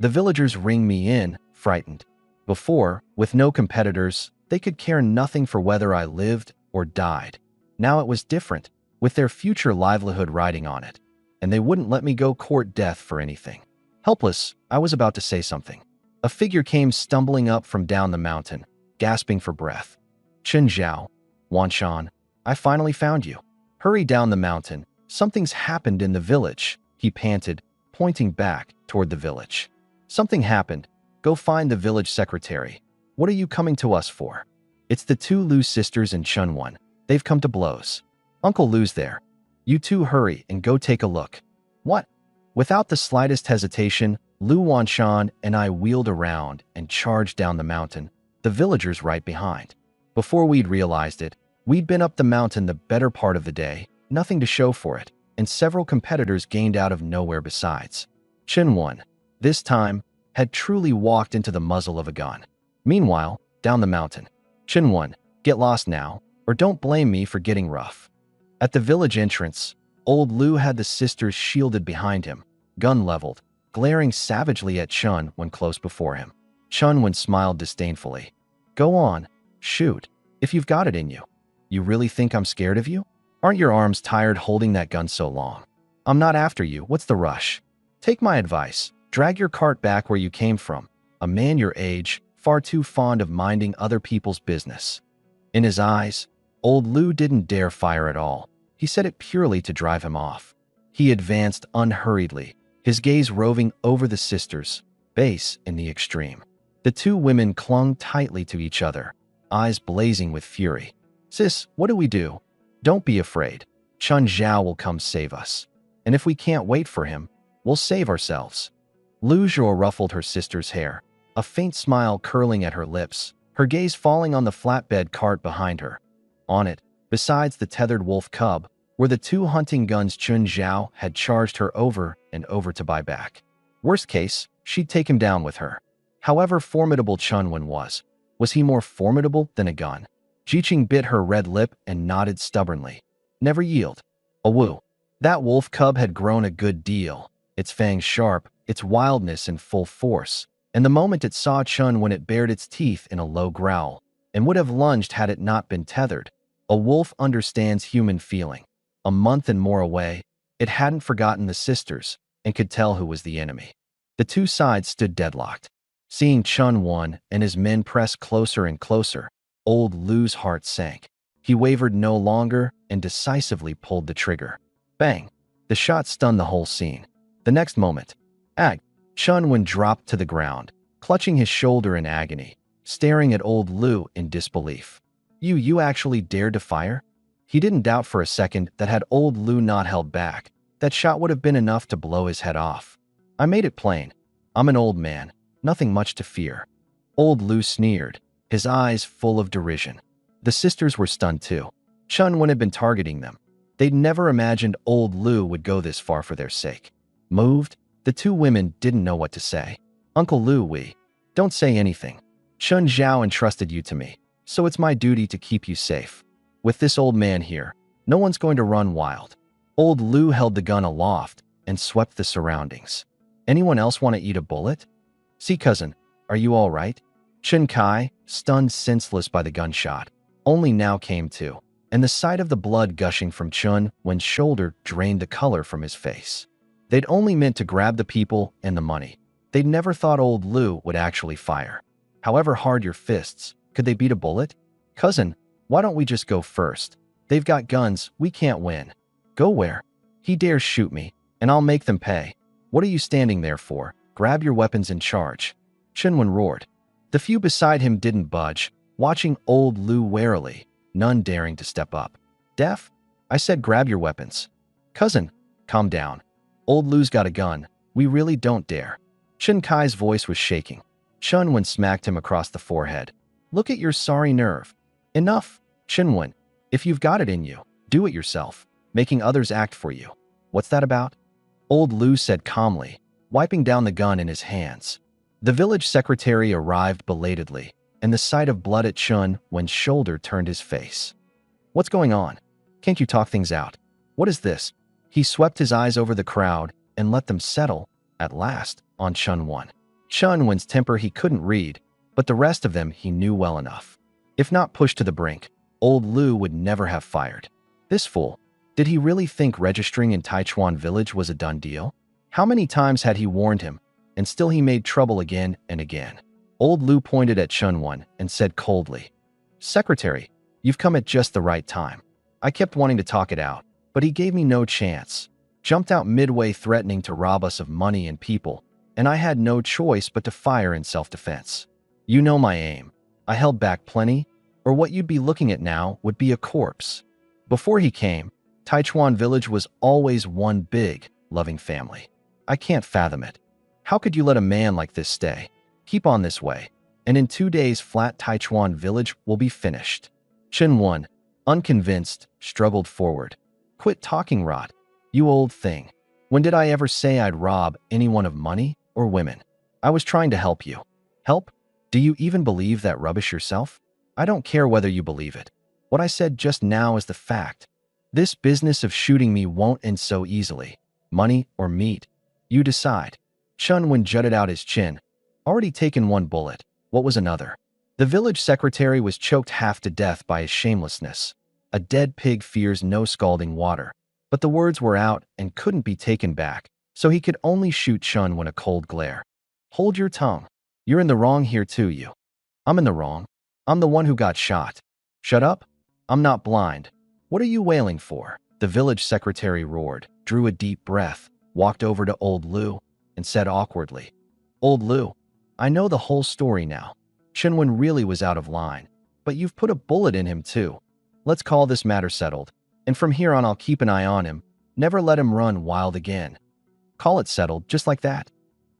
The villagers ring me in, frightened. Before, with no competitors, they could care nothing for whether I lived or died. Now it was different, with their future livelihood riding on it, and they wouldn't let me go court death for anything. Helpless, I was about to say something. A figure came stumbling up from down the mountain, gasping for breath. Chen Zhao, Wanshan, I finally found you. Hurry down the mountain. Something's happened in the village, he panted, pointing back toward the village. Something happened. Go find the village secretary. What are you coming to us for? It's the two Lu sisters and Chun Wen. They've come to blows. Uncle Lu's there. You two hurry and go take a look. What? Without the slightest hesitation, Lu Wanshan and I wheeled around and charged down the mountain, the villagers right behind. Before we'd realized it, we'd been up the mountain the better part of the day, nothing to show for it, and several competitors gained out of nowhere besides. Chen Wen, this time, had truly walked into the muzzle of a gun. Meanwhile, down the mountain, Chen Wen, get lost now, or don't blame me for getting rough. At the village entrance, old Lu had the sisters shielded behind him, gun leveled, glaring savagely at Chun Wen close before him. Chun Wen smiled disdainfully. Go on, shoot, if you've got it in you. You really think I'm scared of you? Aren't your arms tired holding that gun so long? I'm not after you, what's the rush? Take my advice, drag your cart back where you came from. A man your age, far too fond of minding other people's business. In his eyes, old Lu didn't dare fire at all. He said it purely to drive him off. He advanced unhurriedly, his gaze roving over the sisters, base in the extreme. The two women clung tightly to each other, eyes blazing with fury. Sis, what do we do? Don't be afraid. Chun Zhao will come save us. And if we can't wait for him, we'll save ourselves. Lu Zhuo ruffled her sister's hair, a faint smile curling at her lips, her gaze falling on the flatbed cart behind her. On it, besides the tethered wolf cub, were the two hunting guns Chun Zhao had charged her over and over to buy back. Worst case, she'd take him down with her. However formidable Chun Wen was he more formidable than a gun? Jiqing bit her red lip and nodded stubbornly. Never yield. Awoo. That wolf cub had grown a good deal, its fangs sharp, its wildness in full force, and the moment it saw Chun Wen it bared its teeth in a low growl, and would have lunged had it not been tethered. A wolf understands human feeling. A month and more away, it hadn't forgotten the sisters and could tell who was the enemy. The two sides stood deadlocked. Seeing Chun Wen and his men press closer and closer, old Lu's heart sank. He wavered no longer and decisively pulled the trigger. Bang! The shot stunned the whole scene. The next moment, Chun Wen dropped to the ground, clutching his shoulder in agony, staring at old Lu in disbelief. You actually dared to fire? He didn't doubt for a second that had old Lu not held back, that shot would have been enough to blow his head off. I made it plain. I'm an old man, nothing much to fear. Old Lu sneered, his eyes full of derision. The sisters were stunned too. Chun Wen had been targeting them. They'd never imagined old Lu would go this far for their sake. Moved, the two women didn't know what to say. Uncle Lu, don't say anything. Chun Zhao entrusted you to me, so it's my duty to keep you safe. With this old man here, no one's going to run wild. Old Lu held the gun aloft and swept the surroundings. Anyone else want to eat a bullet? See, cousin, are you all right? Chen Kai, stunned senseless by the gunshot, only now came to, and the sight of the blood gushing from Chun Wen's shoulder drained the color from his face. They'd only meant to grab the people and the money. They'd never thought old Lu would actually fire. However hard your fists, could they beat a bullet? Cousin, why don't we just go first? They've got guns, we can't win. Go where? He dares shoot me, and I'll make them pay. What are you standing there for? Grab your weapons and charge. Chun Wen roared. The few beside him didn't budge, watching old Lu warily, none daring to step up. Deaf? I said grab your weapons. Cousin, calm down. Old Lu's got a gun. We really don't dare. Chen Kai's voice was shaking. Chun Wen smacked him across the forehead. Look at your sorry nerve. Enough, Chun Wen. If you've got it in you, do it yourself, making others act for you. What's that about? Old Lu said calmly, wiping down the gun in his hands. The village secretary arrived belatedly, and the sight of blood at Chun Wen's shoulder turned his face. What's going on? Can't you talk things out? What is this? He swept his eyes over the crowd and let them settle, at last, on Chun Wen. Chun Wen's temper he couldn't read, but the rest of them he knew well enough. If not pushed to the brink, old Lu would never have fired. This fool, did he really think registering in Taichuan village was a done deal? How many times had he warned him, and still he made trouble again and again? Old Lu pointed at Chun Wen and said coldly, Secretary, you've come at just the right time. I kept wanting to talk it out, but he gave me no chance. Jumped out midway threatening to rob us of money and people, and I had no choice but to fire in self-defense. You know my aim. I held back plenty, or what you'd be looking at now would be a corpse. Before he came, Taichuan village was always one big, loving family. I can't fathom it. How could you let a man like this stay? Keep on this way, and in 2 days flat Taichuan village will be finished. Chun Wen, unconvinced, struggled forward. Quit talking rot, you old thing. When did I ever say I'd rob anyone of money or women? I was trying to help you. Help? Do you even believe that rubbish yourself? I don't care whether you believe it. What I said just now is the fact. This business of shooting me won't end so easily. Money or meat. You decide. Chun Wen jutted out his chin. Already taken one bullet. What was another? The village secretary was choked half to death by his shamelessness. A dead pig fears no scalding water. But the words were out and couldn't be taken back, so he could only shoot Chun Wen a cold glare. Hold your tongue. You're in the wrong here too, you. I'm in the wrong. I'm the one who got shot. Shut up. I'm not blind. What are you wailing for? The village secretary roared, drew a deep breath, walked over to old Lu, and said awkwardly, "Old Lu, I know the whole story now. Chunwen really was out of line, but you've put a bullet in him too. Let's call this matter settled, and from here on I'll keep an eye on him, never let him run wild again." Call it settled, just like that.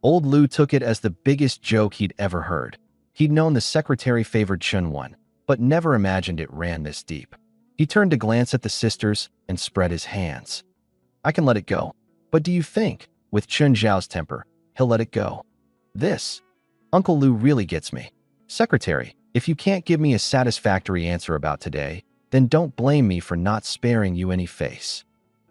Old Lu took it as the biggest joke he'd ever heard. He'd known the secretary favored Chunwen, but never imagined it ran this deep. He turned to glance at the sisters and spread his hands. "I can let it go, but do you think, with Chun Zhao's temper, he'll let it go? This, Uncle Lu really gets me. Secretary, if you can't give me a satisfactory answer about today, then don't blame me for not sparing you any face."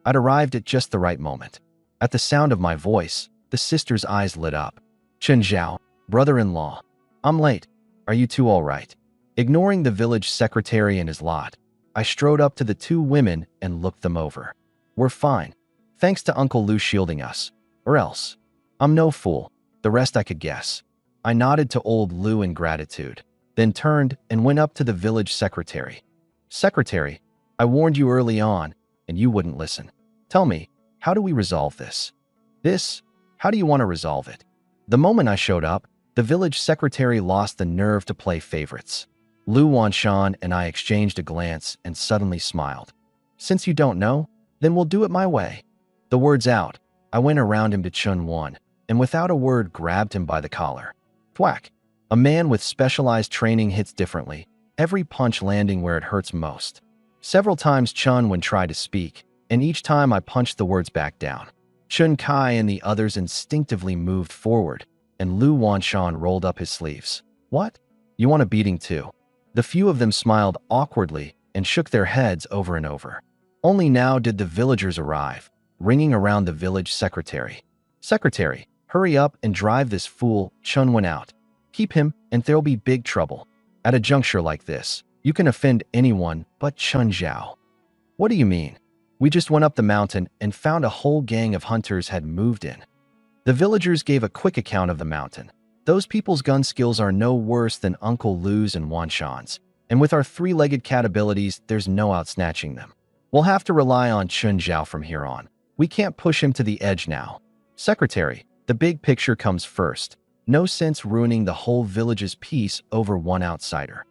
I'd arrived at just the right moment. At the sound of my voice, the sisters' eyes lit up. "Chun Zhao, brother-in-law, I'm late. Are you two all right?" Ignoring the village secretary and his lot, I strode up to the two women and looked them over. "We're fine, thanks to Uncle Lu shielding us. Or else. I'm no fool. The rest I could guess." I nodded to old Lu in gratitude, then turned and went up to the village secretary. "Secretary, I warned you early on, and you wouldn't listen. Tell me, how do we resolve this?" How do you want to resolve it?" The moment I showed up, the village secretary lost the nerve to play favorites. Lu Wanshan and I exchanged a glance and suddenly smiled. "Since you don't know, then we'll do it my way." The words out, I went around him to Chunwen, and without a word grabbed him by the collar. Thwack! A man with specialized training hits differently, every punch landing where it hurts most. Several times Chunwen tried to speak, and each time I punched the words back down. Chun Kai and the others instinctively moved forward, and Lu Wanshan rolled up his sleeves. "What? You want a beating too?" The few of them smiled awkwardly and shook their heads over and over. Only now did the villagers arrive, ringing around the village secretary. "Secretary, hurry up and drive this fool Chunwen out. Keep him, and there'll be big trouble. At a juncture like this, you can offend anyone but Chun Zhao." "What do you mean? We just went up the mountain and found a whole gang of hunters had moved in." The villagers gave a quick account of the mountain. "Those people's gun skills are no worse than Uncle Lu's and Wanshan's, and with our three-legged cat abilities, there's no outsnatching them. We'll have to rely on Chun Zhao from here on. We can't push him to the edge now. Secretary, the big picture comes first. No sense ruining the whole village's peace over one outsider."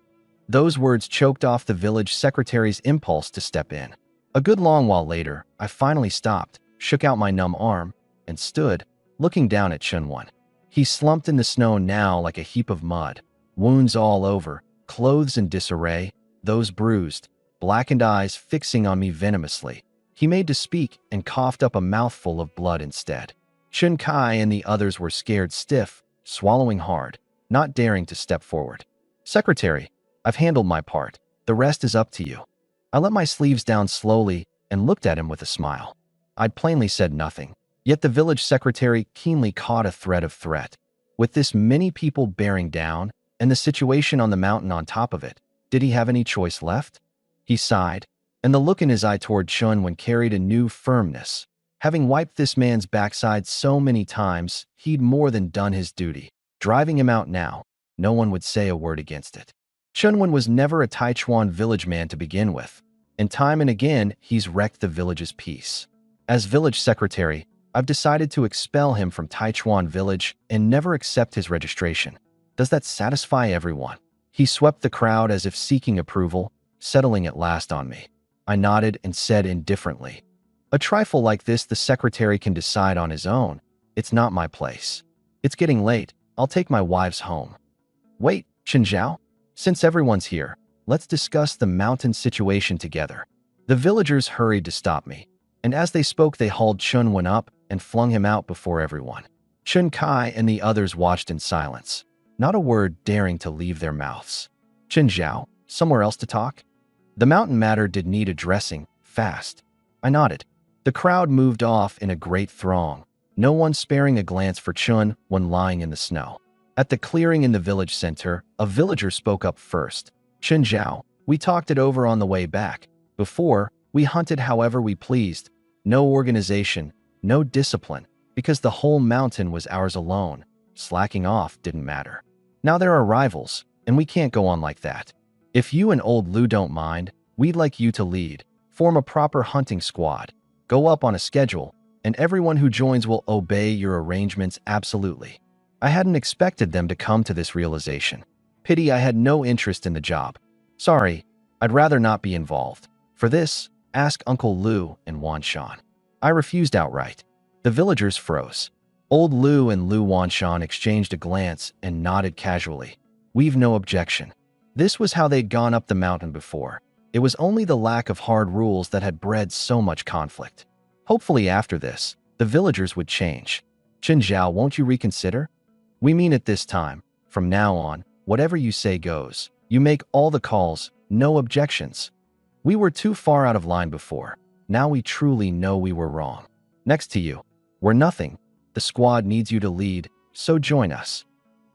Those words choked off the village secretary's impulse to step in. A good long while later, I finally stopped, shook out my numb arm, and stood, looking down at Chunwen. He slumped in the snow now like a heap of mud, wounds all over, clothes in disarray, those bruised, blackened eyes fixing on me venomously. He made to speak and coughed up a mouthful of blood instead. Chun Kai and the others were scared stiff, swallowing hard, not daring to step forward. "Secretary, I've handled my part. The rest is up to you." I let my sleeves down slowly and looked at him with a smile. I'd plainly said nothing, yet the village secretary keenly caught a thread of threat. With this many people bearing down, and the situation on the mountain on top of it, did he have any choice left? He sighed, and the look in his eye toward Chunwen carried a new firmness. Having wiped this man's backside so many times, he'd more than done his duty. Driving him out now, no one would say a word against it. Chunwen was never a Taichuan village man to begin with, and time and again he's wrecked the village's peace. As village secretary, I've decided to expel him from Taichuan village and never accept his registration. Does that satisfy everyone? He swept the crowd as if seeking approval, settling at last on me. I nodded and said indifferently, "A trifle like this the secretary can decide on his own. It's not my place. It's getting late. I'll take my wives home." "Wait, Chun Zhao? Since everyone's here, let's discuss the mountain situation together." The villagers hurried to stop me, and as they spoke they hauled Chunwen up and flung him out before everyone. Chun Kai and the others watched in silence, not a word daring to leave their mouths. "Chun Zhao, somewhere else to talk?" The mountain matter did need addressing, fast. I nodded. The crowd moved off in a great throng, no one sparing a glance for Chun when lying in the snow. At the clearing in the village center, a villager spoke up first. "Chun Zhao, we talked it over on the way back. Before, we hunted however we pleased. No organization, no discipline, because the whole mountain was ours alone. Slacking off didn't matter. Now there are rivals, and we can't go on like that. If you and old Lu don't mind, we'd like you to lead. Form a proper hunting squad. Go up on a schedule, and everyone who joins will obey your arrangements absolutely. I hadn't expected them to come to this realization. Pity I had no interest in the job. Sorry, I'd rather not be involved. For this, ask Uncle Lu and Wan Shan. I refused outright. The villagers froze. Old Lu and Lu Wanshan exchanged a glance and nodded casually. We've no objection. This was how they'd gone up the mountain before. It was only the lack of hard rules that had bred so much conflict. Hopefully after this, the villagers would change. Chen Zhao, won't you reconsider? We mean it this time. From now on, whatever you say goes. You make all the calls, no objections. We were too far out of line before. Now we truly know we were wrong. Next to you, we're nothing. The squad needs you to lead, so join us.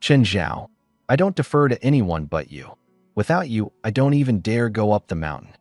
Chen Zhao, I don't defer to anyone but you. Without you, I don't even dare go up the mountain.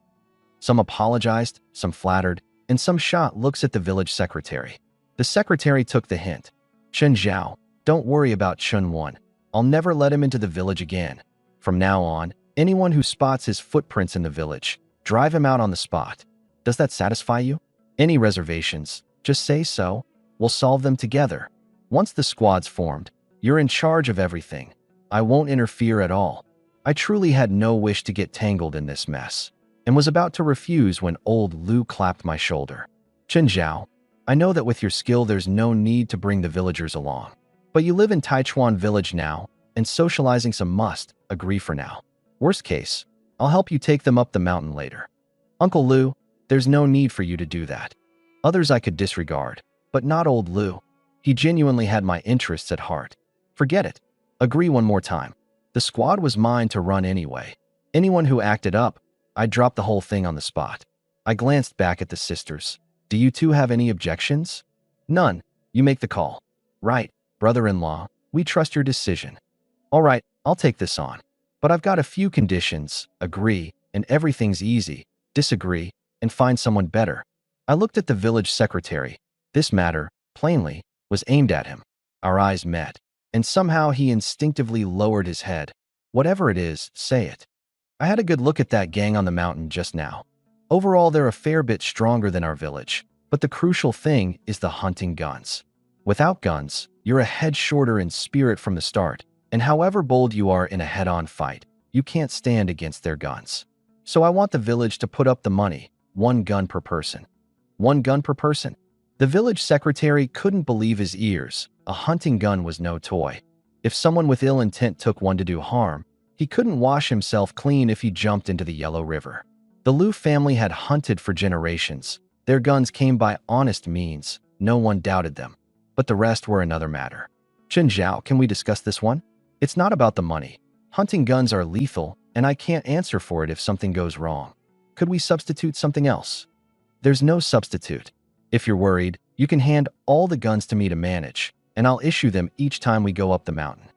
Some apologized, some flattered, and some shot looks at the village secretary. The secretary took the hint. Chen Zhao, don't worry about Chun Wan. I'll never let him into the village again. From now on, anyone who spots his footprints in the village, drive him out on the spot. Does that satisfy you? Any reservations, just say so. We'll solve them together. Once the squad's formed, you're in charge of everything. I won't interfere at all. I truly had no wish to get tangled in this mess, and was about to refuse when old Lu clapped my shoulder. Chen Zhao, I know that with your skill there's no need to bring the villagers along. But you live in Taichuan village now, and socializing some must, agree for now. Worst case, I'll help you take them up the mountain later. Uncle Lu, there's no need for you to do that. Others I could disregard, but not old Lu. He genuinely had my interests at heart. Forget it. Agree one more time. The squad was mine to run anyway. Anyone who acted up, I'd drop the whole thing on the spot. I glanced back at the sisters. Do you two have any objections? None. You make the call. Right, brother-in-law, we trust your decision. All right, I'll take this on. But I've got a few conditions. Agree, and everything's easy. Disagree, and find someone better. I looked at the village secretary. This matter, plainly, was aimed at him. Our eyes met, and somehow he instinctively lowered his head. Whatever it is, say it. I had a good look at that gang on the mountain just now. Overall, they're a fair bit stronger than our village, but the crucial thing is the hunting guns. Without guns, you're a head shorter in spirit from the start, and however bold you are in a head-on fight, you can't stand against their guns. So I want the village to put up the money, 1 gun per person. 1 gun per person? The village secretary couldn't believe his ears. A hunting gun was no toy. If someone with ill intent took one to do harm, he couldn't wash himself clean if he jumped into the Yellow River. The Lu family had hunted for generations. Their guns came by honest means. No one doubted them. But the rest were another matter. Chen Zhao, can we discuss this one? It's not about the money. Hunting guns are lethal, and I can't answer for it if something goes wrong. Could we substitute something else? There's no substitute. If you're worried, you can hand all the guns to me to manage, and I'll issue them each time we go up the mountain.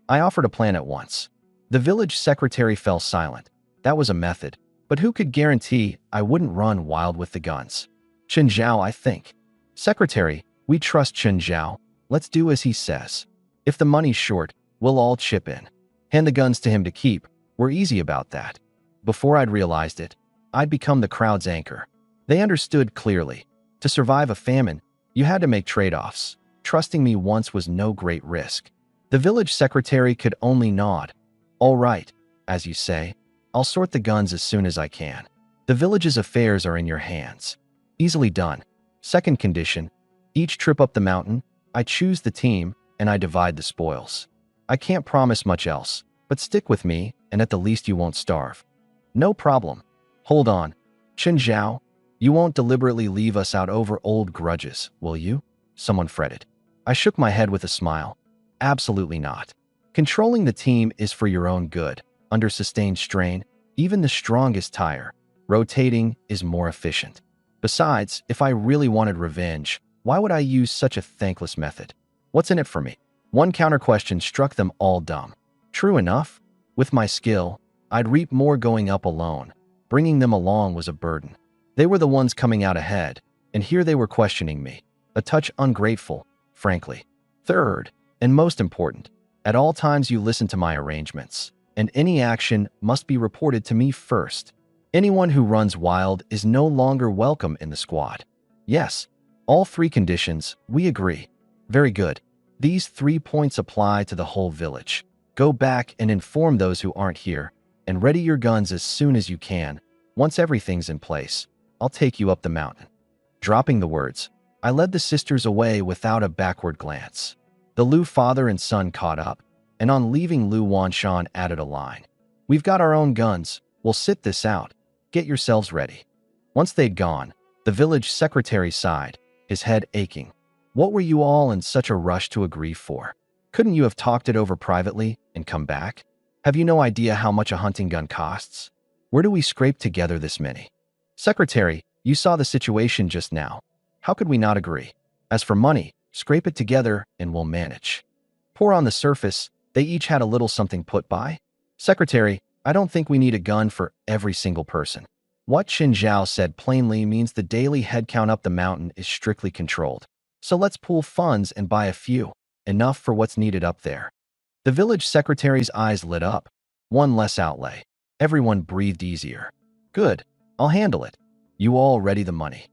I offered a plan at once. The village secretary fell silent. That was a method, but who could guarantee I wouldn't run wild with the guns? Chen Zhao, I think. Secretary, we trust Chen Zhao. Let's do as he says. If the money's short, we'll all chip in. Hand the guns to him to keep. We're easy about that. Before I'd realized it, I'd become the crowd's anchor. They understood clearly. To survive a famine, you had to make trade-offs. Trusting me once was no great risk. The village secretary could only nod. All right, as you say, I'll sort the guns as soon as I can. The village's affairs are in your hands. Easily done. Second condition, each trip up the mountain, I choose the team and I divide the spoils. I can't promise much else, but stick with me and at the least you won't starve. No problem. Hold on. Chen Zhao, you won't deliberately leave us out over old grudges, will you? Someone fretted. I shook my head with a smile. Absolutely not. Controlling the team is for your own good. Under sustained strain, even the strongest tire. Rotating is more efficient. Besides, if I really wanted revenge, why would I use such a thankless method? What's in it for me? One counter-question struck them all dumb. True enough, with my skill, I'd reap more going up alone. Bringing them along was a burden. They were the ones coming out ahead, and here they were questioning me. A touch ungrateful, frankly. Third, and most important, at all times you listen to my arrangements, and any action must be reported to me first. Anyone who runs wild is no longer welcome in the squad. Yes, all 3 conditions, we agree. Very good. These 3 points apply to the whole village. Go back and inform those who aren't here, and ready your guns as soon as you can. Once everything's in place, I'll take you up the mountain. Dropping the words, I led the sisters away without a backward glance. The Lu father and son caught up, and on leaving, Lu Wanshan added a line. We've got our own guns. We'll sit this out. Get yourselves ready. Once they'd gone, the village secretary sighed, his head aching. What were you all in such a rush to agree for? Couldn't you have talked it over privately and come back? Have you no idea how much a hunting gun costs? Where do we scrape together this many? Secretary, you saw the situation just now. How could we not agree? As for money, scrape it together and we'll manage. Pour on the surface, they each had a little something put by. Secretary, I don't think we need a gun for every single person. What Qin Zhao said plainly means the daily headcount up the mountain is strictly controlled. So let's pool funds and buy a few, enough for what's needed up there. The village secretary's eyes lit up. One less outlay. Everyone breathed easier. Good, I'll handle it. You all ready the money.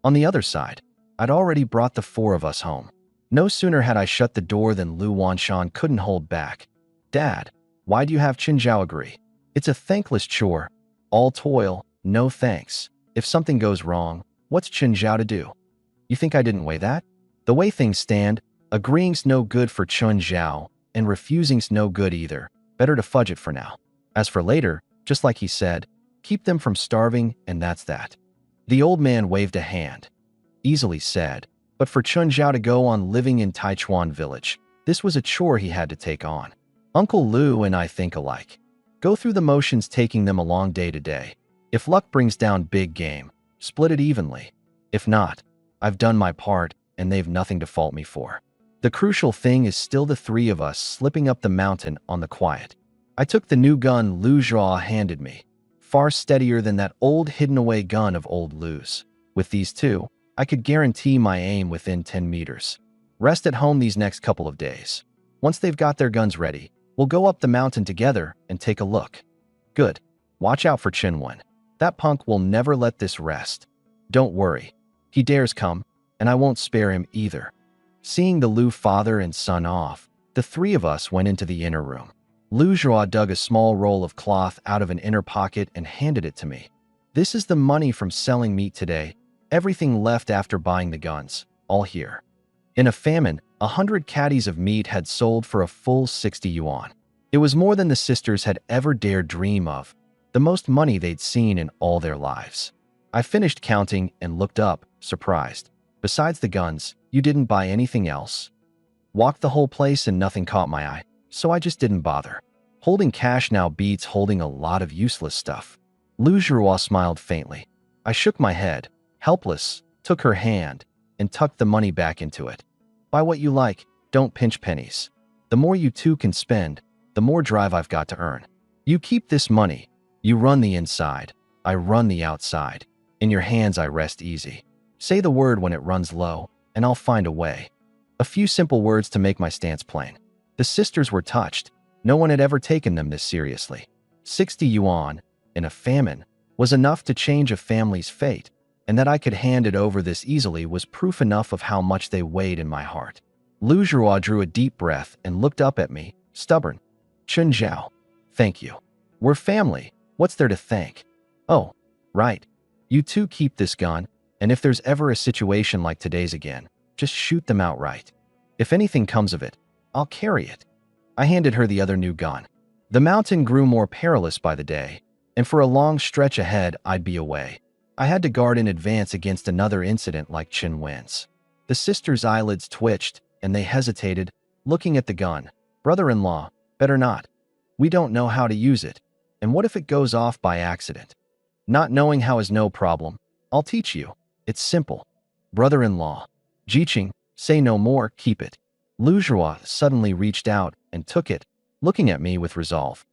On the other side, I'd already brought the 4 of us home. No sooner had I shut the door than Lu Wanshan couldn't hold back. Dad, why do you have Qin Zhao agree? It's a thankless chore. All toil, no thanks. If something goes wrong, what's Qin Zhao to do? You think I didn't weigh that? The way things stand, agreeing's no good for Qin Zhao, and refusing's no good either. Better to fudge it for now. As for later, just like he said, keep them from starving, and that's that. The old man waved a hand. Easily said, but for Qin Zhao to go on living in Taichuan village, this was a chore he had to take on. Uncle Lu and I think alike. Go through the motions, taking them along day to day. If luck brings down big game, split it evenly. If not, I've done my part, and they've nothing to fault me for. The crucial thing is still the 3 of us slipping up the mountain on the quiet. I took the new gun Lu Zhao handed me, far steadier than that old hidden-away gun of old Lu's. With these 2, I could guarantee my aim within 10 meters. Rest at home these next couple of days. Once they've got their guns ready, we'll go up the mountain together and take a look. Good. Watch out for Chinwen. That punk will never let this rest. Don't worry. He dares come, and I won't spare him either. Seeing the Lu father and son off, the 3 of us went into the inner room. Lu Zhao dug a small roll of cloth out of an inner pocket and handed it to me. This is the money from selling meat today. Everything left after buying the guns, all here. In a famine, 100 caddies of meat had sold for a full 60 yuan. It was more than the sisters had ever dared dream of, the most money they'd seen in all their lives. I finished counting and looked up, surprised. Besides the guns, you didn't buy anything else? Walked the whole place and nothing caught my eye, so I just didn't bother. Holding cash now beats holding a lot of useless stuff. Lu Zhao smiled faintly. I shook my head, helpless, took her hand, and tucked the money back into it. Buy what you like, don't pinch pennies. The more you 2 can spend, the more drive I've got to earn. You keep this money. You run the inside, I run the outside. In your hands I rest easy. Say the word when it runs low, and I'll find a way. A few simple words to make my stance plain. The sisters were touched. No one had ever taken them this seriously. 60 yuan, in a famine, was enough to change a family's fate, and that I could hand it over this easily was proof enough of how much they weighed in my heart. Lu Zhao drew a deep breath and looked up at me, stubborn. Qin Zhao, thank you. We're family. What's there to thank? Oh, right. You 2 keep this gun, and if there's ever a situation like today's again, just shoot them outright. If anything comes of it, I'll carry it. I handed her the other new gun. The mountain grew more perilous by the day, and for a long stretch ahead I'd be away. I had to guard in advance against another incident like Qin Wen's. The sisters' eyelids twitched, and they hesitated, looking at the gun. Brother-in-law, better not. We don't know how to use it. And what if it goes off by accident? Not knowing how is no problem. I'll teach you. It's simple. Brother-in-law. Jiqing, say no more, keep it. Lu Zhao suddenly reached out and took it, looking at me with resolve.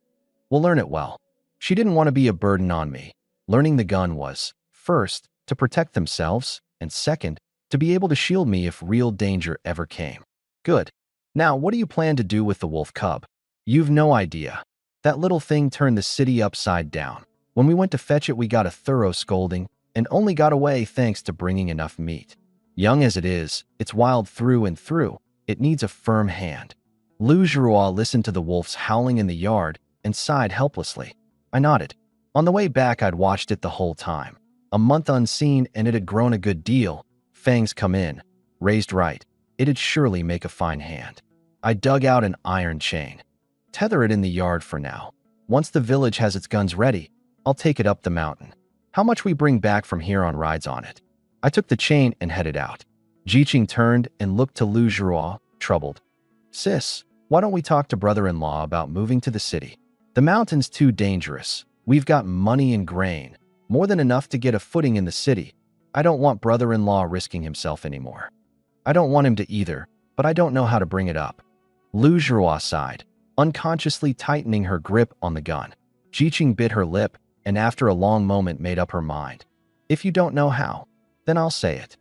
We'll learn it well. She didn't want to be a burden on me. Learning the gun was, first, to protect themselves, and second, to be able to shield me if real danger ever came. Good. Now, what do you plan to do with the wolf cub? You've no idea. That little thing turned the city upside down. When we went to fetch it, we got a thorough scolding and only got away thanks to bringing enough meat. Young as it is, it's wild through and through. It needs a firm hand. Lu Zhuhua listened to the wolves howling in the yard and sighed helplessly. I nodded. On the way back, I'd watched it the whole time. A month unseen, and it had grown a good deal. Fangs come in. Raised right, it'd surely make a fine hand. I dug out an iron chain. Tether it in the yard for now. Once the village has its guns ready, I'll take it up the mountain. How much we bring back from here on rides on it. I took the chain and headed out. Jiqing turned and looked to Lu Zhuhua, troubled. Sis, why don't we talk to brother-in-law about moving to the city? The mountain's too dangerous. We've got money and grain, more than enough to get a footing in the city. I don't want brother-in-law risking himself anymore. I don't want him to either, but I don't know how to bring it up. Lu Zhuhua sighed, unconsciously tightening her grip on the gun. Jiqing bit her lip and after a long moment made up her mind. If you don't know how, then I'll say it.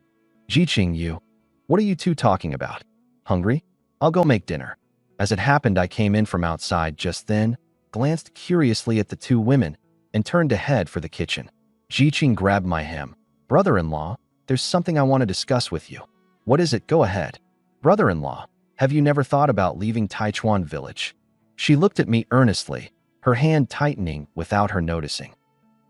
Jiqing, what are you two talking about? Hungry? I'll go make dinner. As it happened, I came in from outside just then, glanced curiously at the two women, and turned to head for the kitchen. Jiqing grabbed my hem. Brother-in-law, there's something I want to discuss with you. What is it? Go ahead. Brother-in-law, have you never thought about leaving Taichuan village? She looked at me earnestly, her hand tightening without her noticing.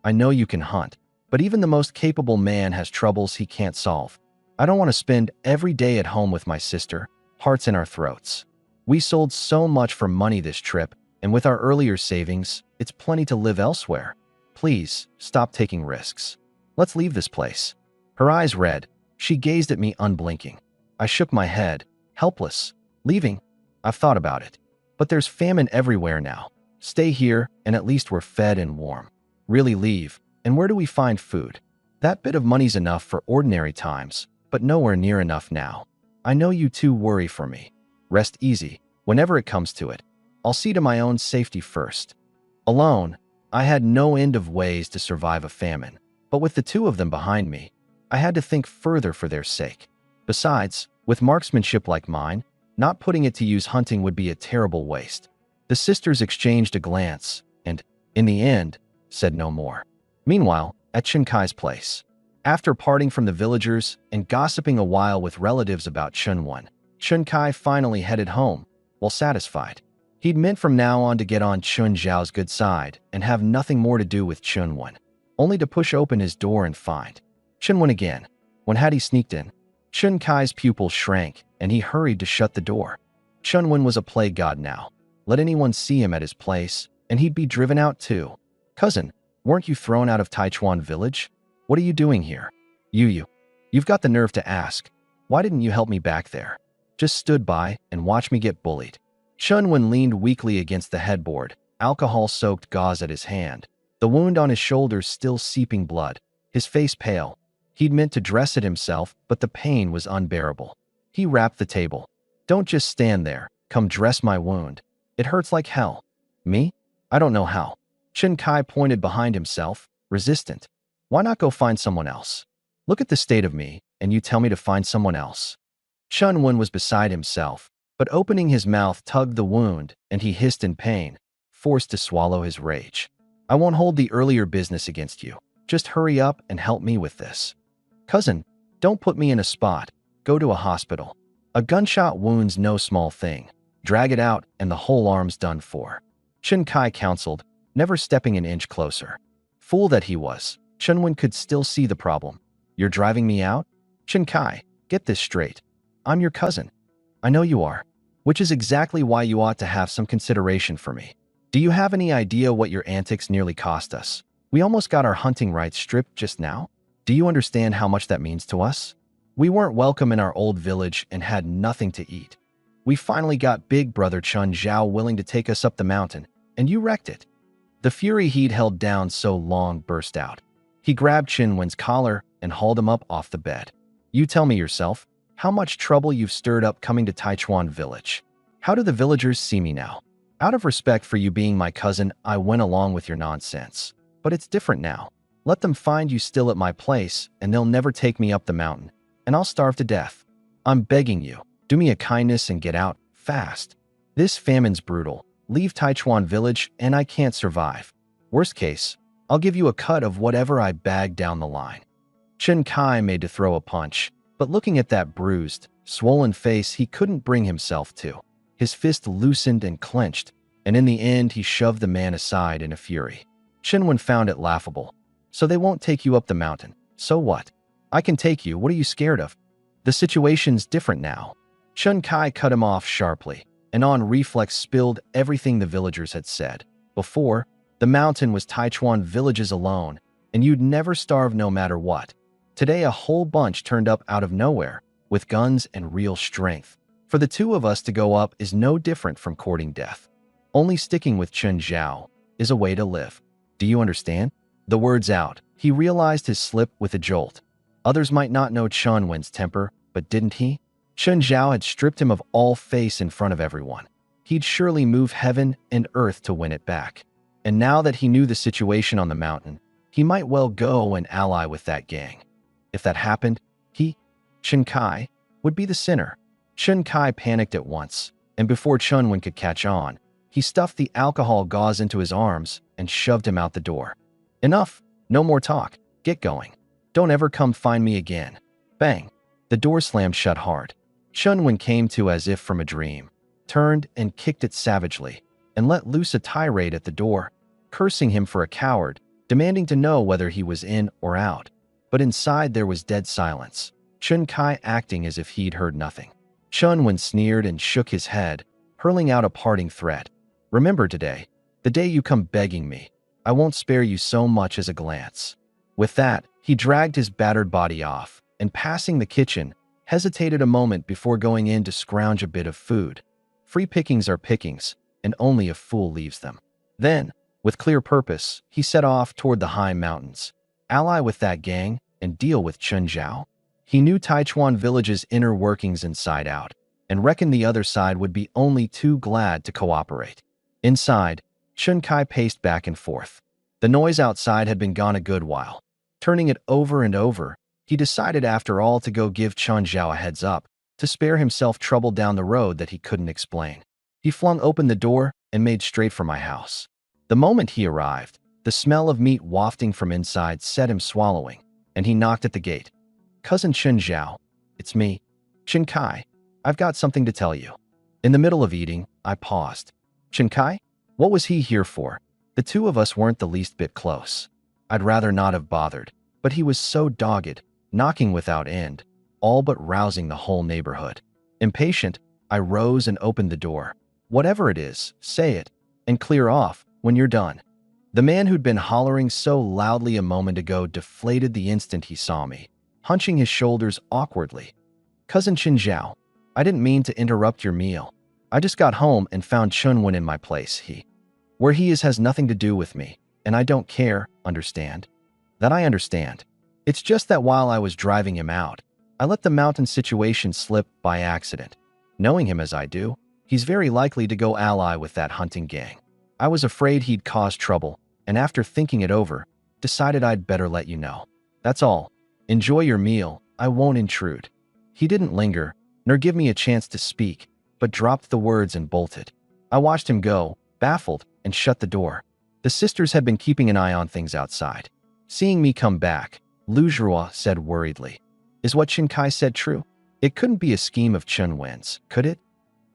I know you can hunt, but even the most capable man has troubles he can't solve. I don't want to spend every day at home with my sister, hearts in our throats. We sold so much for money this trip, and with our earlier savings, it's plenty to live elsewhere. Please, stop taking risks. Let's leave this place. Her eyes red. She gazed at me unblinking. I shook my head, helpless. Leaving? I've thought about it. But there's famine everywhere now. Stay here, and at least we're fed and warm. Really leave, and where do we find food? That bit of money's enough for ordinary times, but nowhere near enough now. I know you two worry for me. Rest easy. Whenever it comes to it, I'll see to my own safety first. Alone, I had no end of ways to survive a famine, but with the two of them behind me, I had to think further for their sake. Besides, with marksmanship like mine, not putting it to use hunting would be a terrible waste. The sisters exchanged a glance and, in the end, said no more. Meanwhile, at Chen Kai's place, after parting from the villagers and gossiping a while with relatives about Chunwan, Chen Kai finally headed home, well satisfied. He'd meant from now on to get on Chun Zhao's good side and have nothing more to do with Chunwan, only to push open his door and find Chunwan again. When had he sneaked in? Chen Kai's pupil shrank, and he hurried to shut the door. Chunwan was a plague god now. Let anyone see him at his place, and he'd be driven out too. Cousin, weren't you thrown out of Taichuan village? What are you doing here? You've got the nerve to ask. Why didn't you help me back there? Just stood by and watched me get bullied. Chunwan leaned weakly against the headboard, alcohol-soaked gauze at his hand, the wound on his shoulder still seeping blood, his face pale. He'd meant to dress it himself, but the pain was unbearable. He rapped the table. Don't just stand there. Come dress my wound. It hurts like hell. Me? I don't know how. Chen Kai pointed behind himself, resistant. Why not go find someone else? Look at the state of me, and you tell me to find someone else. Chunwan was beside himself, but opening his mouth tugged the wound, and he hissed in pain, forced to swallow his rage. I won't hold the earlier business against you. Just hurry up and help me with this. Cousin, don't put me in a spot. Go to a hospital. A gunshot wound's no small thing. Drag it out, and the whole arm's done for. Chen Kai counseled, never stepping an inch closer. Fool that he was, Chunwan could still see the problem. You're driving me out? Chen Kai, get this straight. I'm your cousin. I know you are, which is exactly why you ought to have some consideration for me. Do you have any idea what your antics nearly cost us? We almost got our hunting rights stripped just now. Do you understand how much that means to us? We weren't welcome in our old village and had nothing to eat. We finally got Big Brother Chun Zhao willing to take us up the mountain, and you wrecked it. The fury he'd held down so long burst out. He grabbed Chinwen's collar and hauled him up off the bed. You tell me yourself, how much trouble you've stirred up coming to Taichuan village. How do the villagers see me now? Out of respect for you being my cousin, I went along with your nonsense. But it's different now. Let them find you still at my place, and they'll never take me up the mountain, and I'll starve to death. I'm begging you, do me a kindness and get out, fast. This famine's brutal. Leave Taichuan village, and I can't survive. Worst case, I'll give you a cut of whatever I bag down the line." Chen Kai made to throw a punch, but looking at that bruised, swollen face, he couldn't bring himself to. His fist loosened and clenched, and in the end he shoved the man aside in a fury. Shinwen found it laughable. "So they won't take you up the mountain. So what? I can take you. What are you scared of? The situation's different now." Chen Kai cut him off sharply, and on reflex spilled everything the villagers had said. Before, the mountain was Taichuan villages alone, and you'd never starve no matter what. Today a whole bunch turned up out of nowhere, with guns and real strength. For the two of us to go up is no different from courting death. Only sticking with Chen Zhao is a way to live. Do you understand? The words out, he realized his slip with a jolt. Others might not know Chen Wen's temper, but didn't he? Chen Zhao had stripped him of all face in front of everyone. He'd surely move heaven and earth to win it back. And now that he knew the situation on the mountain, he might well go and ally with that gang. If that happened, he, Chen Kai, would be the sinner. Chen Kai panicked at once, and before Chen Wen could catch on, he stuffed the alcohol gauze into his arms and shoved him out the door. "Enough! No more talk. Get going. Don't ever come find me again." Bang! The door slammed shut hard. Chen Wen came to as if from a dream, turned and kicked it savagely, and let loose a tirade at the door, cursing him for a coward, demanding to know whether he was in or out. But inside there was dead silence, Chen Kai acting as if he'd heard nothing. Chen Wen sneered and shook his head, hurling out a parting threat. "Remember today, the day you come begging me, I won't spare you so much as a glance." With that, he dragged his battered body off, and passing the kitchen, hesitated a moment before going in to scrounge a bit of food. Free pickings are pickings, and only a fool leaves them. Then, with clear purpose, he set off toward the high mountains. Ally with that gang and deal with Chen Zhao? He knew Taichuan village's inner workings inside out, and reckoned the other side would be only too glad to cooperate. Inside, Chen Kai paced back and forth. The noise outside had been gone a good while. Turning it over and over, he decided after all to go give Chen Zhao a heads up, to spare himself trouble down the road that he couldn't explain. He flung open the door and made straight for my house. The moment he arrived, the smell of meat wafting from inside set him swallowing, and he knocked at the gate. "Cousin Chen Zhao, it's me, Chen Kai. I've got something to tell you." In the middle of eating, I paused. Chen Kai? What was he here for? The two of us weren't the least bit close. I'd rather not have bothered, but he was so dogged, knocking without end, all but rousing the whole neighborhood. Impatient, I rose and opened the door. "Whatever it is, say it, and clear off when you're done." The man who'd been hollering so loudly a moment ago deflated the instant he saw me, hunching his shoulders awkwardly. "Cousin Chen Zhao, I didn't mean to interrupt your meal. I just got home and found Chen Wen in my place. Where he is has nothing to do with me, and I don't care, understand?" "That I understand. It's just that while I was driving him out, I let the mountain situation slip by accident. Knowing him as I do, he's very likely to go ally with that hunting gang. I was afraid he'd cause trouble, and after thinking it over, decided I'd better let you know. That's all. Enjoy your meal. I won't intrude." He didn't linger, nor give me a chance to speak, but dropped the words and bolted. I watched him go, baffled, and shut the door. The sisters had been keeping an eye on things outside. Seeing me come back, Lu Zhua said worriedly, "Is what Chen Kai said true? It couldn't be a scheme of Chen Wen's, could it?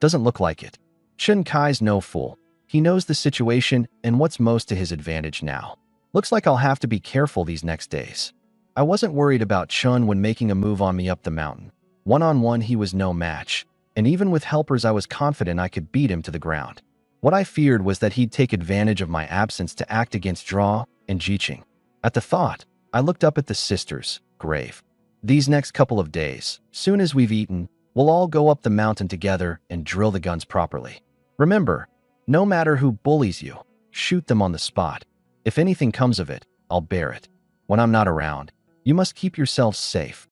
Doesn't look like it. Chen Kai's no fool. He knows the situation and what's most to his advantage now. Looks like I'll have to be careful these next days." I wasn't worried about Chen when making a move on me up the mountain. One-on-one he was no match, and even with helpers I was confident I could beat him to the ground. What I feared was that he'd take advantage of my absence to act against Zhao and Jiqing. At the thought, I looked up at the sisters, grave. "These next couple of days, soon as we've eaten, we'll all go up the mountain together and drill the guns properly. Remember, no matter who bullies you, shoot them on the spot. If anything comes of it, I'll bear it. When I'm not around, you must keep yourselves safe.